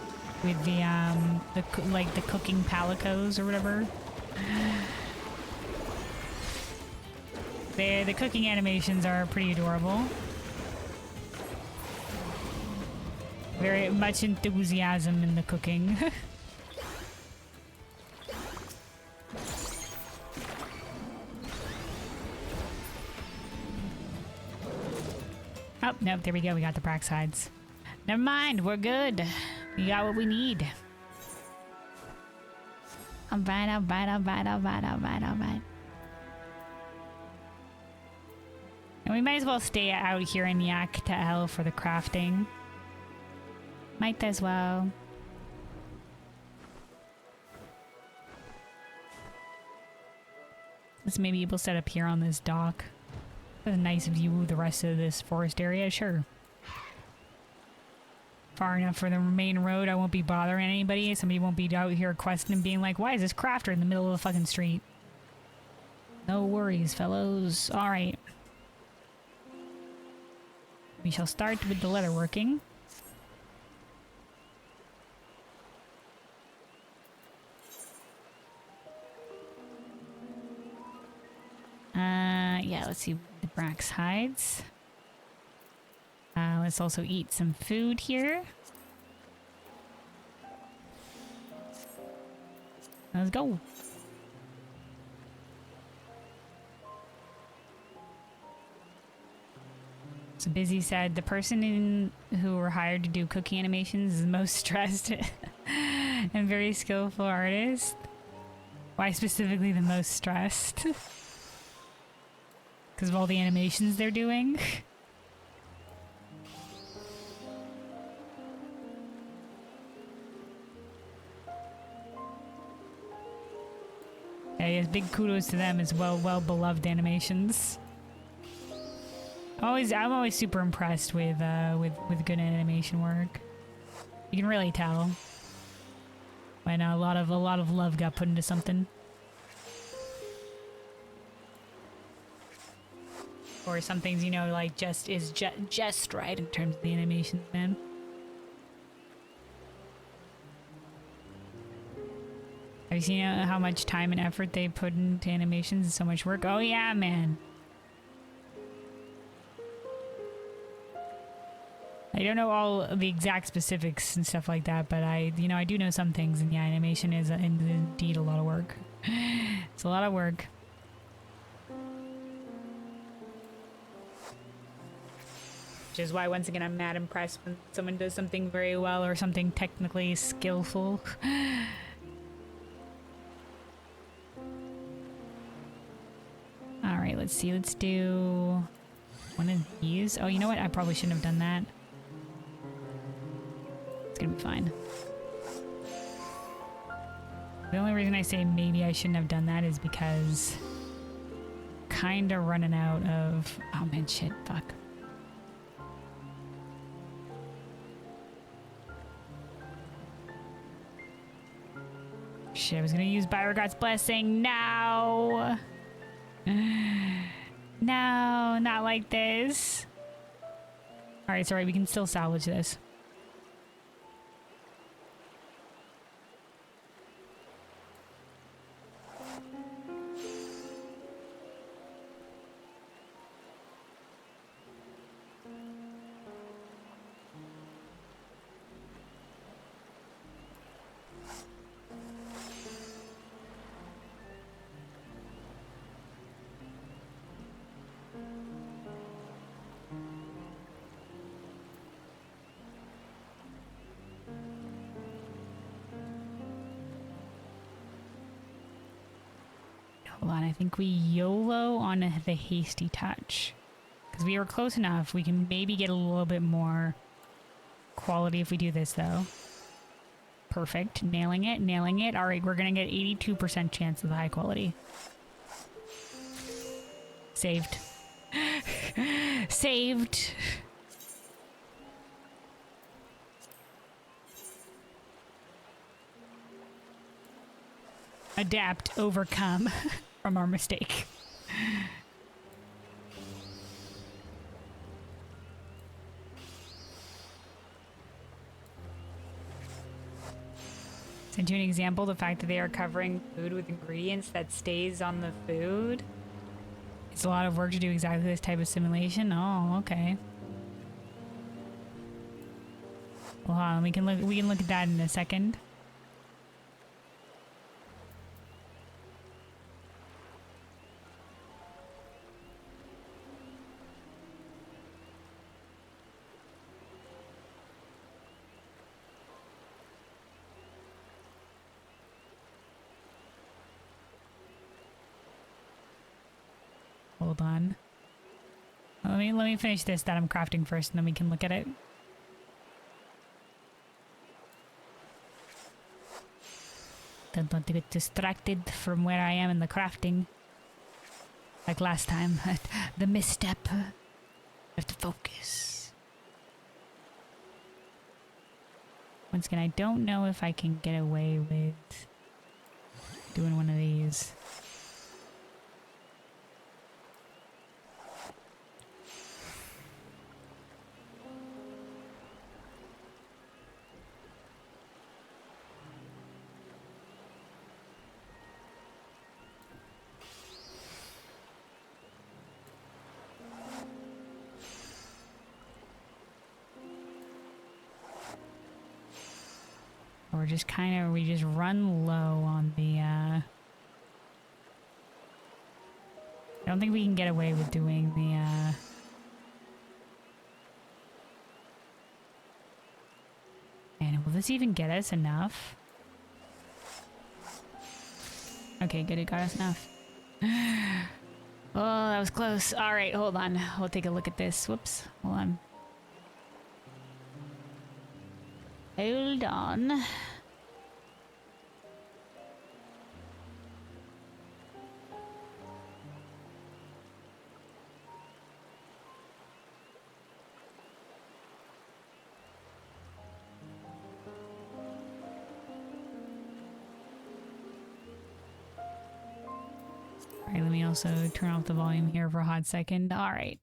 Speaker 5: with the cooking palicos or whatever.
Speaker 1: The cooking animations are pretty adorable. Very much enthusiasm in the cooking. Oh, nope, there we go. We got the Brax hides. Never mind, we're good. We got what we need.
Speaker 3: Alright.
Speaker 1: And we might as well stay out here in Yak to L for the crafting.
Speaker 3: Might as well.
Speaker 1: Let's maybe we'll set up here on this dock. That's a nice view of the rest of this forest area, sure. Far enough for the main road, I won't be bothering anybody. Somebody won't be out here questing and being like, why is this crafter in the middle of the fucking street? No worries, fellows. Alright. We shall start with the leatherworking. Yeah, let's see the Brax hides. Let's also eat some food here. Let's go. So Busy said the person who were hired to do cooking animations is the most stressed and very skillful artist. Why specifically the most stressed? Because of all the animations they're doing. Yeah, yes, big kudos to them as well beloved animations. I'm always super impressed with good animation work. You can really tell when a lot of love got put into something. Or some things, you know, like just right in terms of the animation, man. Have you seen how much time and effort they put into animations and so much work? Oh yeah, man. I don't know all the exact specifics and stuff like that, but I do know some things, and yeah, animation is indeed a lot of work. It's a lot of work. Which is why, once again, I'm mad impressed when someone does something very well or something technically skillful. Alright, let's see. Let's do one of these. Oh, you know what? I probably shouldn't have done that. It's gonna be fine. The only reason I say maybe I shouldn't have done that is because kinda running out of... Oh man, shit, fuck. Shit, I was gonna use Beauregard's Blessing. No! No, not like this. Alright, sorry, we can still salvage this. Hold on, I think we YOLO on the hasty touch. Because we were close enough. We can maybe get a little bit more quality if we do this, though. Perfect. Nailing it, nailing it. Alright, we're going to get 82% chance of the high quality. Saved. Saved. Adapt, overcome from our mistake. Send you an example, the fact that they are covering food with ingredients that stays on the food.
Speaker 5: It's a lot of work to do exactly this type of simulation. Oh, okay. Well, hold on, we can look at that in a second. Hold on. Let me finish this that I'm crafting first, and then we can look at it. Don't want to get distracted from where I am in the crafting. Like last time, the misstep. I have to focus. Once again, I don't know if I can get away with doing one of these. Or just we just run low on the, I don't think we can get away with doing the, Man, will this even get us enough? Okay, good, it got us enough. Oh, that was close. Alright, hold on. We'll take a look at this. Whoops, hold on. Hold on. Alright, let me also turn off the volume here for a hot second. Alright.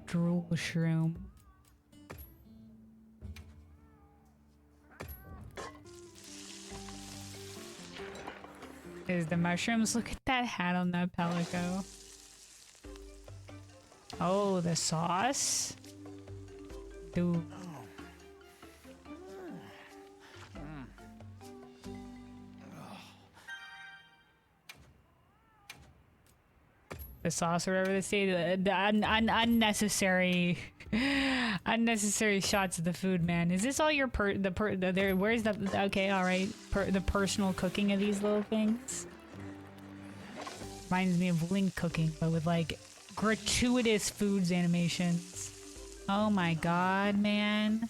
Speaker 5: Drool shroom. Is the mushrooms? Look at that hat on that pelico. Oh, the sauce? Dude. The sauce or whatever they say, the unnecessary unnecessary shots of the food, man. Is this all your where's the okay, all right, the personal cooking of these little things? Reminds me of Link cooking, but with like gratuitous foods animations. Oh my god, man.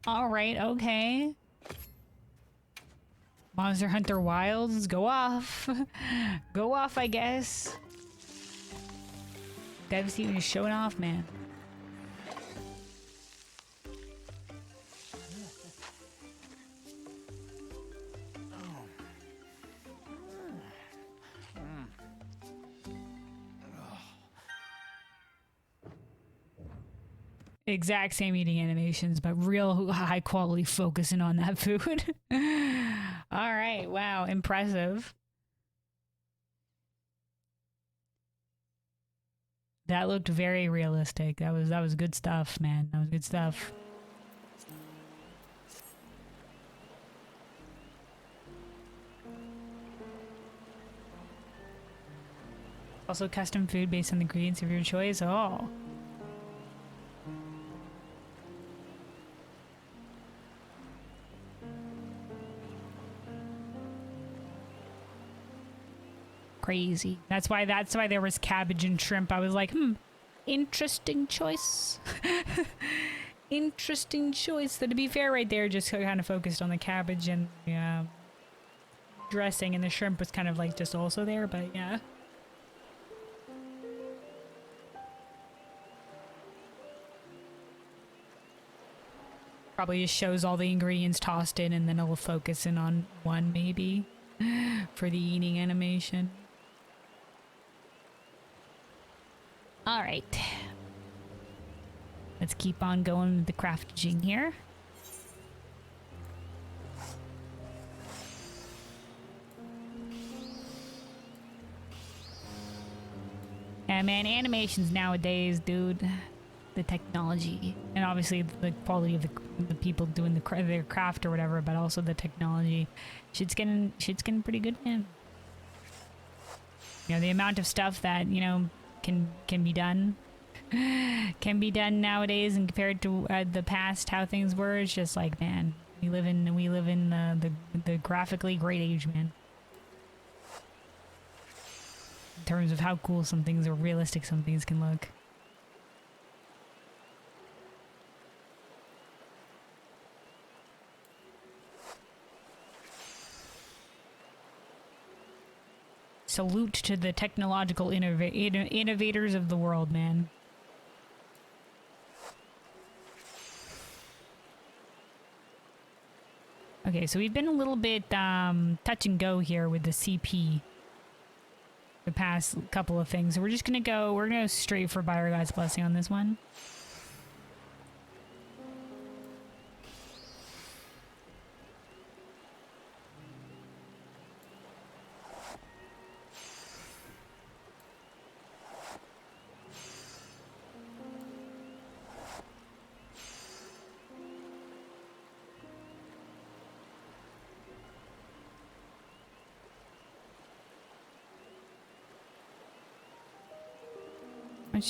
Speaker 5: All right, okay. Monster Hunter Wilds, go off. Go off, I guess. Dev's even showing off, man. Exact same eating animations, but real high quality focusing on that food. All right, wow, impressive. That looked very realistic. That was good stuff, man. That was good stuff. Also custom food based on the ingredients of your choice. Oh. Crazy. That's why there was cabbage and shrimp. I was like, interesting choice. Interesting choice. So to be fair, right there, just kind of focused on the cabbage and dressing, and the shrimp was kind of like just also there, but yeah. Probably just shows all the ingredients tossed in, and then it'll focus in on one maybe for the eating animation.
Speaker 1: All right. Let's keep on going with the crafting here. Yeah, man, animations nowadays, dude. The technology, and obviously the quality of the people doing their craft or whatever, but also the technology. Shit's getting pretty good, man. You know, the amount of stuff that, you know, can be done nowadays, and compared to the past, how things were, it's just like, man, we live in the graphically great age, man. In terms of how cool some things or realistic some things can look. Salute to the technological innovators of the world, man. Okay, so we've been a little bit touch and go here with the CP. The past couple of things. So we're gonna go straight for Buyer God's Blessing on this one.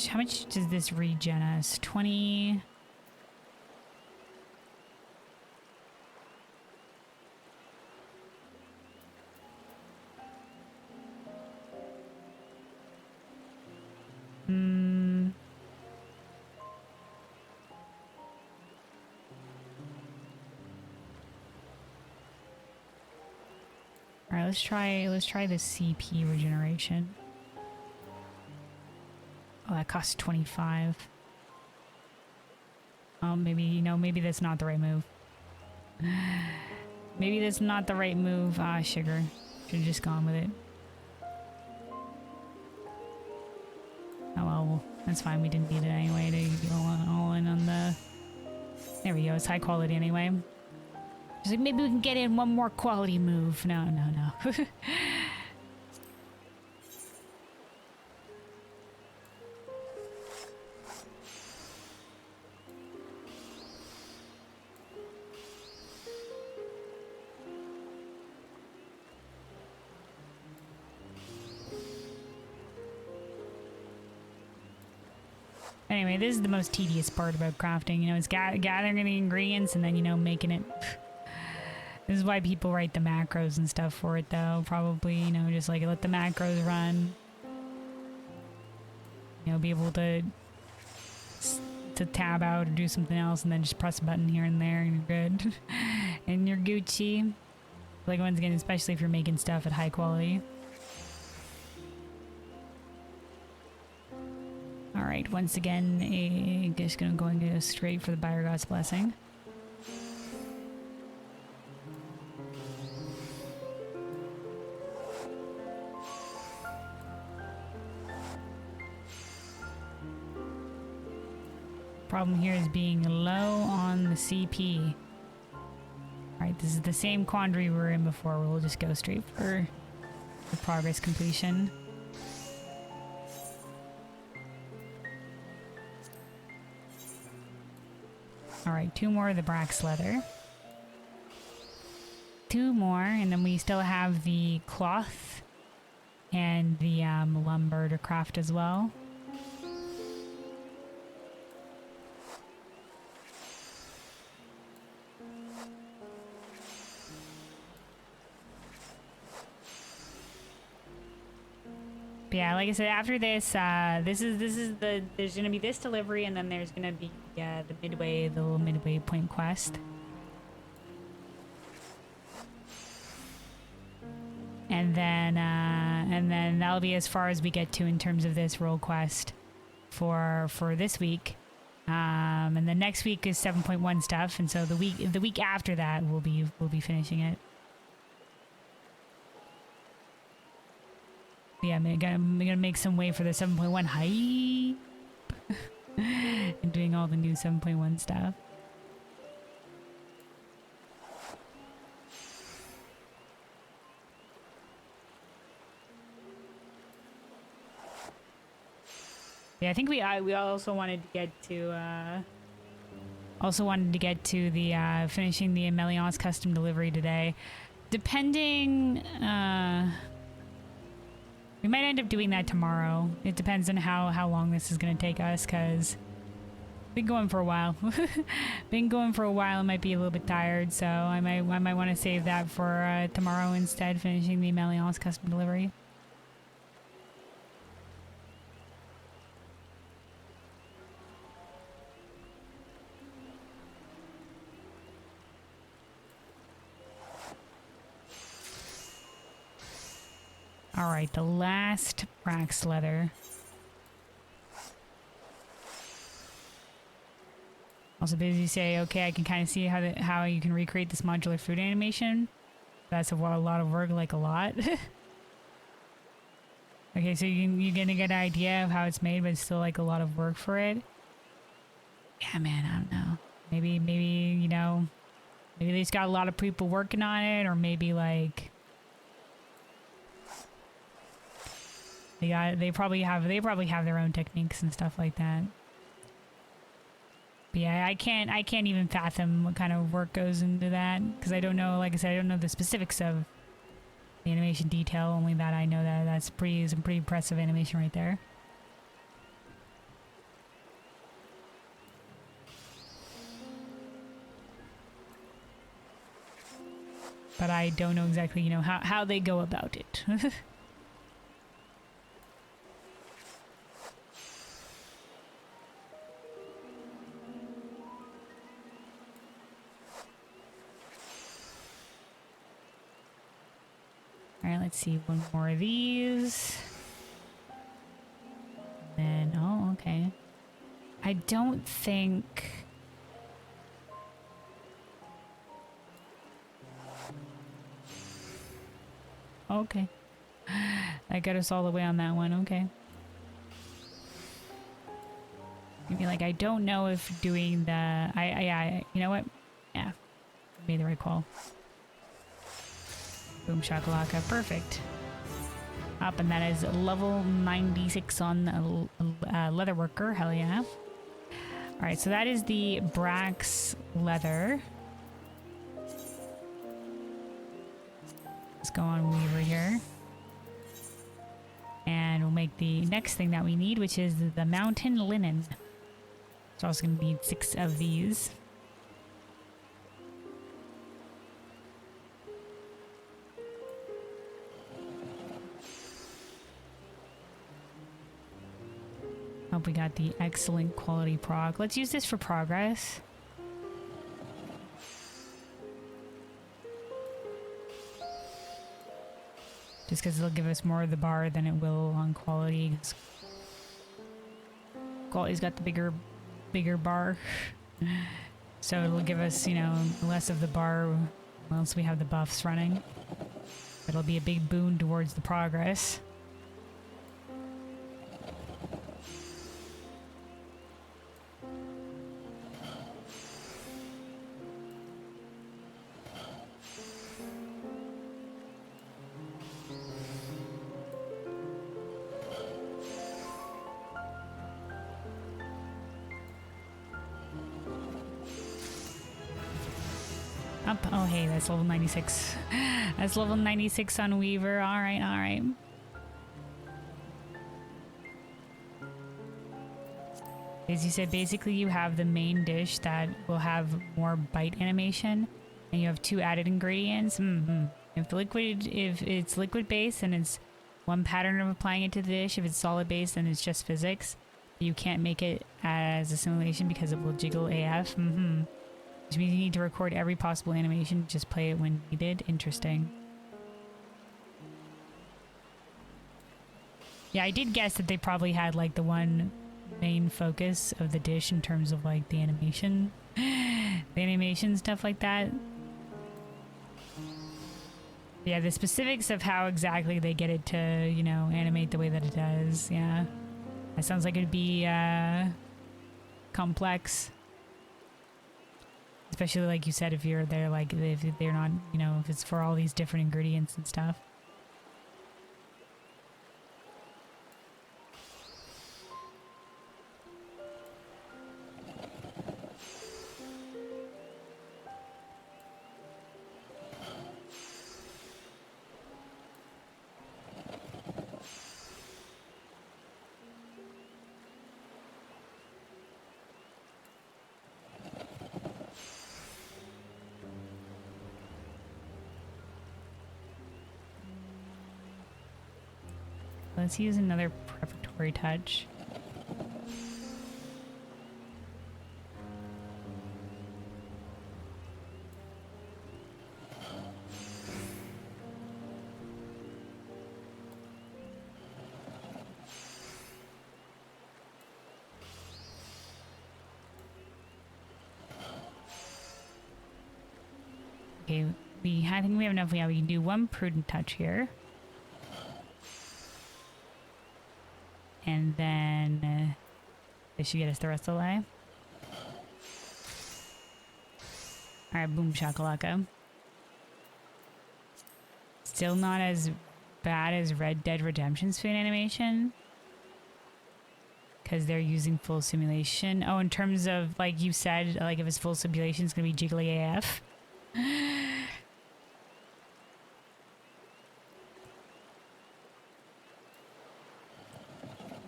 Speaker 1: How much does this regen us? 20. All right, let's try the CP regeneration. Oh, that costs 25. Oh, maybe that's not the right move. Maybe that's not the right move. Ah, sugar. Should've just gone with it. Oh well, that's fine. We didn't need it anyway to go all in on the... There we go. It's high quality anyway. Just like, maybe we can get in one more quality move. No. Anyway, this is the most tedious part about crafting. You know, it's gathering the ingredients and then, you know, making it. This is why people write the macros and stuff for it, though. Probably, you know, just like let the macros run. You know, be able to tab out or do something else and then just press a button here and there and you're good. And you're Gucci. Like, once again, especially if you're making stuff at high quality. Alright, once again, just going to go straight for the Buyer God's Blessing. Problem here is being low on the CP. Alright, this is the same quandary we were in before. We'll just go straight for the progress completion. Alright, 2 more of the Brax leather. 2 more, and then we still have the cloth and the lumber to craft as well. But yeah, like I said, after this, there's gonna be this delivery, and then there's gonna be the little midway point quest, and then that'll be as far as we get to in terms of this role quest for this week. And then next week is 7.1 stuff, and so the week after that we'll be finishing it. Yeah, I'm gonna make some way for the 7.1 high.
Speaker 5: and doing all the new 7.1 stuff. Yeah, I think we also wanted to get to the finishing the Emelios custom delivery today. Depending, we might end up doing that tomorrow. It depends on how long this is going to take us, because been going for a while. Been going for a while. I might be a little bit tired, so I might want to save that for tomorrow instead, finishing the Emelios custom delivery. All right, the last Brax leather. Also busy say, okay, I can kind of see how you can recreate this modular food animation. That's a lot of work, like a lot. Okay, so you're gonna get an idea of how it's made, but it's still like a lot of work for it. Yeah, man, I don't know. Maybe you know, maybe they just got a lot of people working on it, or maybe like. They probably have their own techniques and stuff like that. But yeah, I can't even fathom what kind of work goes into that, because I don't know, like I said, I don't know the specifics of the animation detail. Only that I know that's some pretty impressive animation right there. But I don't know exactly, you know, how they go about it. Alright, let's see, one more of these. And then, oh, okay. I don't think... Okay. That got us all the way on that one, okay. Maybe like, I don't know if doing the... you know what? Yeah. Made the right call. Boom shakalaka, perfect. Up, and that is level 96 on Leatherworker, hell yeah. Alright, so that is the Brax leather. Let's go on Weaver here. And we'll make the next thing that we need, which is the mountain linen. So I was going to need 6 of these. Hope we got the excellent quality prog. Let's use this for progress. Just because it'll give us more of the bar than it will on quality. Quality's got the bigger bar. So it'll give us, you know, less of the bar once we have the buffs running. It'll be a big boon towards the progress. Up. Oh, hey, that's level 96. That's level 96 on Weaver. All right, all right. As you said, basically you have the main dish that will have more bite animation, and you have 2 added ingredients. If it's liquid based, then it's one pattern of applying it to the dish. If it's solid based, then it's just physics. You can't make it as a simulation because it will jiggle AF. Which means you need to record every possible animation, just play it when needed. Interesting. Yeah, I did guess that they probably had like the one main focus of the dish in terms of like the animation. The animation, stuff like that. Yeah, the specifics of how exactly they get it to, you know, animate the way that it does. Yeah. That sounds like it'd be complex. Especially like you said, if you're there, like if they're not, you know, if it's for all these different ingredients and stuff. Let's use another preparatory touch. Okay, I think we have enough. Yeah, we can do one prudent touch here. And then this should get us the rest of the way. Alright, boom shakalaka. Still not as bad as Red Dead Redemption's food animation. Because they're using full simulation. Oh, in terms of, like you said, like if it's full simulation, it's going to be jiggly AF.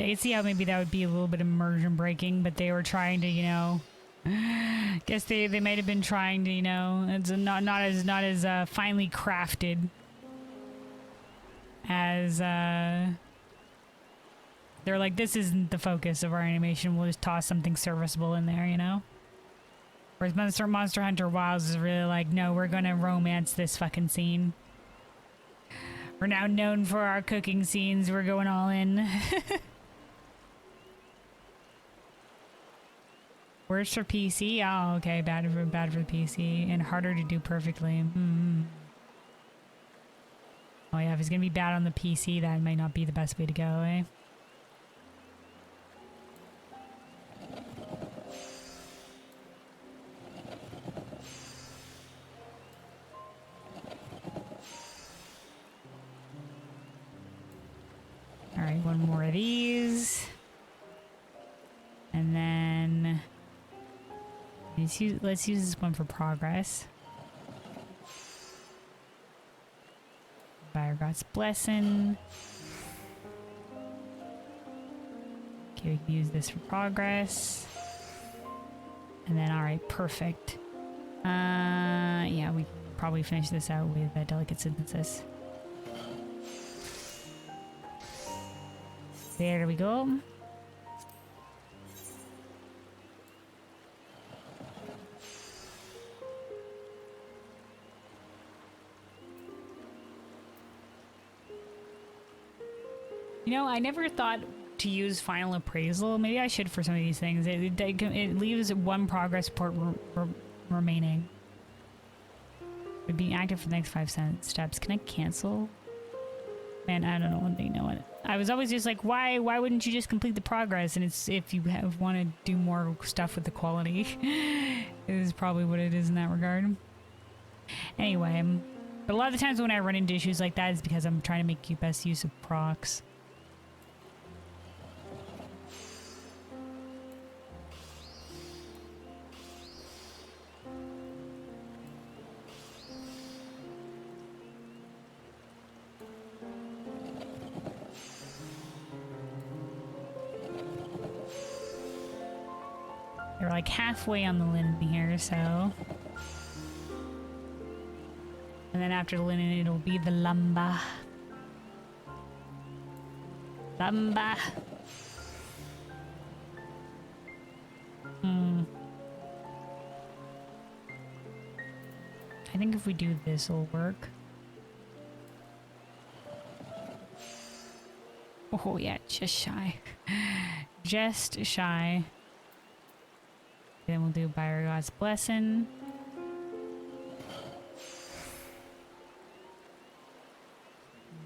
Speaker 5: I can see how maybe that would be a little bit immersion breaking, but they were trying to, you know, guess they might have been trying to, you know, it's not as finely crafted as they're like, this isn't the focus of our animation. We'll just toss something serviceable in there, you know. Whereas Monster Hunter Wilds is really like, no, we're gonna romance this fucking scene. We're now known for our cooking scenes. We're going all in. Worse for PC? Oh, okay. Bad for the PC. And harder to do perfectly. Oh, yeah. If it's going to be bad on the PC, that might not be the best way to go, eh? Alright, one more of these. And then... Let's use this one for progress. Fire God's Blessing. Okay, we can use this for progress. And then, alright, perfect. Yeah, we can probably finish this out with a Delicate Synthesis. There we go. You know, I never thought to use final appraisal. Maybe I should for some of these things. It leaves one progress report remaining. But being active for the next 5 steps. Can I cancel? Man, I don't know. They know it. I was always just like, why wouldn't you just complete the progress? And it's if you want to do more stuff with the quality. Is probably what it is in that regard. Anyway, but a lot of the times when I run into issues like that is because I'm trying to make best use of procs. They're like halfway on the linen here, so. And then after the linen, it'll be the lumber. Lumber. I think if we do this, it'll work. Oh yeah, just shy. Just shy. Then we'll do By God's Blessing.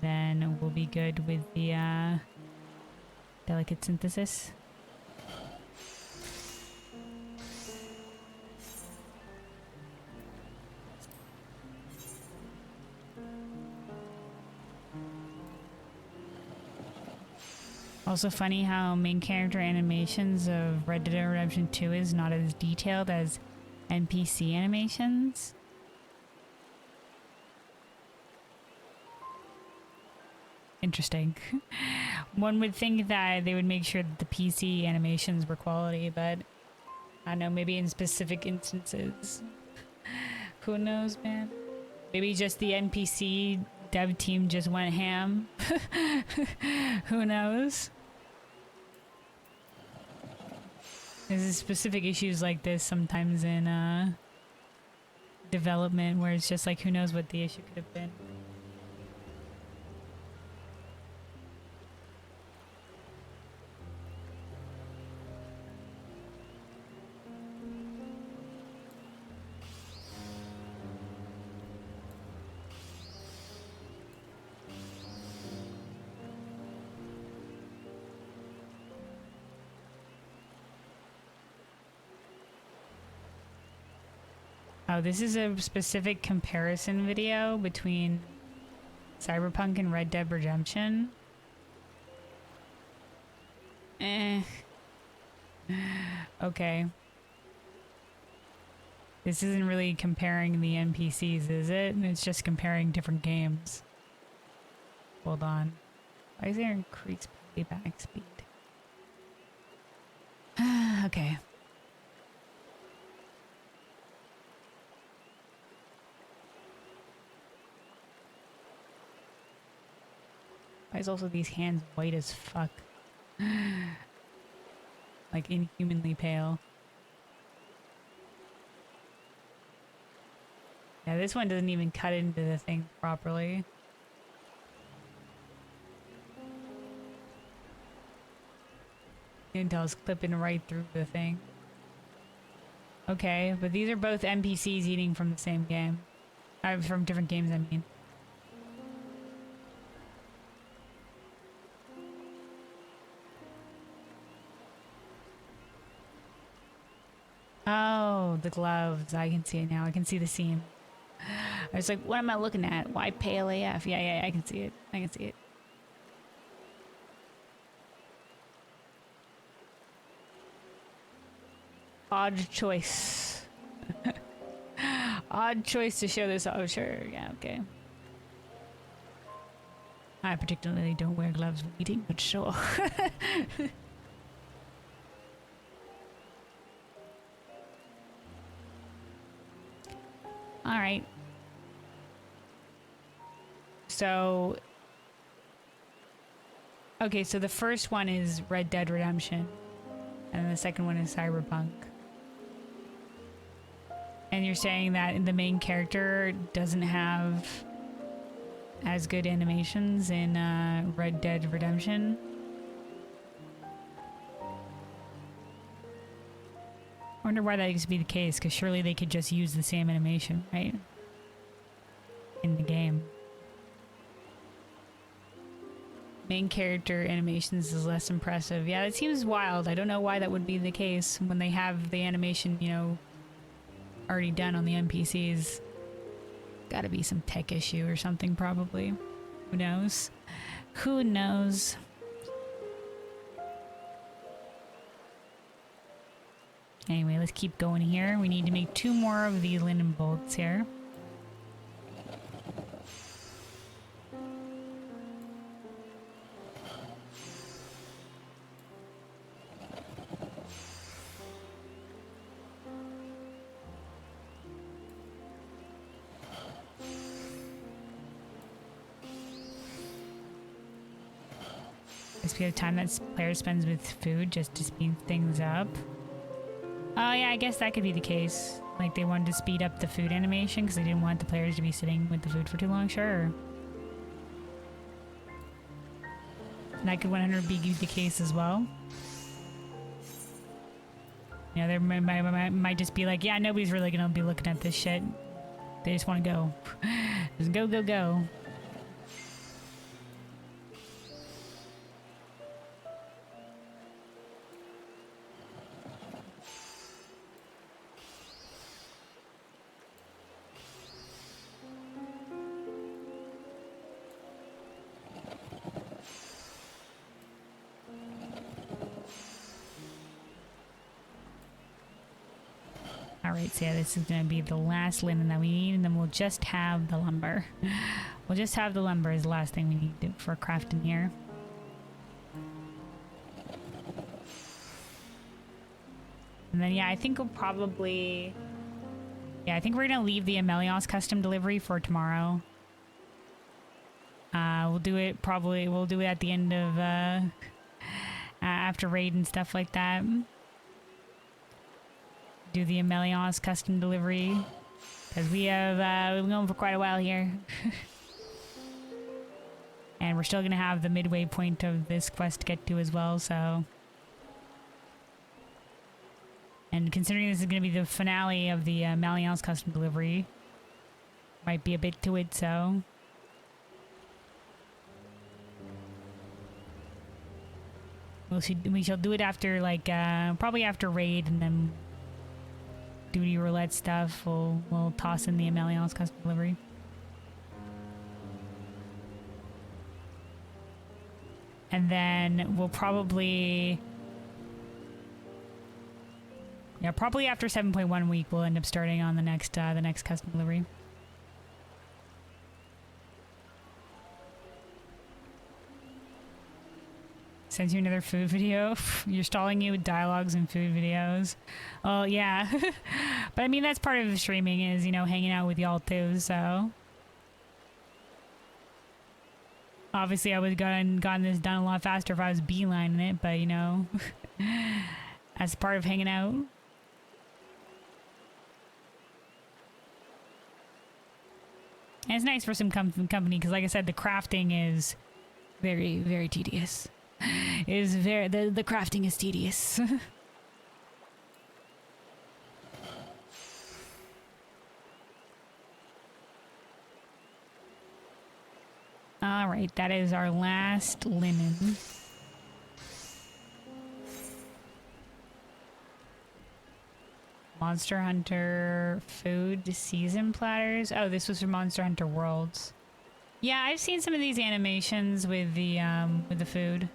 Speaker 5: Then we'll be good with the Delicate Synthesis. Also funny how main character animations of Red Dead Redemption 2 is not as detailed as NPC animations. Interesting. One would think that they would make sure that the PC animations were quality, but I don't know, maybe in specific instances. Who knows, man? Maybe just the NPC dev team just went ham. Who knows? There's specific issues like this sometimes in development where it's just like, who knows what the issue could have been. Oh, this is a specific comparison video between Cyberpunk and Red Dead Redemption. Okay. This isn't really comparing the NPCs, is it? It's just comparing different games. Hold on. Why is there increased playback speed? Okay. Why is also these hands white as fuck? Like inhumanly pale. Yeah, this one doesn't even cut into the thing properly. You can tell it's clipping right through the thing. Okay, but these are both NPCs eating from the same game. From different games, I mean. Oh, the gloves. I can see it now. I can see the seam. I was like, what am I looking at? Why pale AF? Yeah, I can see it. I can see it. Odd choice. Odd choice to show this. Oh, sure. Yeah, okay. I particularly don't wear gloves when eating, but sure. All right. So, okay, so the first one is Red Dead Redemption, and the second one is Cyberpunk. And you're saying that the main character doesn't have as good animations in Red Dead Redemption? I wonder why that used to be the case, because surely they could just use the same animation, right? In the game. Main character animations is less impressive. Yeah, that seems wild. I don't know why that would be the case when they have the animation, you know, already done on the NPCs. Gotta be some tech issue or something, probably. Who knows? Who knows? Anyway, let's keep going here. We need to make 2 more of the linen bolts here. This period of time that player spends with food just to speed things up. Oh yeah, I guess that could be the case. Like they wanted to speed up the food animation because they didn't want the players to be sitting with the food for too long. Sure. That could 100% be the case as well. Yeah, there might just be like, yeah, nobody's really gonna be looking at this shit. They just want to go. Just go, go, go.
Speaker 1: Alright, so yeah, this is gonna be the last linen that we need, and then we'll just have the lumber. We'll just have the lumber as the last thing we need for crafting here. And then, yeah, I think we'll probably... Yeah, I think we're gonna leave the Amelios custom delivery for tomorrow. We'll do it at the end of, after raid and stuff like that. Do the Amelios custom delivery. Because we've been going for quite a while here. And we're still going to have the midway point of this quest to get to as well, so... And considering this is going to be the finale of the Amelios custom delivery, might be a bit to it, so... We shall do it after, like, probably after raid, and then duty roulette stuff. We'll toss in the Amelios custom delivery. And then we'll probably... Yeah, probably after 7.1 week, we'll end up starting on the next custom delivery. Sends you another food video. You're stalling you with dialogues and food videos. Oh, yeah. But I mean, that's part of streaming is, you know, hanging out with y'all too, so. Obviously, I would have gotten this done a lot faster if I was beelining it, but, you know, as part of hanging out. And it's nice for some company, because like I said, the crafting is very, very tedious. The crafting is tedious. All right, that is our last linen. Monster Hunter food season platters. Oh, this was for Monster Hunter Worlds. Yeah, I've seen some of these animations with the food.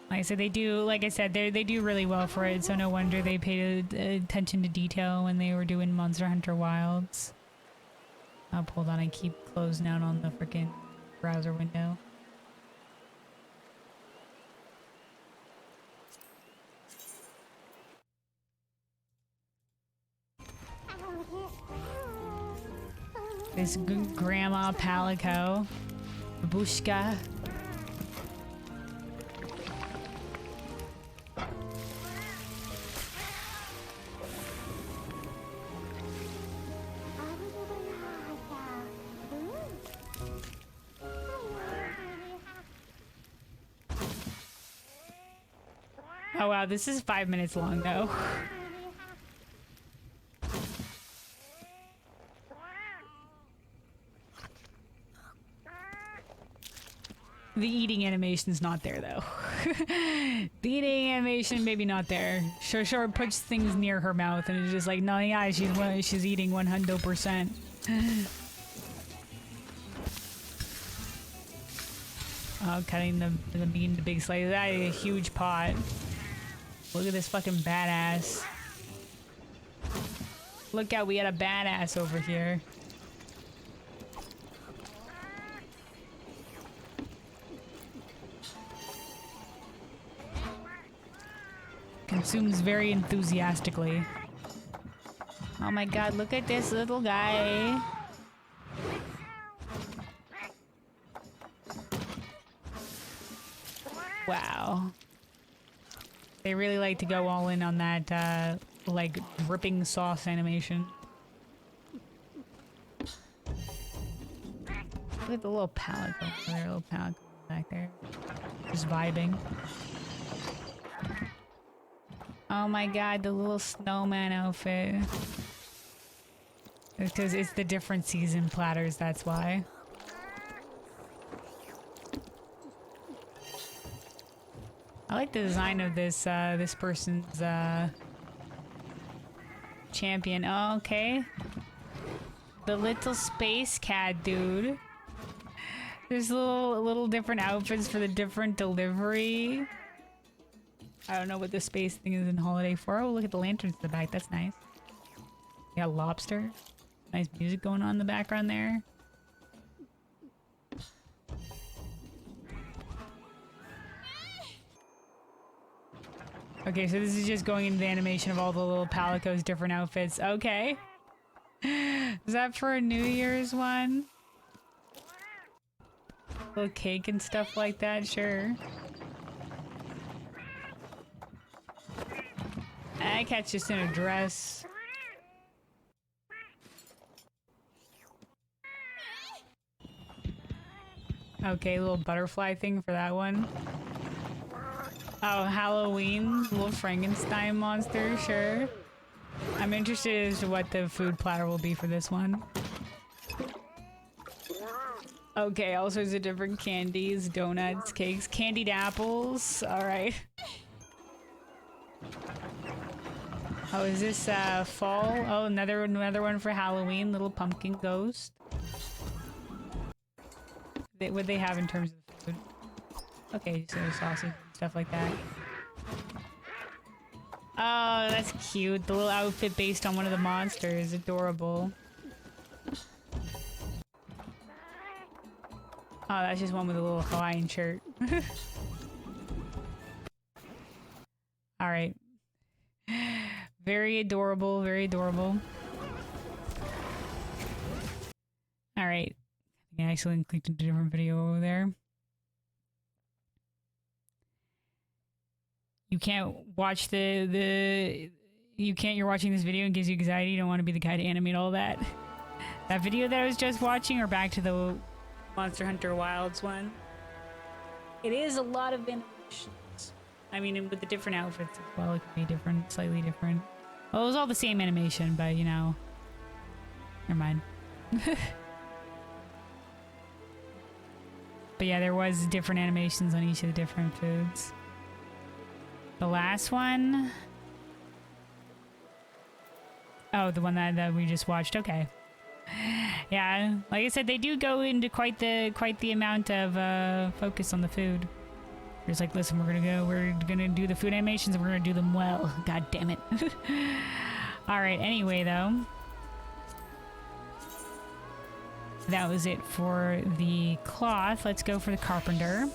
Speaker 1: Like I said, they do. Like I said, they do really well for it. So no wonder they paid attention to detail when they were doing Monster Hunter Wilds. Oh, hold on, I keep closing out on the freaking browser window. This Grandma Palico. Babushka. Oh wow, this is 5 minutes long though. The eating animation's not there though. The eating animation maybe not there. Sure puts things near her mouth and it's just like, no, yeah, she's eating 100%. Oh, cutting the meat into big slices. That is a huge pot. Look at this fucking badass. Look out, we got a badass over here. Consumes very enthusiastically. Oh my god, look at this little guy. Wow. They really like to go all in on that, like, dripping sauce animation. Look at the little palico there, little palico back there. Just vibing. Oh my god, the little snowman outfit. It's because it's the different season platters, that's why. I like the design of this, this person's, champion. Oh, okay. The little space cat dude. There's little different outfits for the different delivery.
Speaker 5: I don't know what this space thing is in Holiday 4. Oh, look at the lanterns in the back. That's nice. We got lobster. Nice music going on in the background there. Okay, so this is just going into the animation of all the little Palico's different outfits. Okay. Is that for a New Year's one? Little cake and stuff like that, sure. That cat's just in a dress. Okay, little butterfly thing for that one. Oh, Halloween, little Frankenstein monster, sure. I'm interested as to what the food platter will be for this one. Okay, all sorts of different candies, donuts, cakes, candied apples. All right. Oh, is this fall? Oh, another one for Halloween, little pumpkin ghost. What they have in terms of food? Okay, so sausage and stuff like that. Oh, that's cute. The little outfit based on one of the monsters. Adorable. Oh, that's just one with a little Hawaiian shirt. Alright. Very adorable, very adorable. Alright. I accidentally clicked into a different video over there. You can't watch you're watching this video and gives you anxiety. You don't want to be the guy to animate all that. That video that I was just watching, or back to the Monster Hunter Wilds one. It is a lot of animations. I mean, with the different outfits as well, it could be different, slightly different. Well, it was all the same animation, but you know, never mind. But yeah, there was different animations on each of the different foods. The last one? Oh, the one that we just watched. Okay. Yeah, like I said, they do go into quite the amount of focus on the food. It's like, listen, we're gonna do the food animations and we're gonna do them well. God damn it. All right. Anyway, though, that was it for the cloth. Let's go for the carpenter.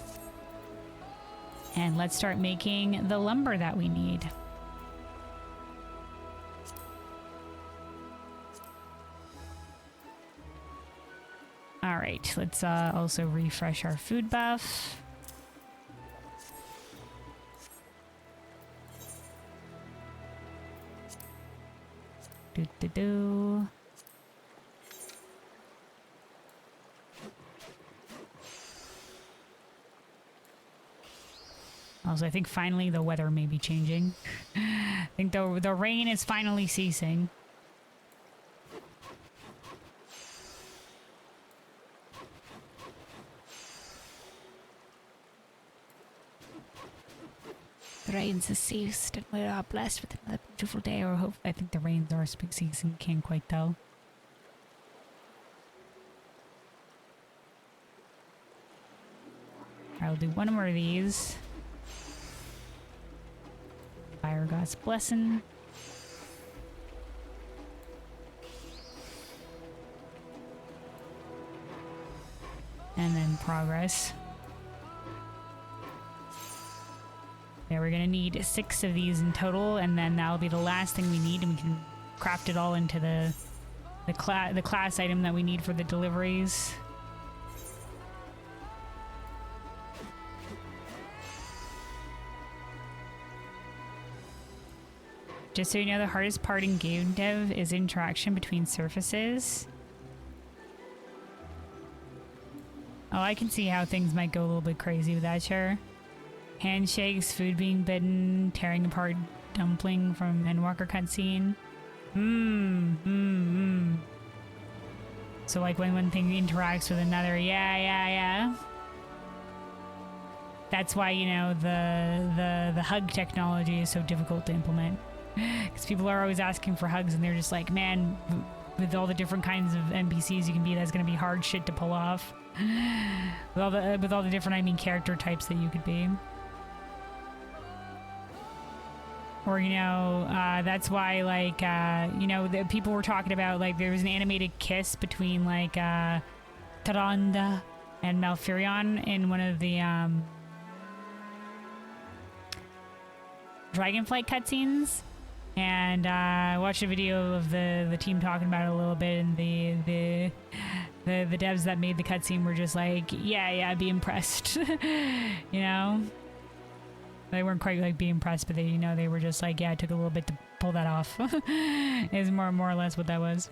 Speaker 5: And let's start making the lumber that we need. All right, let's also refresh our food buff. Do. Also, I think finally the weather may be changing. I think the rain is finally ceasing.
Speaker 3: The rains have ceased and we are blessed with another beautiful day, or hope.
Speaker 5: I think the rains are ceasing, can't quite tell. I'll do one more of these. Fire God's blessing. And then progress. Yeah, we're gonna need 6 of these in total, and then that'll be the last thing we need, and we can craft it all into the class item that we need for the deliveries. Just so you know, the hardest part in game dev is interaction between surfaces. Oh, I can see how things might go a little bit crazy with that, sure. Handshakes, food being bitten, tearing apart dumpling from Endwalker cutscene. So like when one thing interacts with another, yeah. That's why, you know, the hug technology is so difficult to implement. Because people are always asking for hugs, and they're just like, man, with all the different kinds of NPCs you can be, that's gonna be hard shit to pull off. With all the different, I mean, character types that you could be.
Speaker 1: Or, you know, that's why, like, you know, the people were talking about, like, there was an animated kiss between, like, Taranda and Malfurion in one of the, Dragonflight cutscenes. And, I watched a video of the team talking about it a little bit, and the devs that made the cutscene were just like, yeah, I'd be impressed. You know? They weren't quite like be impressed, but they, you know, they were just like, yeah, it took a little bit to pull that off. Is more or less what that was.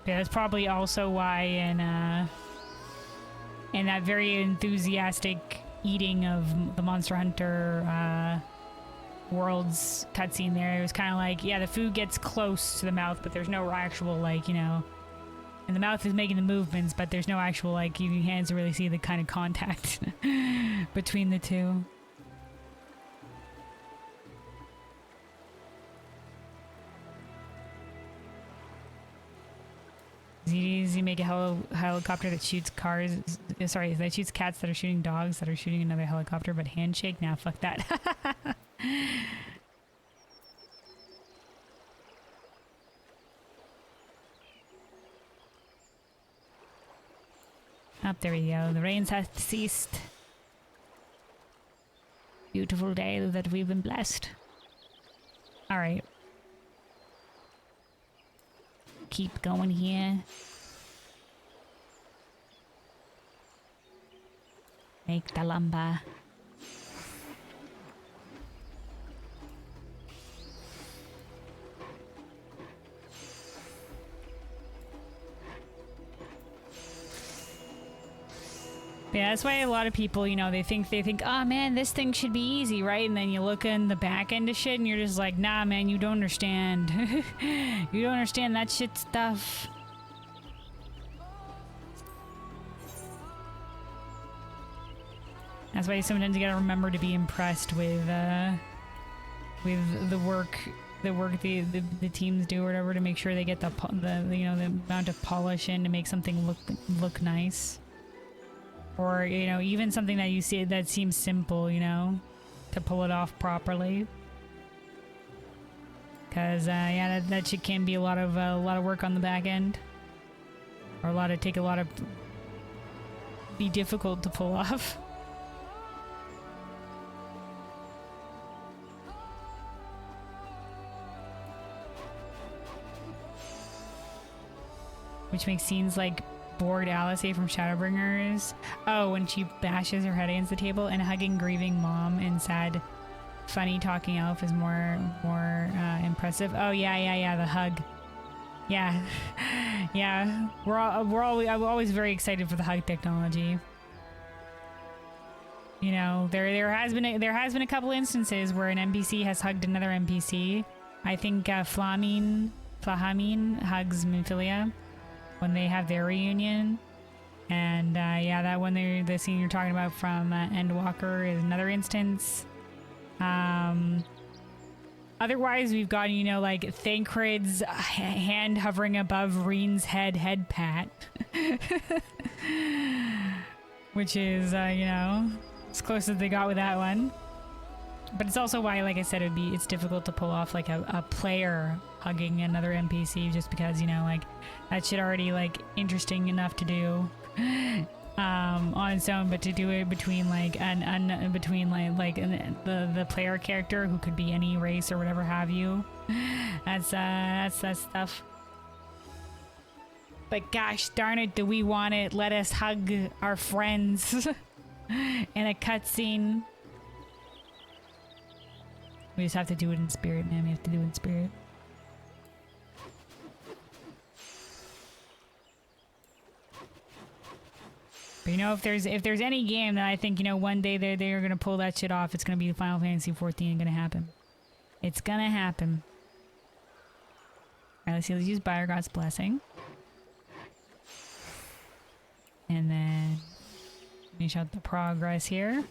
Speaker 1: Yeah, that's probably also why in that very enthusiastic eating of the Monster Hunter Worlds cutscene there, it was kind of like, yeah, the food gets close to the mouth, but there's no actual, like, you know, and the mouth is making the movements, but there's no actual, like, your hands to really see the kind of contact between the two. Is it easy to make a helicopter that shoots cars? Sorry, that shoots cats that are shooting dogs that are shooting another helicopter, but handshake? Nah, fuck that. Up there we go. The rains have ceased. Beautiful day that we've been blessed. Alright. Keep going here. Make the lumber. Yeah, that's why a lot of people, you know, they think, oh man, this thing should be easy, right? And then you look in the back end of shit and you're just like, nah, man, you don't understand. You don't understand that shit stuff. That's why sometimes you gotta remember to be impressed with the work the teams do or whatever, to make sure they get the you know, the amount of polish in to make something look nice. Or, you know, even something that you see that seems simple, you know, to pull it off properly. Cause yeah, that shit can be a lot of work on the back end, or be difficult to pull off. Which makes scenes like bored Alice from Shadowbringers. Oh, when she bashes her head against the table, and hugging grieving mom and sad, funny talking elf is more impressive. Oh yeah, the hug. Yeah, yeah. I'm always very excited for the hug technology. You know, there has been a couple instances where an NPC has hugged another NPC. I think Flahamine hugs Minfilia when they have their reunion, and yeah, that one the scene you're talking about from Endwalker is another instance. Otherwise, we've got, you know, like Thancred's hand hovering above Reen's head pat, which is you know, as close as they got with that one. But it's also why, like I said, it's difficult to pull off like a player hugging another NPC, just because, you know, like that shit already like interesting enough to do on its own, but to do it between like the player character, who could be any race or whatever have you, that's tough. But gosh darn it, do we want it? Let us hug our friends in a cutscene. We just have to do it in spirit, man. We have to do it in spirit. But you know, if there's any game that I think, you know, one day they're gonna pull that shit off, it's gonna be Final Fantasy XIV. Gonna happen. It's gonna happen. Alright, let's see. Let's use Byregot's Blessing, and then finish out the progress here.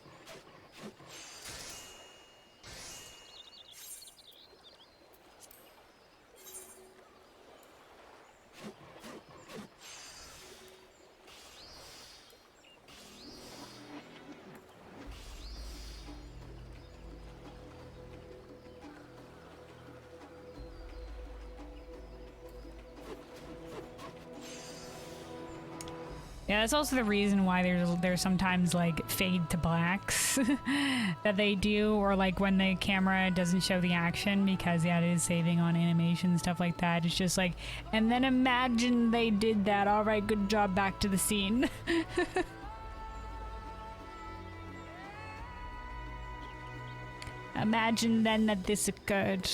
Speaker 5: Yeah, that's also the reason why there's sometimes like fade to blacks that they do, or like when the camera doesn't show the action, because yeah, it is saving on animation and stuff like that. It's just like, and then imagine they did that. All right, good job. Back to the scene. Imagine then that this occurred.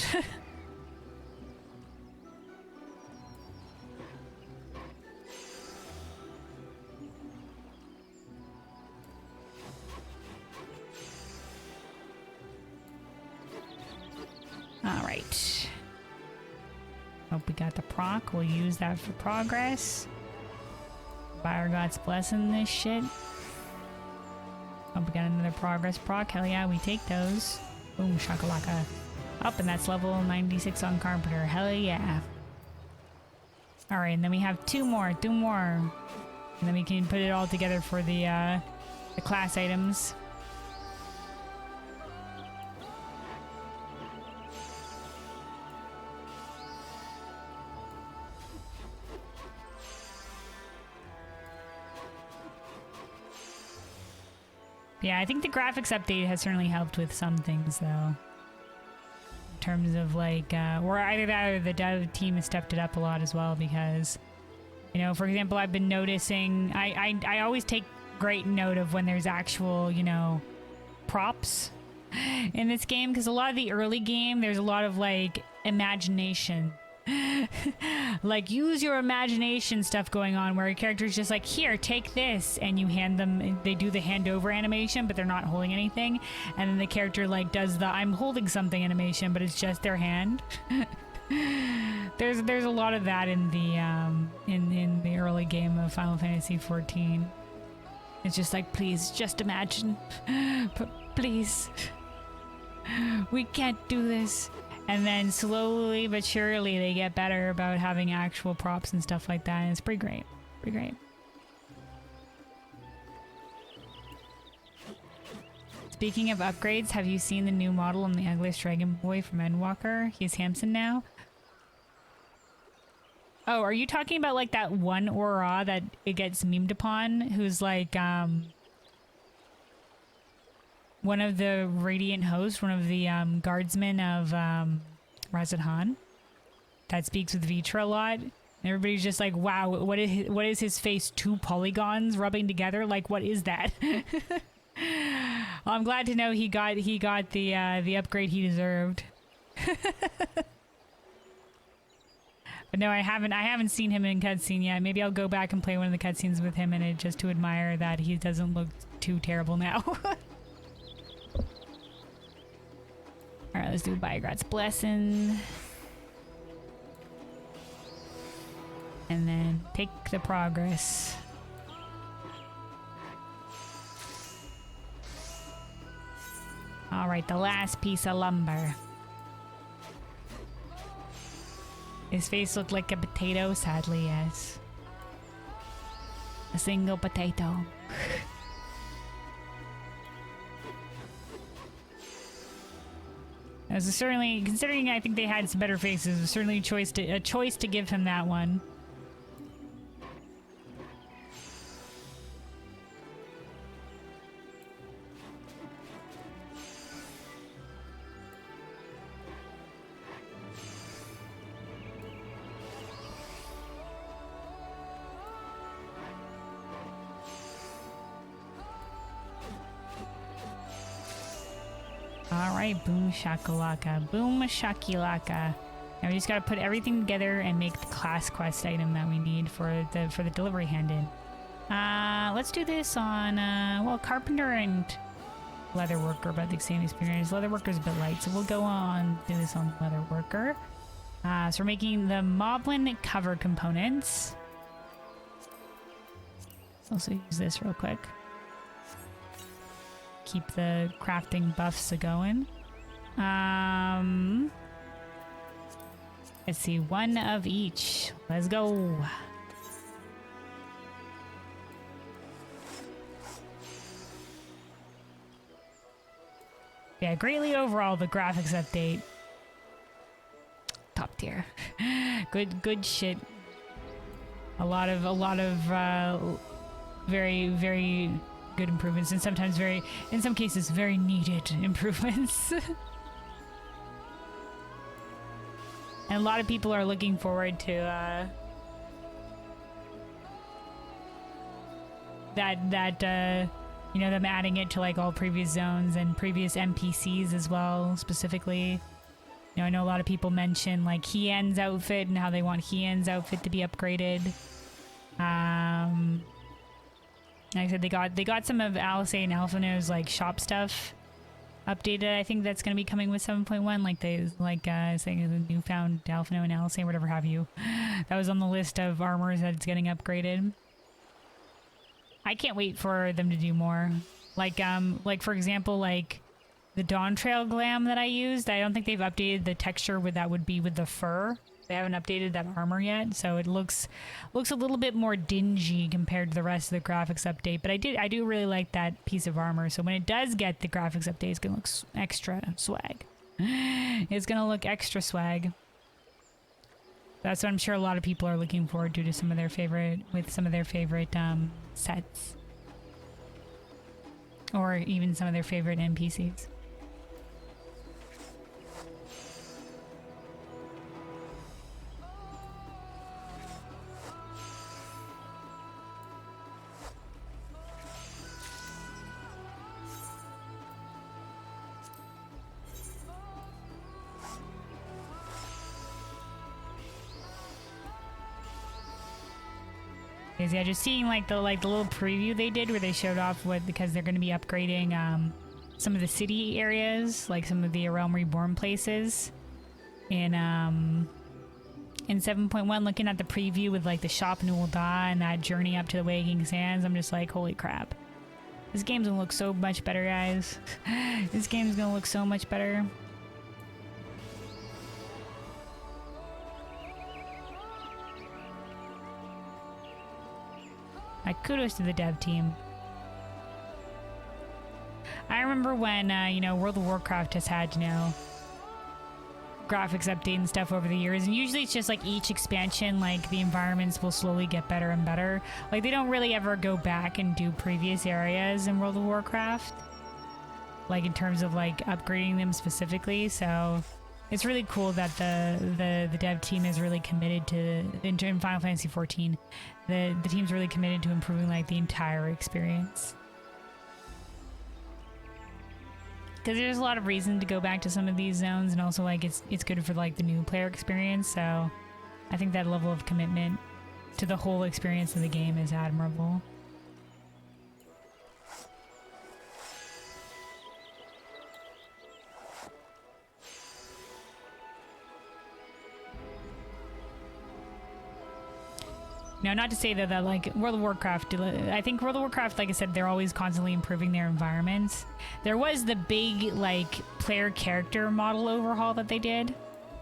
Speaker 5: Alright. Hope we got the proc. We'll use that for progress. Fire God's blessing this shit. Hope we got another progress proc. Hell yeah, we take those. Boom, shakalaka. Up, and that's level 96 on Carpenter. Hell yeah. Alright, and then we have two more. And then we can put it all together for the class items. Yeah, I think the graphics update has certainly helped with some things, though. In terms of, like, or either that or the dev team has stepped it up a lot as well, because, you know, for example, I've been noticing, I always take great note of when there's actual, you know, props in this game, because a lot of the early game, there's a lot of, like, imagination. Like, use your imagination stuff going on, where a character's just like, here, take this, and you hand them, they do the handover animation, but they're not holding anything, and then the character like does the I'm holding something animation, but it's just their hand. There's a lot of that in the in the early game of Final Fantasy XIV. It's just like, please, just imagine, please, we can't do this. And then slowly but surely they get better about having actual props and stuff like that. And it's pretty great. Pretty great. Speaking of upgrades, have you seen the new model on the Ugliest Dragon Boy from Endwalker? He's Hamson now. Oh, are you talking about like that one aura that it gets memed upon? Who's like, one of the Radiant hosts, one of the guardsmen of Razadhan, that speaks with Vitra a lot. And everybody's just like, wow, what is his face? 2 polygons rubbing together? Like, what is that? Well, I'm glad to know he got the upgrade he deserved. But no, I haven't seen him in cutscene yet. Maybe I'll go back and play one of the cutscenes with him in it, just to admire that he doesn't look too terrible now. Alright, let's do Biograt's Blessing. And then take the progress. Alright, the last piece of lumber. His face looked like a potato, sadly, yes. A single potato. It was certainly, considering I think they had some better faces, it was certainly a choice to give him that one. Alright, boom shakalaka, boom shakilaka. Now we just gotta put everything together and make the class quest item that we need for the delivery hand-in. Let's do this on, well, Carpenter and Leatherworker, about the same experience. Leatherworker's a bit light, so we'll go on, do this on Leatherworker. So we're making the Moblin cover components. Let's also use this real quick. Keep the crafting buffs a-going. Let's see, 1 of each. Let's go. Yeah, greatly overall, the graphics update. Top tier. Good shit. A lot of very, very good improvements, and sometimes in some cases, very needed improvements. And a lot of people are looking forward to you know, them adding it to like all previous zones and previous NPCs as well, specifically. You know, I know a lot of people mention like Hien's outfit and how they want Hien's outfit to be upgraded. Like I said, they got some of Alisei and Alphino's like shop stuff updated. I think that's going to be coming with 7.1. Like saying the newfound Alphino and Alisei, whatever have you. That was on the list of armors that's getting upgraded. I can't wait for them to do more. Like for example, like the Dawntrail glam that I used, I don't think they've updated the texture with that would be with the fur. They haven't updated that armor yet, so it looks a little bit more dingy compared to the rest of the graphics update. But I do really like that piece of armor. So when it does get the graphics update, it's gonna look extra swag. It's gonna look extra swag. That's what I'm sure a lot of people are looking forward to some of their favorite sets, or even some of their favorite NPCs. Yeah, just seeing like the little preview they did where they showed off because they're going to be upgrading some of the city areas, like some of the Realm Reborn places in 7.1. Looking at the preview with like the shop Newell Da and that journey up to the Waking Sands, I'm just like, holy crap, this game's gonna look so much better, guys. This game's gonna look so much better. Kudos to the dev team. I remember when, you know, World of Warcraft has had, you know, graphics update and stuff over the years, and usually it's just like each expansion, like the environments will slowly get better and better. Like they don't really ever go back and do previous areas in World of Warcraft, like in terms of like upgrading them specifically. So it's really cool that the dev team is really committed to, in Final Fantasy XIV, the team's really committed to improving like the entire experience. Because there's a lot of reason to go back to some of these zones, and also like it's good for like the new player experience. So I think that level of commitment to the whole experience of the game is admirable. Now, not to say that like World of Warcraft, I think World of Warcraft, like I said, they're always constantly improving their environments. There was the big like player character model overhaul that they did.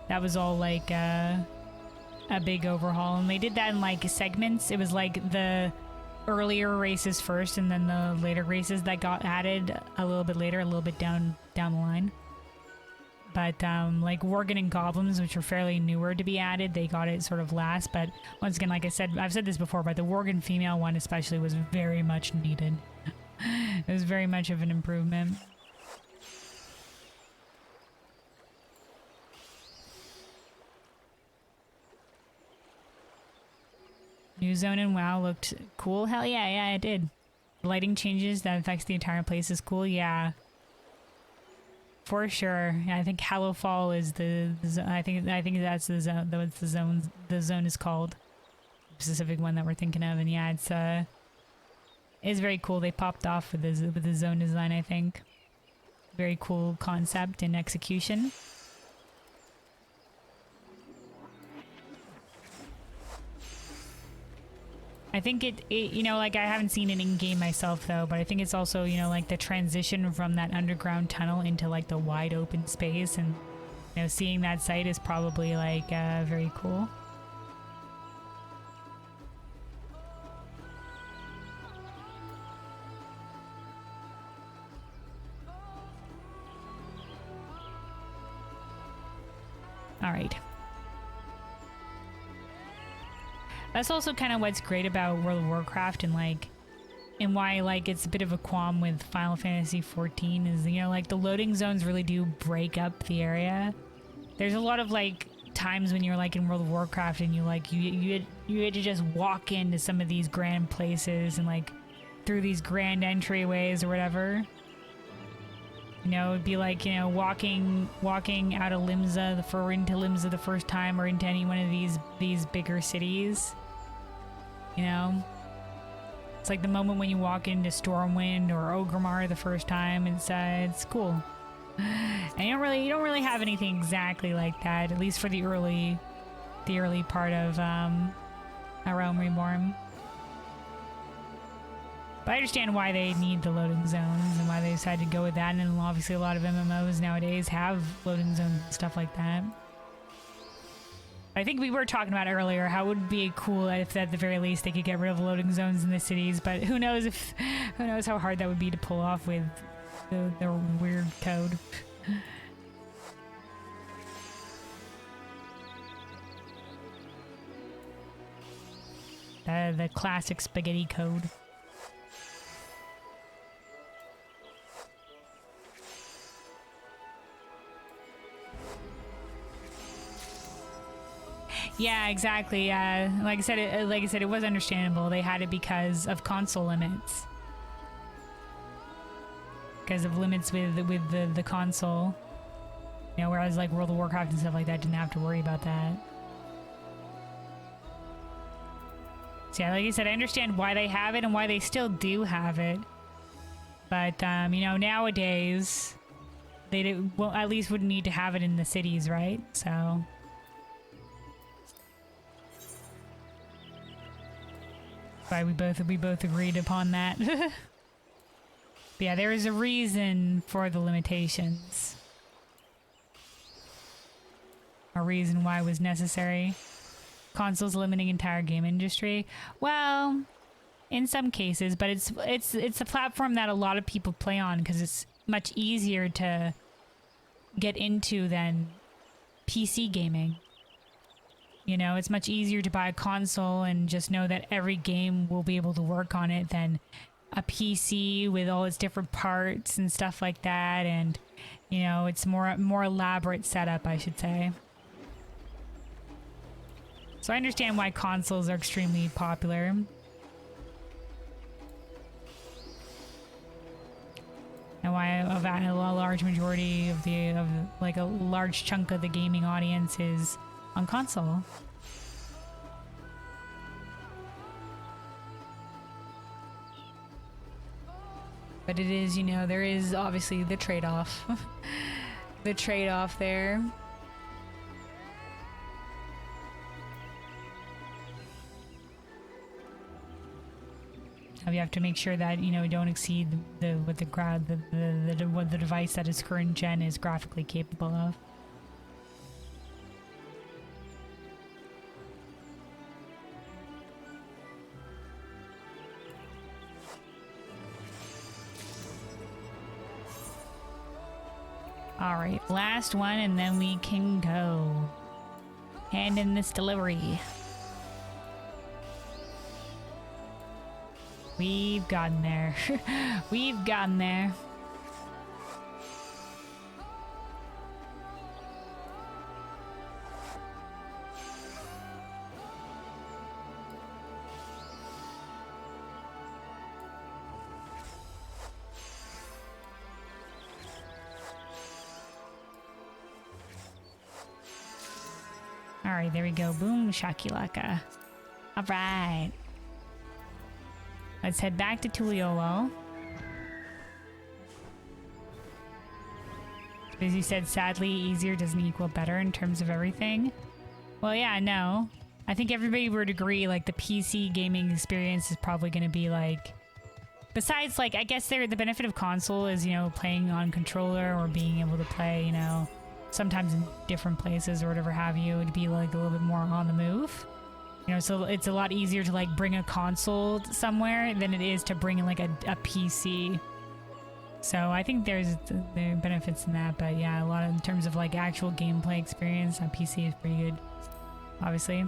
Speaker 5: That was all like a big overhaul, and they did that in like segments. It was like the earlier races first, and then the later races that got added a little bit later, a little bit down the line. But like Worgen and Goblins, which were fairly newer to be added, they got it sort of last. But once again, like I said, I've said this before, but the Worgen female one especially was very much needed. It was very much of an improvement. New zone in WoW looked cool. Hell yeah, yeah, it did. Lighting changes that affects the entire place is cool. Yeah. For sure. I think Hallowfall is I think that's the zone. That's the zone is called. The specific one that we're thinking of, and yeah, it's very cool. They popped off with the zone design. I think very cool concept and execution. I think it you know, like I haven't seen it in game myself though, but I think it's also, you know, like the transition from that underground tunnel into like the wide open space, and you know, seeing that site is probably like very cool. All right. That's also kind of what's great about World of Warcraft, and like
Speaker 1: and why like it's a bit of a qualm with Final Fantasy 14 is, you know, like the loading zones really do break up the area. There's a lot of like times when you're like in World of Warcraft and you like you had to just walk into some of these grand places and like through these grand entryways or whatever. You know, it'd be like, you know, walking out of Limsa into Limsa the first time, or into any one of these bigger cities. You know, it's like the moment when you walk into Stormwind or Orgrimmar the first time. It's cool. And you don't really have anything exactly like that, at least for the early part of A Realm Reborn. But I understand why they need the loading zones and why they decided to go with that. And obviously a lot of MMOs nowadays have loading zones and stuff like that. I think we were talking about earlier how it would be cool if at the very least they could get rid of loading zones in the cities, but who knows how hard that would be to pull off with their weird code. The classic spaghetti code. Yeah, exactly. Like I said, it was understandable. They had it because of console limits. Because of limits with the console. You know, whereas like World of Warcraft and stuff like that didn't have to worry about that. So yeah, like I said, I understand why they have it and why they still do have it. But, you know, nowadays, they at least wouldn't need to have it in the cities, right? So... why we both agreed upon that. But yeah, there is a reason for the limitations. A reason why it was necessary. Consoles limiting entire game industry. Well, in some cases, but it's a platform that a lot of people play on because it's much easier to get into than PC gaming. You know, it's much easier to buy a console and just know that every game will be able to work on it than a PC with all its different parts and stuff like that. And, you know, it's more elaborate setup, I should say. So I understand why consoles are extremely popular. And why a large majority of like a large chunk of the gaming audience is on console. But it is, you know, there is obviously the trade-off. The trade-off there. You have to make sure that, you know, don't exceed what the device that is current gen is graphically capable of. Alright, last one and then we can go. Hand in this delivery. We've gotten there. We've gotten there. Alright, there we go. Boom, shakalaka. Alright. Let's head back to Tuliolo. As you said, sadly, easier doesn't equal better in terms of everything. Well, yeah, no. I think everybody would agree, like, the PC gaming experience is probably going to be, like... Besides, like, I guess the benefit of console is, you know, playing on controller or being able to play, you know, sometimes in different places or whatever have you. It'd be, like, a little bit more on the move. You know, so it's a lot easier to, like, bring a console somewhere than it is to bring, like, a PC. So I think there are benefits in that, but yeah, a lot in terms of, like, actual gameplay experience on PC is pretty good, obviously.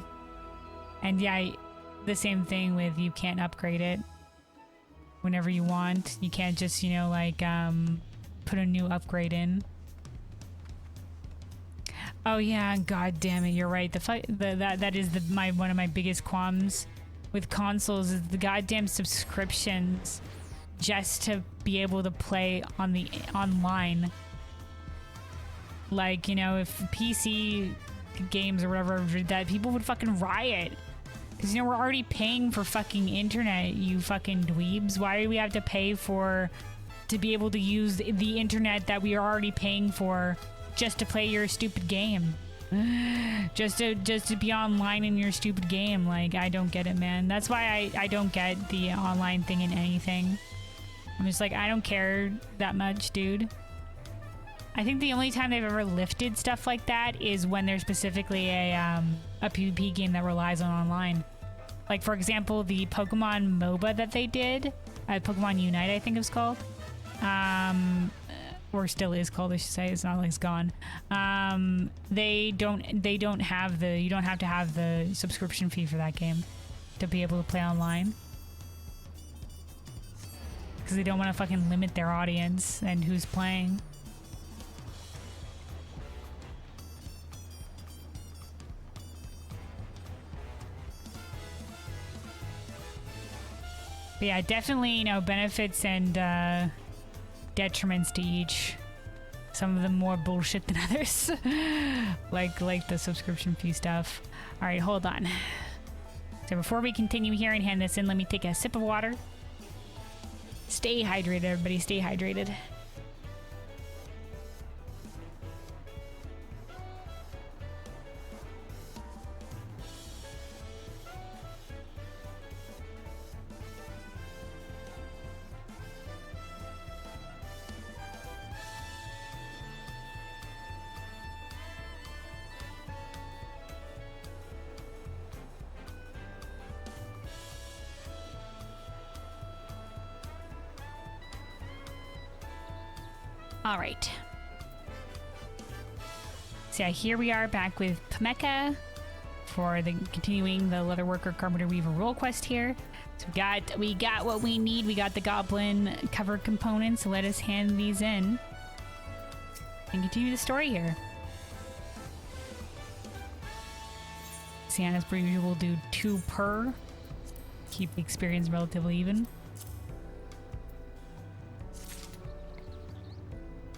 Speaker 1: And yeah, the same thing with you can't upgrade it
Speaker 5: whenever you want. You can't just, you know, like, put a new upgrade in. Oh yeah, god damn it, you're right. That is one of my biggest qualms with consoles is the goddamn subscriptions just to be able to play on the online. Like, you know, if PC games or whatever did that, people would fucking riot. Because, you know, we're already paying for fucking internet, you fucking dweebs. Why do we have to pay to be able to use the internet that we are already paying for just to play your stupid game? just to be online in your stupid game. Like, I don't get it, man. That's why I don't get the online thing in anything. I'm just like, I don't care that much, dude. I think the only time they've ever lifted stuff like that is when there's specifically a PvP game that relies on online. Like, for example, the Pokemon MOBA that they did, Pokemon Unite, I think it was called. Or still is called, I should say. It's not like it's gone. They don't have you don't have to have the subscription fee for that game to be able to play online. Because they don't want to fucking limit their audience and who's playing. But yeah, definitely, you know, benefits and detriments to each. Some of them more bullshit than others. like the subscription fee stuff. All right, hold on. So before we continue here and hand this in, let me take a sip of water. Stay hydrated, everybody. Stay hydrated. All right. So yeah, here we are back with Pemeka for continuing the Leatherworker Carpenter Weaver Role Quest here. So we got what we need. We got the goblin cover components. So let us hand these in and continue the story here. Sienna's per usual will do 2 per. Keep the experience relatively even.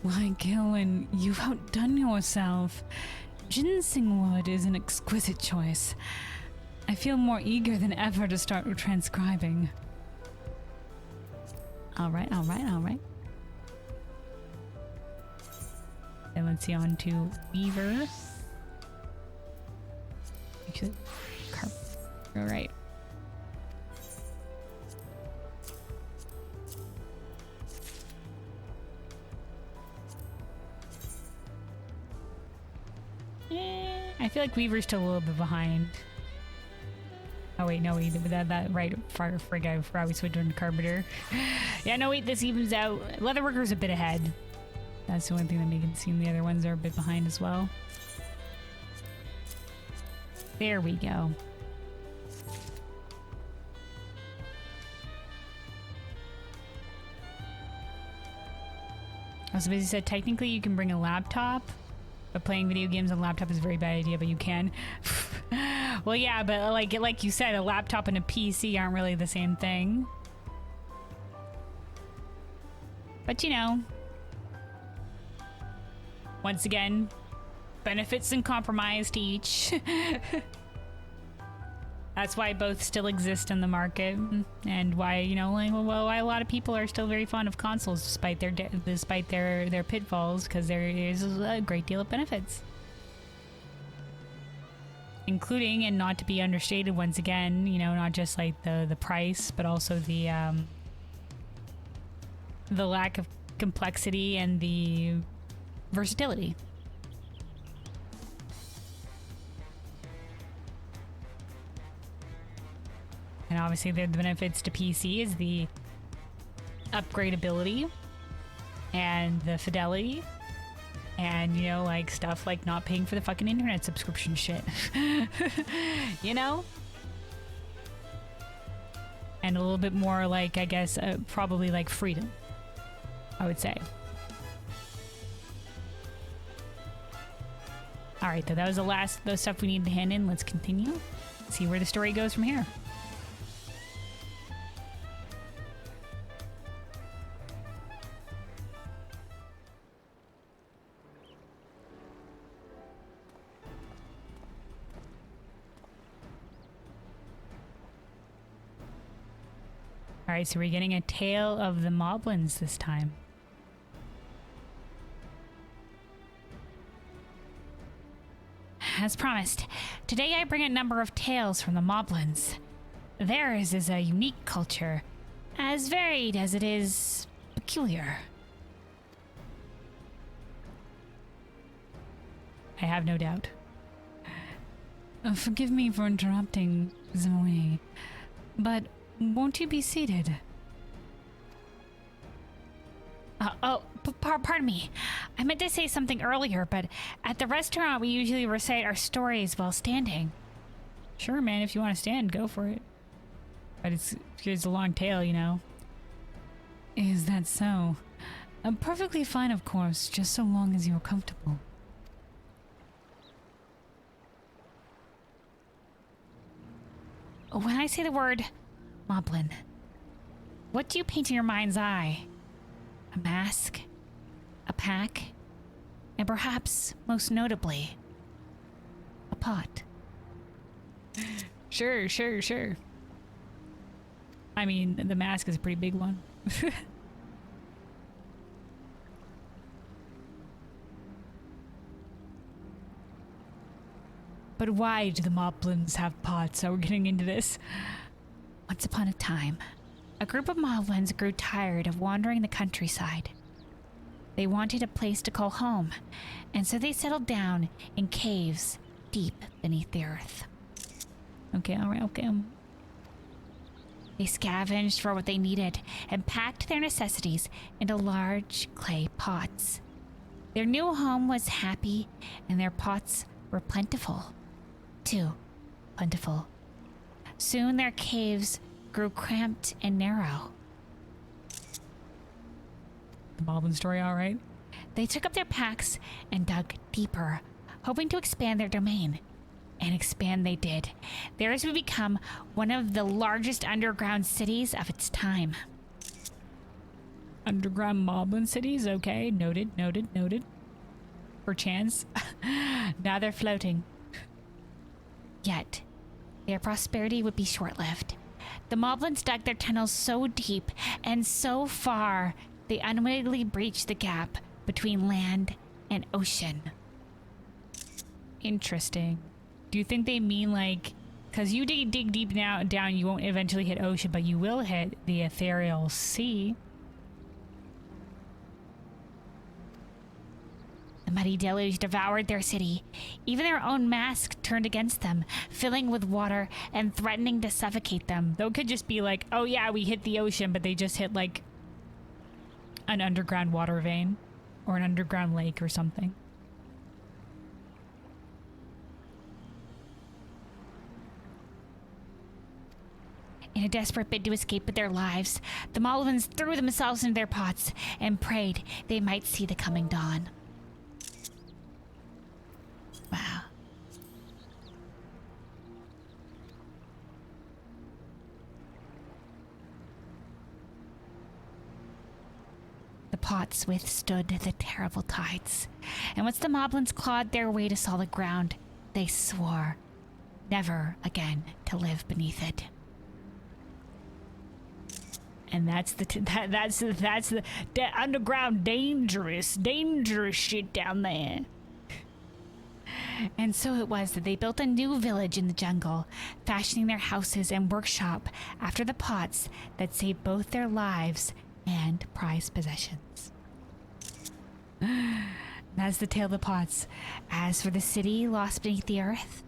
Speaker 5: Why, Gillen, you've outdone yourself. Ginseng wood is an exquisite choice. I feel more eager than ever to start transcribing. All right. Then let's see, on to Weaver. Actually, all right. I feel like Weaver's still a little bit behind. Oh wait, no, wait, that right, frig, I forgot we switched on to Carpenter. Yeah, no, wait, this evens out. Leatherworker's a bit ahead. That's the one thing that makes it seem the other ones are a bit behind as well. There we go. So as I said, technically you can bring a laptop. But playing video games on a laptop is a very bad idea, but you can. Well, yeah, but like you said, a laptop and a PC aren't really the same thing. But you know, once again, benefits and compromise to each. That's why both still exist in the market, and why, you know, like, well, why a lot of people are still very fond of consoles despite their pitfalls, because there is a great deal of benefits, including, and not to be understated once again, you know, not just like the price, but also the lack of complexity and the versatility. And obviously the benefits to PC is the upgradability and the fidelity and, you know, like stuff like not paying for the fucking internet subscription shit. You know?
Speaker 1: and a little bit more like, I guess, probably like freedom, I would say. All right, though, that was the last of the stuff we need to hand in. Let's continue. See where the story goes from here. All right, so we're getting a tale of the Moblins this time.
Speaker 3: As promised, today I bring a number of tales from the Moblins. Theirs is a unique culture, as varied as it is peculiar.
Speaker 1: I have no doubt.
Speaker 5: Forgive me for interrupting, Zoe, but won't you be seated?
Speaker 3: Pardon me. I meant to say something earlier, but at the restaurant we usually recite our stories while standing.
Speaker 1: Sure, man, if you want to stand, go for it. But here's a long tale, you know.
Speaker 5: Is that so? Perfectly fine, of course, just so long as you're comfortable.
Speaker 3: When I say the word Moblin, what do you paint in your mind's eye? A mask? A pack? And perhaps, most notably, a pot?
Speaker 1: Sure. I mean, the mask is a pretty big one. But why do the Moblins have pots? So we're getting into this.
Speaker 3: Once upon a time, a group of Moblins grew tired of wandering the countryside. They wanted a place to call home, and so they settled down in caves deep beneath the earth.
Speaker 1: Okay.
Speaker 3: They scavenged for what they needed and packed their necessities into large clay pots. Their new home was happy, and their pots were plentiful. Too plentiful. Soon their caves grew cramped and narrow.
Speaker 1: The Moblin story, all right?
Speaker 3: They took up their packs and dug deeper, hoping to expand their domain. And expand they did. Theirs would become one of the largest underground cities of its time.
Speaker 1: Underground Moblin cities, okay. Noted. Perchance. Now they're floating.
Speaker 3: Yet, their prosperity would be short-lived. The Moblins dug their tunnels so deep and so far, they unwittingly breached the gap between land and ocean.
Speaker 1: Interesting. Do you think they mean like, because you dig deep down, you won't eventually hit ocean, but you will hit the ethereal sea?
Speaker 3: The muddy deluge devoured their city. Even their own mask turned against them, filling with water and threatening to suffocate them.
Speaker 1: Though it could just be like, oh yeah, we hit the ocean, but they just hit like an underground water vein or an underground lake or something.
Speaker 3: In a desperate bid to escape with their lives, the Moblins threw themselves into their pots and prayed they might see the coming dawn. Wow. The pots withstood the terrible tides, and once the Moblins clawed their way to solid ground, they swore never again to live beneath it.
Speaker 1: And that's the underground dangerous shit down there.
Speaker 3: And so it was that they built a new village in the jungle, fashioning their houses and workshop after the pots that saved both their lives and prized possessions. That's the tale of the pots. As for the city lost beneath the earth,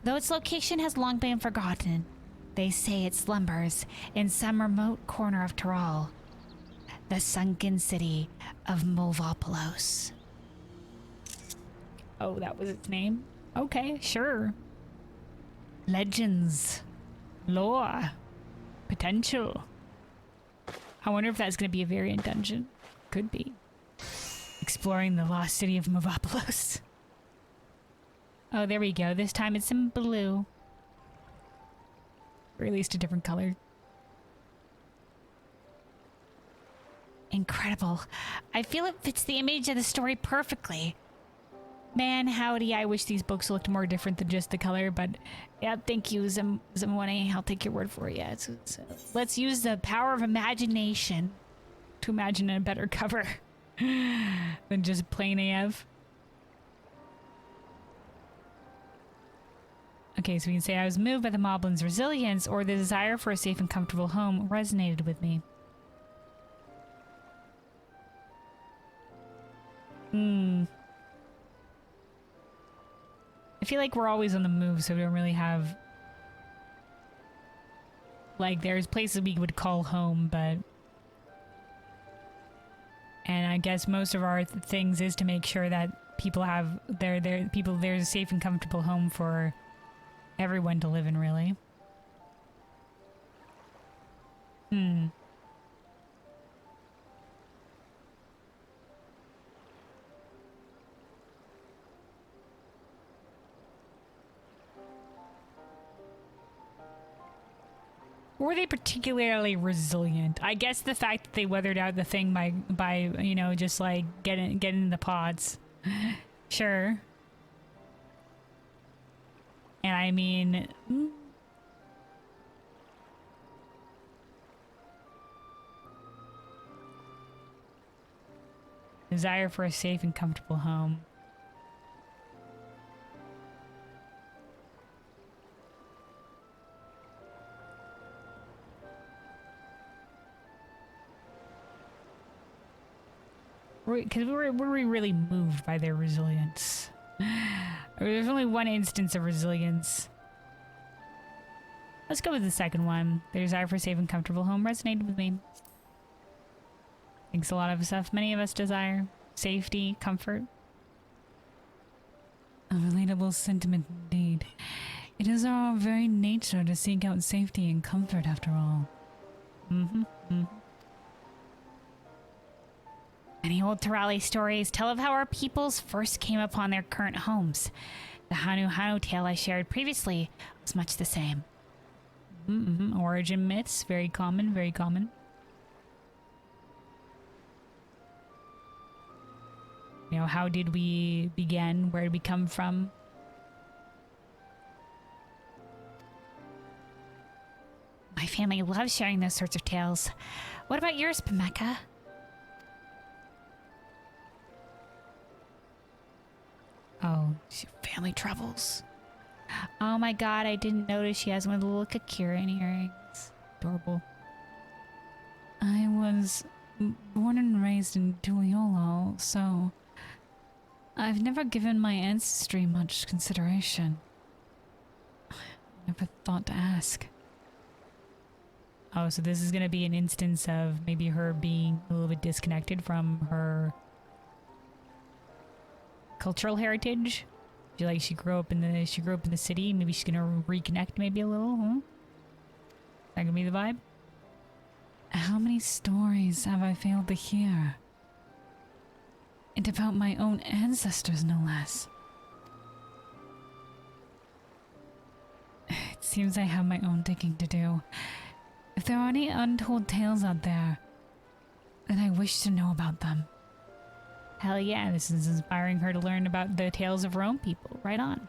Speaker 3: though its location has long been forgotten, they say it slumbers in some remote corner of Tyrol, the sunken city of Mulvopolos.
Speaker 1: Oh, that was its name? Okay, sure. Legends. Lore.
Speaker 2: Potential. I wonder if that's going to be a variant dungeon. Could be. Exploring the lost city of Movopolis. Oh, there we go. This time it's in blue. Or at least a different color.
Speaker 3: Incredible. I feel it fits the image of the story perfectly.
Speaker 2: Man, howdy, I wish these books looked more different than just the color, but yeah, thank you, Zamwane. I'll take your word for it. Let's use the power of imagination to imagine a better cover than just plain AF. Okay, so we can say I was moved by the Moblin's resilience, or the desire for a safe and comfortable home resonated with me. I feel like we're always on the move, so we don't really have... Like, there's places we would call home, but... And I guess most of our things is to make sure that people have there's a safe and comfortable home for everyone to live in, really. Were they particularly resilient? I guess the fact that they weathered out the thing by you know, just like getting in the pods. Sure. And I mean... Desire for a safe and comfortable home. Because were we really moved by their resilience? There's only one instance of resilience. Let's go with the second one. Their desire for a safe and comfortable home resonated with me. Thanks a lot of stuff many of us desire. Safety, comfort.
Speaker 5: A relatable sentiment indeed. It is our very nature to seek out safety and comfort after all.
Speaker 3: Many old Terali stories tell of how our peoples first came upon their current homes. The Hanu Hanu tale I shared previously was much the same.
Speaker 2: Origin myths, very common, very common. You know, how did we begin? Where did we come from?
Speaker 3: My family loves sharing those sorts of tales. What about yours, Pemeka?
Speaker 2: Oh, family troubles. Oh my god, I didn't notice she has one of the little Kakira earrings. Adorable.
Speaker 5: I was born and raised in Tuliolo, so I've never given my ancestry much consideration. Never thought to ask.
Speaker 2: Oh, so this is gonna be an instance of maybe her being a little bit disconnected from her cultural heritage. She grew up in the city. Maybe she's gonna reconnect maybe a little, huh? That gonna be the vibe?
Speaker 5: How many stories have I failed to hear? And about my own ancestors, no less. It seems I have my own digging to do. If there are any untold tales out there, then I wish to know about them.
Speaker 2: Hell yeah, this is inspiring her to learn about the tales of her own people. Right on.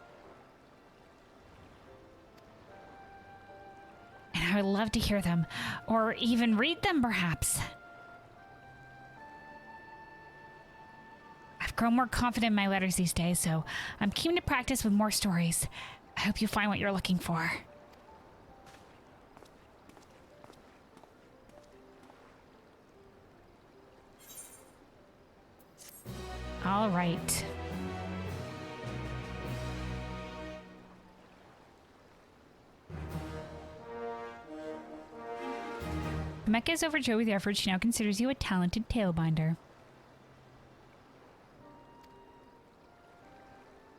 Speaker 3: And I would love to hear them, or even read them, perhaps. I've grown more confident in my letters these days, so I'm keen to practice with more stories. I hope you find what you're looking for.
Speaker 2: All right. Mecca is overjoyed with your efforts. She now considers you a talented tailbinder.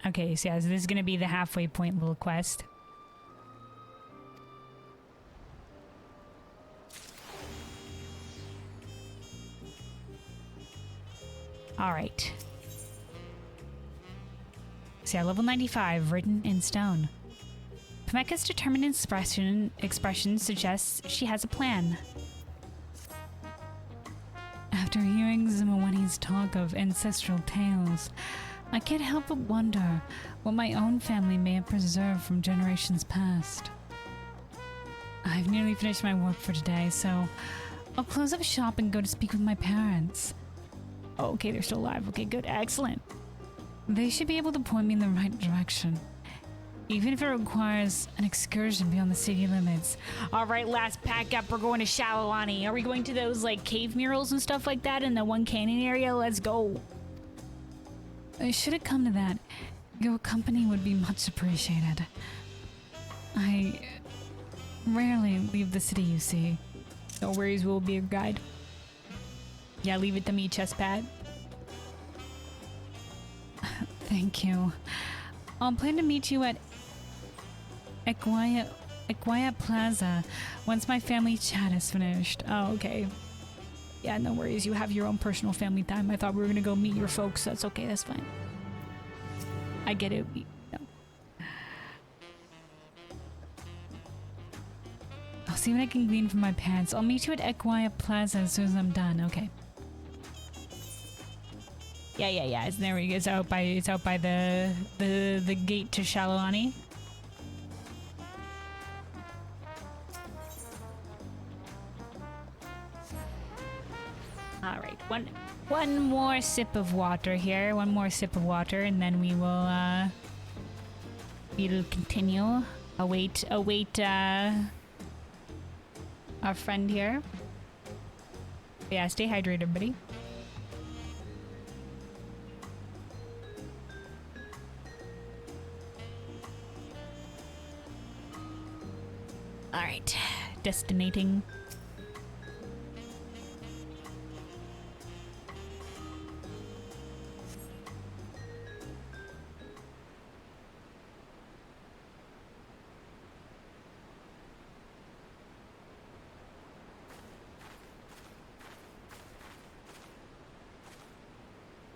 Speaker 2: Okay, so yeah, so this is going to be the halfway point little quest.
Speaker 1: All right. So yeah, level 95, written in stone. Pemeka's determined expression suggests she has a plan.
Speaker 5: After hearing Zimawani's talk of ancestral tales, I can't help but wonder what my own family may have preserved from generations past. I've nearly finished my work for today, so I'll close up shop and go to speak with my parents.
Speaker 1: Oh, okay, they're still alive. Okay, good. Excellent.
Speaker 5: They should be able to point me in the right direction, even if it requires an excursion beyond the city limits.
Speaker 1: All right, last pack up. We're going to Shalawani. Are we going to those, like, cave murals and stuff like that in the one canyon area? Let's go.
Speaker 5: Should it come to that, your company would be much appreciated. I rarely leave the city, you see.
Speaker 1: No worries, we'll be your guide. Yeah, leave it to me, chestpad.
Speaker 5: Thank you. I'll plan to meet you at Equia Plaza once my family chat is finished.
Speaker 1: Oh, okay. Yeah, no worries. You have your own personal family time. I thought we were gonna go meet your folks. That's okay. That's fine. I get it. No.
Speaker 5: I'll see what I can glean from my parents. I'll meet you at Equia Plaza as soon as I'm done. Okay.
Speaker 1: Yeah. It's there. It's out by the gate to Shalawani. All right, one more sip of water here. One more sip of water, and then we will we'll continue. Await our friend here. Yeah, stay hydrated, everybody. All right, destinating.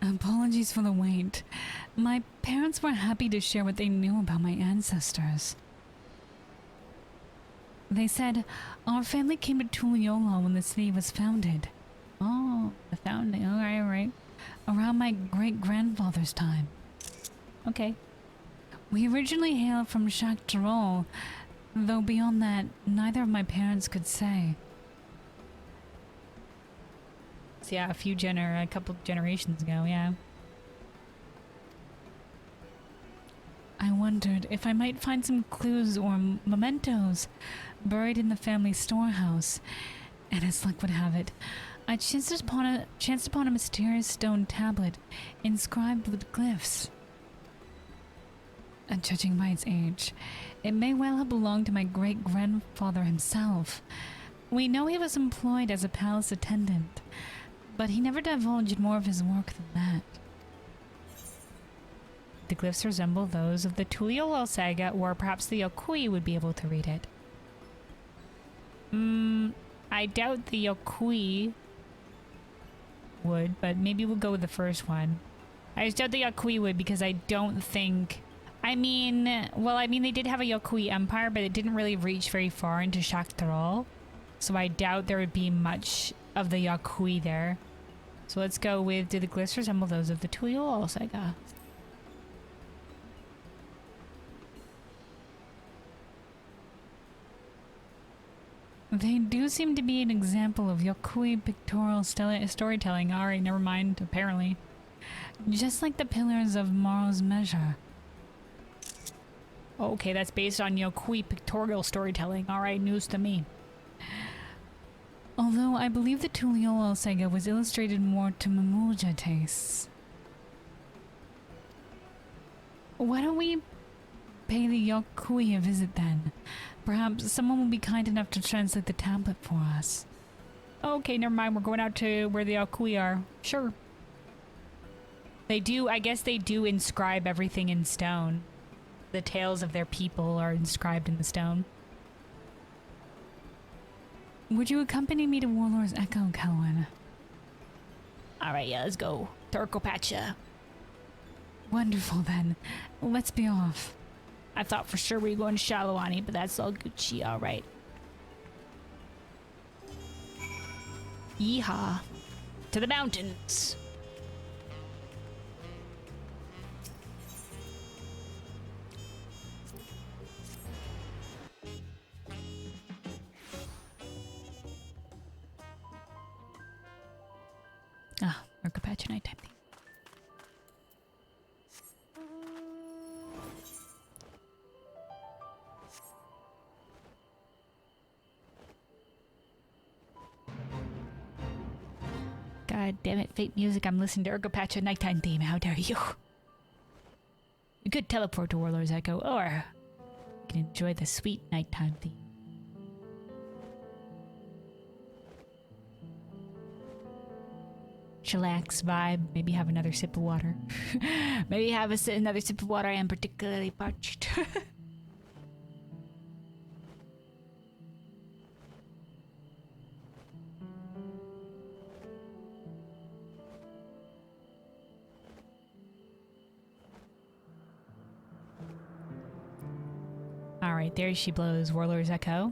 Speaker 5: Apologies for the wait. My parents were happy to share what they knew about my ancestors. They said our family came to Tuliyola when the city was founded.
Speaker 1: Oh, the founding. All right.
Speaker 5: Around my great-grandfather's time.
Speaker 1: Okay.
Speaker 5: We originally hailed from Shaktarol, though beyond that, neither of my parents could say.
Speaker 1: So yeah, a couple generations ago, yeah.
Speaker 5: I wondered if I might find some clues or mementos buried in the family storehouse, and as luck would have it, I chanced upon a mysterious stone tablet inscribed with glyphs. And judging by its age, it may well have belonged to my great-grandfather himself. We know he was employed as a palace attendant, but he never divulged more of his work than that.
Speaker 1: The glyphs resemble those of the Tuliyola saga, or perhaps the Yokui would be able to read it. I doubt the Yokui would, but maybe we'll go with the first one. I just doubt the Yokui would because I don't think... they did have a Yokui empire, but it didn't really reach very far into Shaktarol. So I doubt there would be much of the Yokui there. So let's go with, do the glyphs resemble those of the Tuliyola saga?
Speaker 5: They do seem to be an example of Yokui pictorial storytelling. Alright, never mind, apparently. Just like the pillars of Morrow's Measure.
Speaker 1: Okay, that's based on Yokui pictorial storytelling. Alright, news to me.
Speaker 5: Although I believe the Tuliyola saga was illustrated more to Mamulja tastes. Why don't we pay the Yokui a visit then? Perhaps someone will be kind enough to translate the tablet for us.
Speaker 1: Okay, never mind. We're going out to where the Yokui are. Sure. I guess they do inscribe everything in stone. The tales of their people are inscribed in the stone.
Speaker 5: Would you accompany me to Warlord's Echo, Kelwyn?
Speaker 1: All right, yeah, let's go. Turkopatcha.
Speaker 5: Wonderful then. Let's be off.
Speaker 1: I thought for sure we were going to Shalawani, but that's all Gucci. All right. Yeehaw. To the mountains.
Speaker 5: Ah, Turkopatcha nighttime theme.
Speaker 1: God damn it, fate music. I'm listening to Turkopatcha nighttime theme. How dare you? You could teleport to Warlord's Echo, or you can enjoy the sweet nighttime theme. Chillax vibe. Maybe have another sip of water. Maybe have another sip of water. I am particularly parched. Alright, there she blows Warlord's Echo.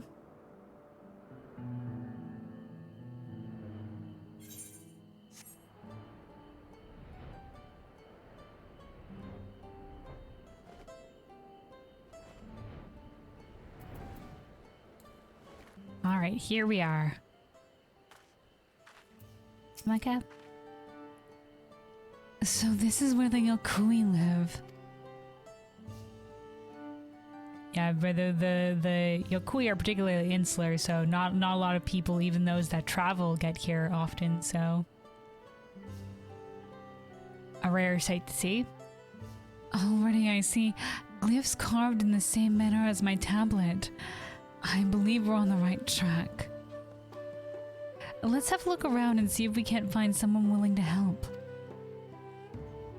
Speaker 1: Alright, here we are. Micah?
Speaker 5: So this is where the Yokui live.
Speaker 1: Yeah, but the Yokui are particularly insular, so not a lot of people, even those that travel, get here often, so... A rare sight to see.
Speaker 5: Already I see glyphs carved in the same manner as my tablet. I believe we're on the right track. Let's have a look around and see if we can't find someone willing to help.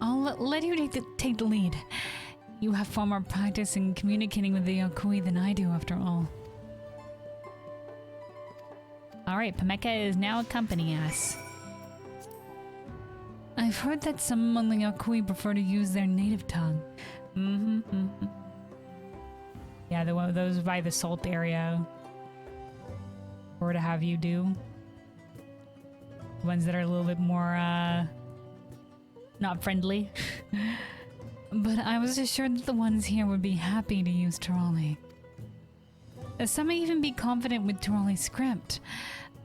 Speaker 5: I'll let you take the lead. You have far more practice in communicating with the Yokui than I do, after all.
Speaker 1: Alright, Pameka is now accompanying us.
Speaker 5: I've heard that some among the Yokui prefer to use their native tongue.
Speaker 1: Yeah, those by the salt area. Or to have you do. Ones that are a little bit more, not friendly.
Speaker 5: But I was assured that the ones here would be happy to use Tirali. Some may even be confident with Tirali script,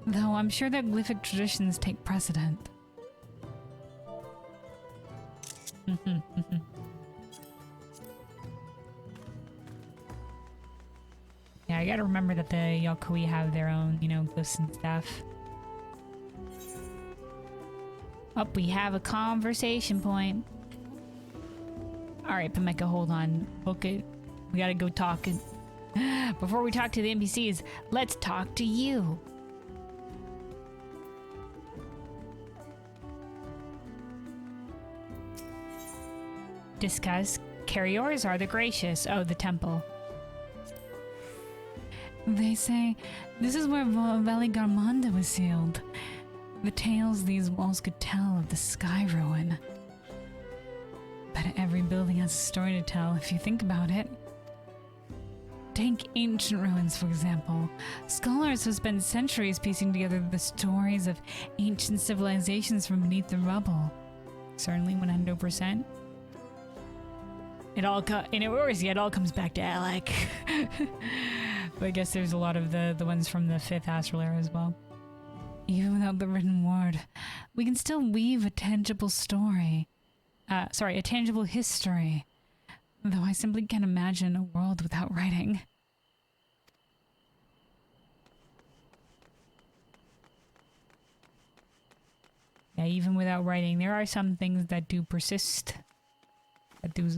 Speaker 5: though I'm sure that glyphic traditions take precedent.
Speaker 1: Yeah, I gotta remember that the Yokui have their own, glyphs and stuff. Oh, we have a conversation point. Alright, Pameka, hold on. Okay, we gotta go talk. Before we talk to the NPCs, let's talk to you. Discuss. Carriers are the gracious. Oh, the temple.
Speaker 5: They say this is where Valley Garmanda was sealed. The tales these walls could tell of the sky ruin. But every building has a story to tell if you think about it. Take ancient ruins, for example. Scholars have spent centuries piecing together the stories of ancient civilizations from beneath the rubble.
Speaker 1: Certainly 100%. It all comes back to Alec. But I guess there's a lot of the ones from the 5th Astral Era as well.
Speaker 5: Even without the written word, we can still weave a tangible story. A tangible history. Though I simply can't imagine a world without writing.
Speaker 1: Yeah, even without writing, there are some things that do persist.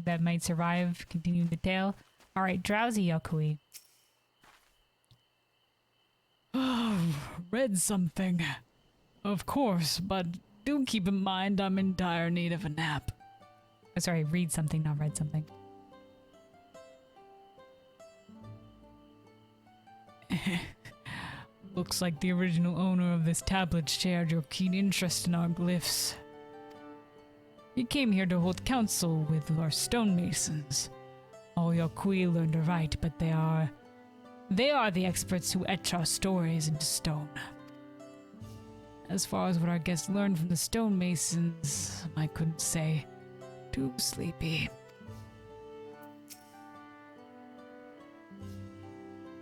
Speaker 1: That might survive, continue the tale. Alright, drowsy Yokui.
Speaker 5: Read something. Of course, but do keep in mind I'm in dire need of a nap.
Speaker 1: Oh, sorry, read something, not read something.
Speaker 5: Looks like the original owner of this tablet shared your keen interest in our glyphs. He came here to hold council with our stonemasons. All Yokui learned to write, but they are the experts who etch our stories into stone. As far as what our guests learned from the stonemasons, I couldn't say. Too sleepy.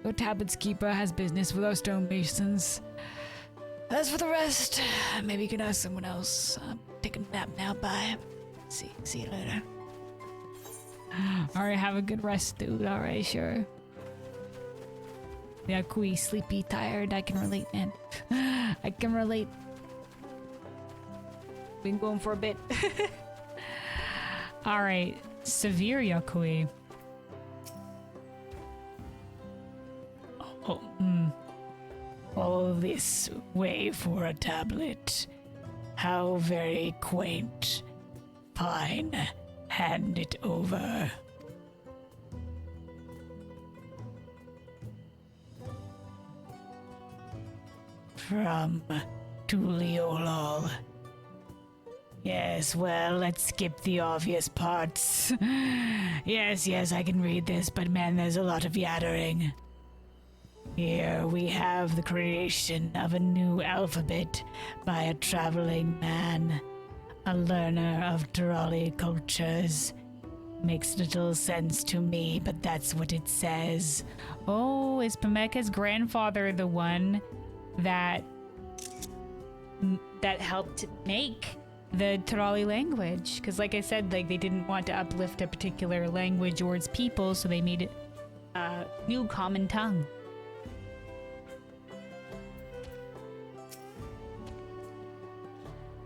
Speaker 5: The tablet's keeper has business with our stonemasons. As for the rest, maybe you can ask someone else. I'm taking a nap now. Bye. See you later. Alright, have a good rest, dude. Alright, sure. Yeah, Kui, sleepy, tired. I can relate, man. I can relate. Been going for a bit.
Speaker 1: Alright, severe Yakui.
Speaker 5: All this way for a tablet. How very quaint. Fine. Hand it over. From Tuliolol. Yes, well, let's skip the obvious parts. Yes, I can read this, but man, there's a lot of yattering. Here we have the creation of a new alphabet by a traveling man, a learner of Durali cultures. Makes little sense to me, but that's what it says.
Speaker 1: Oh, is Pameka's grandfather the one that helped make the Tarali language? Because like I said, like they didn't want to uplift a particular language or its people, so they made it a new common tongue.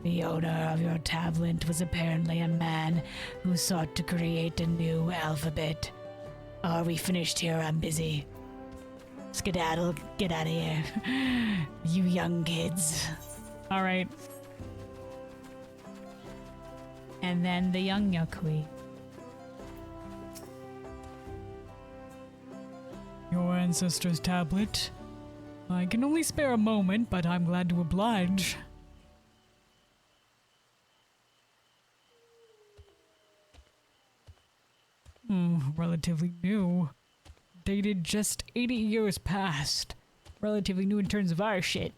Speaker 5: The owner of your tablet was apparently a man who sought to create a new alphabet. Are we finished here? I'm busy. Skedaddle, get out of here. You young kids.
Speaker 1: Alright. And then the young Yakui.
Speaker 5: Your ancestor's tablet. I can only spare a moment, but I'm glad to oblige. Relatively new. Dated just 80 years past.
Speaker 1: Relatively new in terms of our shit.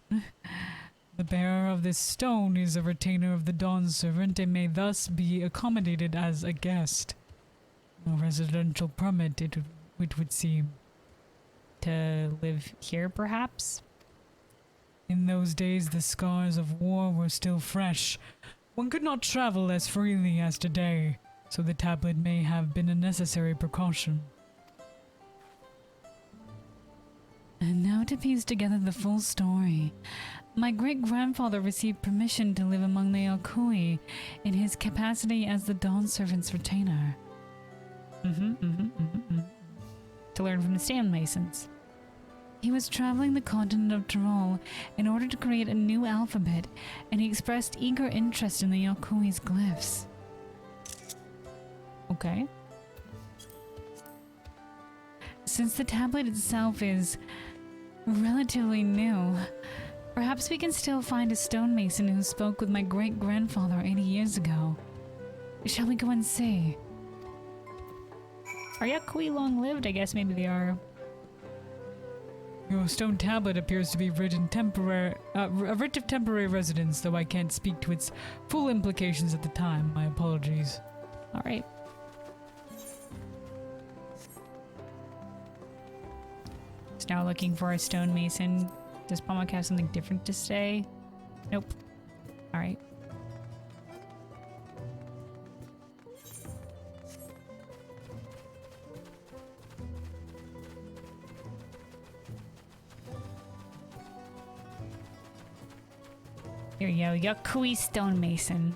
Speaker 5: The bearer of this stone is a retainer of the Dawn Servant and may thus be accommodated as a guest. A residential permit, it would seem.
Speaker 1: To live here, perhaps?
Speaker 5: In those days, the scars of war were still fresh. One could not travel as freely as today, so the tablet may have been a necessary precaution. And now to piece together the full story. My great-grandfather received permission to live among the Yokui in his capacity as the Dawn Servant's retainer.
Speaker 1: To learn from the stonemasons.
Speaker 5: He was traveling the continent of Tyrol in order to create a new alphabet, and he expressed eager interest in the Yokui's glyphs.
Speaker 1: Okay.
Speaker 5: Since the tablet itself is relatively new, perhaps we can still find a stonemason who spoke with my great-grandfather 80 years ago. Shall we go and see?
Speaker 1: Are Yakui long-lived? I guess maybe they are.
Speaker 5: Your stone tablet appears to be writ in a writ of temporary residence, though I can't speak to its full implications at the time. My apologies.
Speaker 1: Alright. It's now looking for a stonemason. Does Pomak have something different to say? Nope. Alright. Here we go, Yakui stonemason.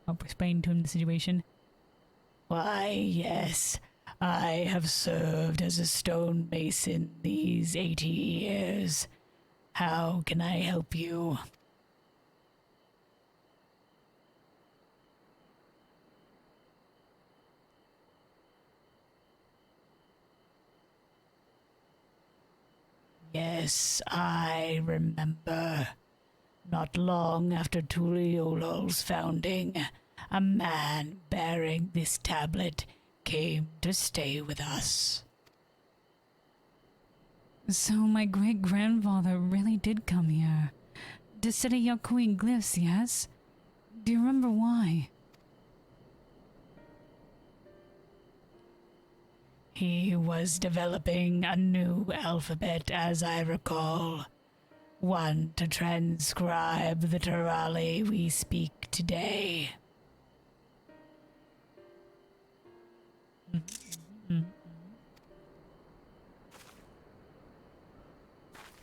Speaker 1: I'll explain to him the situation.
Speaker 5: Why, yes. I have served as a stonemason these 80 years. How can I help you? Yes, I remember. Not long after Tuliolo's founding, a man bearing this tablet came to stay with us.
Speaker 2: So my great-grandfather really did come here. To study Yakui glyphs, yes? Do you remember why?
Speaker 5: He was developing a new alphabet, as I recall. One to transcribe the Terali we speak today.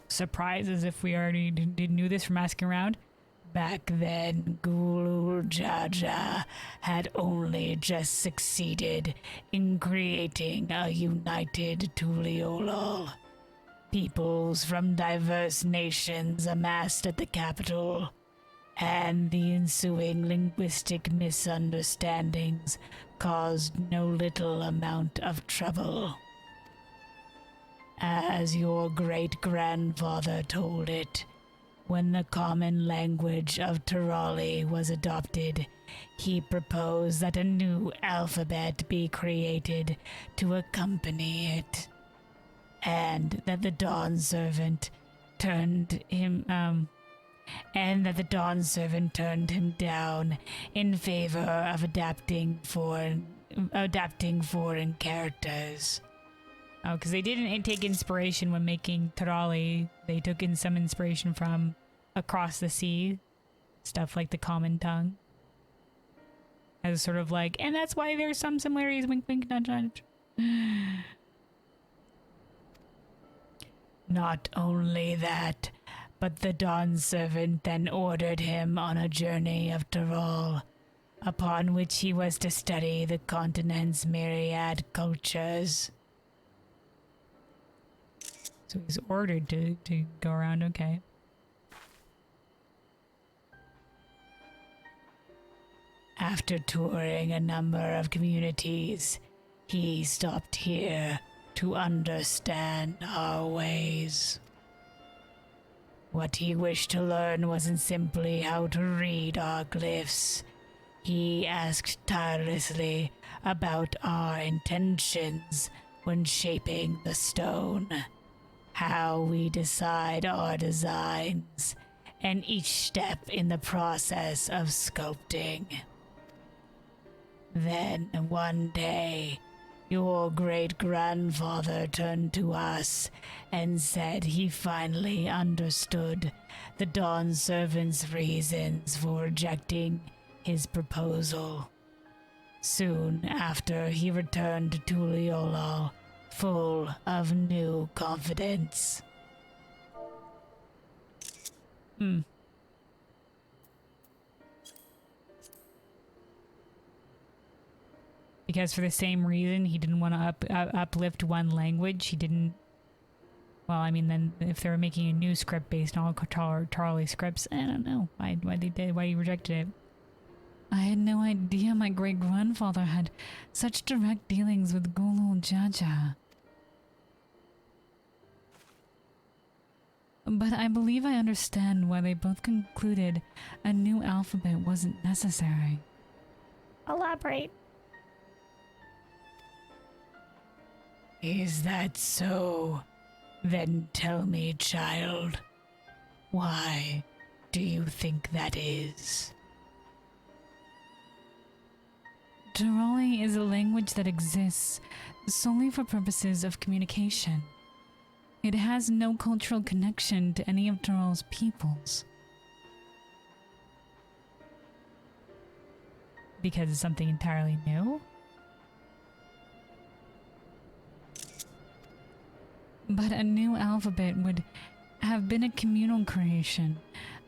Speaker 1: Surprised as if we already knew this from asking around.
Speaker 5: Back then, Gulul Jaja had only just succeeded in creating a united Tuliolol. Peoples from diverse nations amassed at the capital, and the ensuing linguistic misunderstandings caused no little amount of trouble. As your great-grandfather told it, when the common language of Terali was adopted, he proposed that a new alphabet be created to accompany it, and that the Dawn Servant turned him down in favor of adapting foreign characters.
Speaker 1: Oh, because they didn't take inspiration when making Terali. They took in some inspiration from across the sea, stuff like the common tongue. As sort of like, and that's why there's some similarities, wink wink nudge nudge.
Speaker 5: Not only that, but the Dawn Servant then ordered him on a journey of Terral, upon which he was to study the continent's myriad cultures.
Speaker 1: So he's ordered to go around, okay.
Speaker 5: After touring a number of communities, he stopped here to understand our ways. What he wished to learn wasn't simply how to read our glyphs. He asked tirelessly about our intentions when shaping the stone, how we decide our designs, and each step in the process of sculpting. Then one day, your great-grandfather turned to us and said he finally understood the Dawn Servant's reasons for rejecting his proposal. Soon after, he returned to Tuliolal, full of new confidence.
Speaker 1: Because for the same reason, he didn't want to uplift one language. He didn't. Well, I mean, then if they were making a new script based on all Charlie scripts, I don't know why he rejected it.
Speaker 2: I had no idea my great-grandfather had such direct dealings with Gulul Jaja. But I believe I understand why they both concluded a new alphabet wasn't necessary.
Speaker 3: Elaborate.
Speaker 5: Is that so? Then tell me, child, why do you think that is?
Speaker 2: Terali is a language that exists solely for purposes of communication. It has no cultural connection to any of Terral's peoples.
Speaker 1: Because it's something entirely new?
Speaker 2: But a new alphabet would have been a communal creation,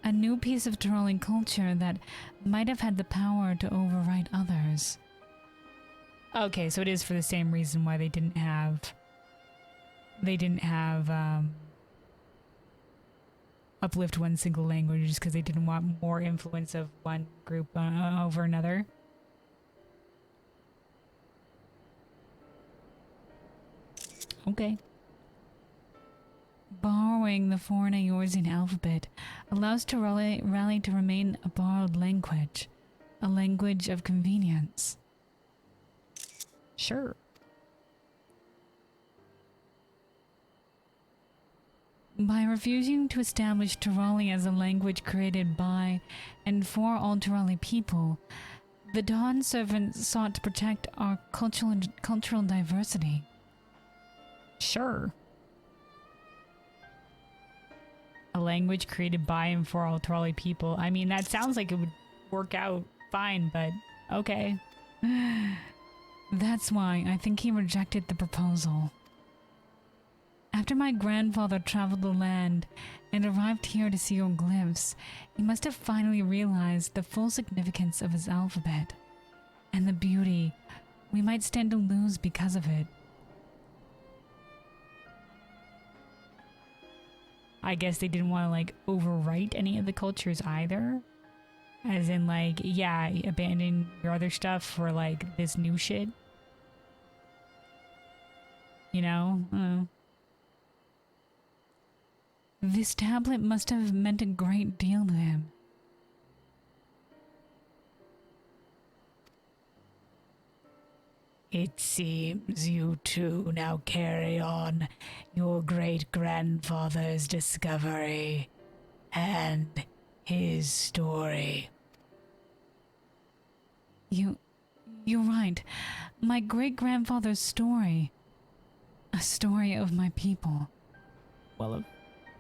Speaker 2: a new piece of Terali culture that might have had the power to overwrite others.
Speaker 1: Okay, so it is for the same reason why they didn't have uplift one single language, just because they didn't want more influence of one group over another. Okay.
Speaker 2: Borrow
Speaker 5: borrowing the foreign Eorzean alphabet allows rally to remain a borrowed language, a language of convenience.
Speaker 1: Sure.
Speaker 5: By refusing to establish Turali as a language created by and for all Turali people, the Dawn Servant sought to protect our cultural diversity.
Speaker 1: Sure. A language created by and for all Turali people. I mean, that sounds like it would work out fine, but okay.
Speaker 5: That's why I think he rejected the proposal. After my grandfather traveled the land and arrived here to see your glyphs, he must have finally realized the full significance of his alphabet and the beauty we might stand to lose because of it.
Speaker 1: I guess they didn't want to, like, overwrite any of the cultures either. As in, like, yeah, abandon your other stuff for, like, this new shit. You know?
Speaker 5: This tablet must have meant a great deal to him.
Speaker 2: It seems you two now carry on your great-grandfather's discovery and his story.
Speaker 5: You're right. My great-grandfather's story. A story of my people.
Speaker 1: Well, of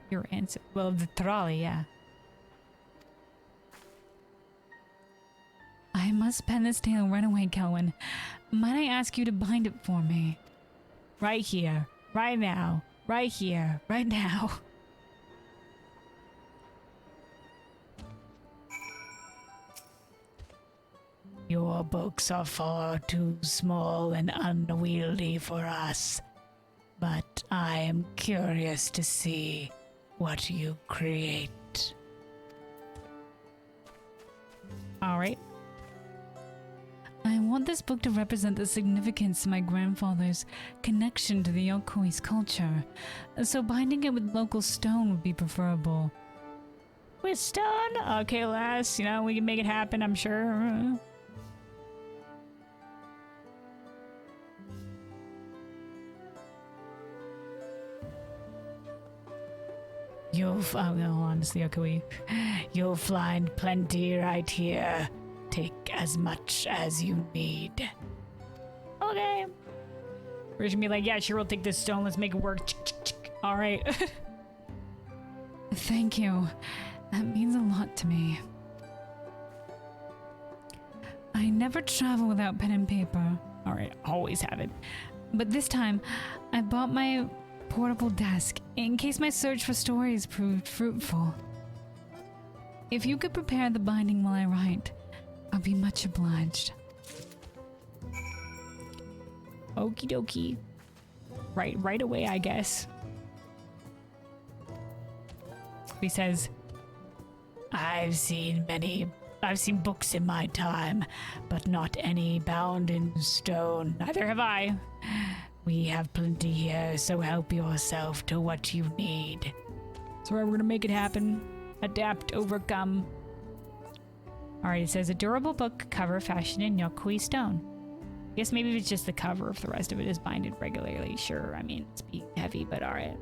Speaker 1: your answer. Well, of the Turali, yeah.
Speaker 5: I must pen this tale right away, Kelwyn. Might I ask you to bind it for me?
Speaker 1: Right here. Right now. Right here. Right now.
Speaker 2: Your books are far too small and unwieldy for us, but I am curious to see what you create.
Speaker 1: All right.
Speaker 5: I want this book to represent the significance of my grandfather's connection to the Yokui's culture, so binding it with local stone would be preferable.
Speaker 1: With stone? Okay, lass. You know, we can make it happen, I'm sure.
Speaker 2: You'll find plenty right here. Take as much as you need.
Speaker 1: Okay. We're just gonna be like, yeah, sure, we'll take this stone. Let's make it work. All right.
Speaker 5: Thank you. That means a lot to me. I never travel without pen and paper.
Speaker 1: All right, always have it.
Speaker 5: But this time, I bought my portable desk in case my search for stories proved fruitful. If you could prepare the binding while I write, I'll be much obliged.
Speaker 1: Okie dokie. Right away, I guess. He says,
Speaker 2: I've seen books in my time, but not any bound in stone.
Speaker 1: neither have I.
Speaker 2: We have plenty here, so help yourself to what you need.
Speaker 1: So we're gonna make it happen. Adapt, overcome. Alright, it says a durable book cover fashioned in Yokui stone. I guess maybe it's just the cover if the rest of it is binded regularly. Sure, I mean, it's being heavy, but alright.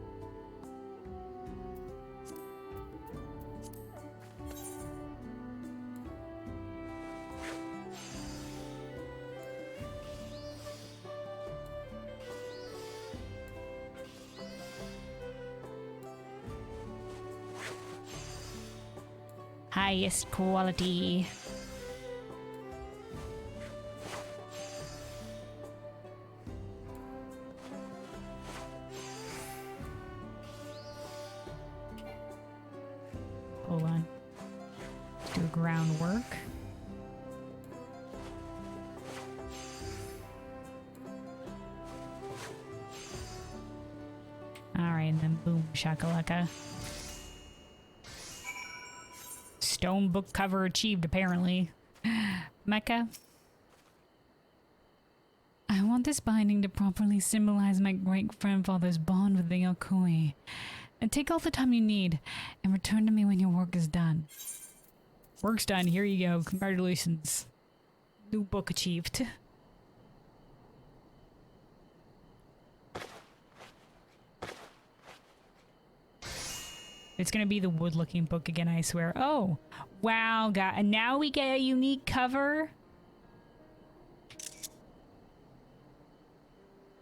Speaker 1: Highest quality. Hold on. Do groundwork. Alright, and then boom, shakalaka. Stone book cover achieved, apparently. Mecca?
Speaker 5: I want this binding to properly symbolize my great-grandfather's bond with the Yokui. And take all the time you need and return to me when your work is done.
Speaker 2: Work's done. Here you go. Congratulations. New book achieved. It's gonna be the wood-looking book again, I swear. Oh, wow, God. And now we get a unique cover.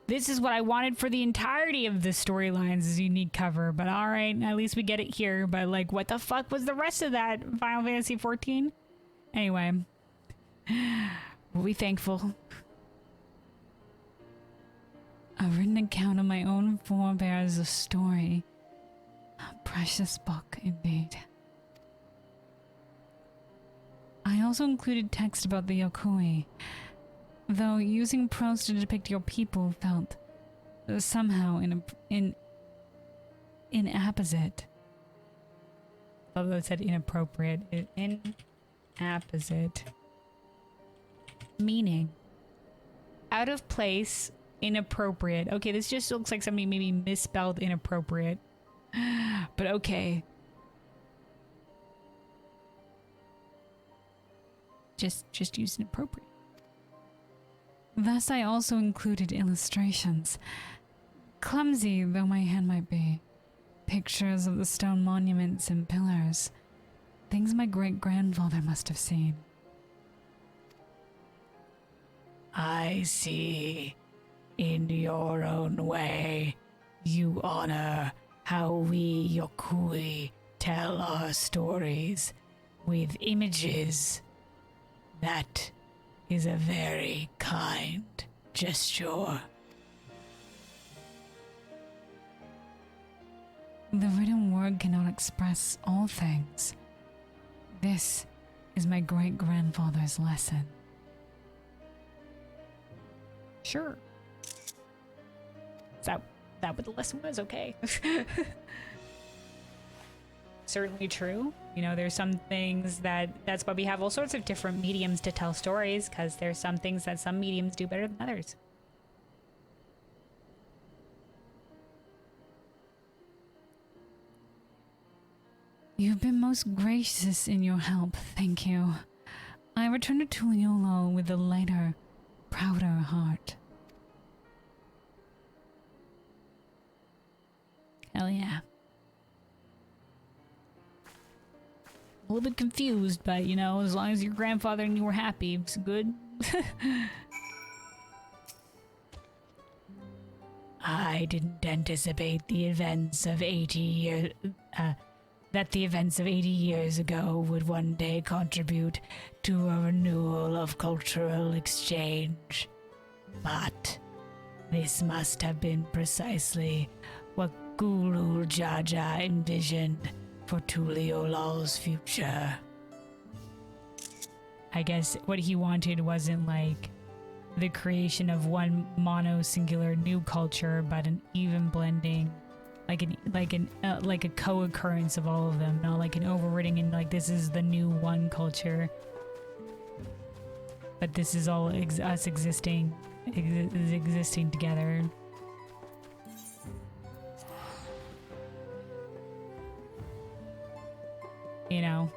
Speaker 2: This is what I wanted for the entirety of the storylines, is a unique cover. But all right, at least we get it here. But like, what the fuck was the rest of that Final Fantasy XIV? Anyway, we'll be thankful.
Speaker 5: A written account of my own forebears' story. A precious book, indeed. I also included text about the Yokoi, though using prose to depict your people felt somehow inapposite.
Speaker 2: Although it said inappropriate. Inapposite. Meaning. Out of place, inappropriate. Okay, this just looks like somebody maybe misspelled inappropriate. But okay. Just use inappropriate.
Speaker 5: Thus I also included illustrations. Clumsy though my hand might be. Pictures of the stone monuments and pillars. Things my great-grandfather must have seen.
Speaker 2: I see. In your own way, you honor how we Yokoi tell our stories with images. That is a very kind gesture.
Speaker 5: The written word cannot express all things. This is my great-grandfather's lesson.
Speaker 2: Sure. Is that what the lesson was? Okay. Certainly true. You know, there's some things that's why we have all sorts of different mediums to tell stories, because there's some things that some mediums do better than others.
Speaker 5: You've been most gracious in your help, thank you. I return to Tuliolo with a lighter, prouder heart.
Speaker 2: Hell yeah. A little bit confused, but you know, as long as your grandfather and you were happy, it's good. I didn't anticipate the events of 80 years, that the events of 80 years ago would one day contribute to a renewal of cultural exchange. But this must have been precisely what Guru Jaja envisioned for Tuliola's future. I guess what he wanted wasn't like the creation of one mono singular new culture, but an even blending, like a co-occurrence of all of them, not like an overriding and like this is the new one culture, but this is all us existing together. You know,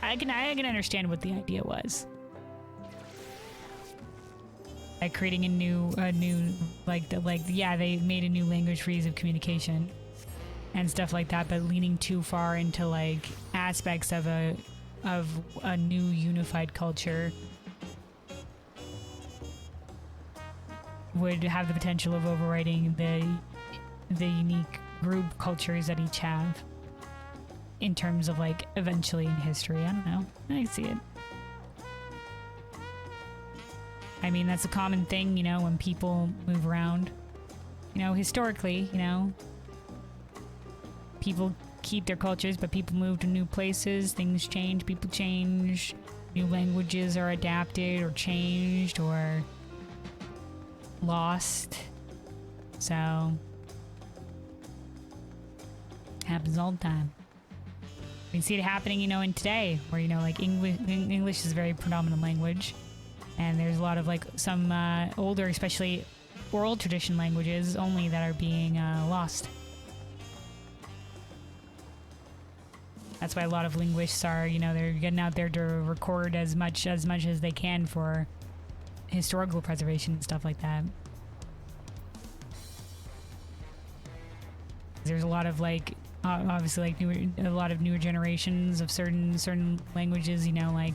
Speaker 2: I can understand what the idea was. Like creating a new yeah, they made a new language for ease of communication and stuff like that, but leaning too far into like aspects of a new unified culture would have the potential of overriding the unique group cultures that each have. In terms of like eventually in history, I don't know. I see it. I mean, that's a common thing, you know, when people move around. You know, historically, you know, people keep their cultures, but people move to new places, things change, people change, new languages are adapted or changed or lost. So, happens all the time. We see it happening, you know, in today, where, you know, like English is a very predominant language, and there's a lot of like some older, especially oral tradition languages only that are being lost.
Speaker 1: That's why a lot of linguists are, you know, they're getting out there to record as much as they can for historical preservation and stuff like that. There's a lot of like, obviously like a lot of newer generations of certain languages, you know, like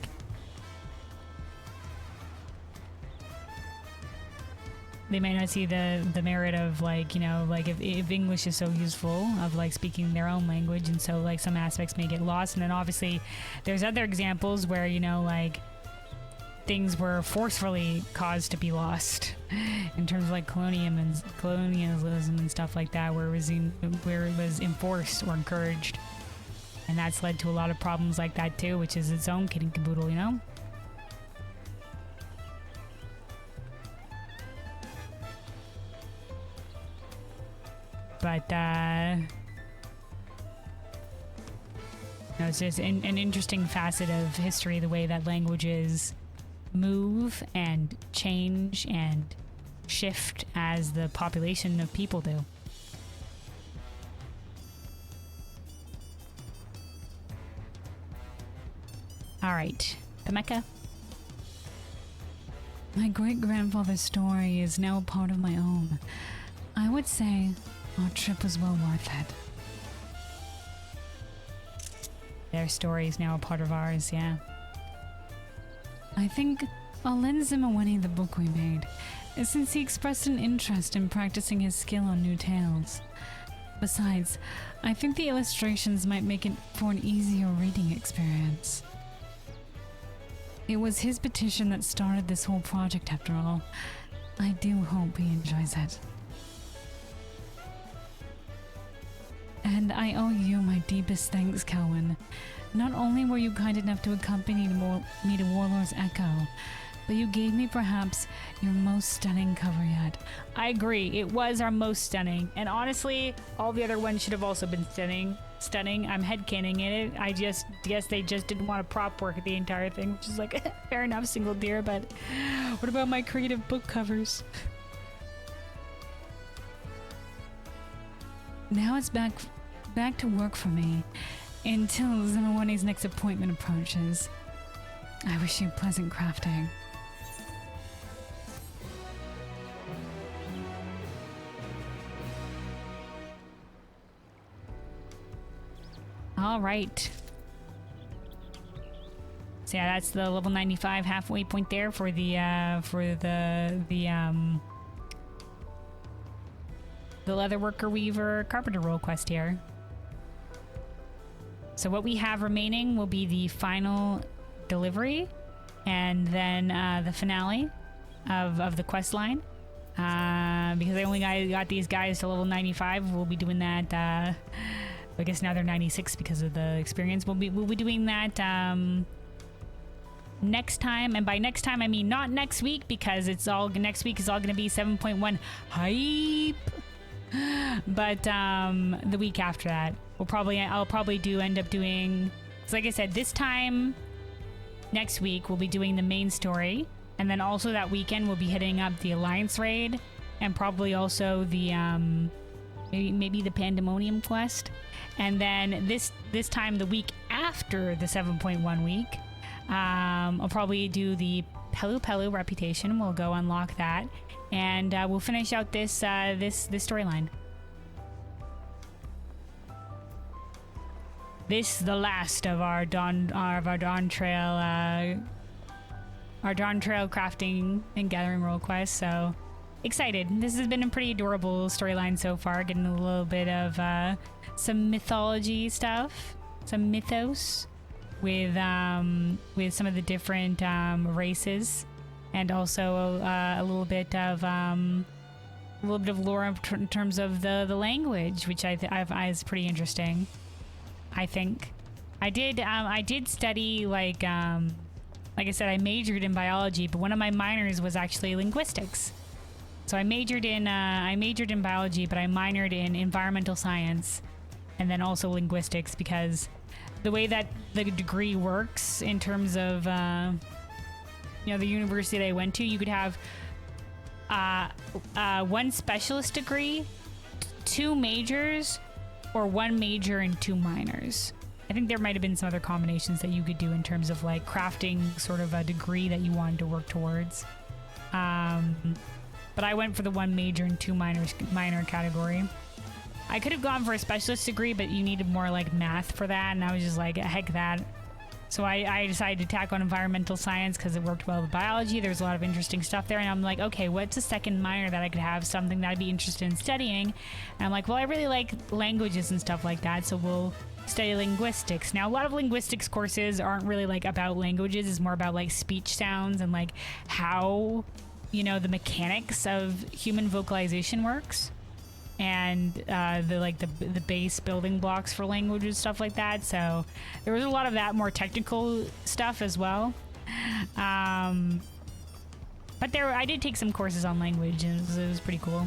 Speaker 1: they might not see the merit of like, you know, like if English is so useful of like speaking their own language, and so like some aspects may get lost. And then obviously there's other examples where, you know, like things were forcefully caused to be lost in terms of like colonialism and stuff like that, where it was enforced or encouraged, and that's led to a lot of problems like that too, which is its own kit and caboodle, you know. But no, it's just an interesting facet of history, the way that languages move and change and shift as the population of people do. All right, Pemeka.
Speaker 5: My great-grandfather's story is now a part of my own. I would say our trip was well worth it.
Speaker 1: Their story is now a part of ours, yeah.
Speaker 5: I think I'll lend Zimawini the book we made, since he expressed an interest in practicing his skill on new tales. Besides, I think the illustrations might make it for an easier reading experience. It was his petition that started this whole project after all. I do hope he enjoys it. And I owe you my deepest thanks, Kelwyn. Not only were you kind enough to accompany me to Warlord's Echo, but you gave me perhaps your most stunning cover yet.
Speaker 1: I agree. It was our most stunning. And honestly, all the other ones should have also been stunning. I'm headcaning in it. I just guess they just didn't want to prop work the entire thing, which is like, fair enough, single deer, but what about my creative book covers?
Speaker 5: Now it's back to work for me until Zimawani's next appointment approaches. I wish you pleasant crafting.
Speaker 1: All right. So yeah, that's the level 95 halfway point there for the Leatherworker Weaver Carpenter Role Quest here. So what we have remaining will be the final delivery, and then the finale of the quest line. Because I only got these guys to level 95, we'll be doing that. I guess now they're 96 because of the experience. We'll be doing that next time, and by next time I mean not next week, because next week is all going to be 7.1 hype. But the week after that, I'll probably end up doing. So like I said, this time next week we'll be doing the main story, and then also that weekend we'll be hitting up the Alliance raid, and probably also the maybe the Pandemonium quest, and then this time the week after the 7.1 week, I'll probably do the Pelu Pelu reputation. We'll go unlock that, and we'll finish out this storyline. This is the last of our Dawntrail crafting and gathering role quest. So excited! This has been a pretty adorable storyline so far. Getting a little bit of some mythology stuff, some mythos with some of the different races, and also a little bit of lore in terms of the language, which I is pretty interesting. I think I did study like I said, I majored in biology, but one of my minors was actually linguistics. So I majored in biology, but I minored in environmental science, and then also linguistics, because the way that the degree works in terms of the university that I went to, you could have one specialist degree, two majors, or one major and two minors. I think there might have been some other combinations that you could do in terms of like crafting sort of a degree that you wanted to work towards. But I went for the 1 major and 2 minor category. I could have gone for a specialist degree, but you needed more like math for that, and I was just like, heck that. So I decided to tack on environmental science because it worked well with biology. There's a lot of interesting stuff there, and I'm like, okay, what's a second minor that I could have, something that I'd be interested in studying? And I'm like, well, I really like languages and stuff like that, so we'll study linguistics. Now, a lot of linguistics courses aren't really like about languages. It's more about like speech sounds and like how, you know, the mechanics of human vocalization works, and the base building blocks for languages, stuff like that. So there was a lot of that more technical stuff as well. But I did take some courses on language, and it was pretty cool.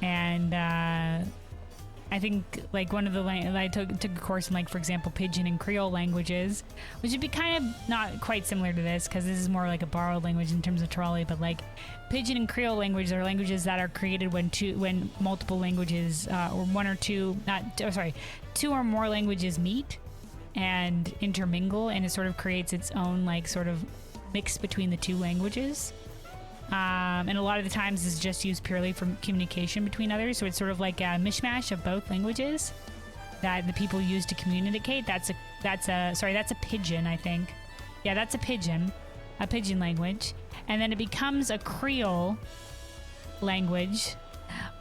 Speaker 1: And I think like one of the I took a course in, like, for example, Pidgin and Creole languages, which would be kind of not quite similar to this because this is more like a borrowed language in terms of Trolley, but like Pidgin and Creole language are languages that are created when multiple languages or two or more languages meet and intermingle, and it sort of creates its own like sort of mix between the two languages. And a lot of the times is just used purely for communication between others, so it's sort of like a mishmash of both languages that the people use to communicate. That's a pidgin, I think. Yeah, that's a pidgin language, and then it becomes a Creole language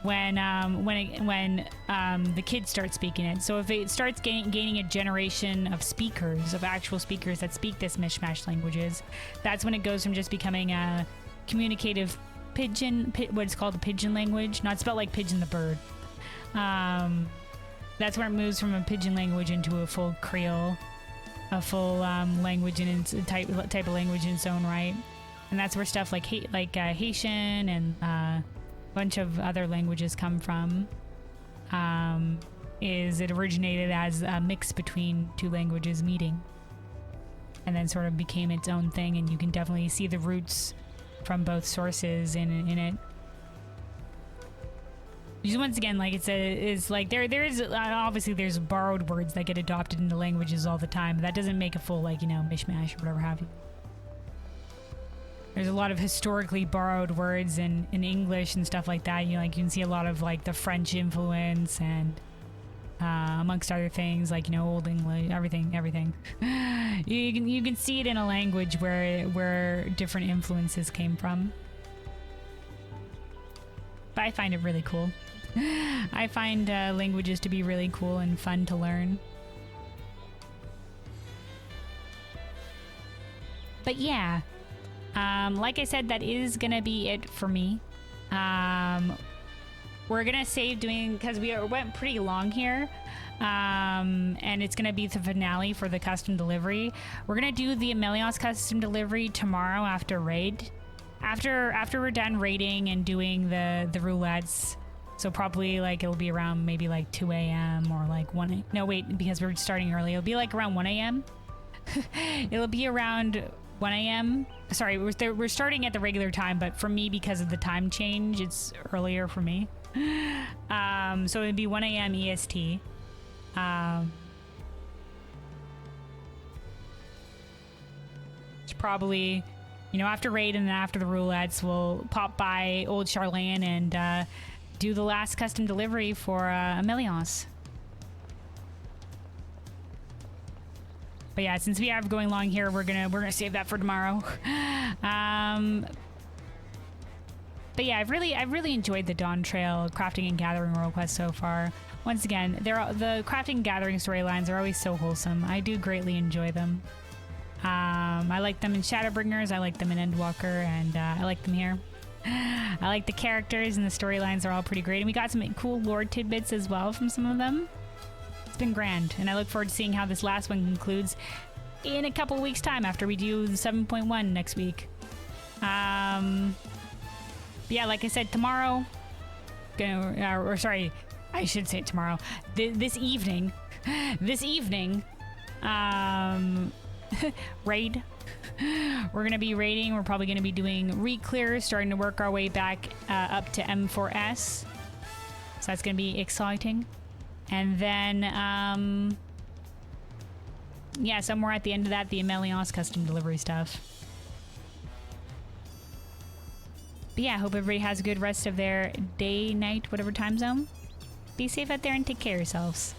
Speaker 1: when the kids start speaking it. So if it starts gaining a generation of speakers, of actual speakers that speak this mishmash languages, that's when it goes from just becoming a communicative pidgin, what is called a pidgin language, not spelled like pigeon the bird. That's where it moves from a pidgin language into a full Creole, a full language in its type of language in its own right. And that's where stuff like Haitian and a bunch of other languages come from. Is it originated as a mix between two languages meeting, and then sort of became its own thing, and you can definitely see the roots from both sources in it. Just once again, like it's like there is obviously there's borrowed words that get adopted into languages all the time, but that doesn't make a full, like, you know, mishmash or whatever have you. There's a lot of historically borrowed words in English and stuff like that. You can see a lot of like the French influence and amongst other things, like, you know, Old English, everything. You can see it in a language where different influences came from. But I find it really cool. I find languages to be really cool and fun to learn. But yeah, like I said, that is gonna be it for me. We're gonna save because we went pretty long here, and it's gonna be the finale for the custom delivery. We're gonna do the Amelios custom delivery tomorrow after raid, after we're done raiding and doing the roulettes. So probably like it'll be around maybe like 2 a.m. or like 1 a.m. No, wait, because we're starting early. It'll be like around 1 a.m. It'll be around 1 a.m. Sorry, we're starting at the regular time, but for me, because of the time change, it's earlier for me. So it'd be 1 a.m. EST. It's probably, you know, after raid and then after the roulettes, we'll pop by old Charlene and do the last custom delivery for Amelios. But yeah, since we have going long here, we're gonna save that for tomorrow. But yeah, I've really enjoyed the Dawntrail crafting and gathering role quest so far. Once again, the crafting and gathering storylines are always so wholesome. I do greatly enjoy them. I like them in Shadowbringers, I like them in Endwalker, and I like them here. I like the characters, and the storylines are all pretty great. And we got some cool lore tidbits as well from some of them. It's been grand, and I look forward to seeing how this last one concludes in a couple weeks' time after we do the 7.1 next week. Yeah, like I said, tomorrow, I should say tomorrow. This evening, raid. We're gonna be raiding. We're probably gonna be doing re-clears, starting to work our way back up to M4S. So that's gonna be exciting. And then, yeah, somewhere at the end of that, the Amelios custom delivery stuff. But yeah, hope everybody has a good rest of their day, night, whatever time zone. Be safe out there and take care of yourselves.